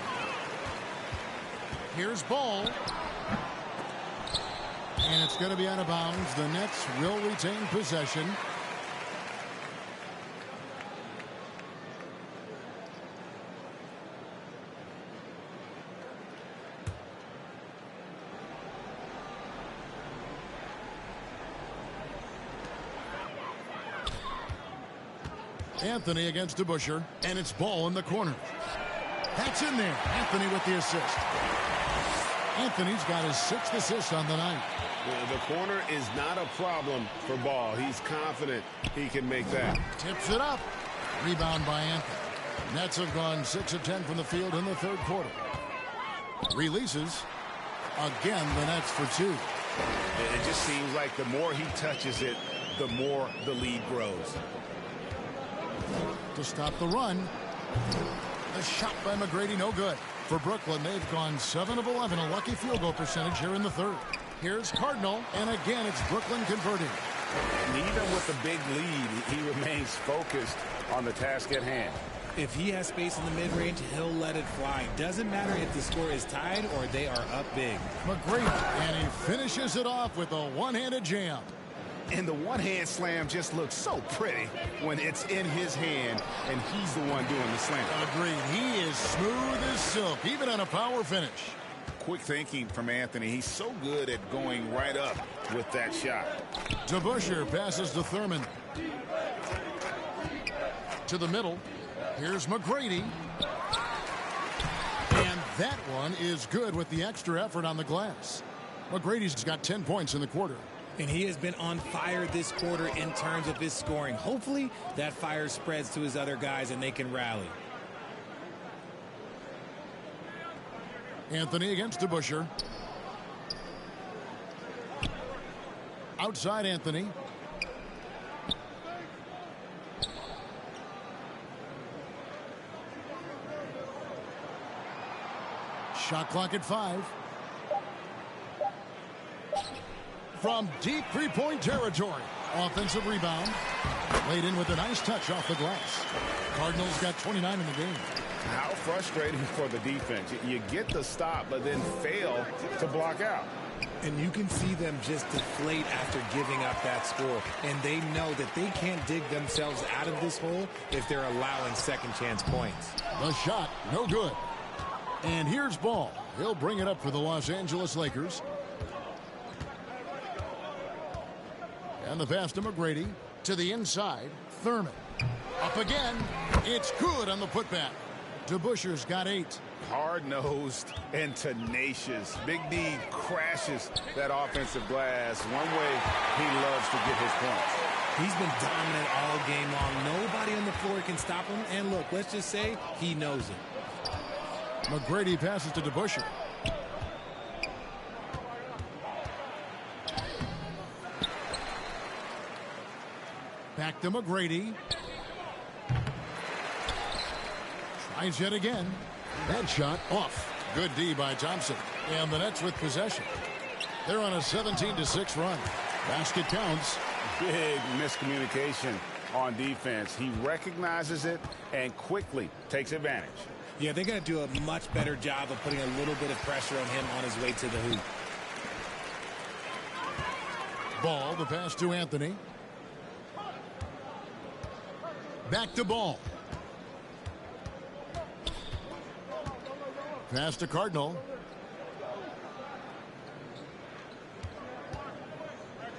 Here's Ball. And it's going to be out of bounds. The Nets will retain possession. Anthony against DeBusschere, and it's Ball in the corner. That's in there. Anthony with the assist. Anthony's got his 6th assist on the night. The corner is not a problem for Ball. He's confident he can make that. Tips it up. Rebound by Anthony. Nets have gone 6 of 10 from the field in the third quarter. Releases. Again, the Nets for 2. It just seems like the more he touches it, the more the lead grows. To stop the run. The shot by McGrady, no good. For Brooklyn, they've gone 7 of 11, a lucky field goal percentage here in the third. Here's Cardinal, and again, it's Brooklyn converting. And even with the big lead, he remains focused on the task at hand. If he has space in the mid-range, he'll let it fly. Doesn't matter if the score is tied or they are up big. McGrady, and he finishes it off with a one-handed jam. And the one-hand slam just looks so pretty when it's in his hand and he's the one doing the slam. Agreed. He is smooth as silk, even on a power finish. Quick thinking from Anthony. He's so good at going right up with that shot. DeBusschere passes to Thurman. To the middle. Here's McGrady. And that one is good with the extra effort on the glass. McGrady's got 10 points in the quarter. And he has been on fire this quarter in terms of his scoring. Hopefully that fire spreads to his other guys and they can rally. Anthony against DeBusschere. Outside Anthony. Shot clock at 5. From deep three-point territory. Offensive rebound. Laid in with a nice touch off the glass. Cardinals got 29 in the game. How frustrating for the defense. You get the stop, but then fail to block out. And you can see them just deflate after giving up that score. And they know that they can't dig themselves out of this hole if they're allowing second chance points. The shot, no good. And here's Ball. He'll bring it up for the Los Angeles Lakers. And the pass to McGrady. To the inside. Thurman. Up again. It's good on the putback. DeBusschere's got 8. Hard-nosed and tenacious. Big D crashes that offensive glass. One way he loves to get his points. He's been dominant all game long. Nobody on the floor can stop him. And look, let's just say he knows it. McGrady passes to DeBusschere. Back to McGrady. Tries yet again. That shot off. Good D by Thompson. And the Nets with possession. They're on a 17-6 run. Basket counts. Big miscommunication on defense. He recognizes it and quickly takes advantage. Yeah, they're going to do a much better job of putting a little bit of pressure on him on his way to the hoop. Ball, the pass to Anthony. Back to Ball. Pass to Cardinal.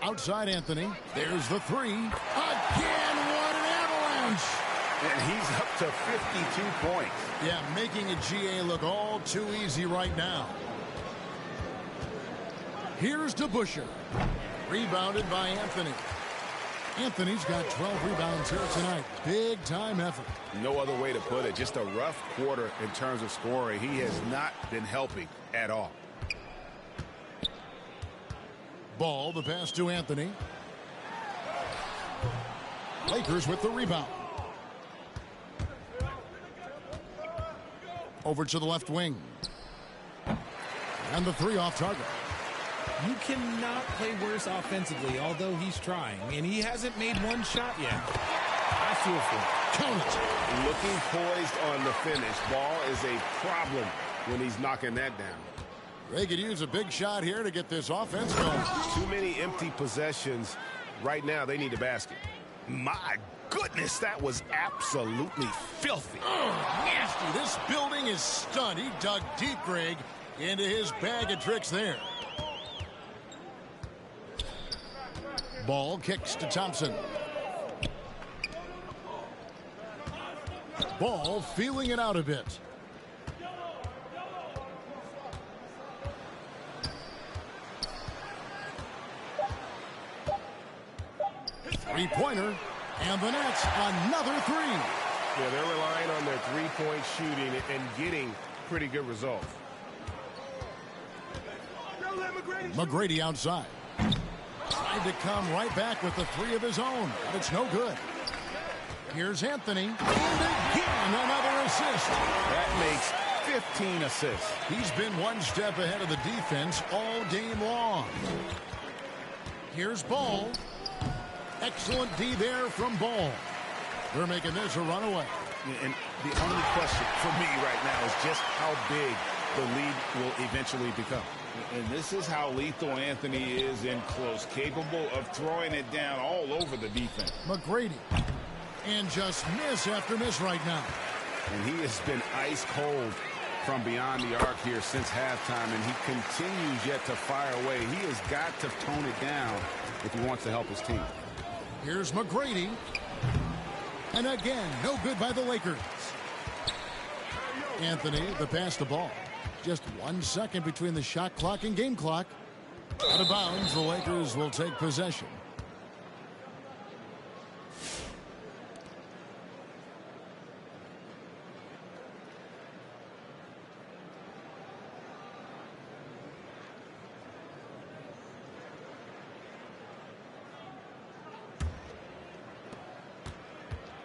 Outside Anthony. There's the 3. Again, what an avalanche. And he's up to 52 points. Yeah, making a GA look all too easy right now. Here's DeBusschere. Rebounded by Anthony. Anthony's got 12 rebounds here tonight. Big time effort. No other way to put it. Just a rough quarter in terms of scoring. He has not been helping at all. Ball, the pass to Anthony. Lakers with the rebound. Over to the left wing. And the 3 off target. You cannot play worse offensively, although he's trying. And he hasn't made one shot yet. I feel for him. Count it. Looking poised on the finish. Ball is a problem when he's knocking that down. They could use a big shot here to get this offense going. Too many empty possessions. Right now, they need a basket. My goodness, that was absolutely filthy. Oh, nasty. This building is stunned. He dug deep, Greg, into his bag of tricks there. Ball kicks to Thompson. Ball feeling it out a bit. Three-pointer, and the Nets another 3. Yeah, they're relying on their three-point shooting and getting pretty good results. McGrady outside. Tried to come right back with the 3 of his own, but it's no good. Here's Anthony, and again another assist. That makes 15 assists. He's been one step ahead of the defense all game long. Here's Ball. Excellent D there from Ball. They're making this a runaway. And the only question for me right now is just how big the lead will eventually become. And this is how lethal Anthony is in close, capable of throwing it down all over the defense. McGrady. And just miss after miss right now. And he has been ice cold from beyond the arc here since halftime, and he continues yet to fire away. He has got to tone it down if he wants to help his team. Here's McGrady. And again, no good by the Lakers. Anthony, the pass to ball. Just 1 second between the shot clock and game clock. Out of bounds, the Lakers will take possession.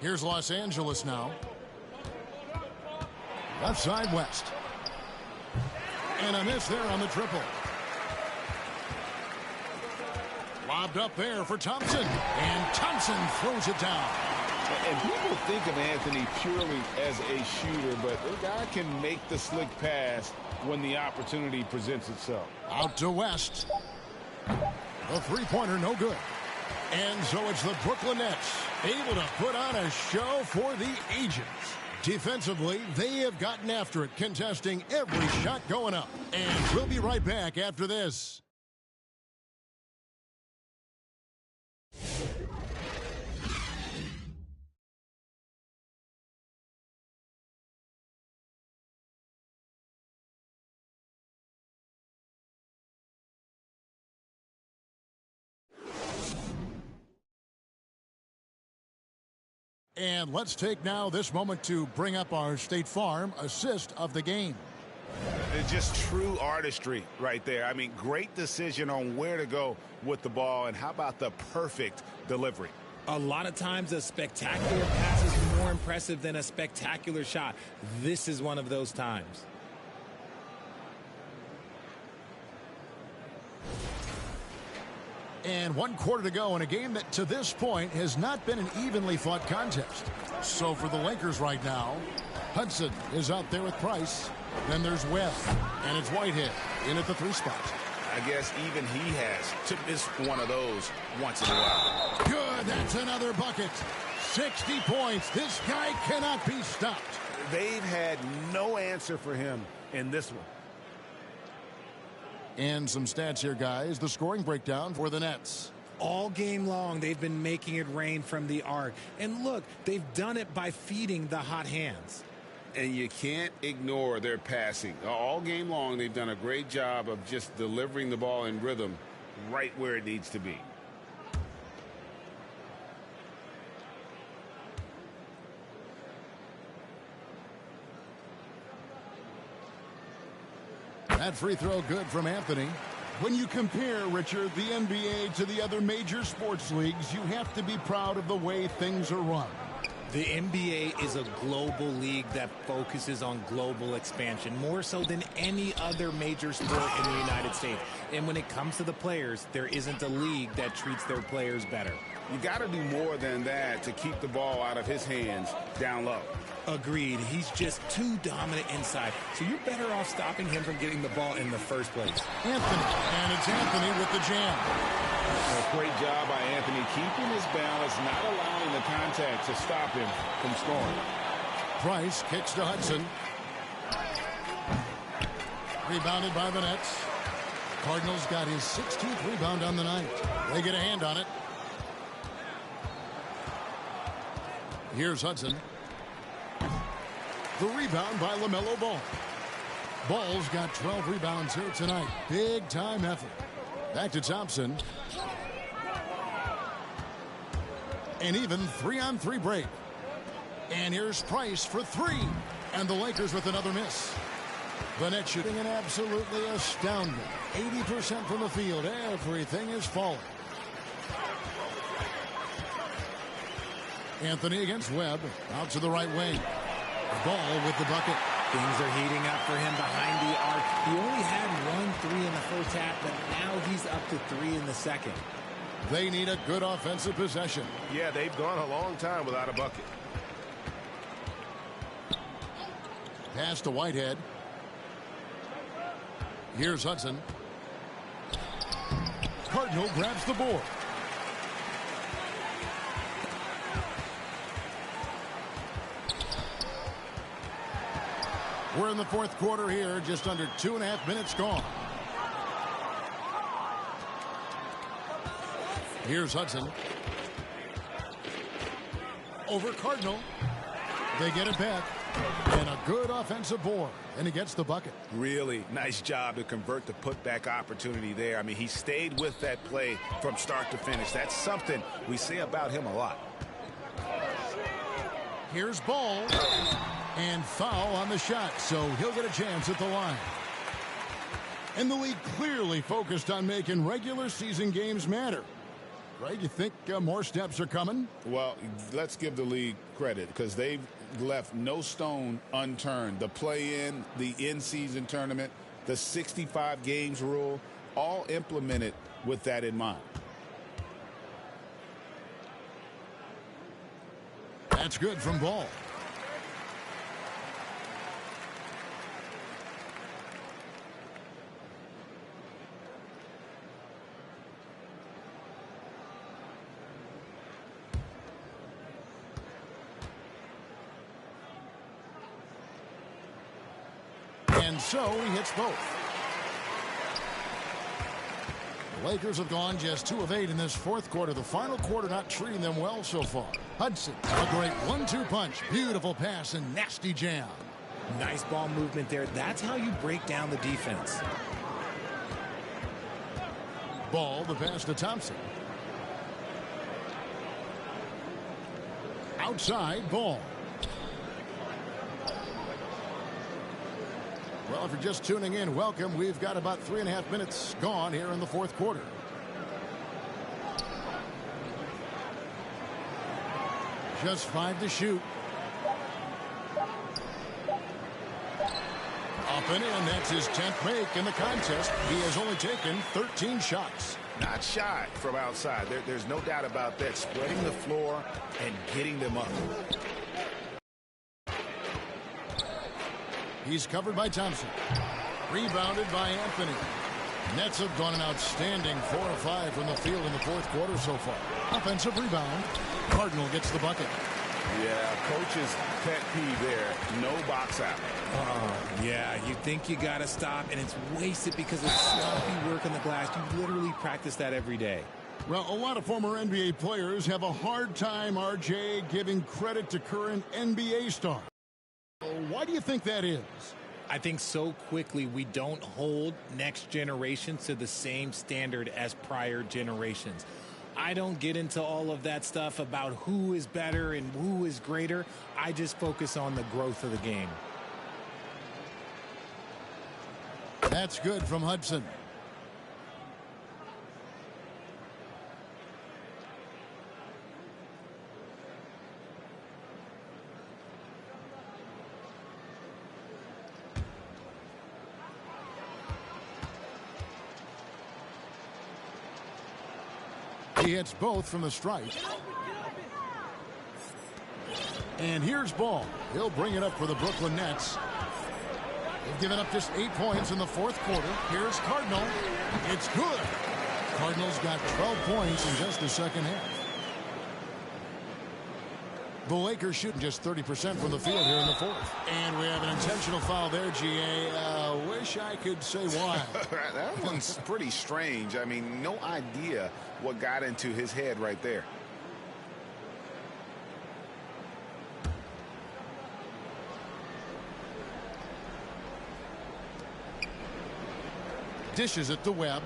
Here's Los Angeles now. Left side West. And a miss there on the triple. Lobbed up there for Thompson. And Thompson throws it down. And people think of Anthony purely as a shooter, but a guy can make the slick pass when the opportunity presents itself. Out to West. The three-pointer no good. And so it's the Brooklyn Nets able to put on a show for the ages. Defensively, they have gotten after it, contesting every shot going up. And we'll be right back after this. And let's take now this moment to bring up our State Farm assist of the game. It's just true artistry right there. I mean, great decision on where to go with the ball, and how about the perfect delivery? A lot of times a spectacular pass is more impressive than a spectacular shot. This is one of those times. And 1 quarter to go in a game that to this point has not been an evenly fought contest. So for the Lakers right now, Hudson is out there with Price. Then there's Webb, and it's Whitehead in at the 3 spot. I guess even he has to miss one of those once in a while. Good, that's another bucket. 60 points. This guy cannot be stopped. They've had no answer for him in this one. And some stats here, guys. The scoring breakdown for the Nets. All game long, they've been making it rain from the arc. And look, they've done it by feeding the hot hands. And you can't ignore their passing. All game long, they've done a great job of just delivering the ball in rhythm right where it needs to be. That free throw good from Anthony. When you compare, Richard, the NBA to the other major sports leagues, you have to be proud of the way things are run. The NBA is a global league that focuses on global expansion, more so than any other major sport in the United States. And when it comes to the players, there isn't a league that treats their players better. You got to do more than that to keep the ball out of his hands down low. Agreed. He's just too dominant inside. So you're better off stopping him from getting the ball in the first place. Anthony, and it's Anthony with the jam. A great job by Anthony keeping his balance, not allowing the contact to stop him from scoring. Price kicks to Hudson. Rebounded by the Nets. Cardinals got his 16th rebound on the night. They get a hand on it. Here's Hudson. The rebound by LaMelo Ball. Ball's got 12 rebounds here tonight. Big time effort. Back to Thompson. An even 3-on-3 break. And here's Price for 3. And the Lakers with another miss. The Nets shooting an absolutely astounding 80% from the field. Everything is falling. Anthony against Webb. Out to the right wing. Ball with the bucket. Things are heating up for him behind the arc. He only had 1 3 in the first half, but now he's up to 3 in the second. They need a good offensive possession. Yeah, they've gone a long time without a bucket. Pass to Whitehead. Here's Hudson. Cardinal grabs the board. We're in the fourth quarter here, just under 2.5 minutes gone. Here's Hudson. Over Cardinal. They get it back. And a good offensive board, and he gets the bucket. Really nice job to convert the putback opportunity there. I mean, he stayed with that play from start to finish. That's something we say about him a lot. Here's Ball, and foul on the shot, so he'll get a chance at the line. And the league clearly focused on making regular season games matter. Right? You think more steps are coming? Well, let's give the league credit because they've left no stone unturned. The play-in, the in-season tournament, the 65 games rule, all implemented with that in mind. That's good from Ball. And so he hits both. The Lakers have gone just 2 of 8 in this fourth quarter. The final quarter not treating them well so far. Hudson, a great 1-2 punch. Beautiful pass and nasty jam. Nice ball movement there. That's how you break down the defense. Ball, the pass to Thompson. Outside, Ball. Well, if you're just tuning in, welcome. We've got about 3.5 minutes gone here in the fourth quarter. Just 5 to shoot. Up and in. That's his 10th make in the contest. He has only taken 13 shots. Not shy from outside. There's no doubt about that. Spreading the floor and getting them up. He's covered by Thompson. Rebounded by Anthony. Nets have gone an outstanding 4 of 5 from the field in the fourth quarter so far. Offensive rebound. Cardinal gets the bucket. Yeah, coach's pet peeve there. No box out. Yeah, you think you got to stop, and it's wasted because of sloppy work on the glass. You literally practice that every day. Well, a lot of former NBA players have a hard time, RJ, giving credit to current NBA stars. Why do you think that is? I think so quickly we don't hold next generations to the same standard as prior generations. I don't get into all of that stuff about who is better and who is greater. I just focus on the growth of the game. That's good from Hudson. He hits both from the stripe. And here's Ball. He'll bring it up for the Brooklyn Nets. They've given up just 8 points in the fourth quarter. Here's Cardinal. It's good. Cardinals got 12 points in just the second half. The Lakers shooting just 30% from the field here in the fourth. And we have an intentional foul there, GA. Wish I could say why. That one's pretty strange. I mean, no idea what got into his head right there. Dishes it to Webb.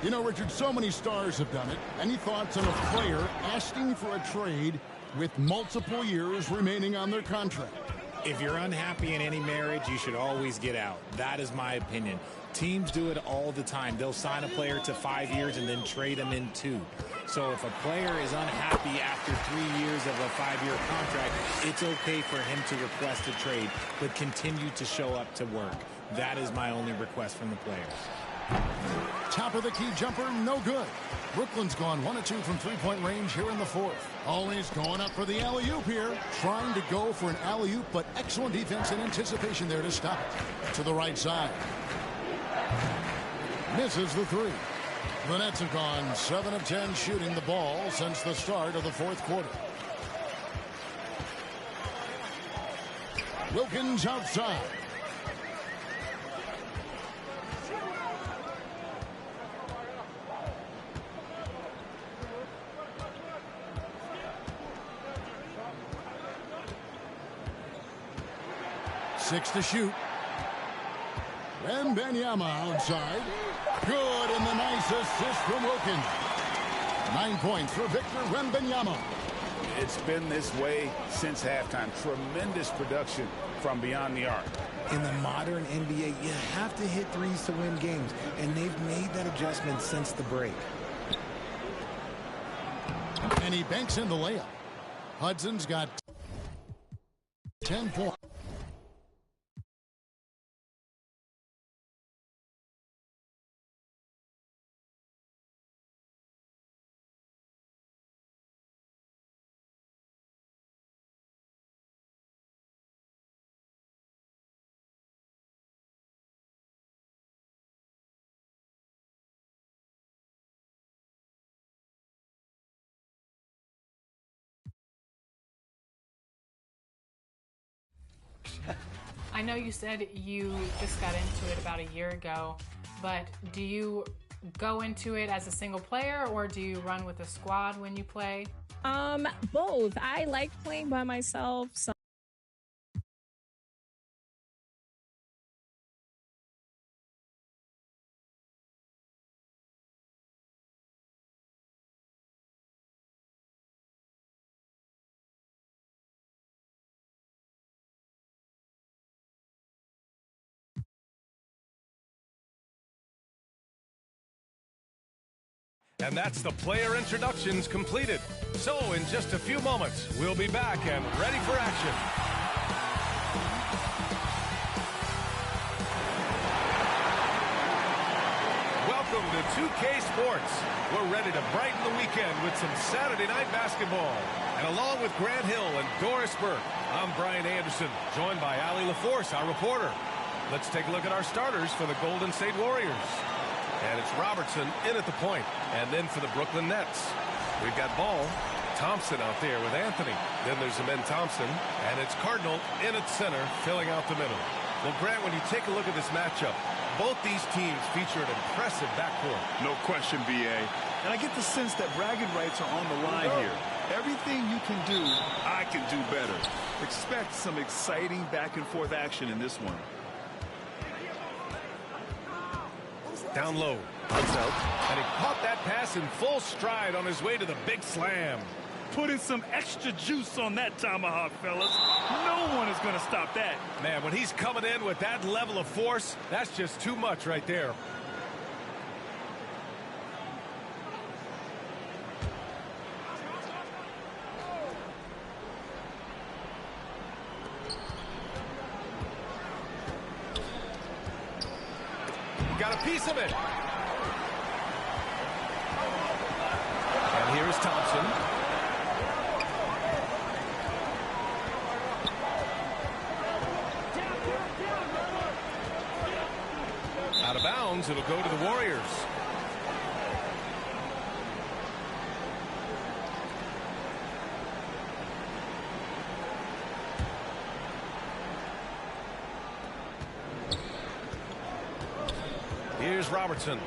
You know, Richard, so many stars have done it. Any thoughts on a player asking for a trade with multiple years remaining on their contract? If you're unhappy in any marriage, you should always get out. That is my opinion. Teams do it all the time. They'll sign a player to 5 years and then trade him in 2. So if a player is unhappy after 3 years of a 5-year contract, it's okay for him to request a trade, but continue to show up to work. That is my only request from the players. Top of the key jumper, no good. Brooklyn's gone 1 of 2 from three-point range here in the fourth. Always going up for the alley-oop here. Trying to go for an alley-oop, but excellent defense and anticipation there to stop it. To the right side. Misses the 3. The Nets have gone 7 of 10 shooting the ball since the start of the fourth quarter. Wilkins outside. 6 to shoot. Wembanyama outside. Good, and the nice assist from Wilkins. 9 points for Victor Wembanyama. It's been this way since halftime. Tremendous production from beyond the arc. In the modern NBA, you have to hit threes to win games, and they've made that adjustment since the break. And he banks in the layup. Hudson's got 10 points. I know you said you just got into it about a year ago, but do you go into it as a single player or do you run with a squad when you play? Both. I like playing by myself. And that's the player introductions completed. So in just a few moments, we'll be back and ready for action. Welcome to 2K Sports. We're ready to brighten the weekend with some Saturday night basketball. And along with Grant Hill and Doris Burke, I'm Brian Anderson, joined by Allie LaForce, our reporter. Let's take a look at our starters for the Golden State Warriors. And it's Robertson in at the point. And then for the Brooklyn Nets, we've got Ball, Thompson out there with Anthony. Then there's Amen Thompson. And it's Cardinal in at center, filling out the middle. Well, Grant, when you take a look at this matchup, both these teams feature an impressive backcourt. No question, B.A. And I get the sense that bragging rights are on the line here. Everything you can do, I can do better. Expect some exciting back-and-forth action in this one. Down low, comes out, and he caught that pass in full stride on his way to the big slam. Putting some extra juice on that tomahawk, fellas. No one is going to stop that. Man, when he's coming in with that level of force, that's just too much right there. Got a piece of it. And here's Thompson. Out of bounds, it'll go to the Warriors. Here's Robertson.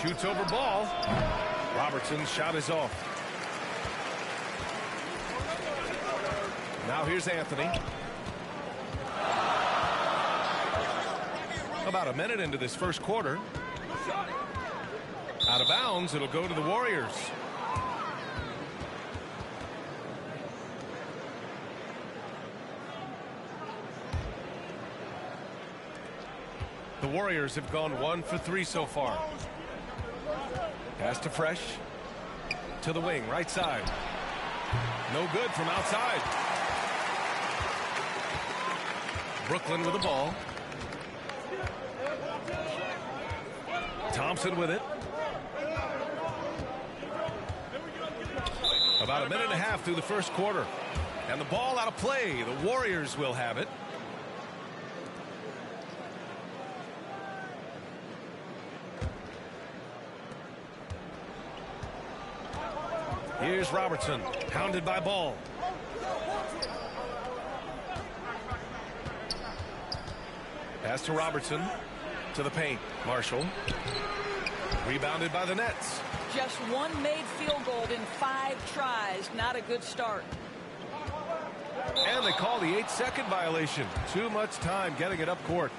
Shoots over ball. Robertson's shot is off. Now here's Anthony. About a minute into this first quarter. Out of bounds, it'll go to the Warriors. The Warriors have gone 1 for 3 so far. Pass to Fresh. To the wing, right side. No good from outside. Brooklyn with the ball. Thompson with it. About a minute and a half through the first quarter. And the ball out of play. The Warriors will have it. Here's Robertson, pounded by Ball. Pass to Robertson, to the paint. Marshall, rebounded by the Nets. Just one made field goal in 5 tries. Not a good start. And they call the 8-second violation. Too much time getting it up court.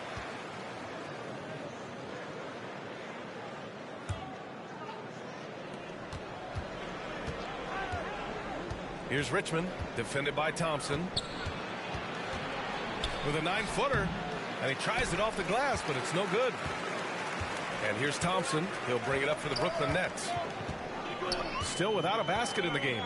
Here's Richmond, defended by Thompson. With a 9-footer, and he tries it off the glass, but it's no good. And here's Thompson. He'll bring it up for the Brooklyn Nets. Still without a basket in the game.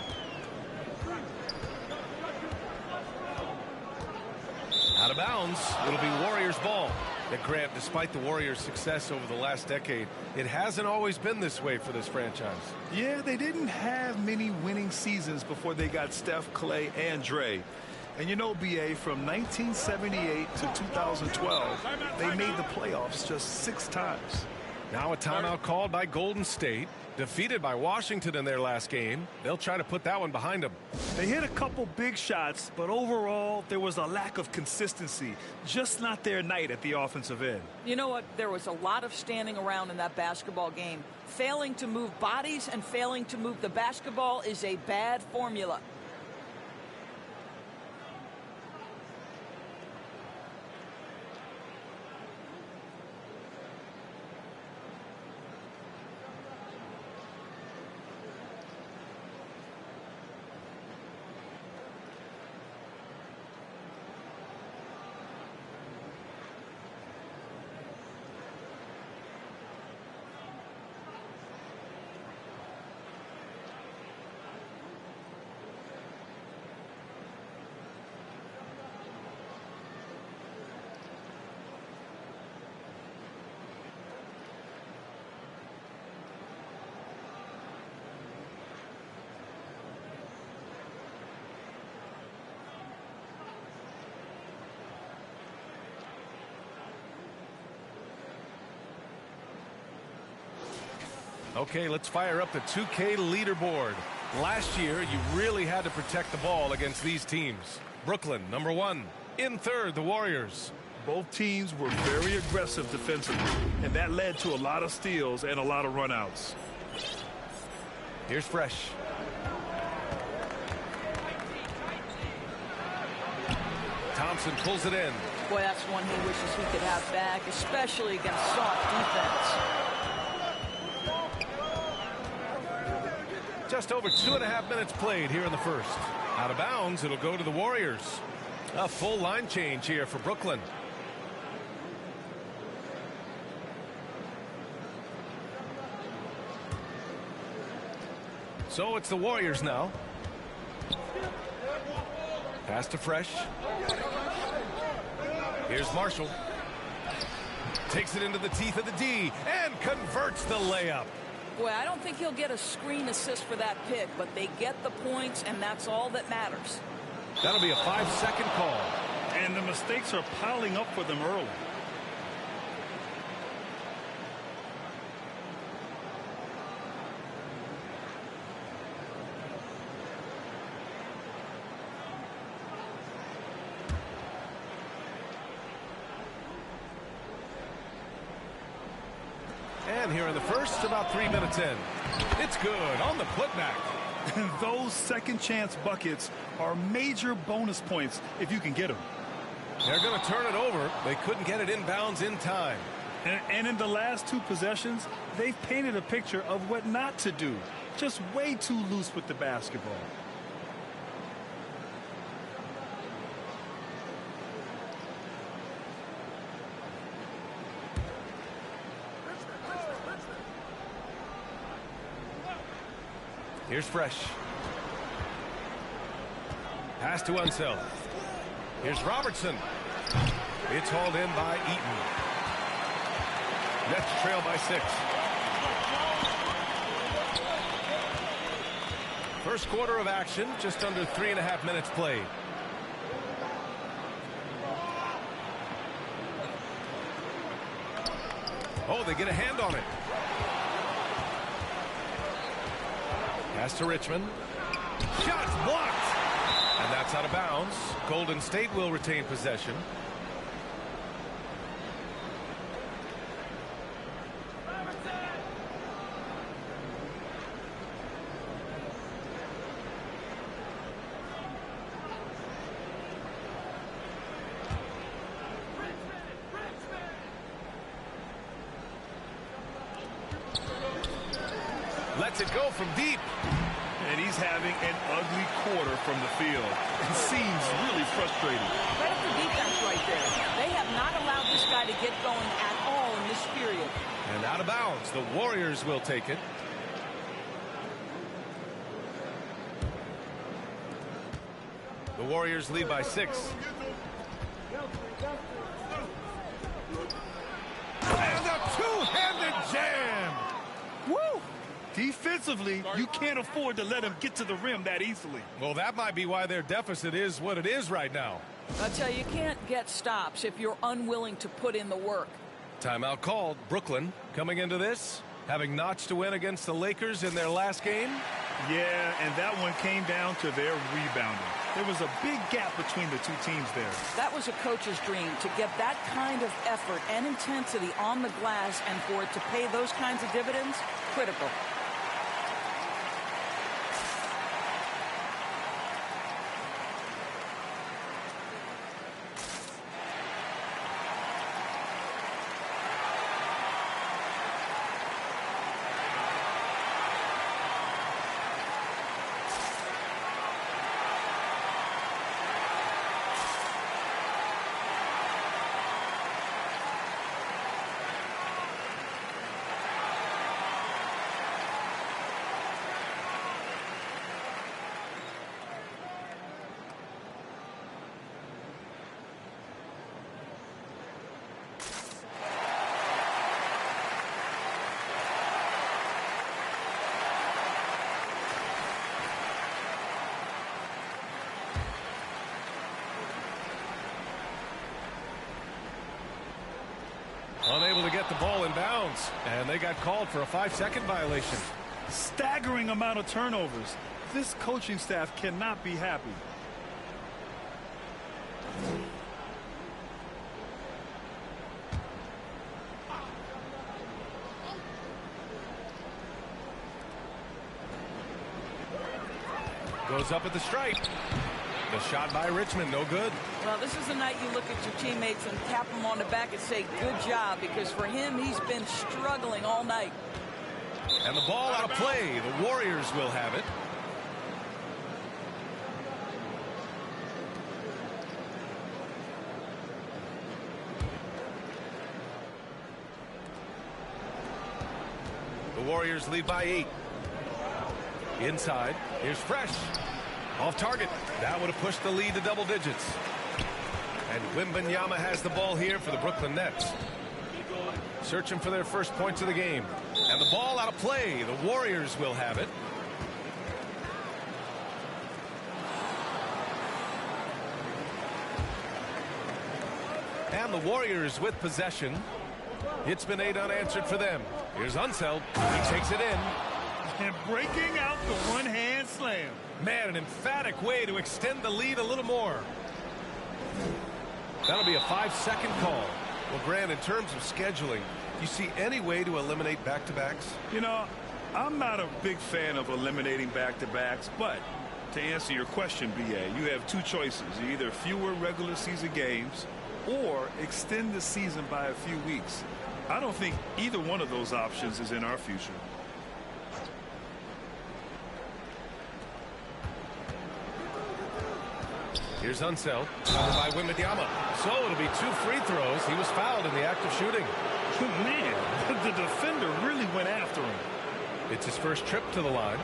Out of bounds. It'll be Warriors ball. And Grant, despite the Warriors' success over the last decade, it hasn't always been this way for this franchise. Yeah, they didn't have many winning seasons before they got Steph, Clay, and Dre. And you know, BA, from 1978 to 2012, they made the playoffs just 6 times. Now a timeout called by Golden State. Defeated by Washington in their last game. They'll try to put that one behind them. They hit a couple big shots, but overall, there was a lack of consistency. Just not their night at the offensive end. You know what? There was a lot of standing around in that basketball game. Failing to move bodies and failing to move the basketball is a bad formula. Okay, let's fire up the 2K leaderboard. Last year, you really had to protect the ball against these teams. Brooklyn, number 1. In third, the Warriors. Both teams were very aggressive defensively, and that led to a lot of steals and a lot of runouts. Here's Fresh. Thompson pulls it in. Boy, that's one he wishes he could have back, especially against soft defense. Just over 2.5 minutes played here in the first. Out of bounds, it'll go to the Warriors. A full line change here for Brooklyn. So it's the Warriors now. Pass to Fresh. Here's Marshall. Takes it into the teeth of the D and converts the layup. Boy, I don't think he'll get a screen assist for that pick, but they get the points, and that's all that matters. That'll be a 5-second call. And the mistakes are piling up for them early. And here in the first, about 3 minutes in. It's good on the putback. Those second chance buckets are major bonus points if you can get them. They're going to turn it over. They couldn't get it inbounds in time. And in the last 2 possessions, they've painted a picture of what not to do. Just way too loose with the basketball. Here's Fresh. Pass to Unseld. Here's Robertson. It's hauled in by Eaton. Nets trail by 6. First quarter of action, just under 3.5 minutes played. Oh, they get a hand on it. Pass to Richmond. Shots blocked. And that's out of bounds. Golden State will retain possession. lets it go from deep. And he's having an ugly quarter from the field. It seems really frustrating. Credit for defense right there. They have not allowed this guy to get going at all in this period. And out of bounds. The Warriors will take it. The Warriors lead by 6. And a two-handed jam. Woo! Defensively, you can't afford to let him get to the rim that easily. Well, that might be why their deficit is what it is right now. I tell you, you can't get stops if you're unwilling to put in the work. Timeout called. Brooklyn coming into this, having notched a win against the Lakers in their last game. Yeah, and that one came down to their rebounding. There was a big gap between the two teams there. That was a coach's dream, to get that kind of effort and intensity on the glass, and for it to pay those kinds of dividends, critical. Unable to get the ball in bounds, and they got called for a 5-second violation. Staggering amount of turnovers. This coaching staff cannot be happy. Goes up at the stripe. The shot by Richmond, no good. Well, this is the night you look at your teammates and tap them on the back and say, good job, because for him, he's been struggling all night. And the ball out of play. The Warriors will have it. The Warriors lead by 8. Inside, here's Fresh. Off target. That would have pushed the lead to double digits. And Wembanyama has the ball here for the Brooklyn Nets. Searching for their first points of the game. And the ball out of play. The Warriors will have it. And the Warriors with possession. It's been 8 unanswered for them. Here's Unseld. He takes it in. And breaking out the one-hand slam. Man, an emphatic way to extend the lead a little more. That'll be a 5-second call. Well, Grant, in terms of scheduling, do you see any way to eliminate back-to-backs? You know, I'm not a big fan of eliminating back-to-backs, but to answer your question, B.A., you have two choices. Either fewer regular season games or extend the season by a few weeks. I don't think either one of those options is in our future. Here's Unseld, covered by Wembanyama. So it'll be 2 free throws. He was fouled in the act of shooting. Man, the defender really went after him. It's his first trip to the line.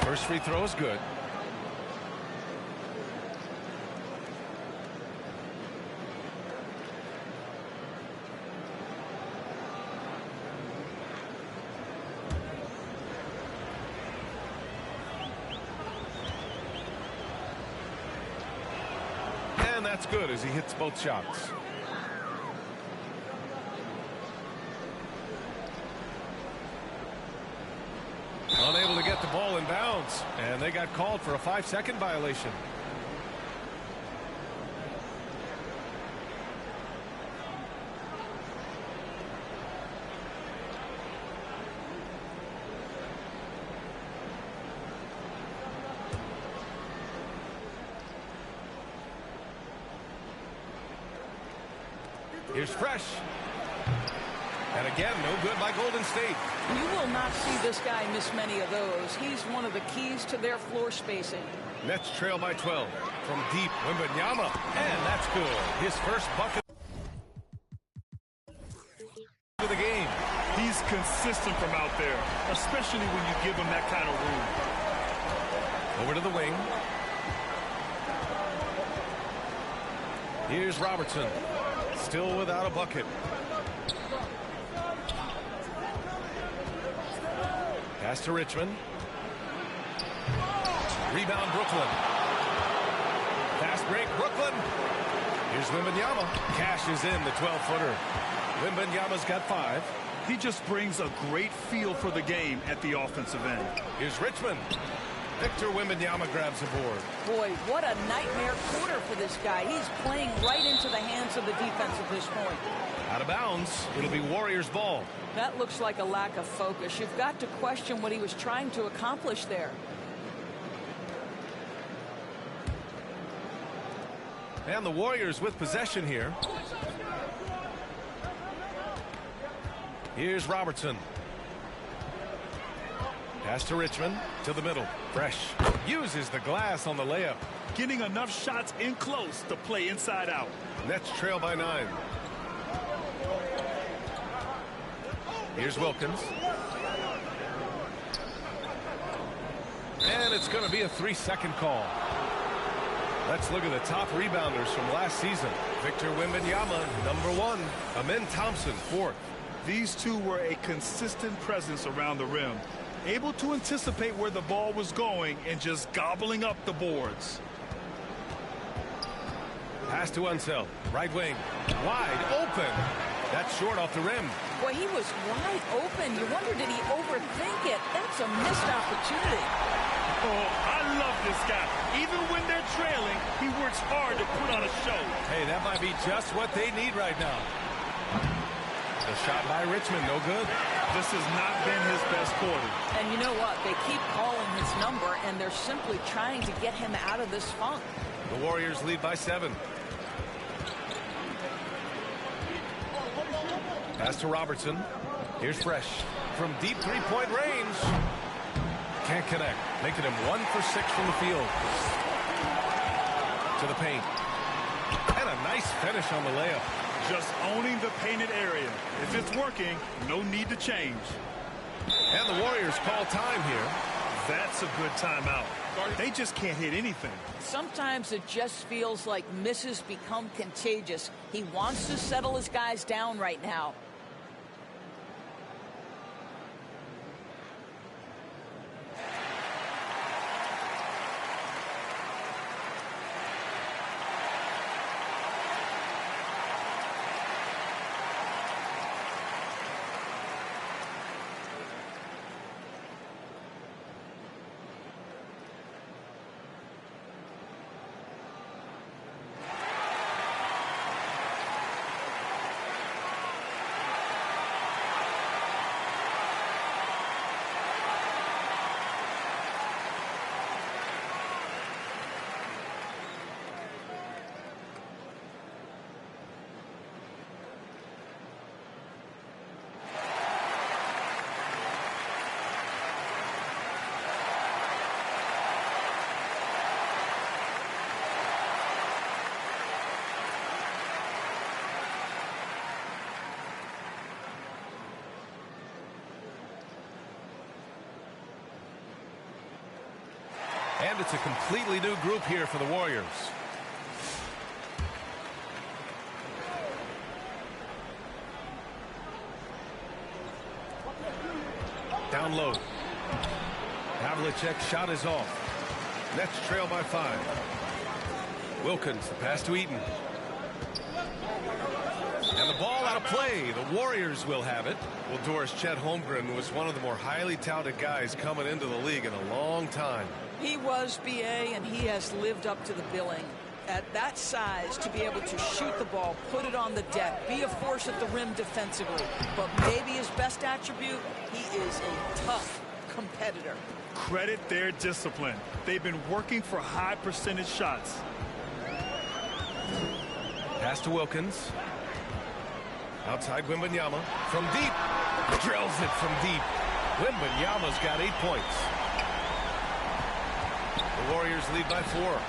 First free throw is good. And that's good as he hits both shots. Unable to get the ball in bounds, and they got called for a 5-second violation. Here's Fresh. And again, no good by Golden State. You will not see this guy miss many of those. He's one of the keys to their floor spacing. Nets trail by 12. From deep, Wembanyama. And that's good. His first bucket of the game. He's consistent from out there, especially when you give him that kind of room. Over to the wing. Here's Robertson. Still without a bucket. Pass to Richmond. Rebound Brooklyn. Fast break Brooklyn. Here's Wembanyama. Cashes in the 12-footer. Wembanyama's got 5. He just brings a great feel for the game at the offensive end. Here's Richmond. Victor Wembanyama grabs a board. Boy, what a nightmare quarter for this guy. He's playing right into the hands of the defense at this point. Out of bounds. It'll be Warriors ball. That looks like a lack of focus. You've got to question what he was trying to accomplish there. And the Warriors with possession here. Here's Robertson. Pass to Richmond, to the middle. Fresh uses the glass on the layup. Getting enough shots in close to play inside out. Nets trail by 9. Here's Wilkins. And it's going to be a 3-second call. Let's look at the top rebounders from last season. Victor Wembanyama, #1. Amen Thompson, 4th. These two were a consistent presence around the rim, able to anticipate where the ball was going and just gobbling up the boards. Pass to Unseld, right wing, wide open. That's short off the rim. Boy, he was wide open. You wonder, did he overthink it? That's a missed opportunity. Oh, I love this guy. Even when they're trailing, he works hard to put on a show. Hey, that might be just what they need right now. The shot by Richmond, no good. This has not been his best quarter. And you know what? They keep calling his number, and they're simply trying to get him out of this funk. The Warriors lead by 7. Pass to Robertson. Here's Fresh. From deep three-point range. Can't connect. Making him 1 for 6 from the field. To the paint. And a nice finish on the layup. Just owning the painted area. If it's working, no need to change. And the Warriors call time here. That's a good timeout. They just can't hit anything. Sometimes it just feels like misses become contagious. He wants to settle his guys down right now. And it's a completely new group here for the Warriors. Down low. Havlicek's shot is off. Nets trail by 5. Wilkins, the pass to Eaton. And the ball out of play. The Warriors will have it. Well, Doris, Chet Holmgren was one of the more highly touted guys coming into the league in a long time. He was, BA, and he has lived up to the billing. At that size, to be able to shoot the ball, put it on the deck, be a force at the rim defensively. But maybe his best attribute, he is a tough competitor. Credit their discipline. They've been working for high percentage shots. Pass to Wilkins. Outside Wembanyama from deep. Drills it from deep. Wembanyama's got 8 points. The Warriors lead by 4.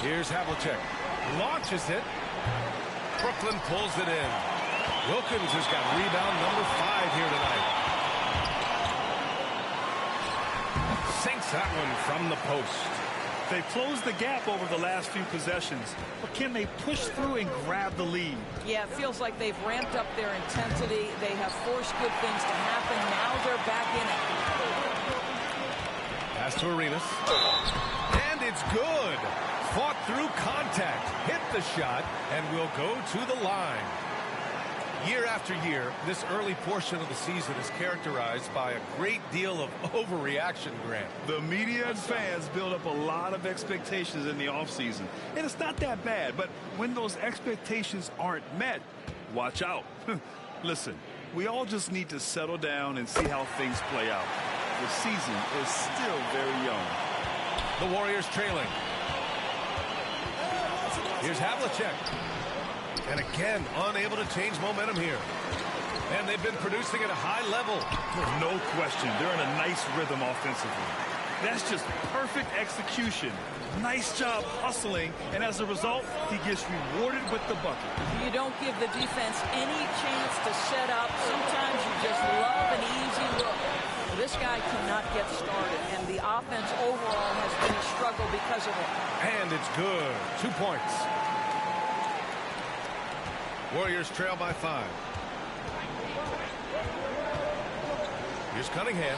Here's Havlicek. Launches it. Brooklyn pulls it in. Wilkins has got rebound number 5 here tonight. Sinks that one from the post. They've closed the gap over the last few possessions, but can they push through and grab the lead? Yeah, it feels like they've ramped up their intensity. They have forced good things to happen. Now they're back in it. Pass to Arenas. And it's good. Fought through contact. Hit the shot and will go to the line. Year after year, this early portion of the season is characterized by a great deal of overreaction, Grant. The media and fans build up a lot of expectations in the offseason. And it's not that bad, but when those expectations aren't met, watch out. Listen, we all just need to settle down and see how things play out. The season is still very young. The Warriors trailing. Here's Havlicek. And again, unable to change momentum here. And they've been producing at a high level. No question. They're in a nice rhythm offensively. That's just perfect execution. Nice job hustling. And as a result, he gets rewarded with the bucket. You don't give the defense any chance to set up. Sometimes you just love an easy look. This guy cannot get started. And the offense overall has been a struggle because of it. And it's good. 2 points. Warriors trail by 5. Here's Cunningham.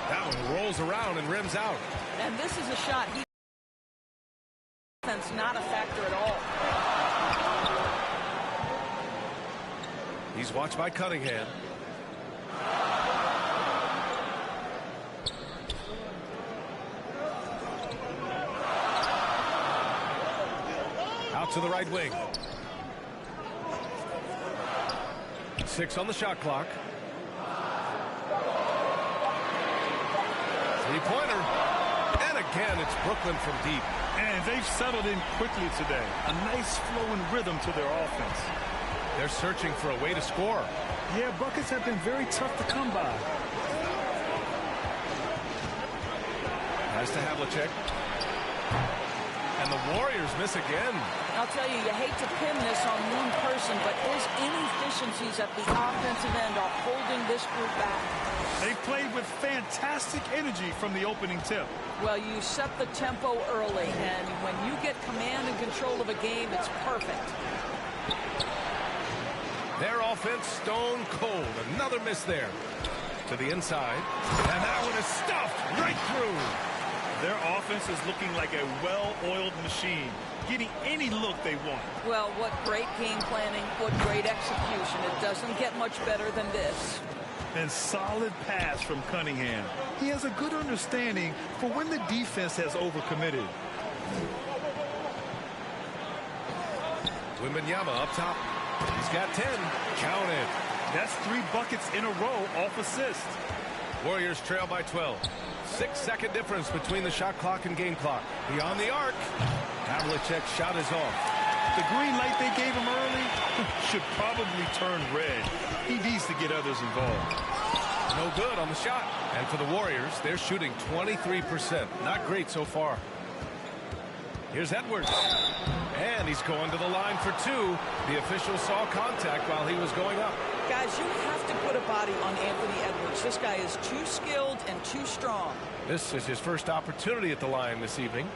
That one rolls around and rims out. And this is a shot. Defense not a factor at all. He's watched by Cunningham. Out to the right wing. 6 on the shot clock. Three-pointer. And again, it's Brooklyn from deep. And they've settled in quickly today. A nice flow and rhythm to their offense. They're searching for a way to score. Yeah, buckets have been very tough to come by. Pass to Havlicek. And the Warriors miss again. I'll tell you, you hate to pin this on one person, but his inefficiencies at the offensive end are holding this group back. They've played with fantastic energy from the opening tip. Well, you set the tempo early, and when you get command and control of a game, it's perfect. Their offense stone cold. Another miss there. To the inside. And that one is stuffed right through. Their offense is looking like a well-oiled machine, getting any look they want. Well, what great game planning, what great execution. It doesn't get much better than this. And solid pass from Cunningham. He has a good understanding for when the defense has overcommitted. Wembanyama up top. He's got 10. Count it. That's 3 buckets in a row off assist. Warriors trail by 12. 6-second difference between the shot clock and game clock. Beyond the arc. Havlicek's shot is off. The green light they gave him early should probably turn red. He needs to get others involved. No good on the shot. And for the Warriors, they're shooting 23%. Not great so far. Here's Edwards. And he's going to the line for 2. The official saw contact while he was going up. Guys, you have to put a body on Anthony Edwards. This guy is too skilled and too strong. This is his first opportunity at the line this evening.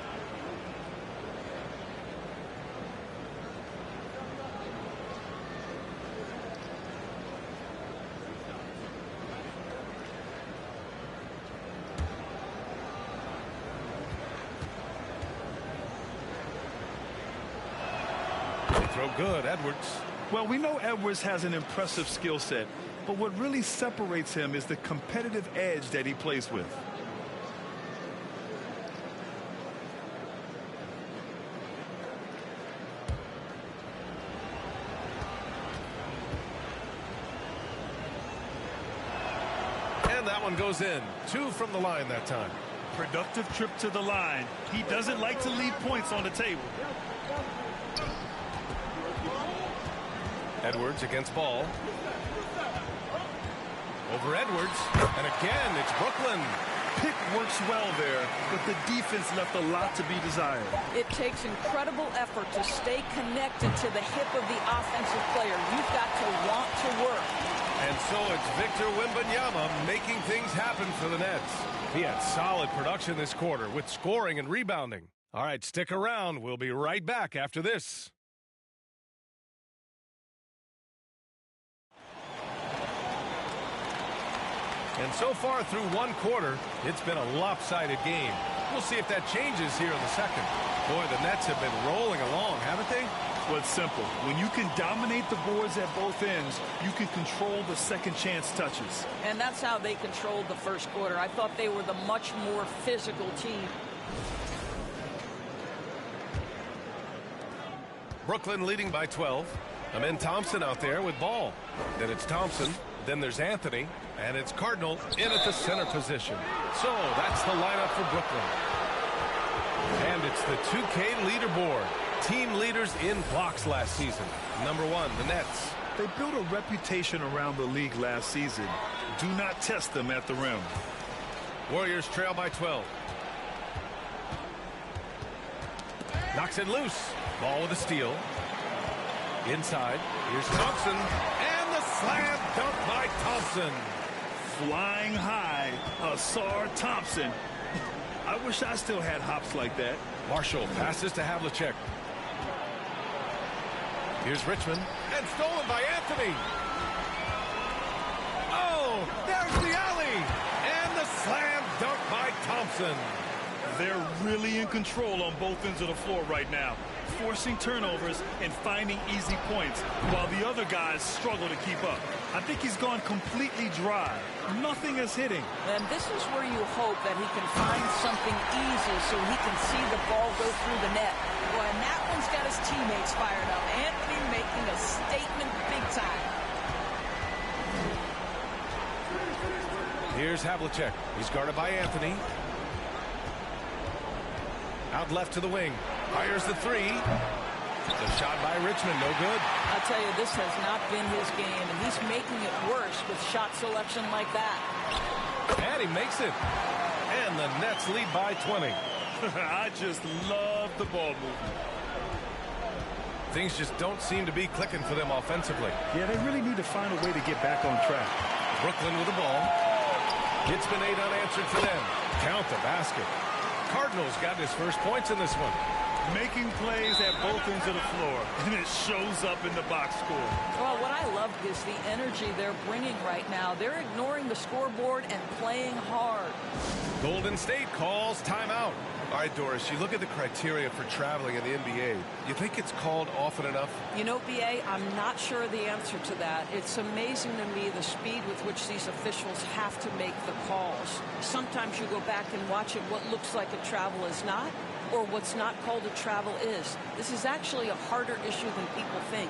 They throw good, Edwards. Well, we know Edwards has an impressive skill set, but what really separates him is the competitive edge that he plays with. And that one goes in. 2 from the line that time. Productive trip to the line. He doesn't like to leave points on the table. Edwards against Ball. Over Edwards. And again, it's Brooklyn. Pick works well there, but the defense left a lot to be desired. It takes incredible effort to stay connected to the hip of the offensive player. You've got to want to work. And so it's Victor Wembanyama making things happen for the Nets. He had solid production this quarter with scoring and rebounding. All right, stick around. We'll be right back after this. And so far through one quarter, it's been a lopsided game. We'll see if that changes here in the second. Boy, the Nets have been rolling along, haven't they? Well, it's simple. When you can dominate the boards at both ends, you can control the second chance touches. And that's how they controlled the first quarter. I thought they were the much more physical team. Brooklyn leading by 12. Amen Thompson out there with Ball. Then it's Thompson. Then there's Anthony. And it's Cardinal in at the center position. So that's the lineup for Brooklyn. And it's the 2K leaderboard. Team leaders in blocks last season. Number 1, the Nets. They built a reputation around the league last season. Do not test them at the rim. Warriors trail by 12. Knocks it loose. Ball with a steal. Inside. Here's Thompson. And the slam dunk by Thompson. Flying high, Asar Thompson. I wish I still had hops like that. Marshall passes to Havlicek. Here's Richmond. And stolen by Anthony. Oh, there's the alley. And the slam dunk by Thompson. They're really in control on both ends of the floor right now, forcing turnovers and finding easy points, while the other guys struggle to keep up. I think he's gone completely dry. Nothing is hitting. And this is where you hope that he can find something easy so he can see the ball go through the net. Boy, and that one's got his teammates fired up. Anthony making a statement big time. Here's Havlicek. He's guarded by Anthony. Out left to the wing. Fires the three. The shot by Richmond, no good. I'll tell you, this has not been his game, and he's making it worse with shot selection like that. And he makes it. And the Nets lead by 20. I just love the ball movement. Things just don't seem to be clicking for them offensively. Yeah, they really need to find a way to get back on track. Brooklyn with the ball. It's been 8 unanswered for them. Count the basket. Cardinals got his first points in this one. Making plays at both ends of the floor, and it shows up in the box score. Well, what I love is the energy they're bringing right now. They're ignoring the scoreboard and playing hard. Golden State calls timeout. All right, Doris, you look at the criteria for traveling in the NBA. You think it's called often enough? You know, B.A., I'm not sure the answer to that. It's amazing to me the speed with which these officials have to make the calls. Sometimes you go back and watch it, what looks like a travel is not, or what's not called a travel is. This is actually a harder issue than people think.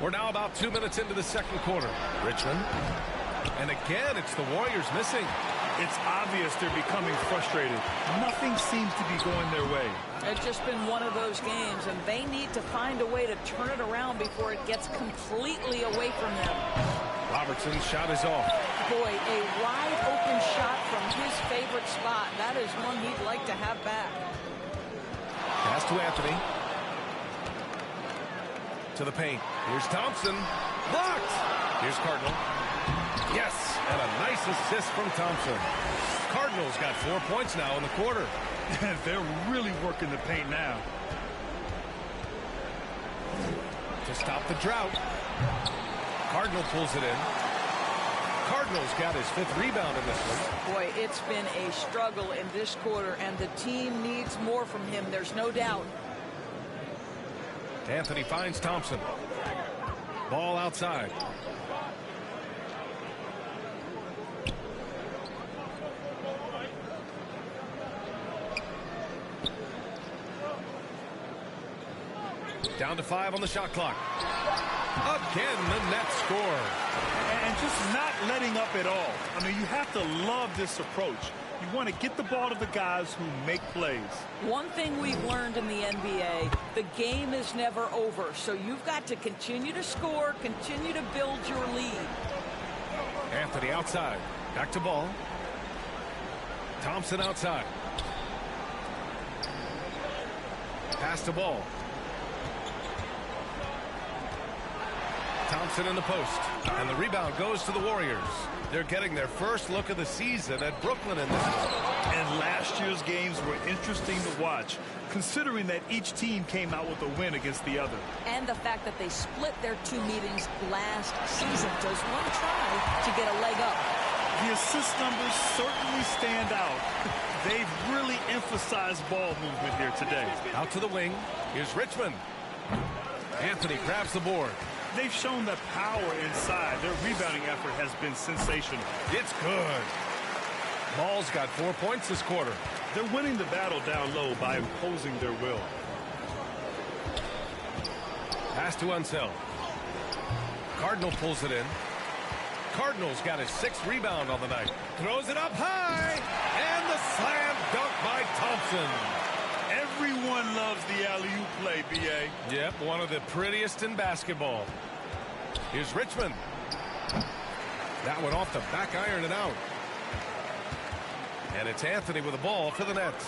We're now about 2 minutes into the second quarter. Richmond. And again, it's the Warriors missing. It's obvious they're becoming frustrated. Nothing seems to be going their way. It's just been one of those games, and they need to find a way to turn it around before it gets completely away from them. Robertson's shot is off. Boy, a wide open shot from his favorite spot. That is one he'd like to have back. Pass to Anthony. To the paint. Here's Thompson. Blocked. Here's Cardinal. Yes. And a nice assist from Thompson. Cardinals got 4 points now in the quarter. They're really working the paint now. To stop the drought. Cardinal pulls it in. Cardinals got his 5th rebound in this one. Boy, it's been a struggle in this quarter, and the team needs more from him. There's no doubt. Anthony finds Thompson. Ball outside. Down to 5 on the shot clock. Again, the Nets score. And just not letting up at all. I mean, you have to love this approach. You want to get the ball to the guys who make plays. One thing we've learned in the NBA, the game is never over. So you've got to continue to score, continue to build your lead. Anthony outside. Back to ball. Thompson outside. Pass to ball. Thompson in the post. And the rebound goes to the Warriors. They're getting their first look of the season at Brooklyn in this one. And last year's games were interesting to watch, considering that each team came out with a win against the other. And the fact that they split their 2 meetings last season. Does one try to get a leg up? The assist numbers certainly stand out. They've really emphasized ball movement here today. Out to the wing. Here's Richmond. Anthony grabs the board. They've shown the power inside. Their rebounding effort has been sensational. It's good. Ball's got 4 points this quarter. They're winning the battle down low by imposing their will. Pass to Unseld. Cardinal pulls it in. Cardinal's got his 6th rebound on the night. Throws it up high. And the slam dunk by Thompson. Everyone loves the alley-oop play, B.A. Yep, one of the prettiest in basketball. Here's Richmond. That one off the back iron and out. And it's Anthony with the ball for the Nets.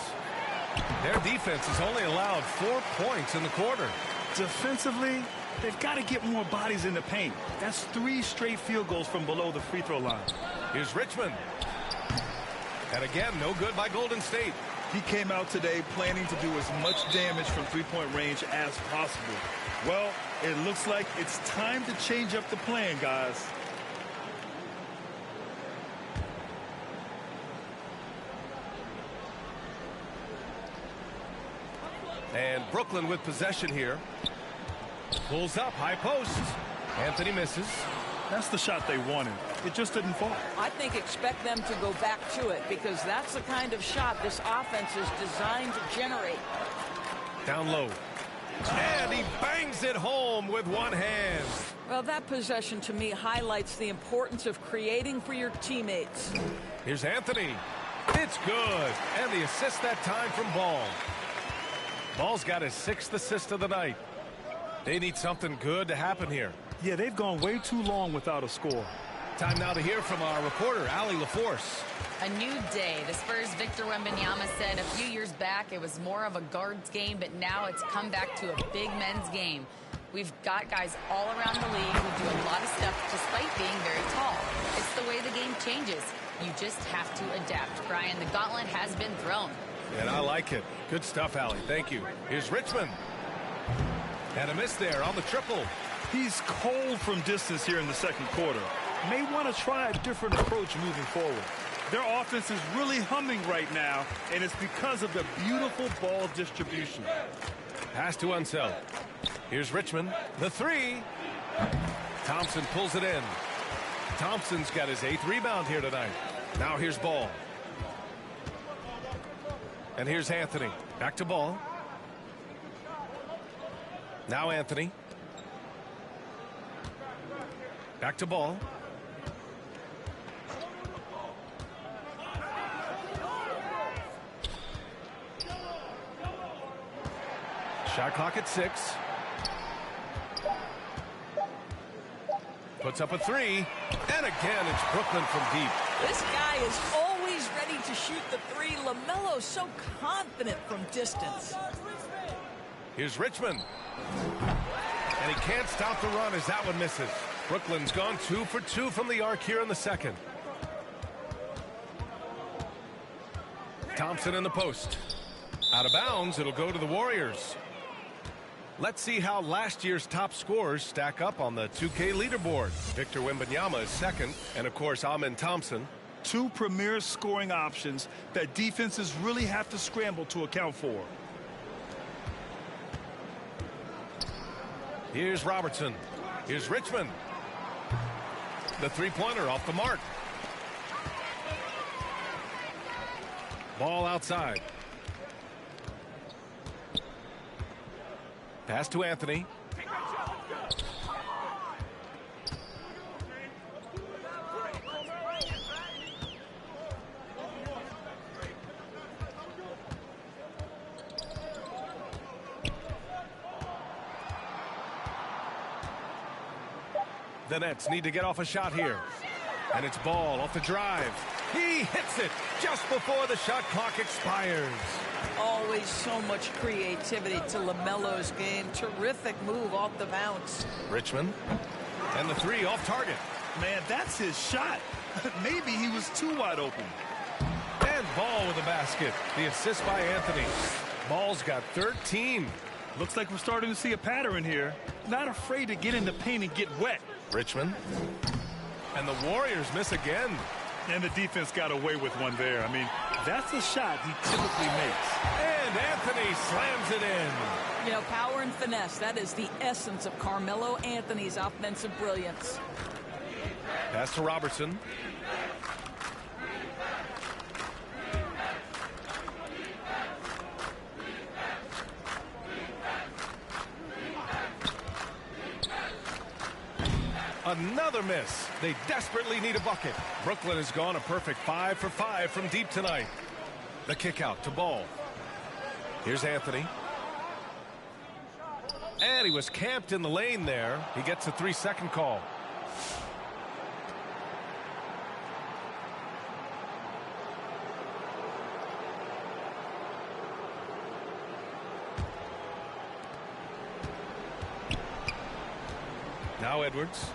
Their defense has only allowed 4 points in the quarter. Defensively, they've got to get more bodies in the paint. That's 3 straight field goals from below the free throw line. Here's Richmond. And again, no good by Golden State. He came out today planning to do as much damage from three-point range as possible. Well, it looks like it's time to change up the plan, guys. And Brooklyn with possession here. Pulls up, high post. Anthony misses. That's the shot they wanted. It just didn't fall. I think expect them to go back to it because that's the kind of shot this offense is designed to generate. Down low. And he bangs it home with one hand. Well, that possession to me highlights the importance of creating for your teammates. Here's Anthony. It's good. And the assist that time from Ball. Ball's got his 6th assist of the night. They need something good to happen here. Yeah, they've gone way too long without a score. Time now to hear from our reporter, Allie LaForce. A new day. The Spurs' Victor Wembanyama said a few years back it was more of a guards game, but now it's come back to a big men's game. We've got guys all around the league who do a lot of stuff despite being very tall. It's the way the game changes. You just have to adapt. Brian, the gauntlet has been thrown. And I like it. Good stuff, Allie. Thank you. Here's Richmond. And a miss there on the triple. He's cold from distance here in the second quarter. May want to try a different approach moving forward. Their offense is really humming right now, and it's because of the beautiful ball distribution. Pass to Unseld. Here's Richmond. The 3. Thompson pulls it in. Thompson's got his 8th rebound here tonight. Now here's Ball. And here's Anthony. Back to Ball. Now Anthony. Back to Ball. Shot clock at 6. Puts up a 3. And again, it's Brooklyn from deep. This guy is always ready to shoot the 3. LaMelo's so confident from distance. Here's Richmond. And he can't stop the run as that one misses. Brooklyn's gone 2 for 2 from the arc here in the second. Thompson in the post. Out of bounds, it'll go to the Warriors. Let's see how last year's top scorers stack up on the 2K leaderboard. Victor Wembanyama is second, and of course, Amen Thompson. Two premier scoring options that defenses really have to scramble to account for. Here's Robertson. Here's Richmond. The three-pointer off the mark. Ball outside. Pass to Anthony. The Nets need to get off a shot here. And it's Ball off the drive. He hits it just before the shot clock expires. Always so much creativity to LaMelo's game. Terrific move off the bounce. Richmond. And the three off target. Man, that's his shot. Maybe he was too wide open. And Ball with a basket. The assist by Anthony. Ball's got 13. Looks like we're starting to see a pattern here. Not afraid to get in the paint and get wet. Richmond. And the Warriors miss again. And the defense got away with one there. I mean, that's a shot he typically makes. And Anthony slams it in. You know, power and finesse, that is the essence of Carmelo Anthony's offensive brilliance. Pass to Robertson. Another miss. They desperately need a bucket. Brooklyn has gone a perfect 5 for 5 from deep tonight. The kick out to Ball. Here's Anthony. And he was camped in the lane there. He gets a 3-second call. Now Edwards.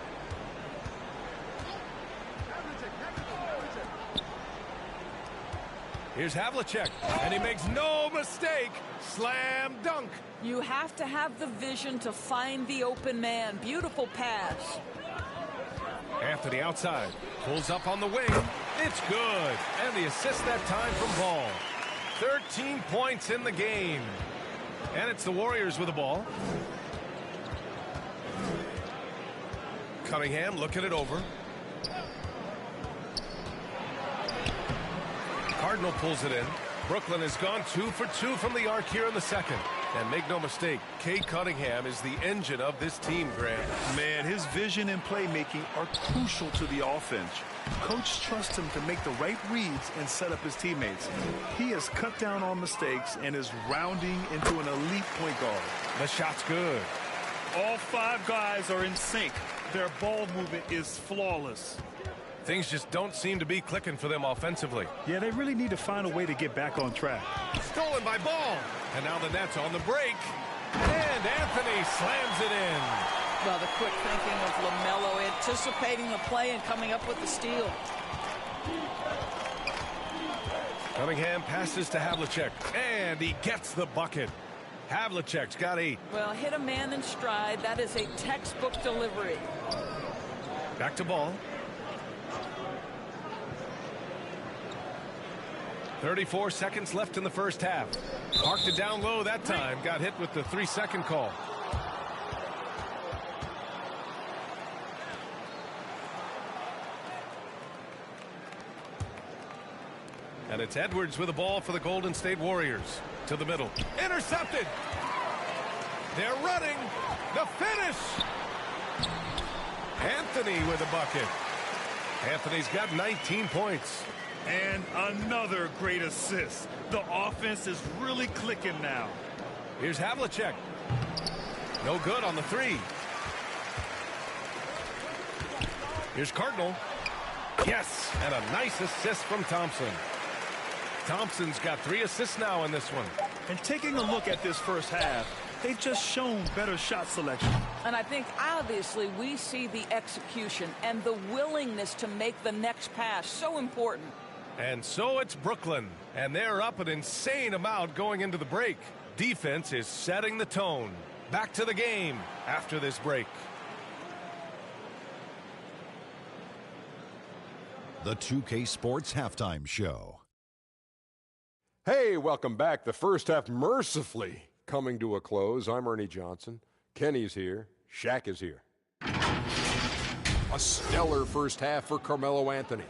Here's Havlicek, and he makes no mistake. Slam dunk. You have to have the vision to find the open man. Beautiful pass. Anthony outside. Pulls up on the wing. It's good. And the assist that time from Ball. 13 points in the game. And it's the Warriors with the ball. Cunningham looking it over. Cardinal pulls it in. Brooklyn has gone 2 for 2 from the arc here in the second. And make no mistake, Cade Cunningham is the engine of this team, Grant. Man, his vision and playmaking are crucial to the offense. Coach trusts him to make the right reads and set up his teammates. He has cut down on mistakes and is rounding into an elite point guard. The shot's good. All 5 guys are in sync. Their ball movement is flawless. Things just don't seem to be clicking for them offensively. Yeah, they really need to find a way to get back on track. Stolen by Ball. And now the Nets on the break. And Anthony slams it in. Well, the quick thinking of LaMelo, anticipating the play and coming up with the steal. Cunningham passes to Havlicek. And he gets the bucket. Havlicek's got 8. Well, hit a man in stride. That is a textbook delivery. Back to Ball. 34 seconds left in the first half. Parked it down low that time. Got hit with the 3-second call. And it's Edwards with the ball for the Golden State Warriors. To the middle. Intercepted. They're running. The finish. Anthony with a bucket. Anthony's got 19 points. And another great assist. The offense is really clicking now. Here's Havlicek. No good on the 3. Here's Cardinal. Yes, and a nice assist from Thompson. Thompson's got 3 assists now in this one. And taking a look at this first half, they've just shown better shot selection. And I think obviously we see the execution and the willingness to make the next pass so important. And so it's Brooklyn, and they're up an insane amount going into the break. Defense is setting the tone. Back to the game after this break. The 2K Sports Halftime Show. Hey, welcome back. The first half mercifully coming to a close. I'm Ernie Johnson. Kenny's here. Shaq is here. A stellar first half for Carmelo Anthony.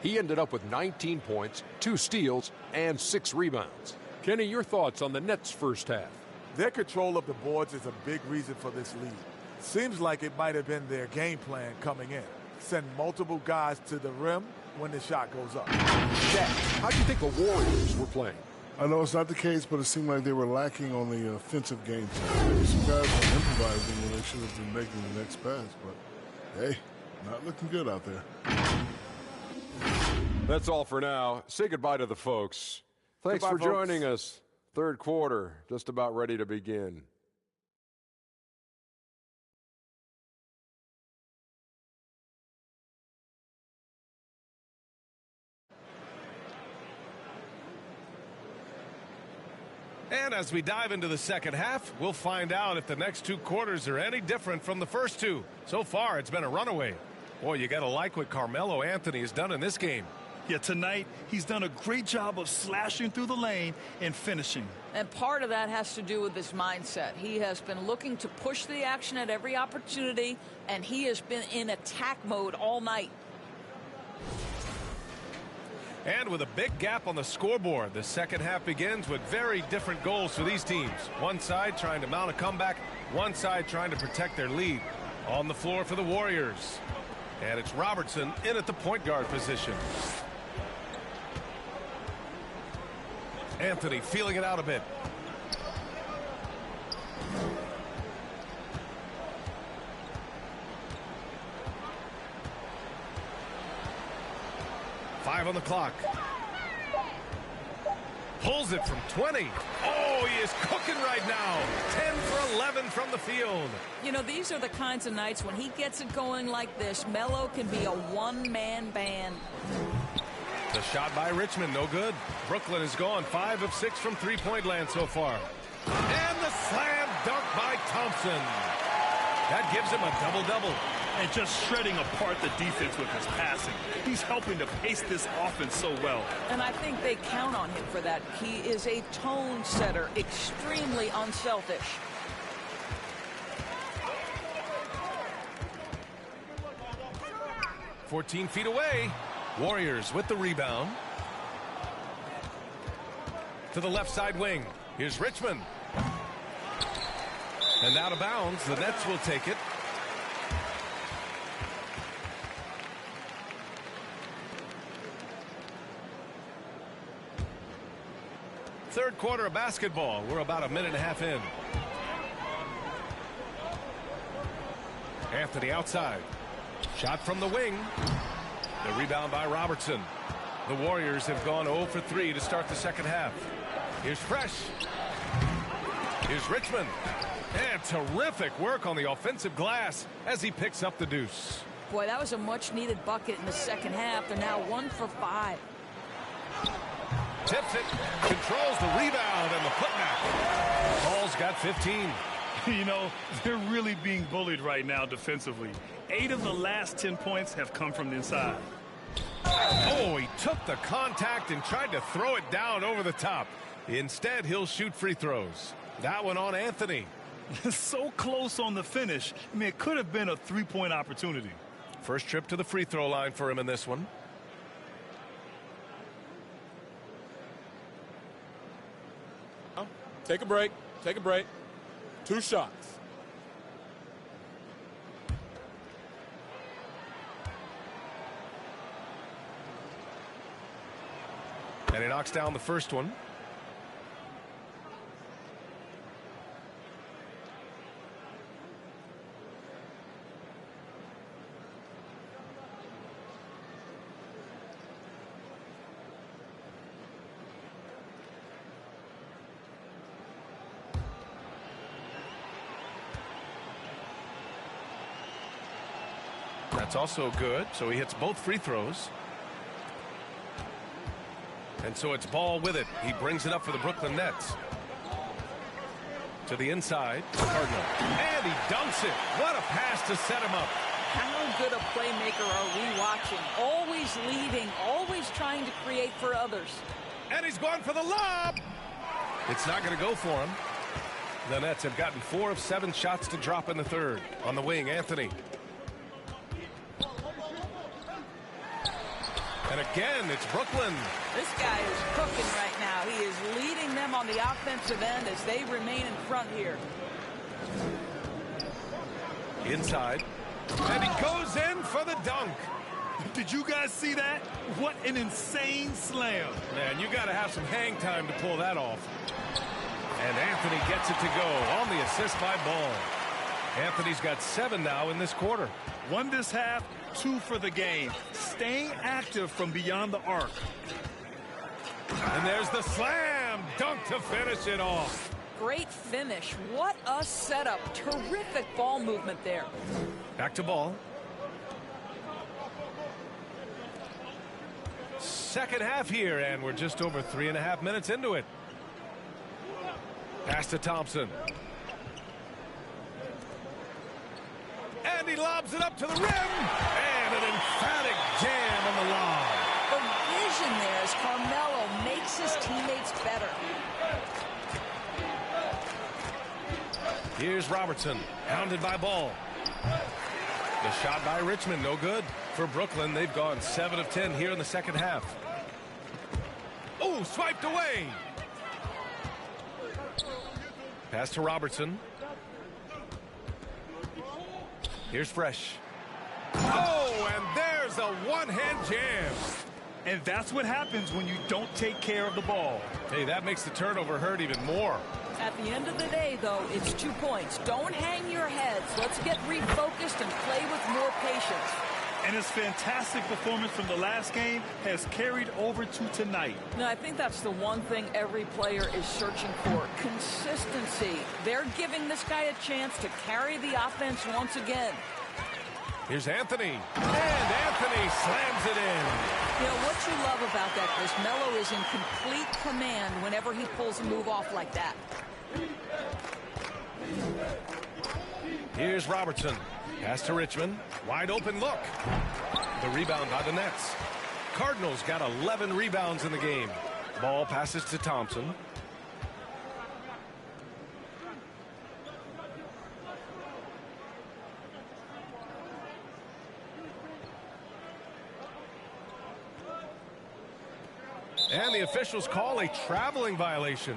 He ended up with 19 points, 2 steals, and 6 rebounds. Kenny, your thoughts on the Nets' first half? Their control of the boards is a big reason for this lead. Seems like it might have been their game plan coming in. Send multiple guys to the rim when the shot goes up. Jack, how do you think the Warriors were playing? I know it's not the case, but it seemed like they were lacking on the offensive game plan. Some guys were improvising when they should have been making the next pass, but hey, not looking good out there. That's all for now. Say goodbye to the folks. Thanks Goodbye, for joining us. Third quarter, just about ready to begin. And as we dive into the second half, we'll find out if the next 2 quarters are any different from the first 2. So far, it's been a runaway. Boy, you got to like what Carmelo Anthony has done in this game. Yeah, tonight he's done a great job of slashing through the lane and finishing. And part of that has to do with his mindset. He has been looking to push the action at every opportunity, and he has been in attack mode all night. And with a big gap on the scoreboard, the second half begins with very different goals for these teams. One side trying to mount a comeback, one side trying to protect their lead. On the floor for the Warriors. And it's Robertson in at the point guard position. Anthony feeling it out a bit. Five on the clock. Pulls it from 20. Oh, he is cooking right now. 10 for 11 from the field. You know, these are the kinds of nights when he gets it going like this. Melo can be a one-man band. The shot by Richmond, no good. Brooklyn has gone 5 of 6 from three-point land so far. And the slam dunk by Thompson. That gives him a double-double. And just shredding apart the defense with his passing. He's helping to pace this offense so well. And I think they count on him for that. He is a tone setter, extremely unselfish. "14 feet away. Warriors with the rebound. To the left side wing. Here's Richmond. And out of bounds. The Nets will take it. Third quarter of basketball. We're about a minute and a half in. Anthony outside. Shot from the wing. The rebound by Robertson. The Warriors have gone 0 for 3 to start the second half. Here's Fresh. Here's Richmond. And terrific work on the offensive glass as he picks up the deuce. Boy, that was a much-needed bucket in the second half. They're now 1 for 5. Tips it, controls the rebound and the putback. Paul's got 15. You know, they're really being bullied right now defensively. 8 of the last 10 points have come from the inside. Oh, he took the contact and tried to throw it down over the top. Instead, he'll shoot free throws. That one on Anthony. So close on the finish. I mean, it could have been a three-point opportunity. First trip to the free throw line for him in this one. Take a break. Take a break. 2 shots. And he knocks down the first one. That's also good, so he hits both free throws. And so it's Ball with it. He brings it up for the Brooklyn Nets. To the inside, Cardinal. And he dunks it. What a pass to set him up. How good a playmaker are we watching? Always leading, always trying to create for others. And he's going for the lob. It's not going to go for him. The Nets have gotten 4 of 7 shots to drop in the third. On the wing, Anthony. And again, it's Brooklyn. This guy is cooking right now. He is leading them on the offensive end as they remain in front here. Inside. And he goes in for the dunk. Did you guys see that? What an insane slam. Man, you got to have some hang time to pull that off. And Anthony gets it to go on the assist by Ball. Anthony's got 7 now in this quarter. 1 this half, 2 for the game. Staying active from beyond the arc. And there's the slam dunk to finish it off. Great finish. What a setup. Terrific ball movement there. Back to Ball. Second half here, and we're just over 3.5 minutes into it. Pass to Thompson. And he lobs it up to the rim. And an emphatic jam on the lob. The vision there as Carmelo makes his teammates better. Here's Robertson, hounded by Ball. The shot by Richmond, no good. For Brooklyn, they've gone 7 of 10 here in the second half. Oh, swiped away. Pass to Robertson. Here's Fresh. Oh, and there's a one-hand jam. And that's what happens when you don't take care of the ball. Hey, that makes the turnover hurt even more. At the end of the day, though, it's 2 points. Don't hang your heads. Let's get refocused and play with more patience. And his fantastic performance from the last game has carried over to tonight. No, I think that's the one thing every player is searching for. Consistency. They're giving this guy a chance to carry the offense once again. Here's Anthony. And Anthony slams it in. You know, what you love about that, Chris, Melo is in complete command whenever he pulls a move off like that. Here's Robertson. Pass to Richmond. Wide open look. The rebound by the Nets. Cardinals got 11 rebounds in the game. Ball passes to Thompson. And the officials call a traveling violation.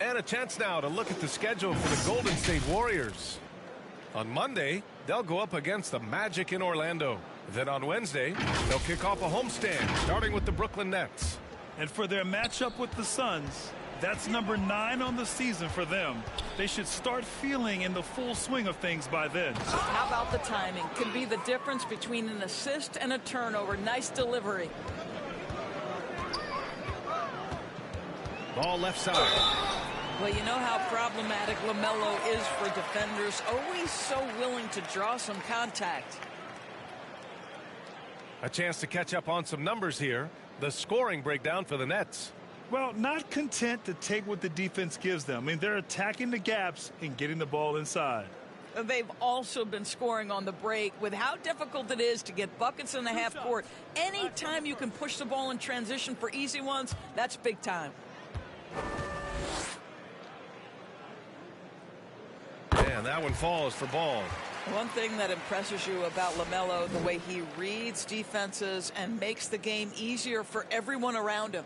And a chance now to look at the schedule for the Golden State Warriors. On Monday, they'll go up against the Magic in Orlando. Then on Wednesday, they'll kick off a homestand, starting with the Brooklyn Nets. And for their matchup with the Suns, that's number 9 on the season for them. They should start feeling in the full swing of things by then. How about the timing? Could be the difference between an assist and a turnover. Nice delivery. Ball left side. Well, you know how problematic LaMelo is for defenders. Always so willing to draw some contact. A chance to catch up on some numbers here. The scoring breakdown for the Nets. Well, not content to take what the defense gives them. I mean, they're attacking the gaps and getting the ball inside. They've also been scoring on the break. With how difficult it is to get buckets in the half court, anytime you can push the ball in transition for easy ones, that's big time. And that one falls for Ball. One thing that impresses you about LaMelo, the way he reads defenses and makes the game easier for everyone around him.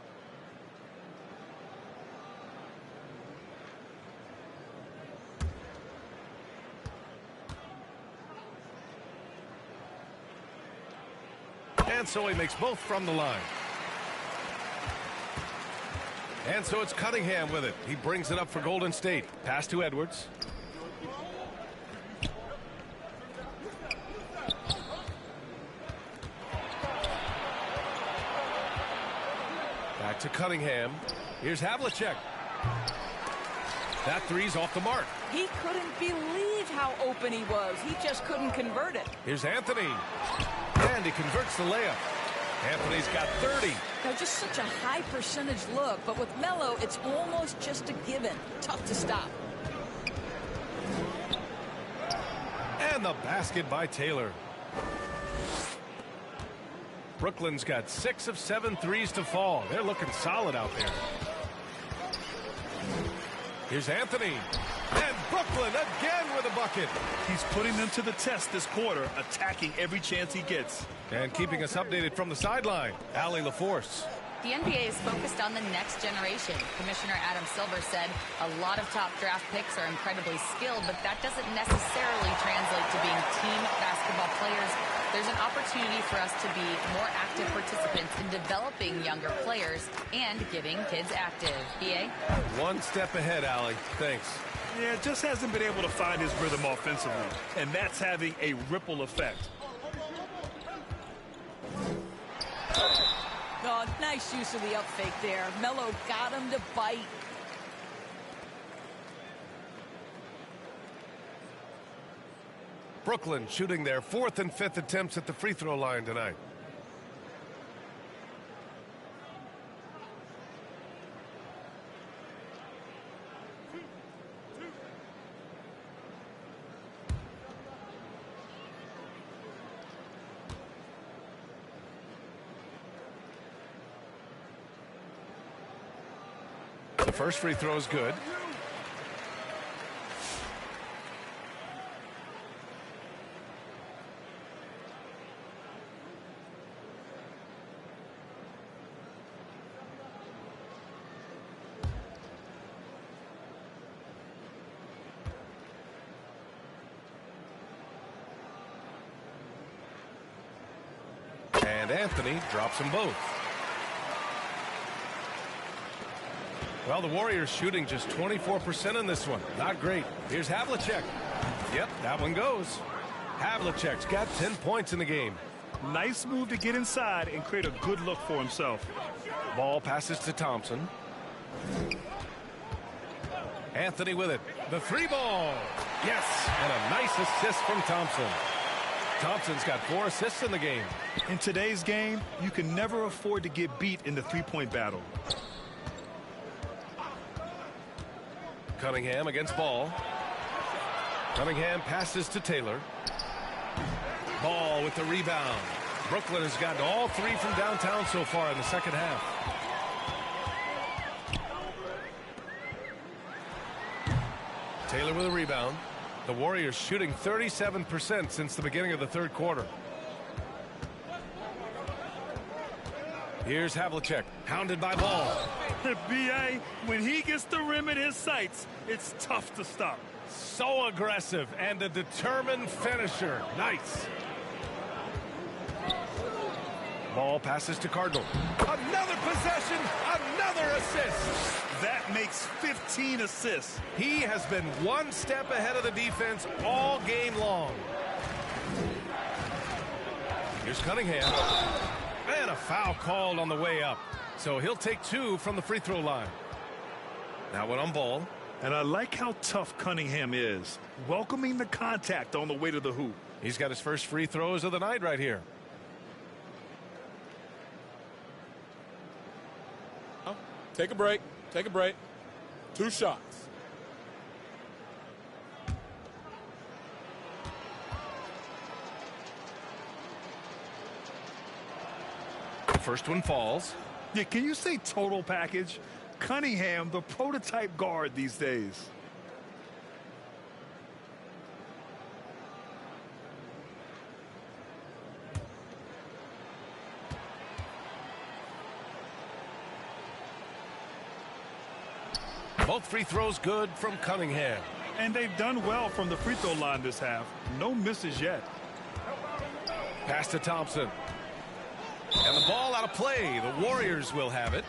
And so he makes both from the line. And so it's Cunningham with it. He brings it up for Golden State. Pass to Edwards. Back to Cunningham. Here's Havlicek. That three's off the mark. He couldn't believe how open he was. He just couldn't convert it. Here's Anthony. And he converts the layup. Anthony's got 30. Now, just such a high percentage look, but with Melo, it's almost just a given. Tough to stop. And the basket by Taylor. Brooklyn's got 6 of 7 threes to fall. They're looking solid out there. Here's Anthony. And Brooklyn again with a bucket. He's putting them to the test this quarter, attacking every chance he gets. And keeping us updated from the sideline, Allie LaForce. The NBA is focused on the next generation. Commissioner Adam Silver said a lot of top draft picks are incredibly skilled, but that doesn't necessarily translate to being team basketball players. There's an opportunity for us to be more active participants in developing younger players and getting kids active. BA? One step ahead, Allie. Thanks. Yeah, just hasn't been able to find his rhythm offensively, and that's having a ripple effect. Oh, nice use of the up fake there. Melo got him to bite. Brooklyn shooting their 4th and 5th attempts at the free throw line tonight. The first free throw is good. And Anthony drops them both. Well, the Warriors shooting just 24% in this one. Not great. Here's Havlicek. Yep, that one goes. Havlicek's got 10 points in the game. Nice move to get inside and create a good look for himself. Ball passes to Thompson. Anthony with it. The 3 ball. Yes, and a nice assist from Thompson. Thompson's got 4 assists in the game. In today's game, you can never afford to get beat in the three-point battle. Cunningham against Ball. Cunningham passes to Taylor. Ball with the rebound. Brooklyn has gotten all 3 from downtown so far in the second half. Taylor with a rebound. The Warriors shooting 37% since the beginning of the third quarter. Here's Havlicek, hounded by Ball. B.A., when he gets the rim in his sights, it's tough to stop. So aggressive and a determined finisher. Nice. Ball passes to Cardinal. Another possession, another assist. That makes 15 assists. He has been one step ahead of the defense all game long. Here's Cunningham. And a foul called on the way up. So he'll take 2 from the free throw line. That one on Ball. And I like how tough Cunningham is, welcoming the contact on the way to the hoop. He's got his first free throws of the night right here. Take a break. Take a break. 2 shots. The first one falls. Yeah, can you say total package? Cunningham, the prototype guard these days. Both free throws good from Cunningham. And they've done well from the free throw line this half. No misses yet. Pass to Thompson. And the ball out of play. The Warriors will have it.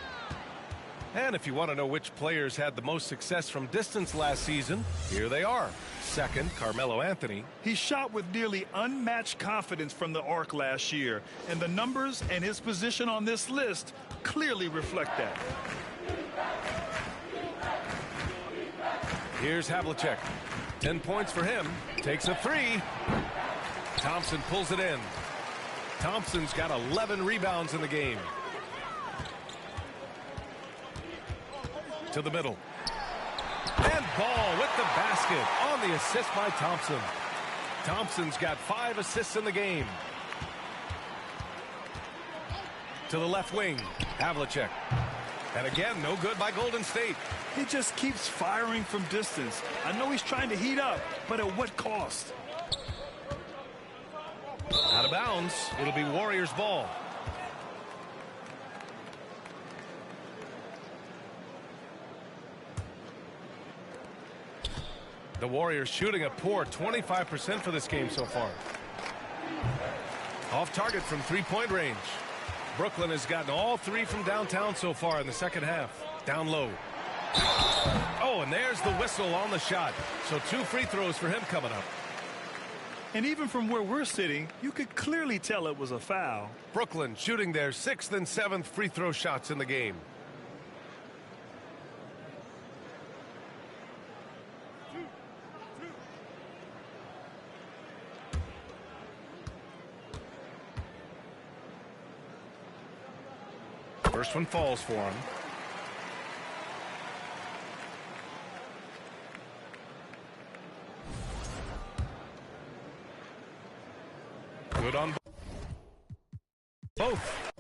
And if you want to know which players had the most success from distance last season, here they are. Second, Carmelo Anthony. He shot with nearly unmatched confidence from the arc last year. And the numbers and his position on this list clearly reflect that. Here's Havlicek. 10 points for him. Takes a 3. Thompson pulls it in. Thompson's got 11 rebounds in the game. To the middle. And Ball with the basket on the assist by Thompson. Thompson's got 5 assists in the game. To the left wing, Havlicek. And again, no good by Golden State. He just keeps firing from distance. I know he's trying to heat up, but at what cost? Out of bounds. It'll be Warriors ball. The Warriors shooting a poor 25% for this game so far. Off target from three-point range. Brooklyn has gotten all 3 from downtown so far in the second half. Down low. Oh, and there's the whistle on the shot. So 2 free throws for him coming up. And even from where we're sitting, you could clearly tell it was a foul. Brooklyn shooting their 6th and 7th free throw shots in the game. First one falls for him. Good on both.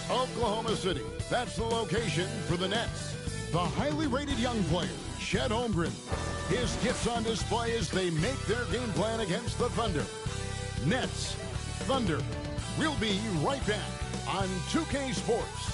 Oklahoma City. That's the location for the Nets. The highly rated young player, Chet Holmgren. His gifts on display as they make their game plan against the Thunder. Nets, Thunder. We'll be right back on 2K Sports.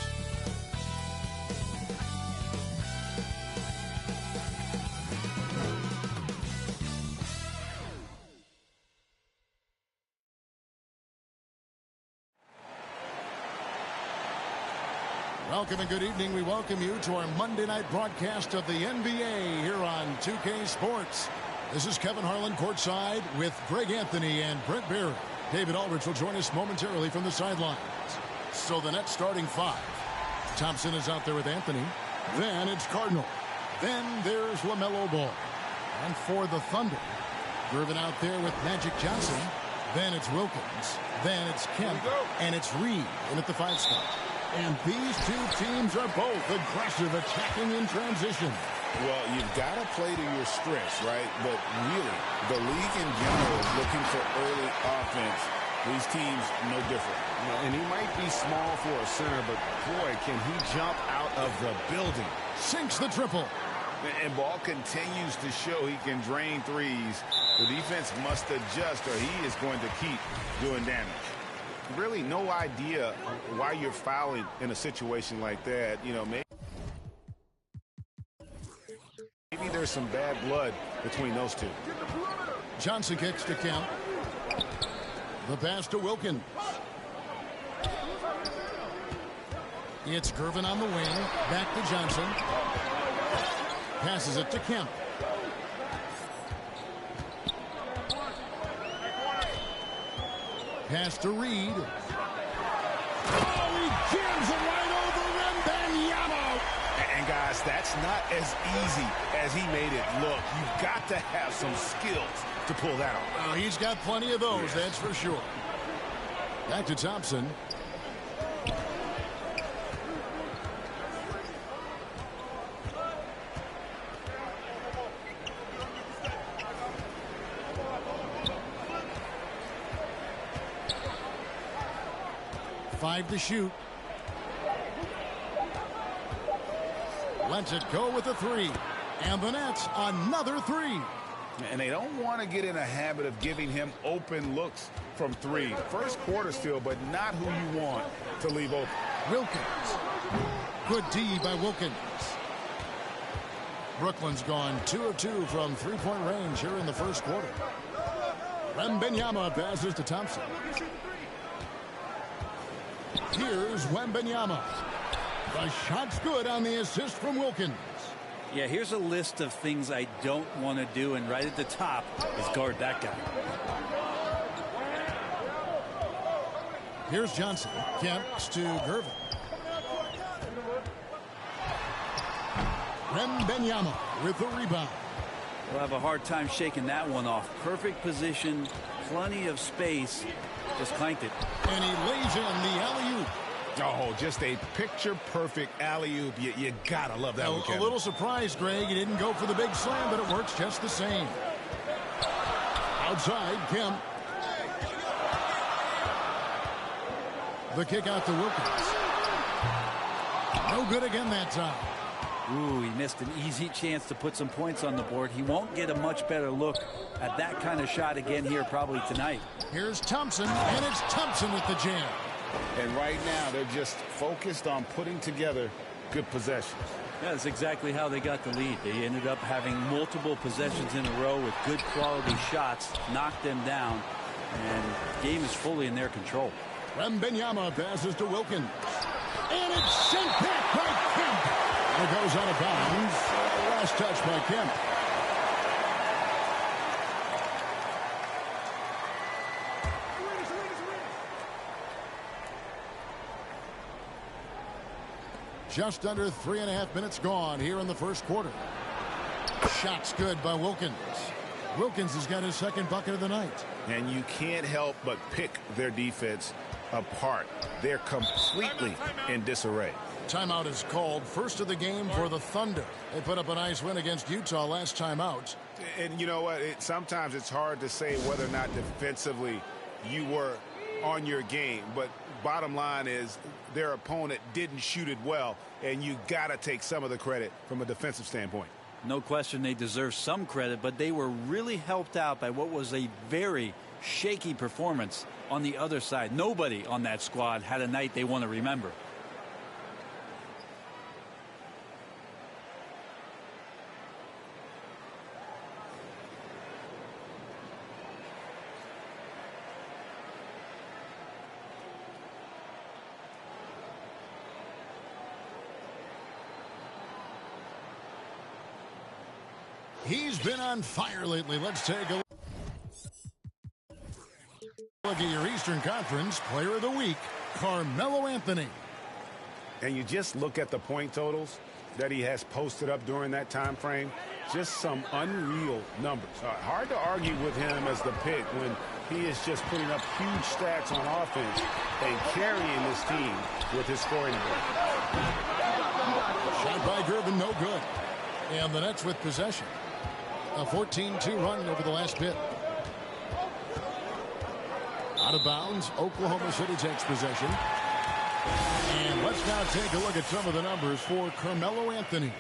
Welcome and good evening. We welcome you to our Monday night broadcast of the NBA here on 2K Sports. This is Kevin Harlan courtside with Greg Anthony and Brent Barry. David Aldridge will join us momentarily from the sidelines. So the Nets starting 5. Thompson is out there with Anthony. Then it's Cardinal. Then there's LaMelo Ball. And for the Thunder, Irvin out there with Magic Johnson. Then it's Wilkins. Then it's Kemp. And it's Reed in at the 5 spot. And these two teams are both aggressive, attacking in transition. Well, you've got to play to your strengths, right? But really, the league in general is looking for early offense. These teams, no different. And he might be small for a center, but boy, can he jump out of the building. Sinks the triple. And Ball continues to show he can drain threes. The defense must adjust or he is going to keep doing damage. Really no idea why you're fouling in a situation like that. You know, maybe there's some bad blood between those two. Johnson kicks to Kemp. The pass to Wilkins. It's Gervin on the wing. Back to Johnson. Passes it to Kemp. Pass to Reed. Oh, he jams it right over Wembanyama. And guys, that's not as easy as he made it look. You've got to have some skills to pull that off. He's got plenty of those, that's for sure. Back to Thompson. Five to shoot. Lets it go with a three. And the Nets, another three. And they don't want to get in a habit of giving him open looks from three. First quarter still, but not who you want to leave open. Wilkins. Good D by Wilkins. Brooklyn's gone 2 of 2 from three-point range here in the first quarter. Wembanyama passes to Thompson. Here's Wembanyama. The shot's good on the assist from Wilkins. Yeah, here's a list of things I don't want to do, and right at the top is guard that guy. Here's Johnson. Kemps to Gervin. Wembanyama with the rebound. We'll have a hard time shaking that one off. Perfect position, plenty of space. Just clanked it. And he lays in the alley-oop. Oh, just a picture-perfect alley-oop. You gotta love that one, Kevin. A little surprised, Greg. He didn't go for the big slam, but it works just the same. Outside, Kemp. The kick out to Wilkins. No good again that time. Ooh, he missed an easy chance to put some points on the board. He won't get a much better look at that kind of shot again here probably tonight. Here's Thompson, and it's Thompson with the jam. And right now, they're just focused on putting together good possessions. Yeah, that's exactly how they got the lead. They ended up having multiple possessions in a row with good quality shots, knocked them down, and the game is fully in their control. Wembanyama passes to Wilkins. And it's sent back by Kemp. It goes out of bounds. Last touch by Kemp. Just under 3.5 minutes gone here in the first quarter. Shot's good by Wilkins. Wilkins has got his second bucket of the night. And you can't help but pick their defense apart. They're completely in disarray. Timeout is called. First of the game for the Thunder. They put up a nice win against Utah last time out. And you know what? Sometimes it's hard to say whether or not defensively you were on your game. But bottom line is their opponent didn't shoot it well. And you got to take some of the credit from a defensive standpoint. No question they deserve some credit, but they were really helped out by what was a very shaky performance on the other side. Nobody on that squad had a night they want to remember. He's been on fire lately. Let's take a look at your Eastern Conference Player of the Week, Carmelo Anthony. And you just look at the point totals that he has posted up during that time frame. Just some unreal numbers. Hard to argue with him as the pick when he is just putting up huge stats on offense and carrying this team with his scoring ability. Shot by Gervin, no good. And the Nets with possession. A 14-2 run over the last bit. Out of bounds, Oklahoma City takes possession. And let's now take a look at some of the numbers for Carmelo Anthony.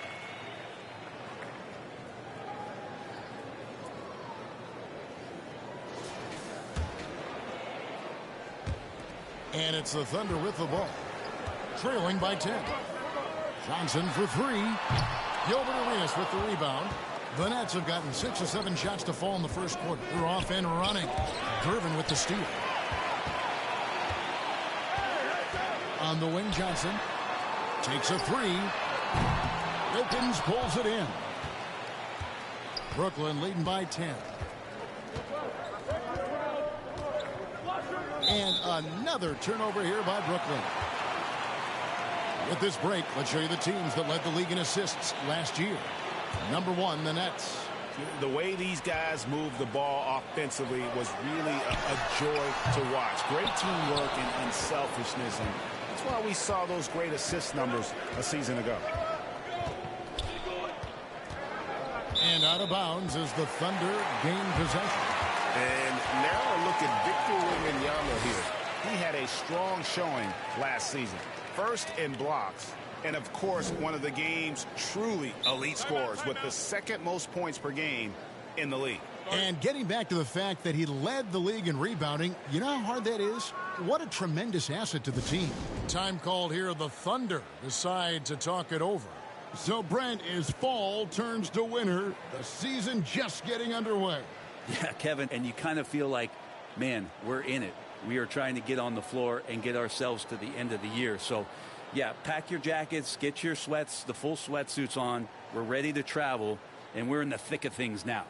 And it's the Thunder with the ball. Trailing by 10. Johnson for three. Gilbert Arenas with the rebound. The Nets have gotten 6 or 7 shots to fall in the first quarter. They're off and running. Gervin with the steal. On the wing, Johnson. Takes a three. Wilkins pulls it in. Brooklyn leading by 10. And another turnover here by Brooklyn. With this break, let's show you the teams that led the league in assists last year. Number 1, the Nets. The way these guys moved the ball offensively was really a joy to watch. Great teamwork and unselfishness, and that's why we saw those great assist numbers a season ago. And out of bounds as the Thunder gain possession. And now a look at Victor Wembanyama here. He had a strong showing last season. First in blocks. And, of course, one of the game's truly elite scorers with the second most points per game in the league. And getting back to the fact that he led the league in rebounding, you know how hard that is? What a tremendous asset to the team. Time called here. The Thunder decide to talk it over. So, Brent, as fall turns to winter, the season just getting underway. Yeah, Kevin, and you kind of feel like, man, we're in it. We are trying to get on the floor and get ourselves to the end of the year. So, yeah, pack your jackets, get your sweats, the full sweatsuits on. We're ready to travel, and we're in the thick of things now.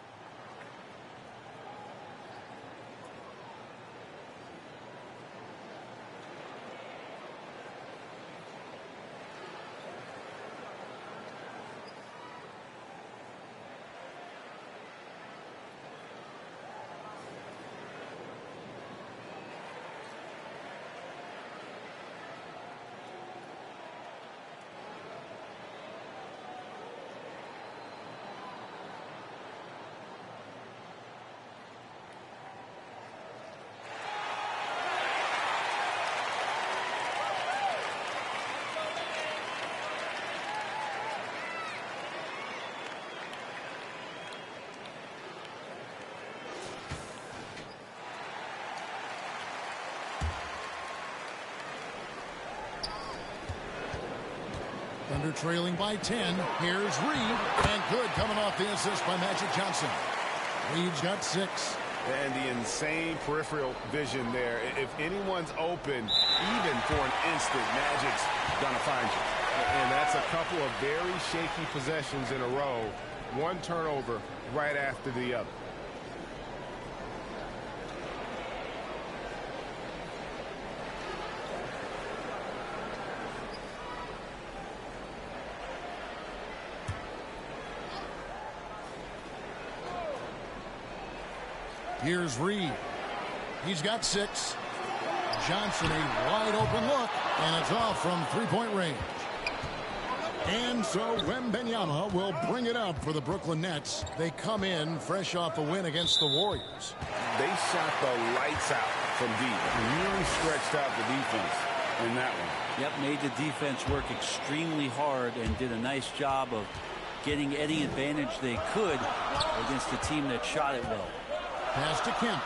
Thunder trailing by 10. Here's Reed. And good coming off the assist by Magic Johnson. Reed's got 6. And the insane peripheral vision there. If anyone's open, even for an instant, Magic's going to find you. And that's a couple of very shaky possessions in a row. One turnover right after the other. Here's Reed. He's got 6. Johnson, a wide open look, and it's off from three-point range. And so Wembanyama will bring it up for the Brooklyn Nets. They come in fresh off a win against the Warriors. They shot the lights out from deep. Really stretched out the defense in that one. Yep, made the defense work extremely hard and did a nice job of getting any advantage they could against the team that shot it well. Pass to Kemp.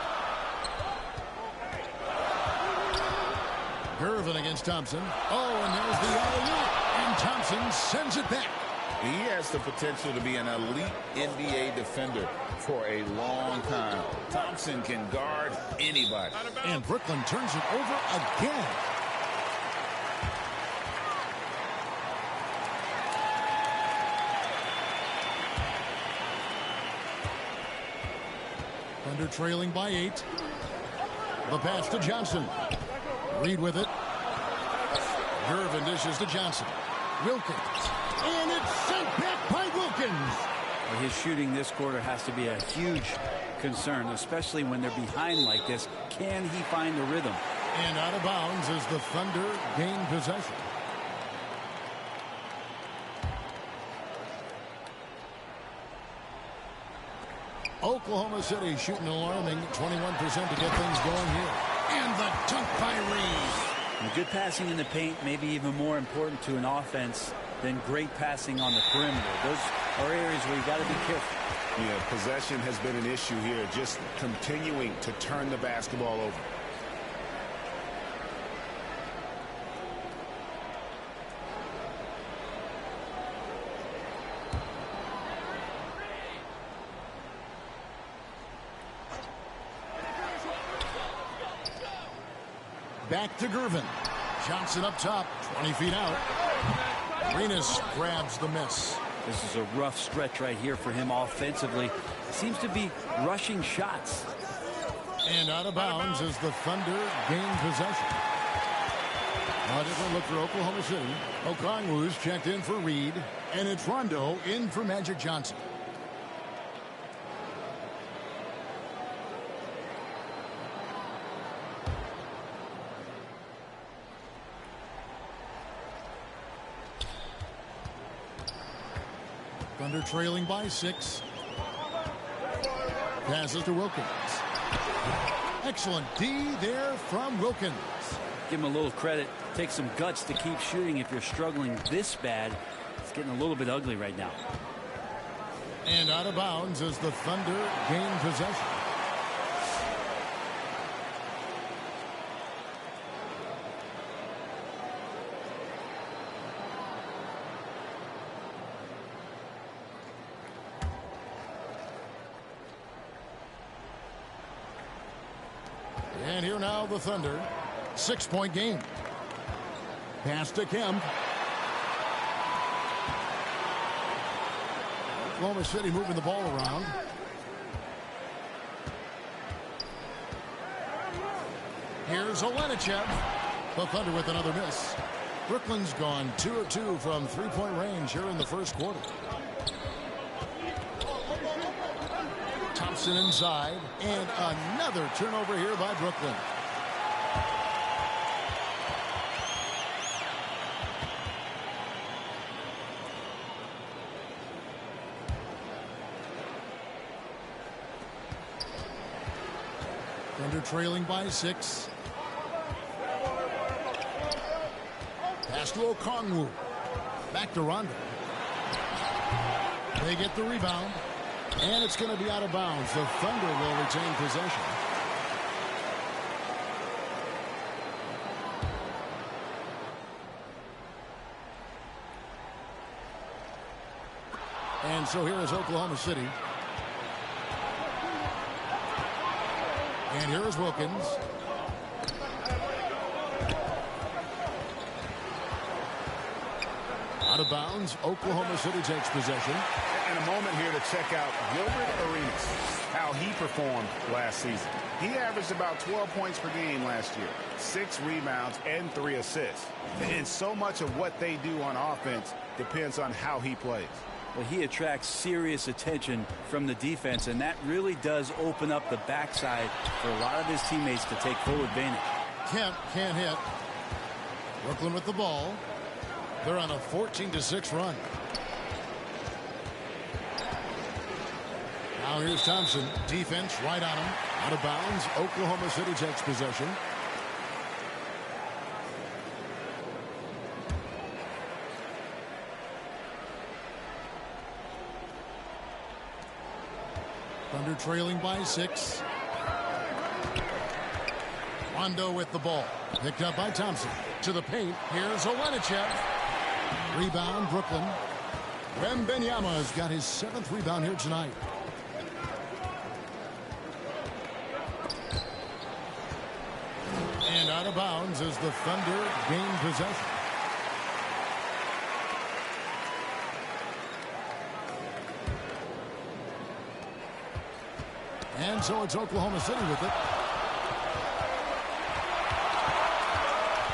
Gervin against Thompson. Oh, and there's the alley-oop. And Thompson sends it back. He has the potential to be an elite NBA defender for a long time. Thompson can guard anybody. And Brooklyn turns it over again. Thunder trailing by 8. The pass to Johnson. Reed with it. Gervin dishes to Johnson. Wilkins. And it's sent back by Wilkins. Well, his shooting this quarter has to be a huge concern, especially when they're behind like this. Can he find the rhythm? And out of bounds as the Thunder gain possession. Oklahoma City shooting alarming 21% to get things going here. And the dunk by Reed. And good passing in the paint may be even more important to an offense than great passing on the perimeter. Those are areas where you got to be careful. Yeah, possession has been an issue here, just continuing to turn the basketball over. Back to Gervin. Johnson up top, 20 feet out. Arenas grabs the miss. This is a rough stretch right here for him offensively. Seems to be rushing shots. And out of bounds as the Thunder gain possession. A different look for Oklahoma City. Okongwu's checked in for Reed. And it's Rondo in for Magic Johnson. Thunder trailing by 6. Passes to Wilkins. Excellent D there from Wilkins. Give him a little credit. Take some guts to keep shooting if you're struggling this bad. It's getting a little bit ugly right now. And out of bounds as the Thunder gain possession. And here now the Thunder. 6-point game. Pass to Kemp. Oklahoma City moving the ball around. Here's Olenichev. The Thunder with another miss. Brooklyn's gone 2 of 2 from three-point range here in the first quarter. Thompson inside, and another turnover here by Brooklyn. Thunder trailing by 6. Pass to Okongwu. Back to Rondo. They get the rebound. And it's going to be out of bounds. The Thunder will retain possession. And so here is Oklahoma City. And here is Wilkins. Out of bounds. Oklahoma City takes possession. And a moment here to check out Gilbert Arenas, how he performed last season. He averaged about 12 points per game last year, 6 rebounds and 3 assists. And so much of what they do on offense depends on how he plays. Well, he attracts serious attention from the defense, and that really does open up the backside for a lot of his teammates to take full advantage. Kemp can't hit. Brooklyn with the ball. They're on a 14-6 run. Now here's Thompson. Defense right on him. Out of bounds. Oklahoma City takes possession. Thunder trailing by 6. Rondo with the ball. Picked up by Thompson. To the paint. Here's Olenichev. Rebound, Brooklyn. Wembanyama's got his 7th rebound here tonight. And out of bounds as the Thunder gain possession. And so it's Oklahoma City with it.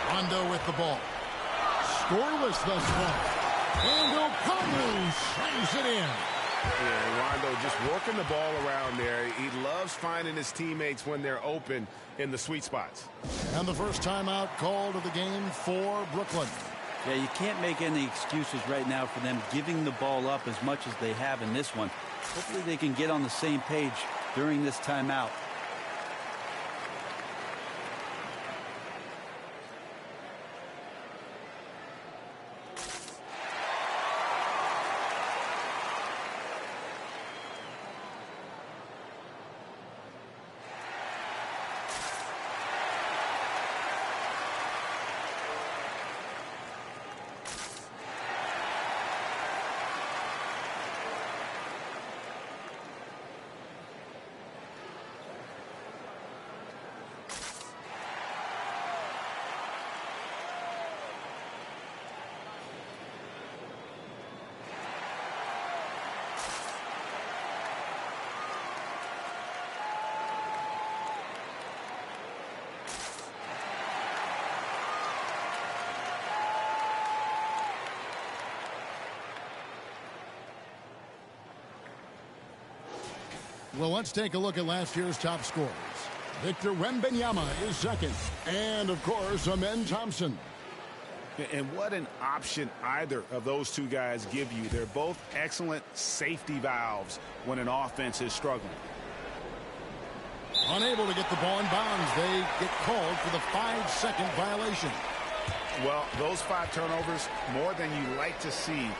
Rondo with the ball. Scoreless thus far. And Okongwu slams it in. Yeah, Rondo just working the ball around there. He loves finding his teammates when they're open in the sweet spots. And the first timeout called of the game for Brooklyn. Yeah, you can't make any excuses right now for them giving the ball up as much as they have in this one. Hopefully they can get on the same page during this timeout. Well, let's take a look at last year's top scorers. Victor Wembanyama is second. And, of course, Amen Thompson. And what an option either of those two guys give you. They're both excellent safety valves when an offense is struggling. Unable to get the ball in bounds. They get called for the 5-second violation. Well, those 5 turnovers, more than you like to see.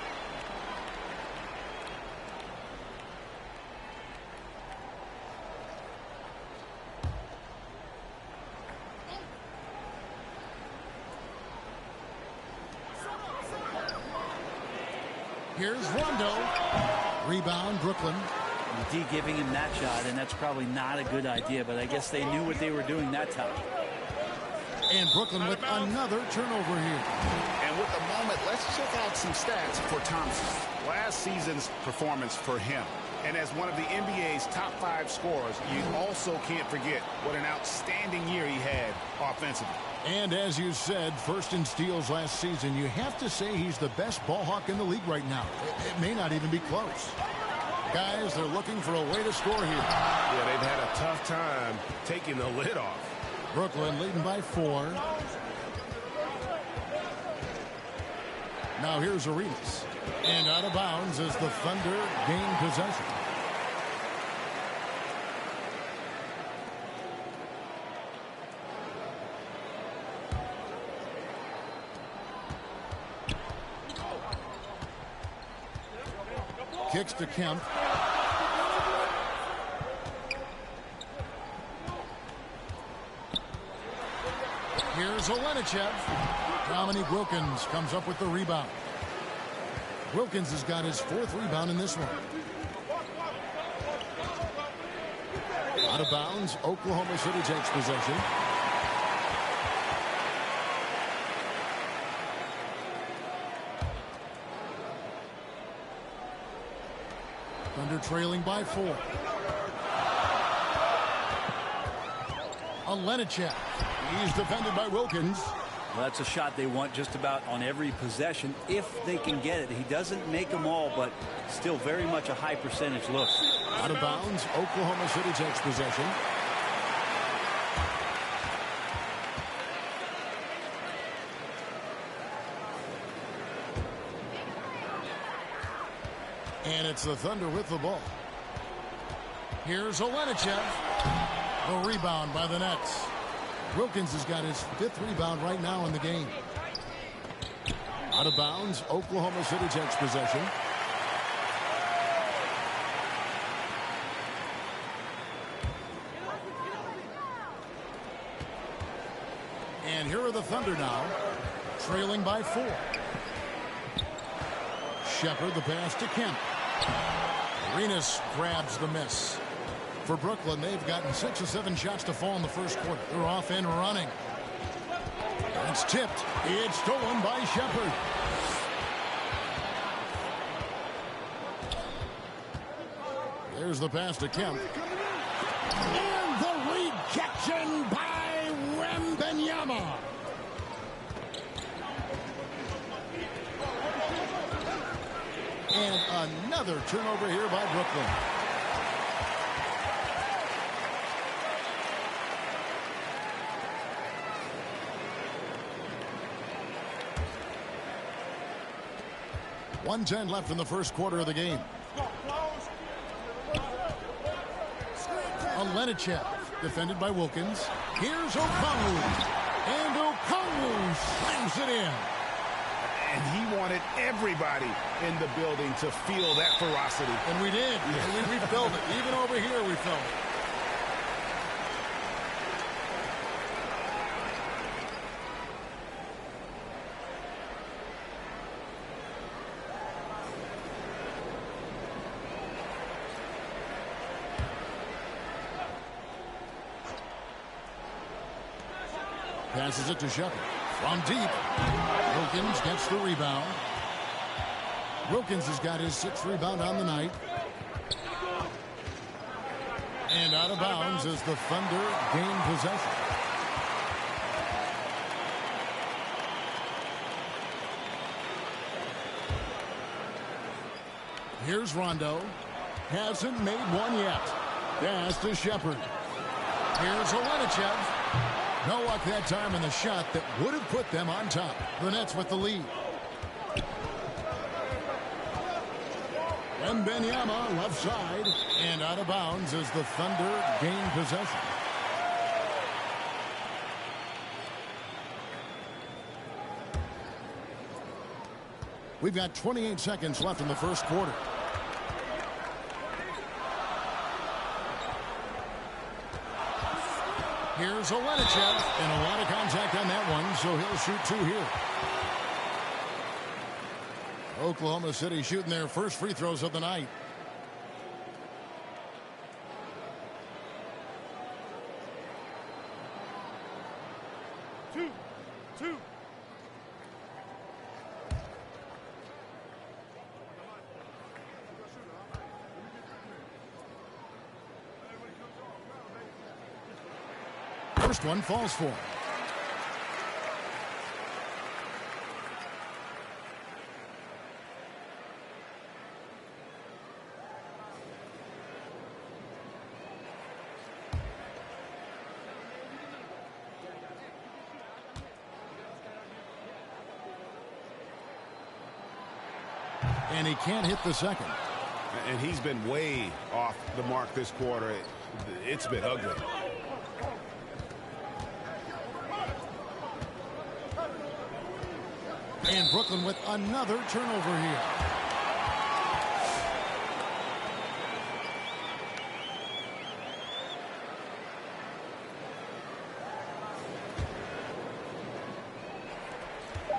Here's Rondo. Rebound, Brooklyn. D giving him that shot, and that's probably not a good idea, but I guess they knew what they were doing that time. And Brooklyn with another turnover here. And with the moment, let's check out some stats for Thompson. Last season's performance for him. And as one of the NBA's top 5 scorers, you also can't forget what an outstanding year he had offensively. And as you said, first in steals last season, you have to say he's the best ball hawk in the league right now. It may not even be close. Guys, they're looking for a way to score here. Yeah, they've had a tough time taking the lid off. Brooklyn leading by 4. Now here's Arenas. And out of bounds as the Thunder gain possession. Kicks to Kemp. Here's Olenichev. Dominique Wilkins comes up with the rebound. Wilkins has got his 4th rebound in this one. Out of bounds, Oklahoma City takes possession. Thunder trailing by 4. Olenichev. He's defended by Wilkins. Well, that's a shot they want just about on every possession if they can get it. He doesn't make them all, but still very much a high percentage look. Out of bounds, Oklahoma City takes possession. And it's the Thunder with the ball. Here's Olenichev. The rebound by the Nets. Wilkins has got his 5th rebound right now in the game. Out of bounds, Oklahoma City takes possession. And here are the Thunder now, trailing by 4. Shepard, the pass to Kemp. Arenas grabs the miss. For Brooklyn, they've gotten 6 or 7 shots to fall in the first quarter. They're off and running. It's tipped. It's stolen by Shepard. There's the pass to Kemp. And the rejection by Wembanyama. And another turnover here by Brooklyn. .110 left in the first quarter of the game. Olenichev, defended by Wilkins. Here's Okongwu. And Okongwu slams it in. And he wanted everybody in the building to feel that ferocity. And we did. Yeah. We felt it. Even over here, we felt it. Passes it to Shepard. From deep. Wilkins gets the rebound. Wilkins has got his 6th rebound on the night. And out of bounds as the Thunder gain possession. Here's Rondo. Hasn't made one yet. Pass to Shepard. Here's Olenichev. No luck that time in the shot that would have put them on top. The Nets with the lead. Wembanyama left side and out of bounds as the Thunder gain possession. We've got 28 seconds left in the first quarter. Here's Olenichev, and a lot of contact on that one, so he'll shoot two here. Oklahoma City shooting their first free throws of the night. Two. First one falls for him. And he can't hit the second. And he's been way off the mark this quarter. It's been ugly. And Brooklyn with another turnover here.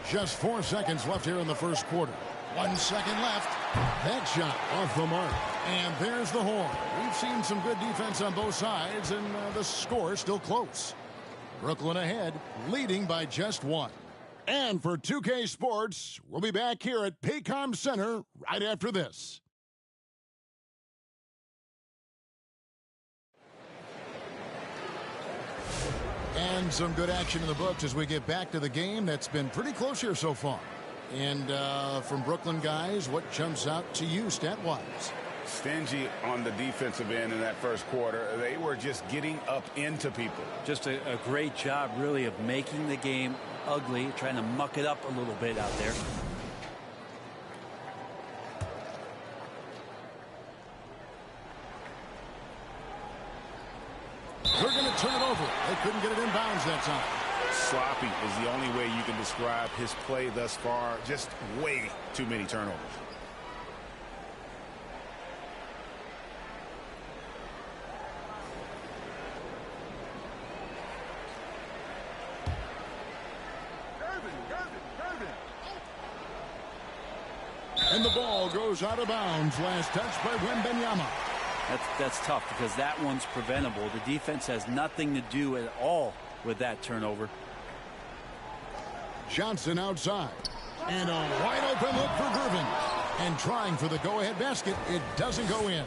Just 4 seconds left here in the first quarter. 1 second left. That shot off the mark. And there's the horn. We've seen some good defense on both sides, and the score still close. Brooklyn ahead, leading by just 1. And for 2K Sports, we'll be back here at Paycom Center right after this. And some good action in the books as we get back to the game that's been pretty close here so far. And from Brooklyn guys, what jumps out to you stat-wise? Stingy on the defensive end in that first quarter. They were just getting up into people. Just a great job, really, of making the game ugly, trying to muck it up a little bit out there. They're going to turn it over. They couldn't get it inbounds that time. Sloppy is the only way you can describe his play thus far. Just way too many turnovers. And the ball goes out of bounds. Last touch by Wembanyama. That's tough because that one's preventable. The defense has nothing to do at all with that turnover. Johnson outside. And a wide open look for Gervin. And trying for the go-ahead basket. It doesn't go in.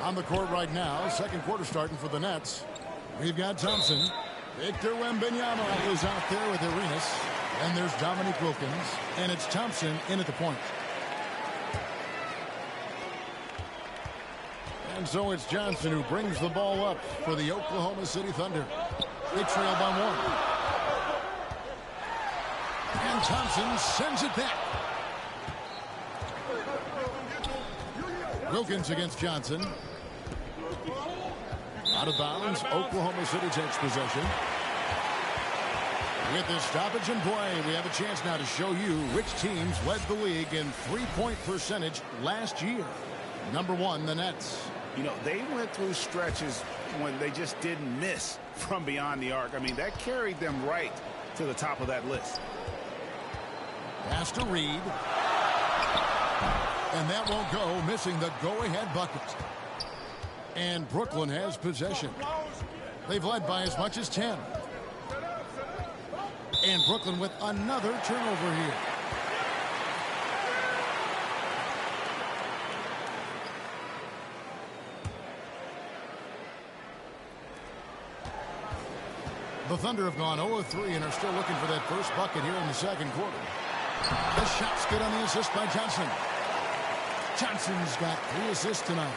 On the court right now, second quarter starting for the Nets. We've got Thompson. Victor Wembanyama is out there with Arenas. And there's Dominique Wilkins. And it's Thompson in at the point. And so it's Johnson who brings the ball up for the Oklahoma City Thunder. They trail by 1. And Thompson sends it back. Wilkins against Johnson. Out of bounds. Oklahoma City takes possession. With this stoppage in play, we have a chance now to show you which teams led the league in three-point percentage last year. Number 1, the Nets. You know, they went through stretches when they just didn't miss from beyond the arc. I mean, that carried them right to the top of that list. Pass to Reed. And that won't go, missing the go-ahead bucket. And Brooklyn has possession. They've led by as much as 10. And Brooklyn with another turnover here. The Thunder have gone 0-3 and are still looking for that first bucket here in the second quarter. The shot's good on the assist by Johnson. Johnson's got 3 assists tonight.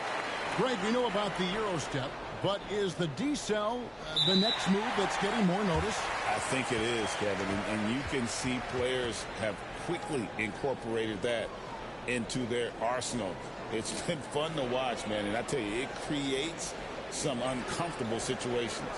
Greg, we know about the Euro step, but is the decel the next move that's getting more notice? I think it is, Kevin, and you can see players have quickly incorporated that into their arsenal. It's been fun to watch, man, and I tell you, it creates some uncomfortable situations.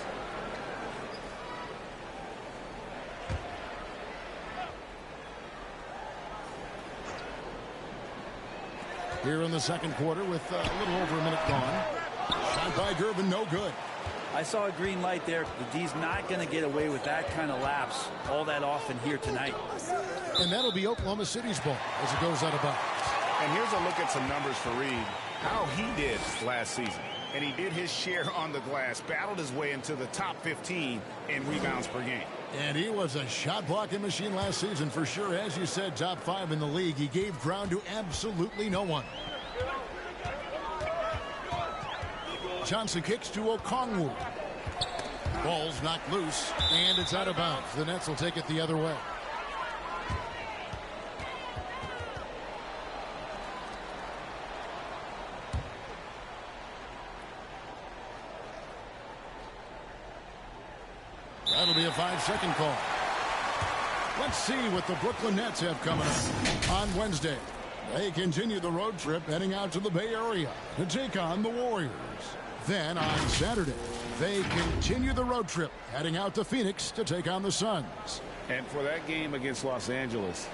Here in the second quarter with a little over a minute gone. Shot by Gervin, no good. I saw a green light there. The D's not going to get away with that kind of lapse all that often here tonight. And that'll be Oklahoma City's ball as it goes out of bounds. And here's a look at some numbers for Reed, how he did last season. And he did his share on the glass, battled his way into the top 15 in rebounds per game. And he was a shot blocking machine last season for sure. As you said, top 5 in the league. He gave ground to absolutely no one. Johnson kicks to Okongwu. Ball's knocked loose, and it's out of bounds. The Nets will take it the other way. That'll be a 5-second call. Let's see what the Brooklyn Nets have coming up on Wednesday. They continue the road trip heading out to the Bay Area to take on the Warriors. Then on Saturday, they continue the road trip heading out to Phoenix to take on the Suns. And for that game against Los Angeles,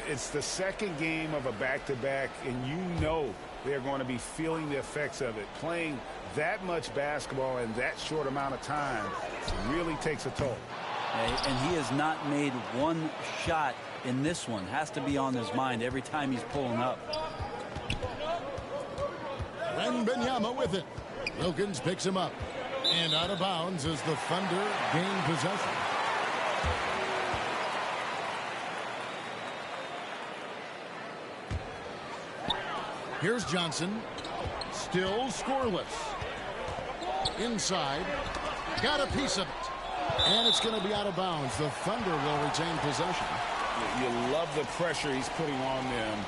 it's the second game of a back-to-back, and you know they're going to be feeling the effects of it. Playing that much basketball in that short amount of time really takes a toll. And he has not made one shot in this one. Has to be on his mind every time he's pulling up. Wembanyama with it. Wilkins picks him up. And out of bounds as the Thunder gain possession. Here's Johnson. Still scoreless. Inside. Got a piece of it. And it's going to be out of bounds. The Thunder will retain possession. You love the pressure he's putting on them.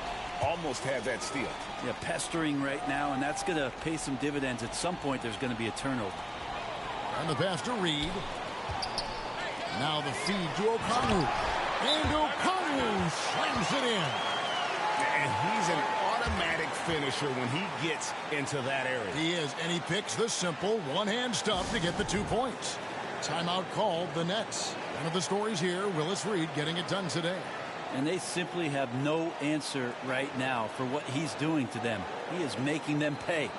Almost had that steal. Yeah, pestering right now, and that's going to pay some dividends. At some point, there's going to be a turnover. And the pass to Reed. Now the feed to Okongwu. And Okongwu slams it in. And he's an automatic finisher when he gets into that area. He is, and he picks the simple one-hand stuff to get the 2 points. Timeout called the Nets. One of the stories here, Willis Reed getting it done today. And they simply have no answer right now for what he's doing to them. He is making them pay.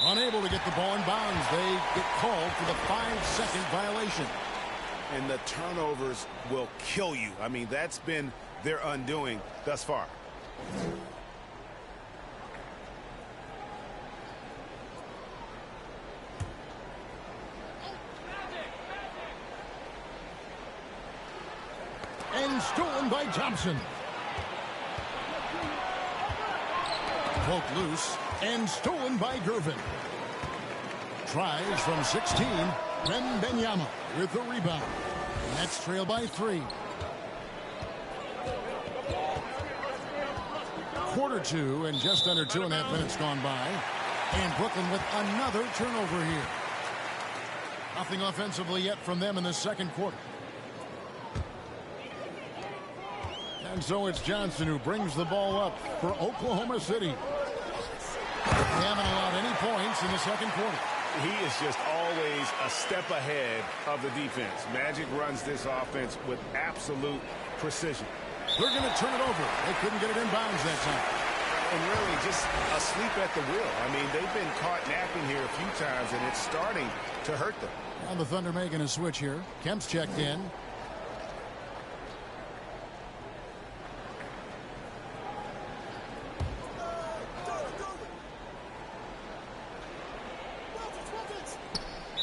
Unable to get the ball in bounds. They get called for the 5-second violation. And the turnovers will kill you. I mean, that's been their undoing thus far. And stolen by Thompson. Poked loose and stolen by Gervin. Tries from 16. Wembanyama with the rebound. Nets trail by 3. Quarter 2 and just under 2.5 minutes gone by. And Brooklyn with another turnover here. Nothing offensively yet from them in the second quarter. And so it's Johnson who brings the ball up for Oklahoma City. They haven't allowed any points in the second quarter. He is just always a step ahead of the defense. Magic runs this offense with absolute precision. They're going to turn it over. They couldn't get it in bounds that time. And really just asleep at the wheel. I mean, they've been caught napping here a few times, and it's starting to hurt them. And the Thunder making a switch here. Kemp's checked in.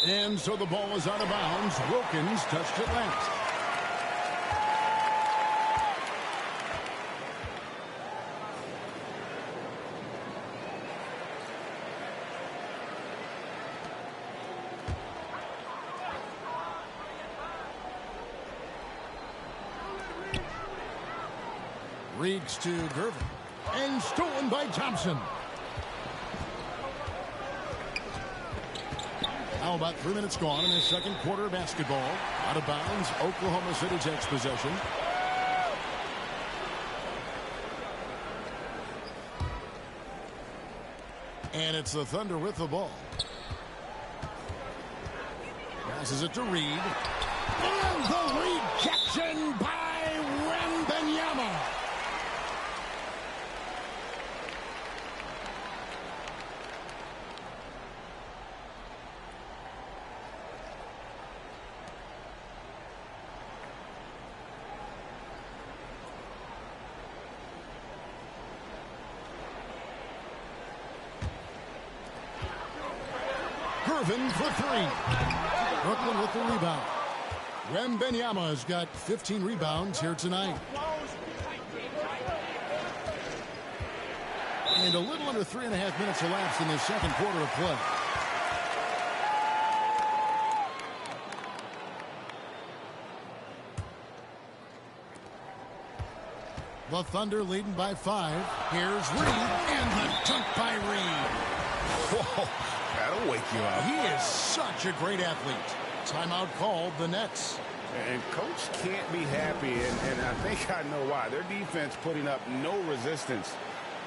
And so the ball is out of bounds. Wilkins touched it last. Reeks to Gervin. And stolen by Thompson. Now about 3 minutes gone in the second quarter of basketball. Out of bounds. Oklahoma City takes possession. And it's the Thunder with the ball. Passes it to Reed. And the rejection by Wembanyama. Gervin for three. Brooklyn with the rebound. Wembanyama has got 15 rebounds here tonight. And a little under 3.5 minutes elapsed in the second quarter of play. The Thunder leading by 5. Here's Reed, and the dunk by Reed. Whoa, that'll wake you up. He is such a great athlete. Timeout called the Nets. And coach can't be happy, and I think I know why. Their defense putting up no resistance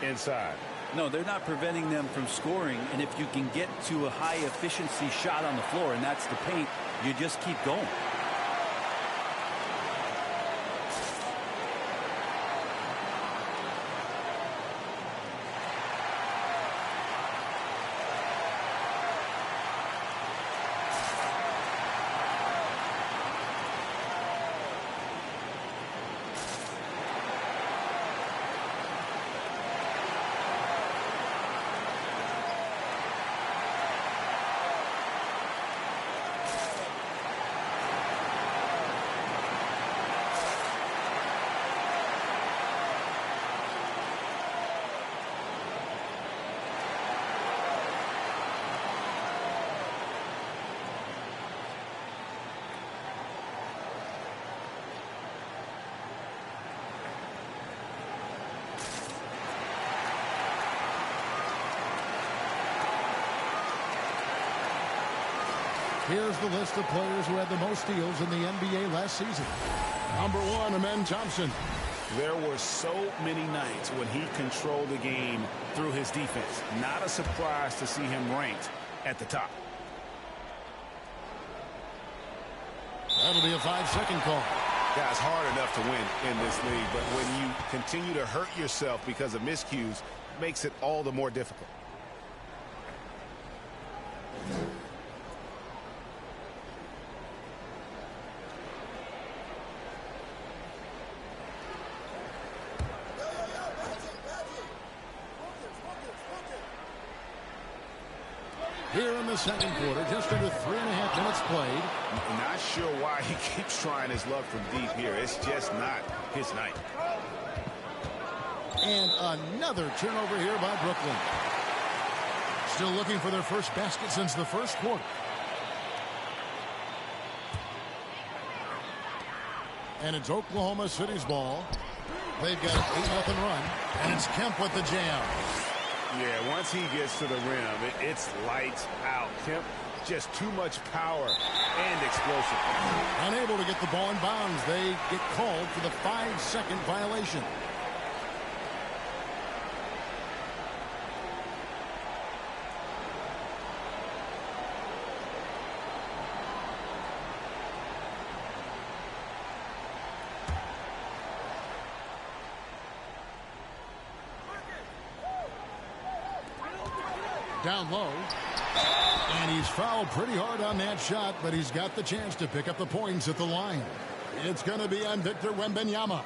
inside. No, they're not preventing them from scoring, and if you can get to a high-efficiency shot on the floor, and that's the paint, you just keep going. Here's the list of players who had the most steals in the NBA last season. Number 1, Amen Thompson. There were so many nights when he controlled the game through his defense. Not a surprise to see him ranked at the top. That'll be a 5-second call. Guys, hard enough to win in this league, but when you continue to hurt yourself because of miscues, it makes it all the more difficult. Here in the second quarter, just under 3.5 minutes played. I'm not sure why he keeps trying his luck from deep here. It's just not his night. And another turnover here by Brooklyn. Still looking for their first basket since the first quarter. And it's Oklahoma City's ball. They've got an 8-0 run. And it's Kemp with the jam. Yeah, once he gets to the rim, it's lights out. Kemp Just too much power and explosion. Unable to get the ball in bounds. They get called for the 5-second violation. Down low. And he's fouled pretty hard on that shot, but he's got the chance to pick up the points at the line. It's going to be on Victor Wembanyama.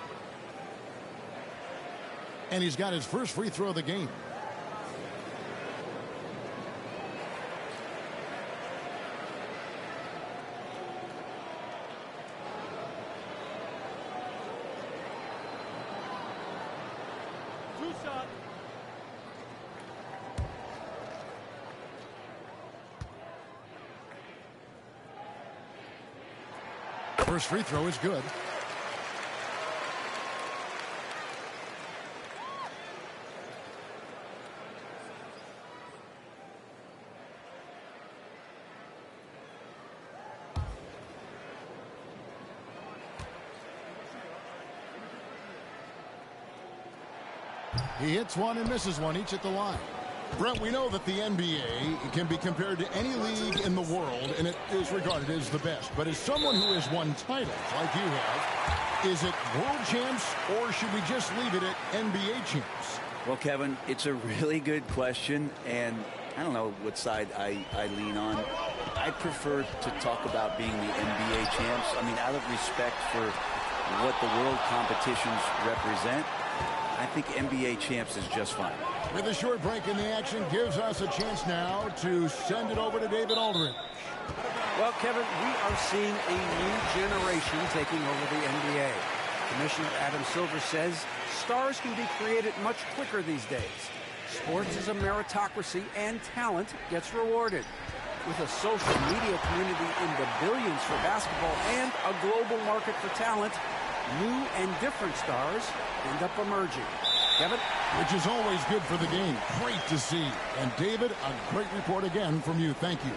And he's got his first free throw of the game. First free throw is good. He hits one and misses one, each at the line. Brent, we know that the NBA can be compared to any league in the world, and it is regarded as the best. But as someone who has won titles like you have, is it world champs, or should we just leave it at NBA champs? Well, Kevin, it's a really good question, and I don't know what side I lean on. I prefer to talk about being the NBA champs. I mean, out of respect for what the world competitions represent, I think NBA champs is just fine. With a short break in the action, gives us a chance now to send it over to David Aldridge. Well, Kevin, we are seeing a new generation taking over the NBA. Commissioner Adam Silver says stars can be created much quicker these days. Sports is a meritocracy, and talent gets rewarded. With a social media community in the billions for basketball and a global market for talent, new and different stars end up emerging. Kevin? Which is always good for the game. Great to see. And David, a great report again from you. Thank you.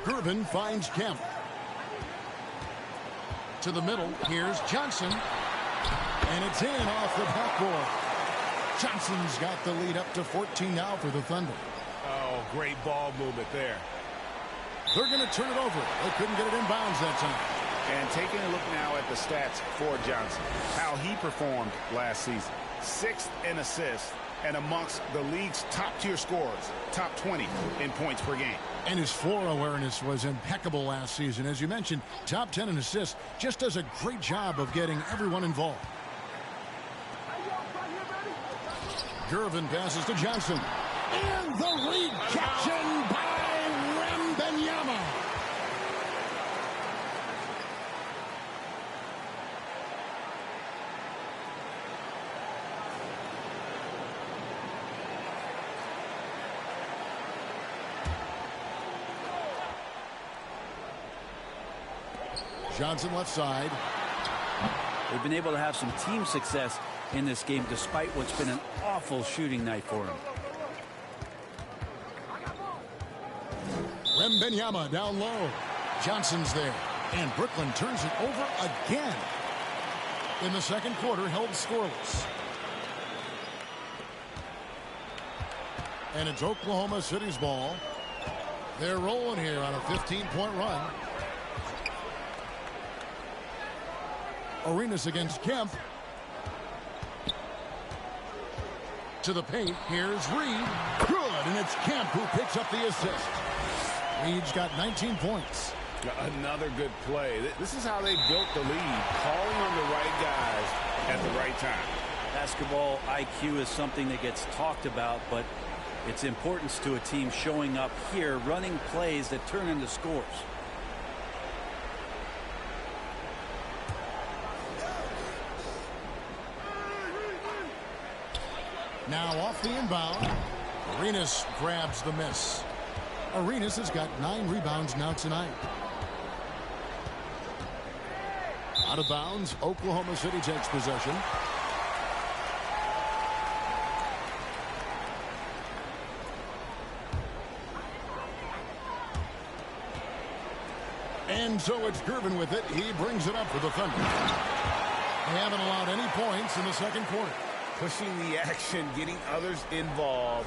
Gervin finds Kemp. To the middle, here's Johnson. And it's in off the backboard. Johnson's got the lead up to 14 now for the Thunder. Oh, great ball movement there. They're going to turn it over. They couldn't get it in bounds that time. And taking a look now at the stats for Johnson, how he performed last season. 6th in assists and amongst the league's top-tier scorers, top 20 in points per game. And his floor awareness was impeccable last season. As you mentioned, top 10 in assists, just does a great job of getting everyone involved. Gervin passes to Johnson. And the rejection by Wembanyama. Johnson left side. They've been able to have some team success in this game despite what's been an awful shooting night for him. Wembanyama down low. Johnson's there. And Brooklyn turns it over again. In the second quarter, held scoreless. And it's Oklahoma City's ball. They're rolling here on a 15-point run. Arenas against Kemp. To the paint. Here's Reed. Good. And it's Kemp who picks up the assist. Reed's got 19 points. Another good play. This is how they built the lead. Calling on the right guys at the right time. Basketball IQ is something that gets talked about, but its importance to a team showing up here, running plays that turn into scores. Now off the inbound. Arenas grabs the miss. Arenas has got 9 rebounds now tonight. Out of bounds. Oklahoma City takes possession. And so it's Gervin with it. He brings it up for the Thunder. They haven't allowed any points in the second quarter. Pushing the action, getting others involved.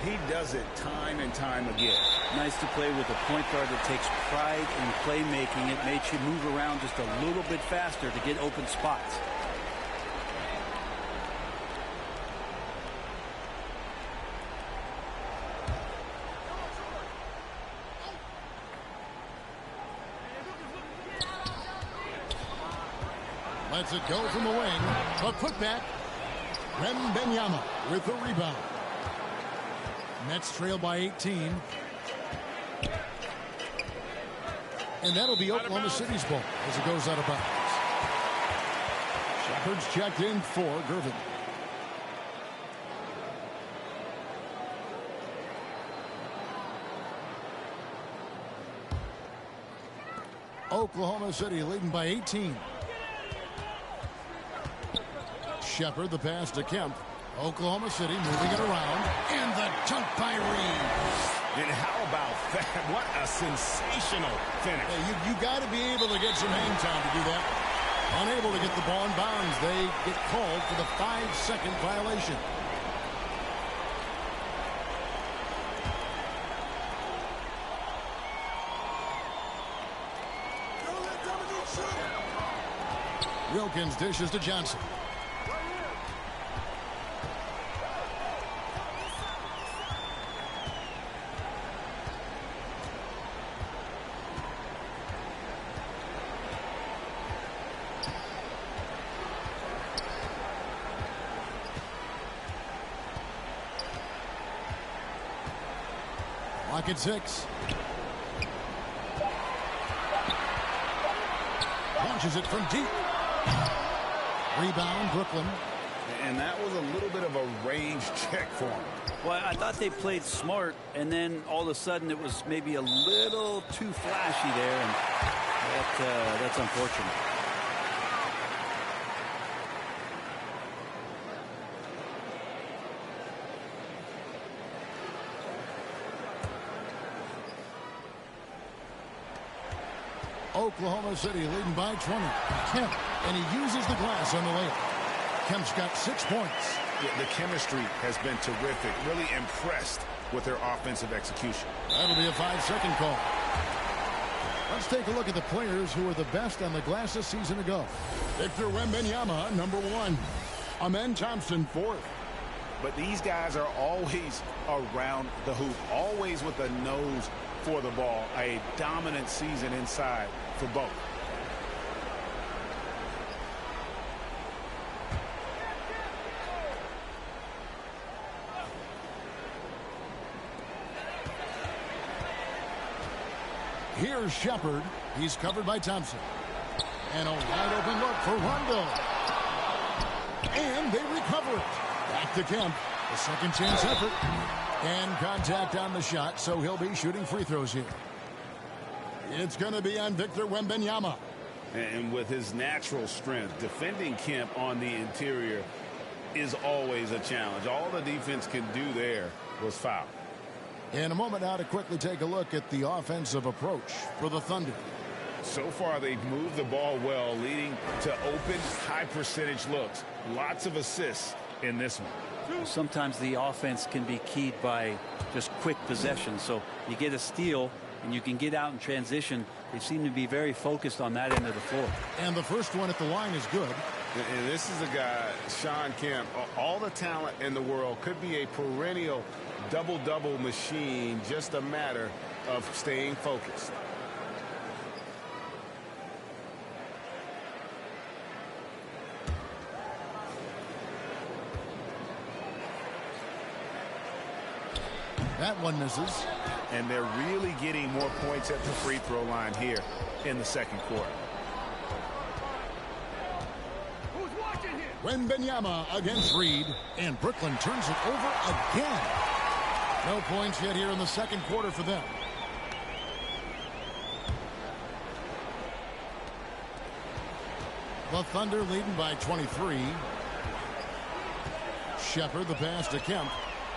He does it time and time again. Nice to play with a point guard that takes pride in playmaking. It makes you move around just a little bit faster to get open spots. Lets it go from the wing. A putback. Wembanyama with the rebound. Nets trail by 18. And that'll be Oklahoma City's ball as it goes out of bounds. Shepard's checked in for Gervin. Oklahoma City leading by 18. Shepard, the pass to Kemp. Oklahoma City moving it around. And the dunk by Reed. And how about that? What a sensational finish. Hey, you got to be able to get some hang time to do that. Unable to get the ball in bounds. They get called for the 5-second violation. Wilkins dishes to Johnson. Clock at 6. Launches it from deep. Rebound, Brooklyn. And that was a little bit of a range check for him. Well, I thought they played smart, and then all of a sudden it was maybe a little too flashy there, and that's unfortunate. Oklahoma City leading by 20. Kemp, and he uses the glass on the layup. Kemp's got 6 points. Yeah, the chemistry has been terrific. Really impressed with their offensive execution. That'll be a 5-second call. Let's take a look at the players who were the best on the glass a season ago. Victor Wembanyama, number 1. Amen Thompson, 4th. But these guys are always around the hoop, always with a nose for the ball. A dominant season inside for both. Here's Shepard. He's covered by Thompson. And a wide open look for Rondo. And they recover it. Back to Kemp. A second chance effort. And contact on the shot, so he'll be shooting free throws here. It's going to be on Victor Wembanyama. And with his natural strength, defending Kemp on the interior is always a challenge. All the defense can do there was foul. In a moment now to quickly take a look at the offensive approach for the Thunder. So far, they've moved the ball well, leading to open, high-percentage looks. Lots of assists in this one. Sometimes the offense can be keyed by just quick possession. So you get a steal, and you can get out in transition. They seem to be very focused on that end of the floor. And the first one at the line is good. And this is a guy, Sean Kemp, all the talent in the world, could be a perennial double-double machine, just a matter of staying focused. That one misses. And they're really getting more points at the free throw line here in the second quarter. Wembanyama against Reed, and Brooklyn turns it over again. No points yet here in the second quarter for them. The Thunder leading by 23. Shepard, the pass to Kemp.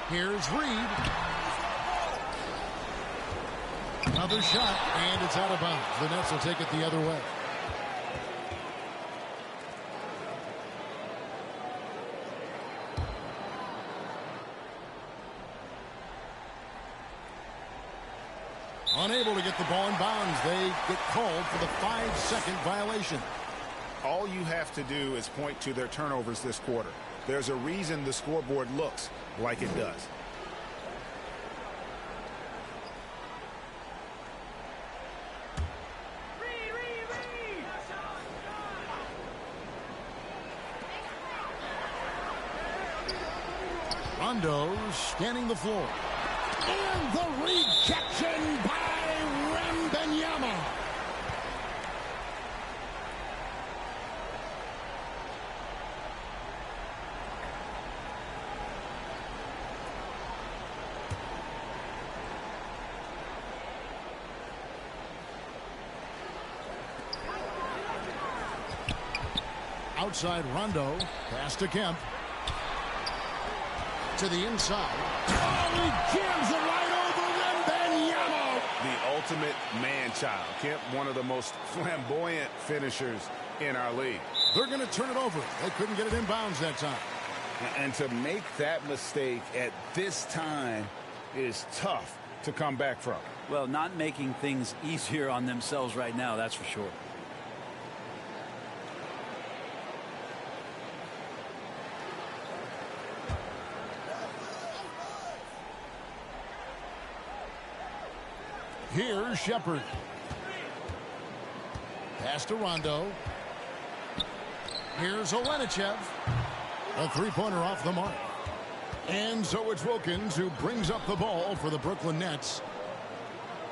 Here's Reed. Another shot, and it's out of bounds. The Nets will take it the other way. Unable to get the ball in bounds. They get called for the 5-second violation. All you have to do is point to their turnovers this quarter. There's a reason the scoreboard looks like it does. Rondo scanning the floor. And the rejection by Wembanyama. Outside Rondo. Pass to Kemp. To the inside. Oh, he jams it right over Wembanyama. The ultimate man-child. Kemp, one of the most flamboyant finishers in our league. They're going to turn it over. They couldn't get it in bounds that time. And to make that mistake at this time is tough to come back from. Well, not making things easier on themselves right now, that's for sure. Here's Shepard. Pass to Rondo. Here's Olenichev. A three-pointer off the mark. And so it's Wilkins who brings up the ball for the Brooklyn Nets.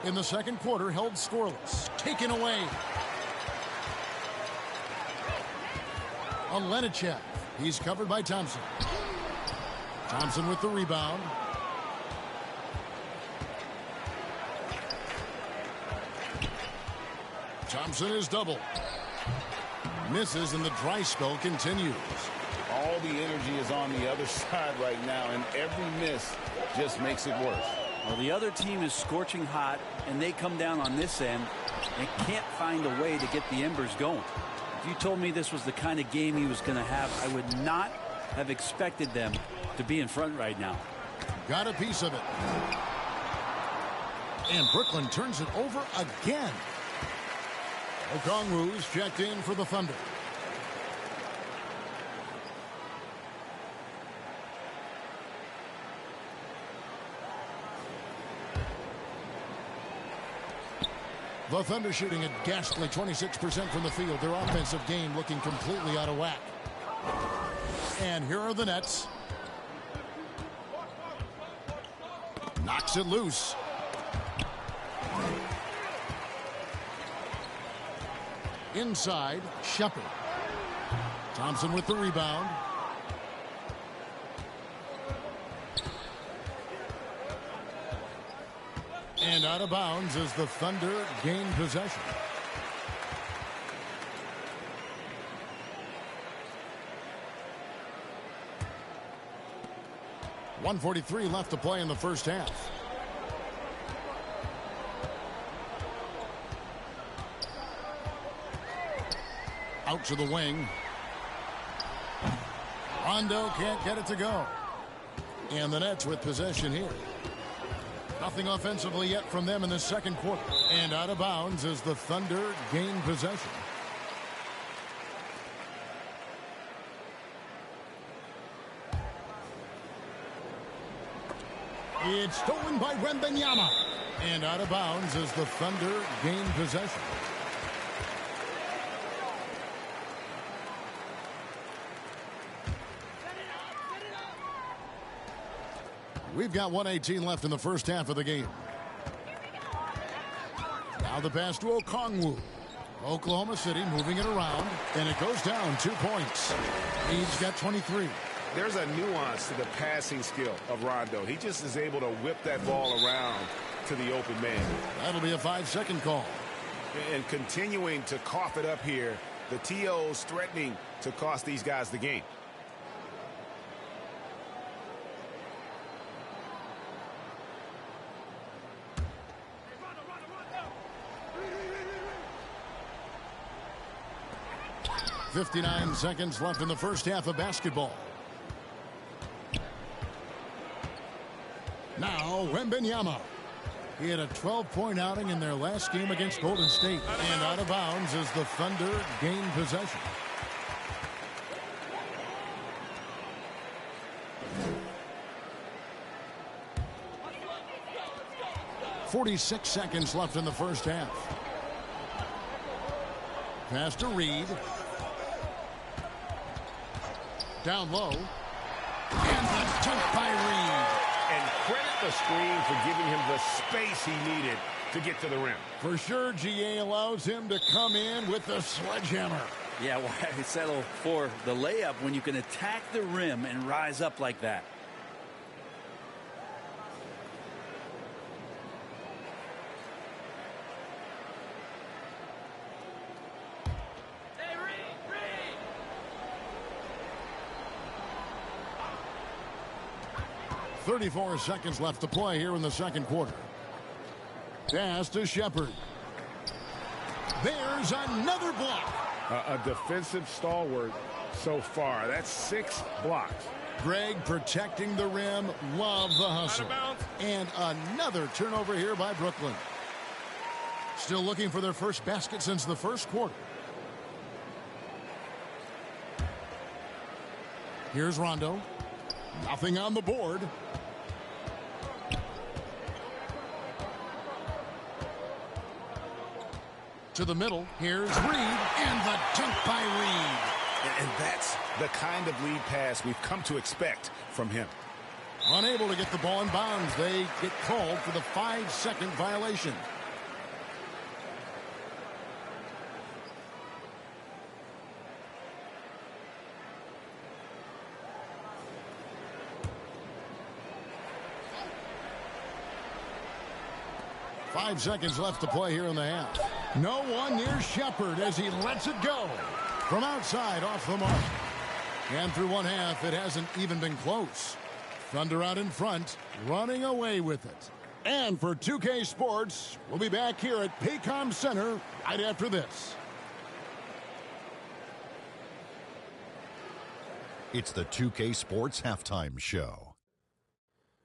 In the second quarter, held scoreless. Taken away. Olenichev. He's covered by Thompson. Thompson with the rebound. Thompson is double. Misses, and the dry spell continues. All the energy is on the other side right now, and every miss just makes it worse. Well, the other team is scorching hot, and they come down on this end and can't find a way to get the embers going. If you told me this was the kind of game he was going to have, I would not have expected them to be in front right now. Got a piece of it. And Brooklyn turns it over again. Okongwu's checked in for the Thunder. The Thunder shooting a ghastly 26% from the field. Their offensive game looking completely out of whack. And here are the Nets. Knocks it loose. Inside, Shepard. Thompson with the rebound. And out of bounds as the Thunder gain possession. .143 left to play in the first half. Out to the wing. Rondo can't get it to go. And the Nets with possession here. Nothing offensively yet from them in the second quarter. And out of bounds as the Thunder gain possession. It's stolen by Wembanyama. And out of bounds as the Thunder gain possession. We've got 1:18 left in the first half of the game. Now the pass to Okongwu. Oklahoma City moving it around, and it goes down 2 points. He's got 23. there's a nuance to the passing skill of Rondo. He just is able to whip that ball around to the open man. That'll be a 5-second call. And continuing to cough it up here, the TO's threatening to cost these guys the game. .59 seconds left in the first half of basketball. Now, Wembanyama. He had a 12-point outing in their last game against Golden State. And out of bounds as the Thunder gain possession. .46 seconds left in the first half. Pass to Reed. Down low. And the dunk by Reed. And credit the screen for giving him the space he needed to get to the rim. For sure, GA allows him to come in with the sledgehammer. Yeah, why settle for the layup when you can attack the rim and rise up like that? Reed. 34 seconds left to play here in the second quarter. Pass to Shepard. There's another block. A defensive stalwart so far. That's 6 blocks. Greg protecting the rim. Love the hustle. And another turnover here by Brooklyn. Still looking for their first basket since the first quarter. Here's Rondo. Nothing on the board. To the middle. Here's Reed. And the dunk by Reed. And that's the kind of lead pass we've come to expect from him. Unable to get the ball in bounds. They get called for the 5-second violation. Five seconds left to play here in the half. No one near Shepard as he lets it go. From outside, off the mark. And through one half, it hasn't even been close. Thunder out in front, running away with it. And for 2K Sports, we'll be back here at Paycom Center right after this. It's the 2K Sports Halftime Show.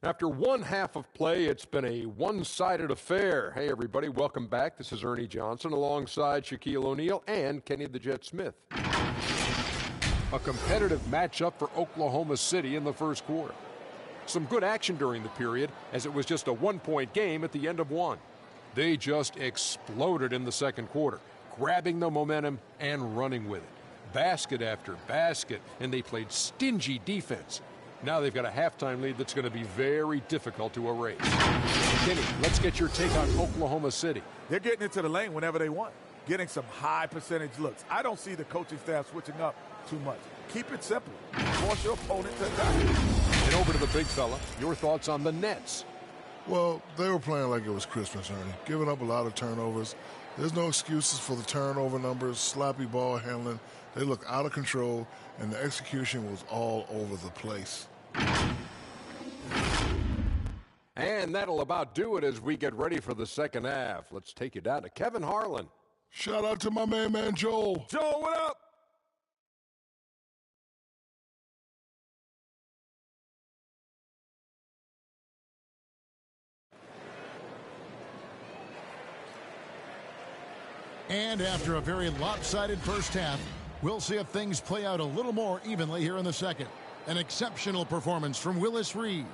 After one half of play, it's been a one-sided affair. Hey, everybody, welcome back. This is Ernie Johnson alongside Shaquille O'Neal and Kenny the Jet Smith. A competitive matchup for Oklahoma City in the first quarter. Some good action during the period, as it was just a one-point game at the end of one. They just exploded in the second quarter, grabbing the momentum and running with it. Basket after basket, and they played stingy defense. Now they've got a halftime lead that's going to be very difficult to erase. Kenny, let's get your take on Oklahoma City. They're getting into the lane whenever they want, getting some high percentage looks. I don't see the coaching staff switching up too much. Keep it simple. Force your opponent to attack. And over to the big fella, your thoughts on the Nets. Well, they were playing like it was Christmas, Ernie, giving up a lot of turnovers. There's no excuses for the turnover numbers, sloppy ball handling. They look out of control, and the execution was all over the place. And that'll about do it as we get ready for the second half. Let's take you down to Kevin Harlan. Shout out to my man Joel. Joel, what up? And after a very lopsided first half, we'll see if things play out a little more evenly here in the second. An exceptional performance from Willis Reed.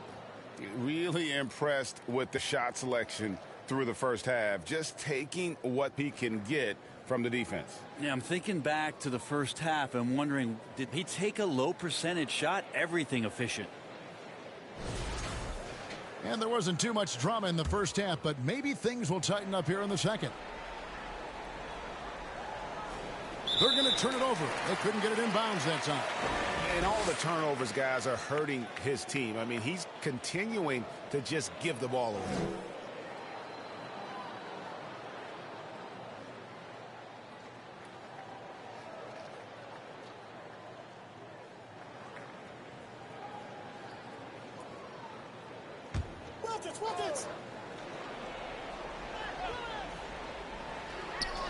Really impressed with the shot selection through the first half, just taking what he can get from the defense. Yeah, I'm thinking back to the first half and wondering, did he take a low percentage shot? Everything efficient. And there wasn't too much drama in the first half, but maybe things will tighten up here in the second. They're going to to turn it over. They couldn't get it in bounds that time. And all the turnovers, guys, are hurting his team. I mean, he's continuing to just give the ball away.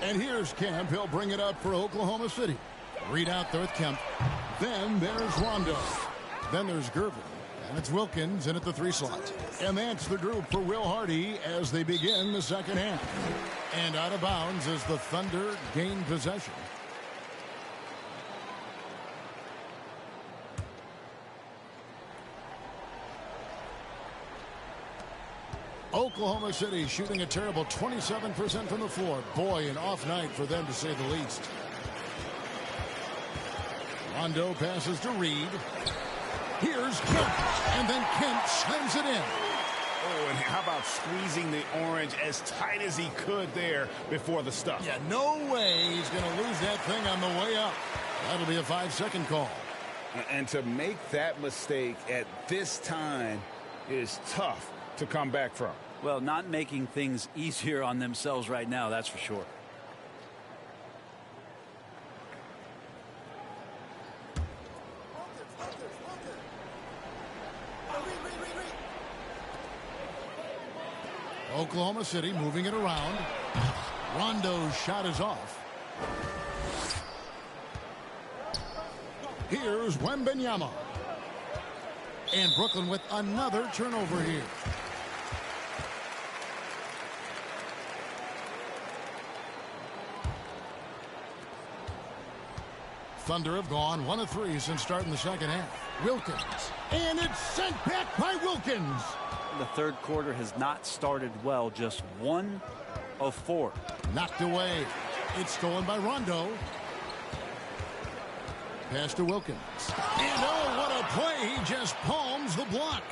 And here's Kemp. He'll bring it up for Oklahoma City. Read out there with Kemp. Then there's Rondo. Then there's Gervin. And it's Wilkins in at the 3 slot. And that's the group for Will Hardy as they begin the second half. And out of bounds as the Thunder gain possession. Oklahoma City shooting a terrible 27% from the floor. Boy, an off night for them to say the least. Rondo passes to Reed. Here's Kemp. And then Kemp slams it in. Oh, and how about squeezing the orange as tight as he could there before the stuff? Yeah, no way he's going to lose that thing on the way up. That'll be a 5-second call. And to make that mistake at this time is tough to come back from. Well, not making things easier on themselves right now, that's for sure. Oklahoma City moving it around. Rondo's shot is off. Here's Wembanyama. And Brooklyn with another turnover here. Thunder have gone 1 of 3 since starting the second half. Wilkins. And it's sent back by Wilkins. The third quarter has not started well. Just 1 of 4. Knocked away. It's stolen by Rondo. Pass to Wilkins. And oh, what a play. He just palms the block.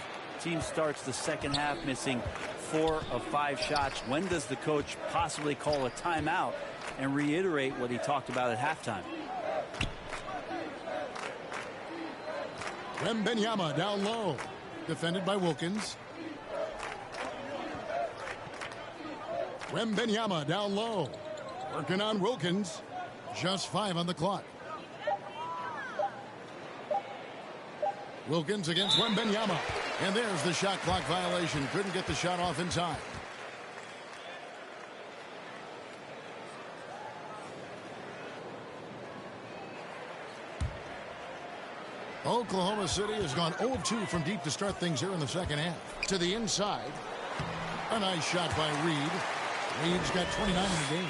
Team starts the second half missing 4 of 5 shots. When does the coach possibly call a timeout and reiterate what he talked about at halftime? Wembanyama down low. Defended by Wilkins. Wembanyama down low. Working on Wilkins. Just 5 on the clock. Wilkins against Wembanyama. And there's the shot clock violation. Couldn't get the shot off in time. Oklahoma City has gone 0 of 2 from deep to start things here in the second half. To the inside. A nice shot by Reed. Reed's got 29 in the game.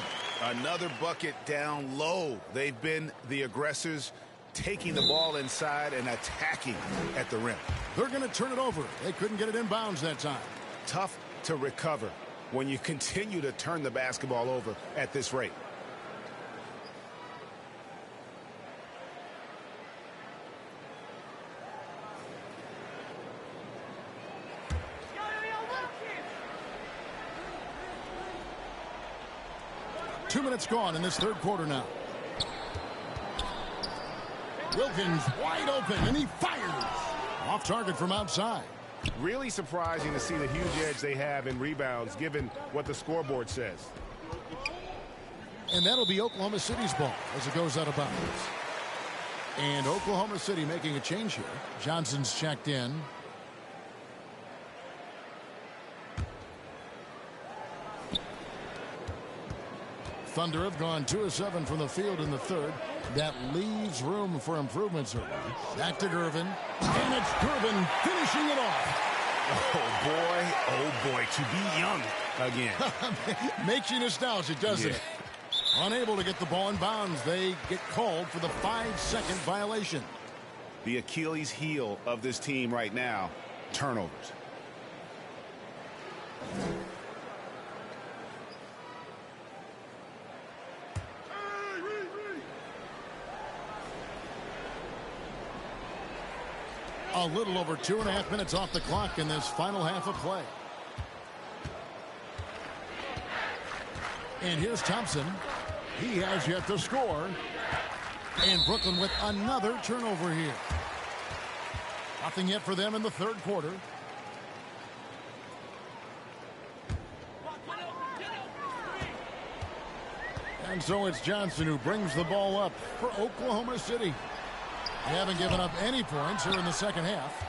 Another bucket down low. They've been the aggressors, taking the ball inside and attacking at the rim. They're going to turn it over. They couldn't get it in bounds that time. Tough to recover when you continue to turn the basketball over at this rate. Two minutes gone in this third quarter now. Wilkins wide open, and he fires. Off target from outside. Really surprising to see the huge edge they have in rebounds, given what the scoreboard says. And that'll be Oklahoma City's ball as it goes out of bounds. And Oklahoma City making a change here. Johnson's checked in. Thunder have gone 2 of 7 from the field in the third. That leaves room for improvement, certainly. Back to Gervin. And it's Gervin finishing it off. Oh boy, to be young again. Makes you nostalgic, doesn't Yeah. it? Unable to get the ball in bounds. They get called for the 5-second violation. The Achilles heel of this team right now, turnovers. A little over 2.5 minutes off the clock in this final half of play. And here's Thompson. He has yet to score. And Brooklyn with another turnover here. Nothing yet for them in the third quarter. And so it's Johnson who brings the ball up for Oklahoma City. They haven't given up any points here in the second half.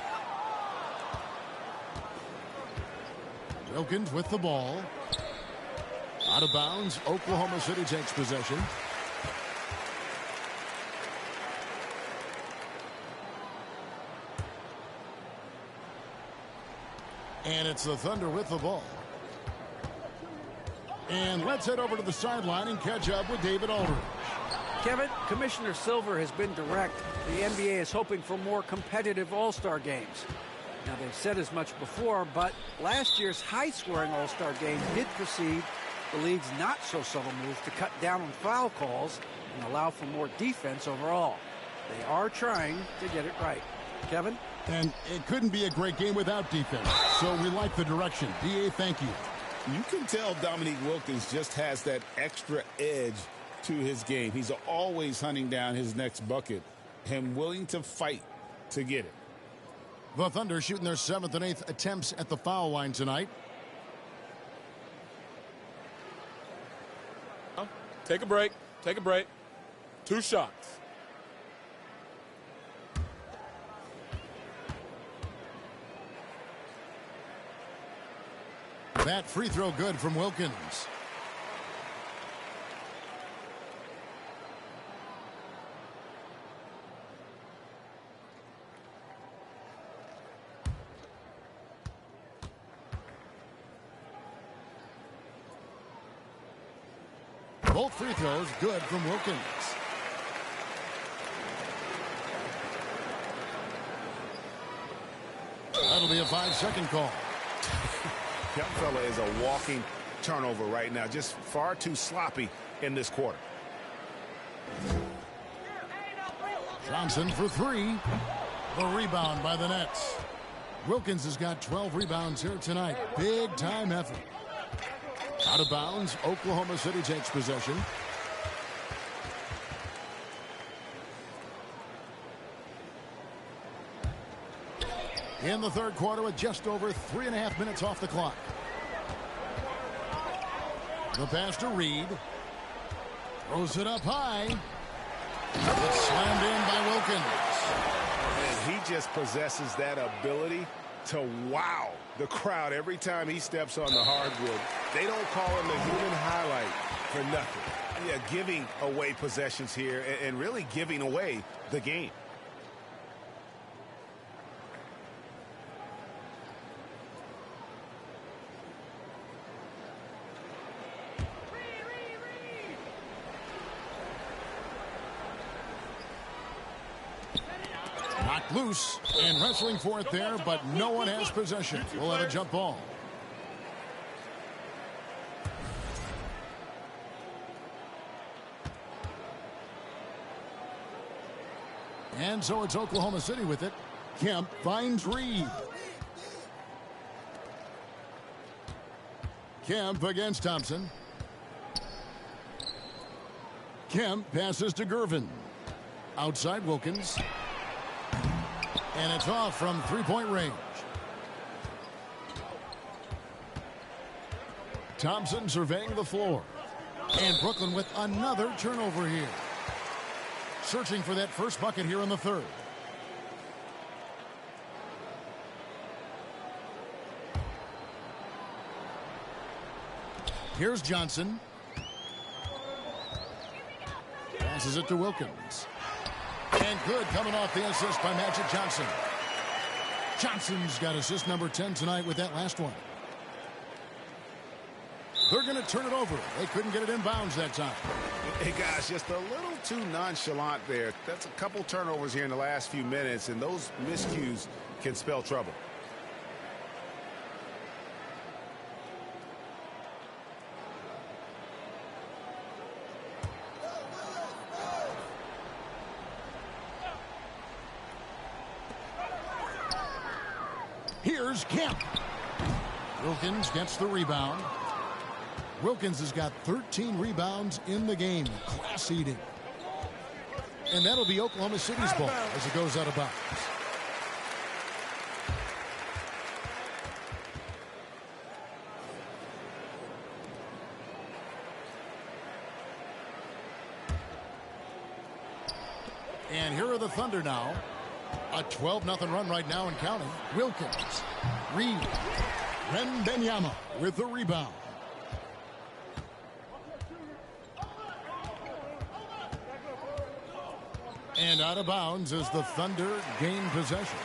Wilkins with the ball. Out of bounds. Oklahoma City takes possession. And it's the Thunder with the ball. And let's head over to the sideline and catch up with David Aldridge. Kevin, Commissioner Silver has been direct. The NBA is hoping for more competitive All-Star games. Now, they've said as much before, but last year's high-scoring All-Star game did precede the league's not-so-subtle move to cut down on foul calls and allow for more defense overall. They are trying to get it right. Kevin? And it couldn't be a great game without defense, so we like the direction. D.A., thank you. You can tell Dominique Wilkins just has that extra edge to his game. He's always hunting down his next bucket and willing to fight to get it. The Thunder shooting their 7th and 8th attempts at the foul line tonight. Take a break. Take a break. 2 shots. That free throw good from Wilkins. Both free throws good from Wilkins. That'll be a 5-second call. Young fella is a walking turnover right now. Just far too sloppy in this quarter. Johnson for 3. The rebound by the Nets. Wilkins has got 12 rebounds here tonight. Big time effort. Out of bounds. Oklahoma City takes possession. In the third quarter with just over 3.5 minutes off the clock. The pass to Reed. Throws it up high. It's slammed in by Wilkins. And he just possesses that ability to wow the crowd every time he steps on the hardwood. They don't call him the human highlight for nothing. Yeah, giving away possessions here and really giving away the game. Knocked loose and wrestling for it there, but no one has possession. We'll have a jump ball. And so it's Oklahoma City with it. Kemp finds Reed. Kemp against Thompson. Kemp passes to Gervin. Outside Wilkins. And it's off from three-point range. Thompson surveying the floor. And Brooklyn with another turnover here. Searching for that first bucket here in the third. Here's Johnson. Passes it to Wilkins. And good coming off the assist by Magic Johnson. Johnson's got assist number 10 tonight with that last one. They're going to turn it over. They couldn't get it in bounds that time. Hey, guys, just a little too nonchalant there. That's a couple turnovers here in the last few minutes, and those miscues can spell trouble. Here's Kemp. Wilkins gets the rebound. Wilkins has got 13 rebounds in the game. Class eating. And that'll be Oklahoma City's ball as it goes out of bounds. And here are the Thunder now. A 12-0 run right now and counting. Wilkins. Reed. Wembanyama with the rebound. And out of bounds as the Thunder gain possession.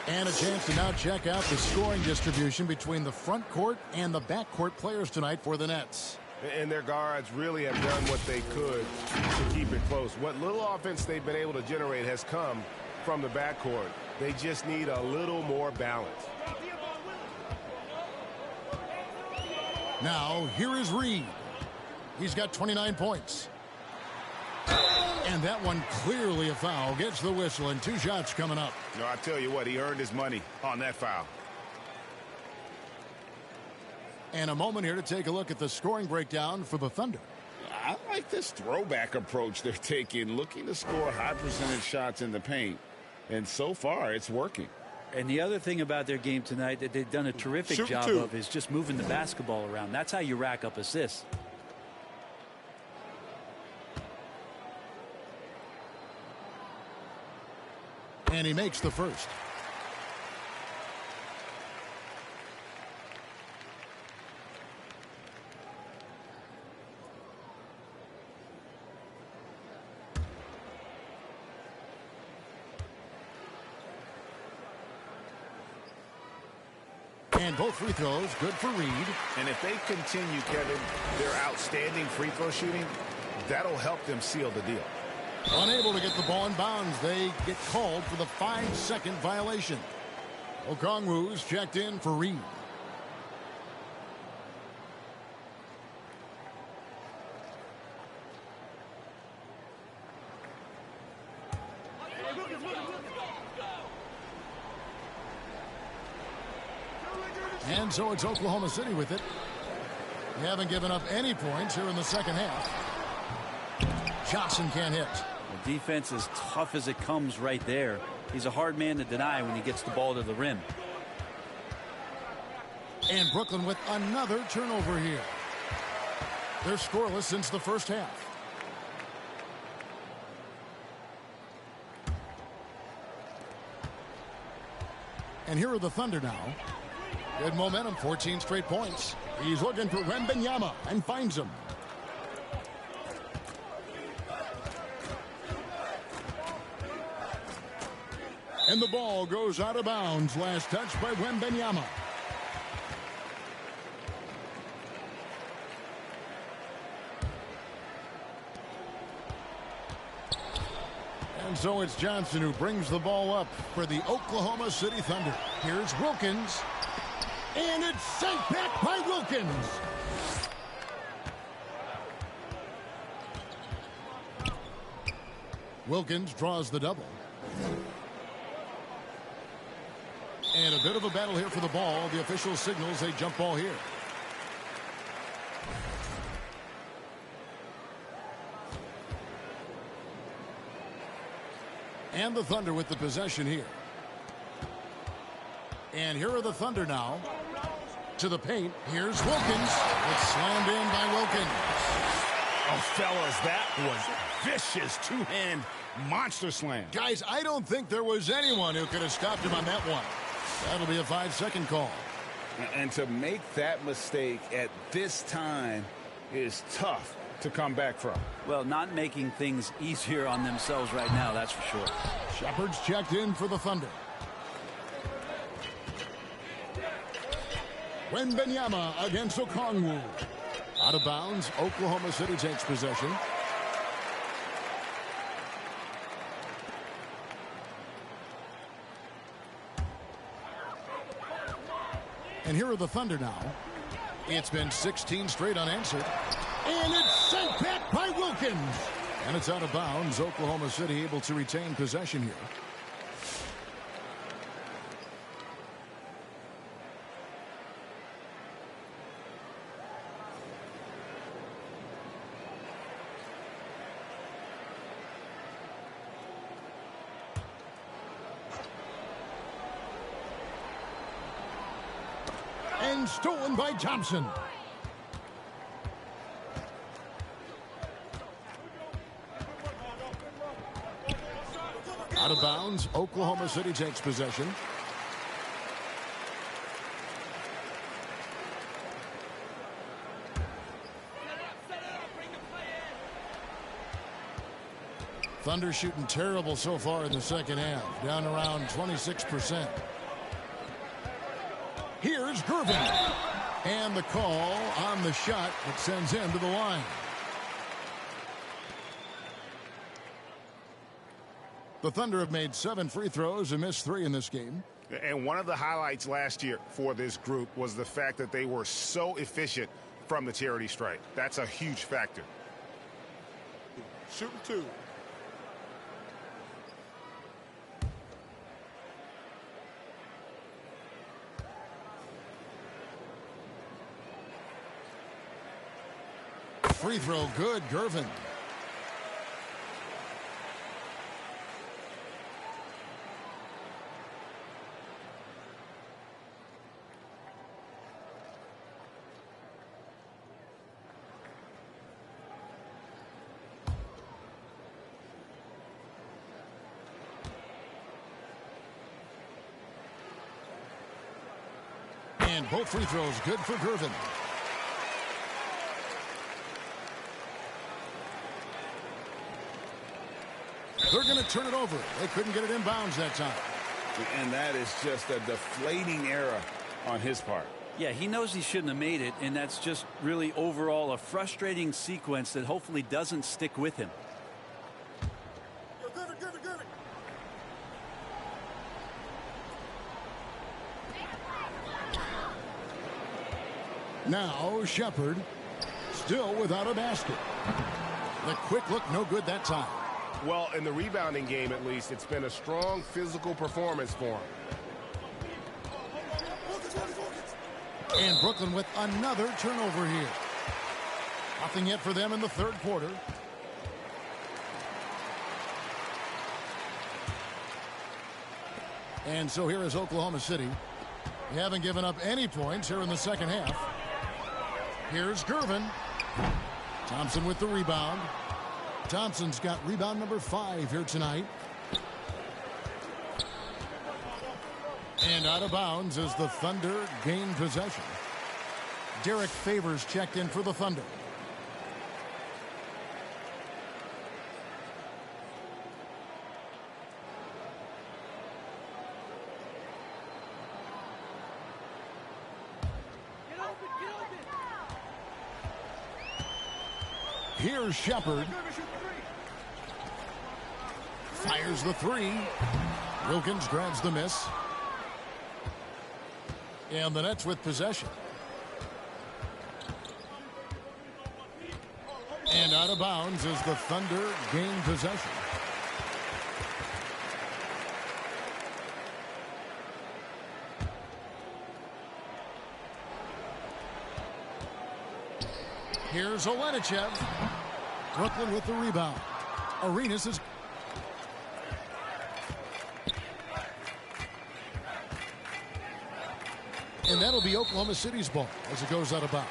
And a chance to now check out the scoring distribution between the front court and the back court players tonight for the Nets. And their guards really have done what they could to keep it close. What little offense they've been able to generate has come from the backcourt. They just need a little more balance. Now, here is Reed. He's got 29 points. And that one clearly a foul. Gets the whistle and 2 shots coming up. No, I tell you what, he earned his money on that foul. And a moment here to take a look at the scoring breakdown for the Thunder. I like this throwback approach they're taking, looking to score high percentage shots in the paint. And so far, it's working. And the other thing about their game tonight that they've done a terrific job of is just moving the basketball around. That's how you rack up assists. And he makes the first. And both free throws good for Reed. And if they continue, Kevin, their outstanding free throw shooting, that'll help them seal the deal. Unable to get the ball in bounds. They get called for the 5-second violation. Okongwu's checked in for Reed. And so it's Oklahoma City with it. They haven't given up any points here in the second half. Johnson can't hit. The defense is tough as it comes right there. He's a hard man to deny when he gets the ball to the rim. And Brooklyn with another turnover here. They're scoreless since the first half. And here are the Thunder now. Good momentum, 14 straight points. He's looking for Wembanyama and finds him. And the ball goes out of bounds. Last touch by Wembanyama. And so it's Johnson who brings the ball up for the Oklahoma City Thunder. Here's Wilkins. And it's sent back by Wilkins. Wilkins draws the double. And a bit of a battle here for the ball. The official signals a jump ball here. And the Thunder with the possession here. And here are the Thunder now. To the paint. Here's Wilkins. It's slammed in by Wilkins. Oh, fellas, that was vicious two-hand monster slam. Guys, I don't think there was anyone who could have stopped him on that one. That'll be a 5-second call. And to make that mistake at this time is tough to come back from. Well, not making things easier on themselves right now, that's for sure. Shepard's checked in for the Thunder. Wembanyama against Okongwu. Out of bounds, Oklahoma City takes possession. And here are the Thunder now. It's been 16 straight unanswered. And it's sent back by Wilkins. And it's out of bounds. Oklahoma City able to retain possession here. And stolen by Thompson. Out of bounds. Oklahoma City takes possession. Thunder shooting terrible so far in the second half. Down around 26%. Here's Gervin. And the call on the shot that sends him to the line. The Thunder have made 7 free throws and missed 3 in this game. And one of the highlights last year for this group was the fact that they were so efficient from the charity stripe. That's a huge factor. Shooting 2. Free throw good, Gervin. And both free throws good for Gervin. They're going to turn it over. They couldn't get it inbounds that time. And that is just a deflating error on his part. Yeah, he knows he shouldn't have made it, and that's just really overall a frustrating sequence that hopefully doesn't stick with him. Now Shepard still without a basket. The quick look no good that time. Well, in the rebounding game, at least, it's been a strong physical performance for him. And Brooklyn with another turnover here. Nothing yet for them in the third quarter. And so here is Oklahoma City. They haven't given up any points here in the second half. Here's Gervin. Thompson with the rebound. Thompson's got rebound number 5 here tonight. And out of bounds as the Thunder gain possession. Derek Favors checked in for the Thunder. Here's Shepard. Fires the 3. Wilkins grabs the miss. And the Nets with possession. And out of bounds as the Thunder gain possession. Here's Olenichev. Brooklyn with the rebound. Arenas is... And that'll be Oklahoma City's ball as it goes out of bounds.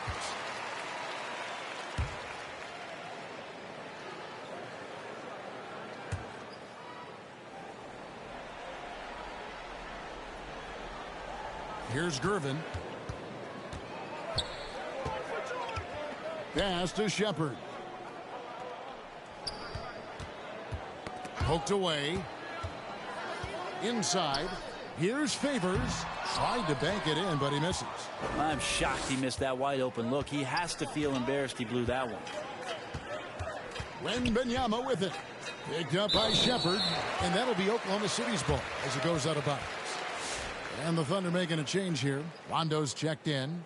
Here's Gervin. Pass to Shepard. Poked away. Inside. Here's Favors. Tried to bank it in, but he misses. I'm shocked he missed that wide open look. He has to feel embarrassed he blew that one. Wembanyama with it. Picked up by Shepard. And that'll be Oklahoma City's ball as it goes out of bounds. And the Thunder making a change here. Rondo's checked in.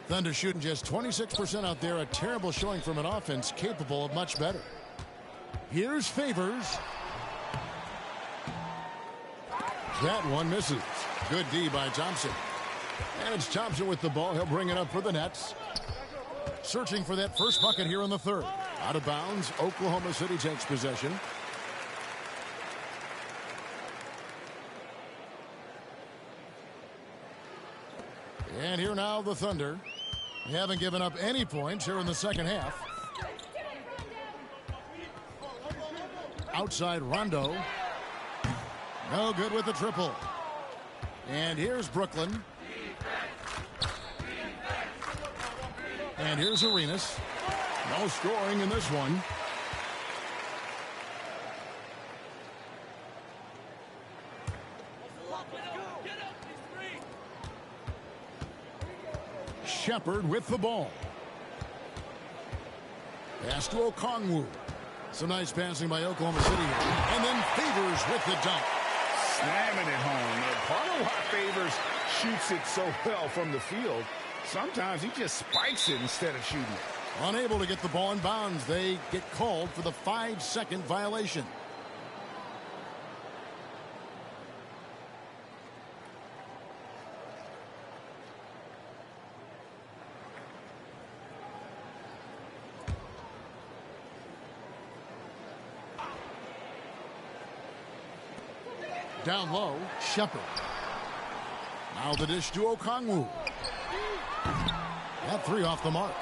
Thunder shooting just 26% out there. A terrible showing from an offense capable of much better. Here's Favors. That one misses. Good D by Thompson. And it's Thompson with the ball. He'll bring it up for the Nets. Searching for that first bucket here in the third. Out of bounds. Oklahoma City takes possession. And here now the Thunder. They haven't given up any points here in the second half. Outside Rondo. No good with the triple. And here's Brooklyn. And here's Arenas. No scoring in this one. Shepard with the ball. Pass to Okongwu. Some nice passing by Oklahoma City. And then Favors with the dunk. Slamming it home. Part of why Favors shoots it so well from the field, sometimes he just spikes it instead of shooting it. Unable to get the ball in bounds. They get called for the 5-second violation. Down low, Shepard. Now the dish to Okongwu. That three off the mark.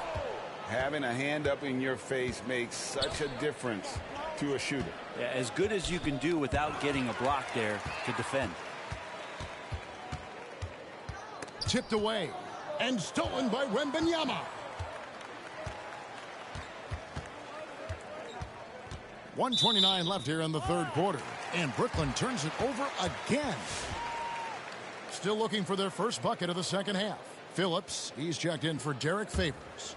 Having a hand up in your face makes such a difference to a shooter. Yeah, as good as you can do without getting a block there to defend. Tipped away and stolen by Wembanyama. 1:29 left here in the third quarter. And Brooklyn turns it over again. Still looking for their first bucket of the second half. Phillips, he's checked in for Derek Favors.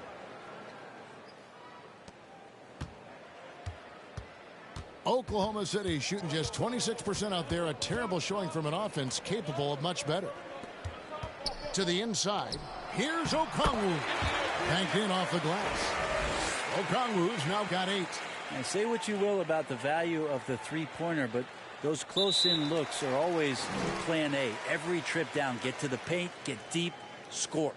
Oklahoma City shooting just 26% out there. A terrible showing from an offense capable of much better. To the inside. Here's Okongwu. Banked in off the glass. Okongwu's now got 8. And say what you will about the value of the three-pointer, but those close-in looks are always plan A. Every trip down, get to the paint, get deep, score.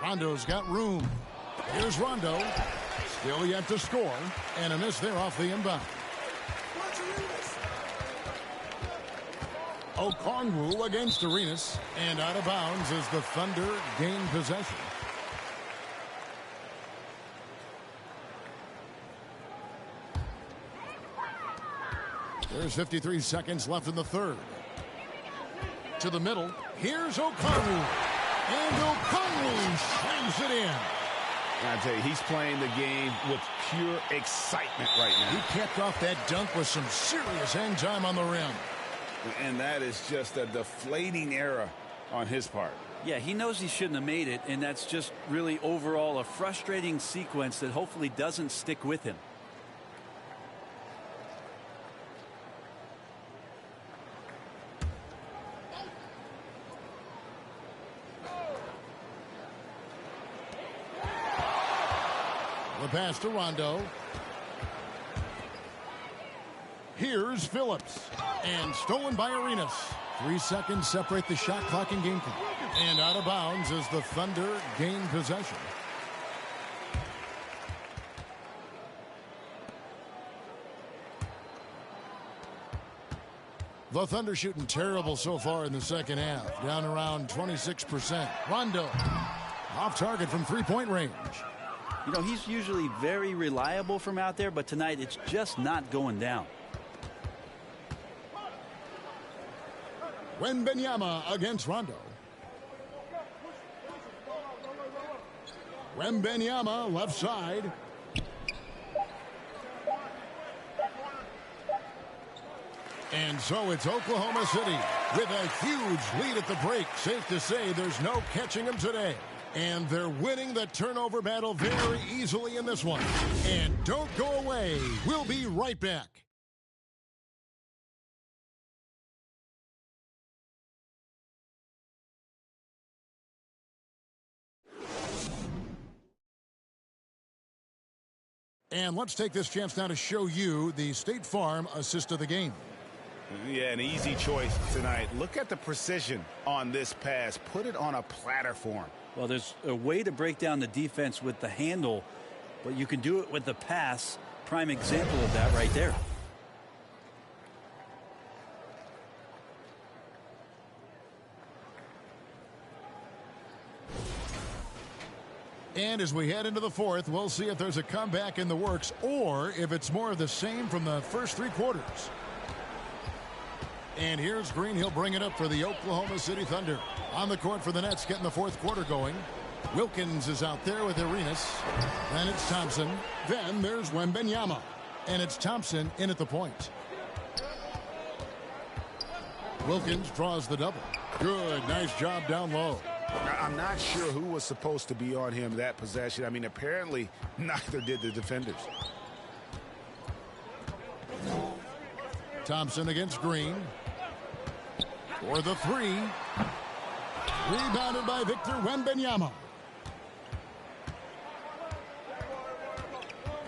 Rondo's got room. Here's Rondo. Still yet to score. And a miss there off the inbound. Okongwu against Arenas. And out of bounds as the Thunder gain possession. There's 53 seconds left in the third. To the middle. Here's Okongwu. And Okongwu slams it in. I tell you, he's playing the game with pure excitement right now. He kept off that dunk with some serious hang time on the rim. And that is just a deflating error on his part. Yeah, he knows he shouldn't have made it, and that's just really overall a frustrating sequence that hopefully doesn't stick with him. The pass to Rondo. Here's Phillips. And stolen by Arenas. 3 seconds separate the shot clock and game clock. And out of bounds as the Thunder gain possession. The Thunder shooting terrible so far in the second half. Down around 26%. Rondo off target from three-point range. You know, he's usually very reliable from out there, but tonight it's just not going down. Wembanyama against Rondo. Wembanyama left side. And so it's Oklahoma City with a huge lead at the break. Safe to say there's no catching them today. And they're winning the turnover battle very easily in this one. And don't go away. We'll be right back. And let's take this chance now to show you the State Farm assist of the game. Yeah, an easy choice tonight. Look at the precision on this pass. Put it on a platter for him. Well, there's a way to break down the defense with the handle, but you can do it with the pass. Prime example of that right there. And as we head into the fourth, we'll see if there's a comeback in the works or if it's more of the same from the first three quarters. And here's Green. He'll bring it up for the Oklahoma City Thunder. On the court for the Nets, getting the fourth quarter going. Wilkins is out there with Arenas. Then it's Thompson. Then there's Wembanyama. And it's Thompson in at the point. Wilkins draws the double. Good, nice job down low. I'm not sure who was supposed to be on him that possession. I mean, apparently neither did the defenders. Thompson against Green. For the three. Rebounded by Victor Wembanyama.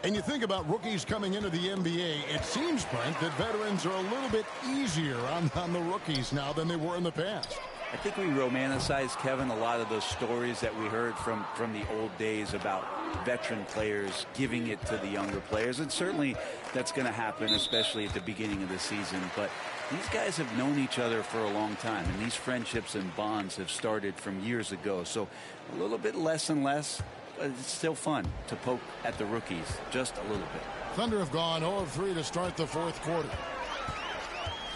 And you think about rookies coming into the NBA, it seems, Brent, that veterans are a little bit easier on the rookies now than they were in the past. I think we romanticize, Kevin, a lot of those stories that we heard from the old days about veteran players giving it to the younger players. And certainly that's going to happen, especially at the beginning of the season. But these guys have known each other for a long time, and these friendships and bonds have started from years ago. So a little bit less and less, but it's still fun to poke at the rookies just a little bit. Thunder have gone 0 of 3 to start the fourth quarter.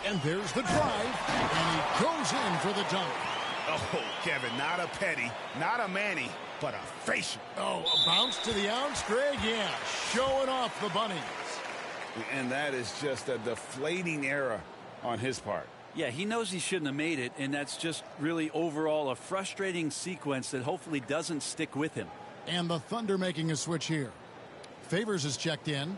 And there's the drive, and he goes in for the dunk. Oh, Kevin, not a Petty, not a Manny, but a facial. Oh, a bounce to the ounce, Greg? Yeah, showing off the bunnies. And that is just a deflating error on his part. Yeah, he knows he shouldn't have made it, and that's just really overall a frustrating sequence that hopefully doesn't stick with him. And the Thunder making a switch here. Favors is checked in.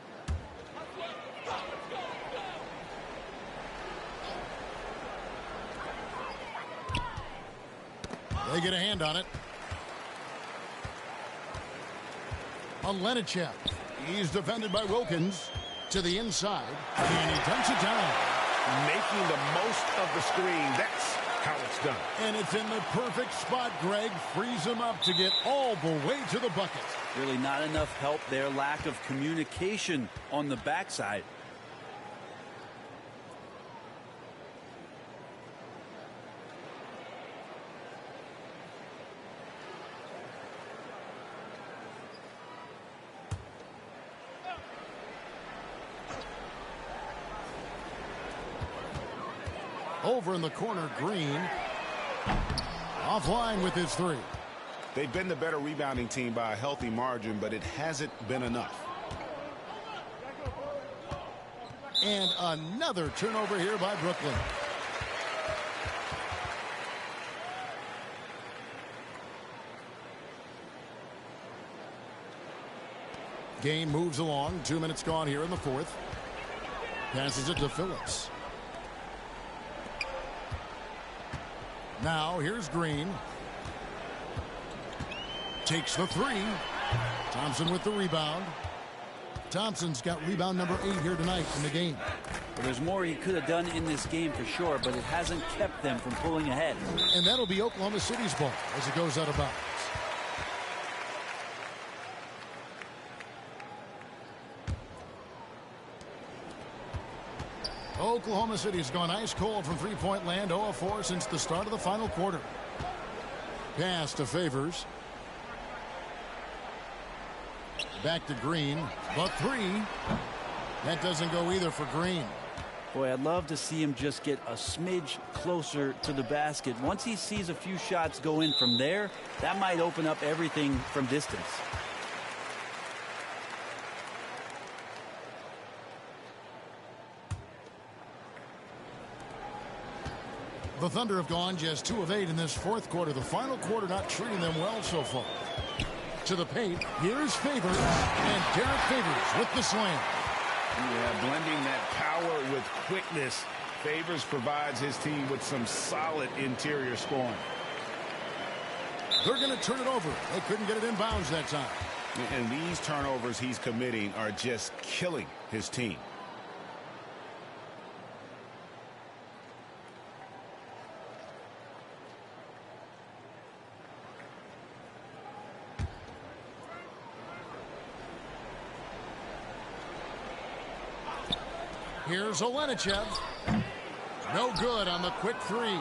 They get a hand on it. Olenicek. He's defended by Wilkins to the inside, and he dunks it down. Making the most of the screen. That's how it's done. And it's in the perfect spot, Greg. Frees him up to get all the way to the bucket. Really not enough help there. Lack of communication on the backside. Over in the corner, Green. Offline with his three. They've been the better rebounding team by a healthy margin, but it hasn't been enough. And another turnover here by Brooklyn. Game moves along. 2 minutes gone here in the fourth. Passes it to Phillips. Now here's Green. Takes the three. Thompson with the rebound. Thompson's got rebound number 8 here tonight in the game. Well, there's more he could have done in this game for sure, but it hasn't kept them from pulling ahead. And that'll be Oklahoma City's ball as it goes out of bounds. Oklahoma City's gone ice cold from three-point land, 0 of 4 since the start of the final quarter. Pass to Favors. Back to Green, but three. That doesn't go either for Green. Boy, I'd love to see him just get a smidge closer to the basket. Once he sees a few shots go in from there, that might open up everything from distance. The Thunder have gone just 2 of 8 in this fourth quarter. The final quarter not treating them well so far. To the paint, here's Favors, and Derek Favors with the slam. Yeah, blending that power with quickness. Favors provides his team with some solid interior scoring. They're going to turn it over. They couldn't get it in bounds that time. And these turnovers he's committing are just killing his team. Here's Olenichev. No good on the quick three.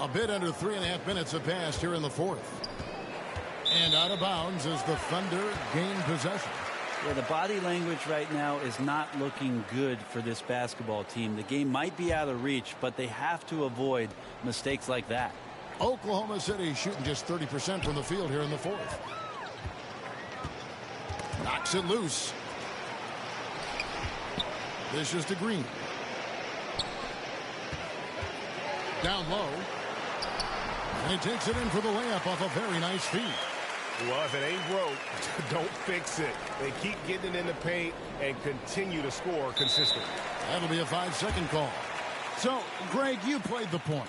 A bit under 3.5 minutes have passed here in the fourth. And out of bounds as the Thunder gain possession. Yeah, the body language right now is not looking good for this basketball team. The game might be out of reach, but they have to avoid mistakes like that. Oklahoma City shooting just 30% from the field here in the fourth. Knocks it loose. This is to Green. Down low. And he takes it in for the layup off a very nice feed. Well, if it ain't broke, don't fix it. They keep getting it in the paint and continue to score consistently. That'll be a 5-second call. So, Greg, you played the point.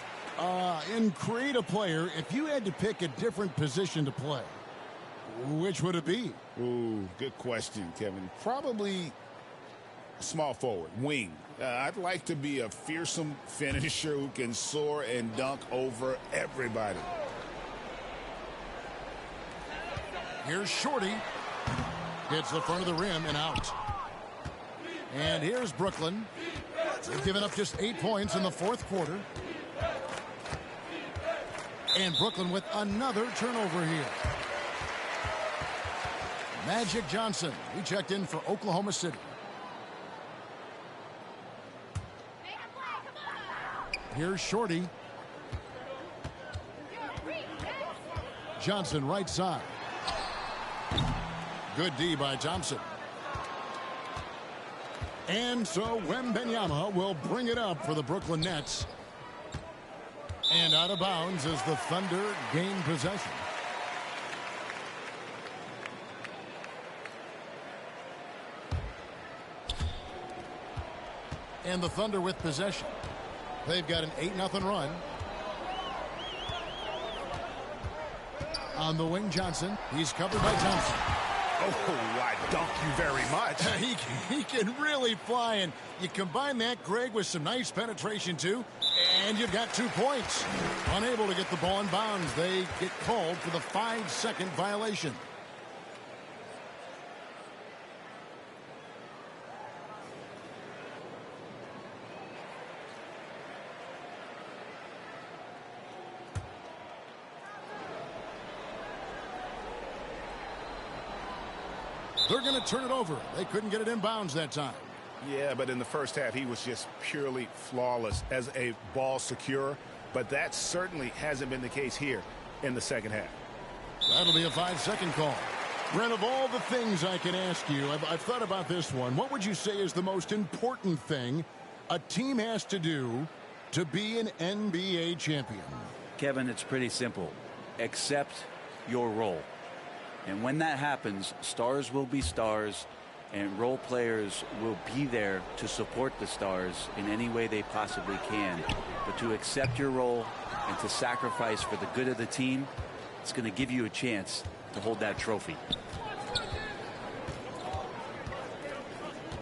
In create a player, if you had to pick a different position to play, which would it be? Ooh, good question, Kevin. Probably small forward, wing. I'd like to be a fearsome finisher who can soar and dunk over everybody. Here's Shorty. Hits the front of the rim and out. And here's Brooklyn. They've given up just 8 points in the fourth quarter. And Brooklyn with another turnover here. Magic Johnson, he checked in for Oklahoma City. Here's Shorty. Johnson right side. Good D by Thompson. And so Wembanyama will bring it up for the Brooklyn Nets. And out of bounds as the Thunder gain possession. And the Thunder with possession. They've got an 8-0 run. On the wing, Johnson. He's covered by Thompson. Oh, I dunk you very much. He can really fly, and you combine that, Greg, with some nice penetration, too, and you've got 2 points. Unable to get the ball in bounds. They get called for the 5-second violation. They're going to turn it over. They couldn't get it in bounds that time. Yeah, but in the first half, he was just purely flawless as a ball securer. But that certainly hasn't been the case here in the second half. That'll be a 5-second call. Brent, of all the things I can ask you, I've thought about this one. What would you say is the most important thing a team has to do to be an NBA champion? Kevin, it's pretty simple. Accept your role. And when that happens, stars will be stars, and role players will be there to support the stars in any way they possibly can. But to accept your role and to sacrifice for the good of the team, it's going to give you a chance to hold that trophy.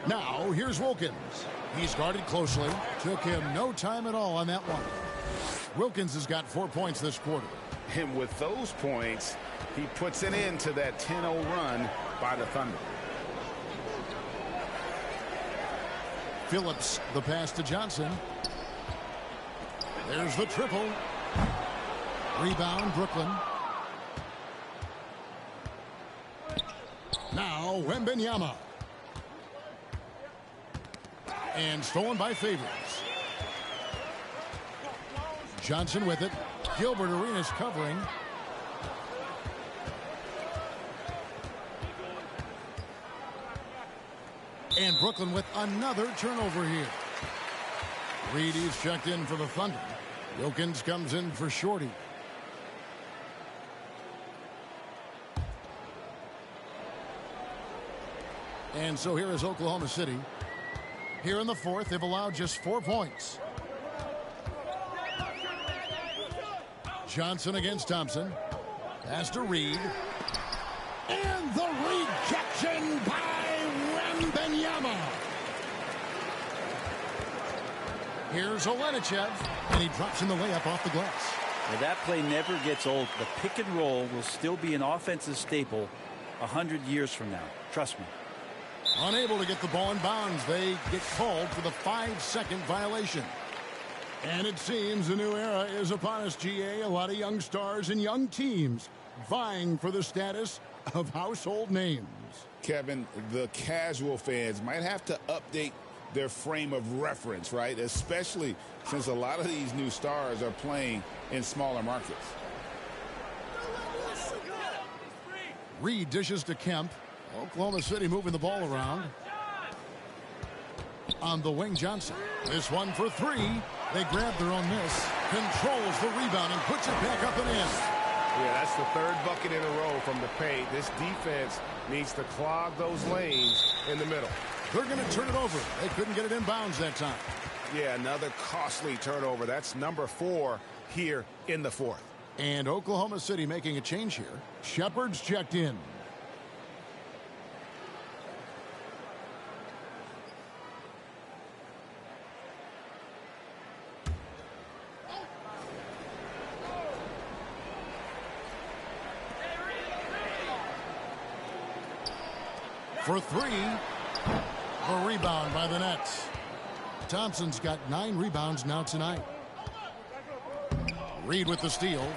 Now, here's Wilkins. He's guarded closely. Took him no time at all on that one. Wilkins has got 4 points this quarter. And with those points, he puts an end to that 10-0 run by the Thunder. Phillips, the pass to Johnson. There's the triple. Rebound, Brooklyn. Now, Wembanyama. And stolen by Favors. Johnson with it. Gilbert Arenas covering. And Brooklyn with another turnover here. Reedy's checked in for the Thunder. Wilkins comes in for Shorty. And so here is Oklahoma City. Here in the fourth, they've allowed just 4 points. Johnson against Thompson. Pass to Reed. And the rejection by Wembanyama. Here's Olenichev, and he drops in the layup off the glass. Well, that play never gets old. The pick and roll will still be an offensive staple 100 years from now. Trust me. Unable to get the ball in bounds. They get called for the 5-second violation. And it seems a new era is upon us, GA. A lot of young stars and young teams vying for the status of household names. Kevin, the casual fans might have to update their frame of reference, right? Especially since a lot of these new stars are playing in smaller markets. Reed dishes to Kemp. Oklahoma City moving the ball around. On the wing, Johnson. This one for three. They grab their own miss. Controls the rebound and puts it back up and in. Yeah, that's the third bucket in a row from the paint. This defense needs to clog those lanes in the middle. They're going to turn it over. They couldn't get it in bounds that time. Yeah, another costly turnover. That's number 4 here in the fourth. And Oklahoma City making a change here. Shepard's checked in. For three. A rebound by the Nets. Thompson's got 9 rebounds now tonight. Reed with the steal.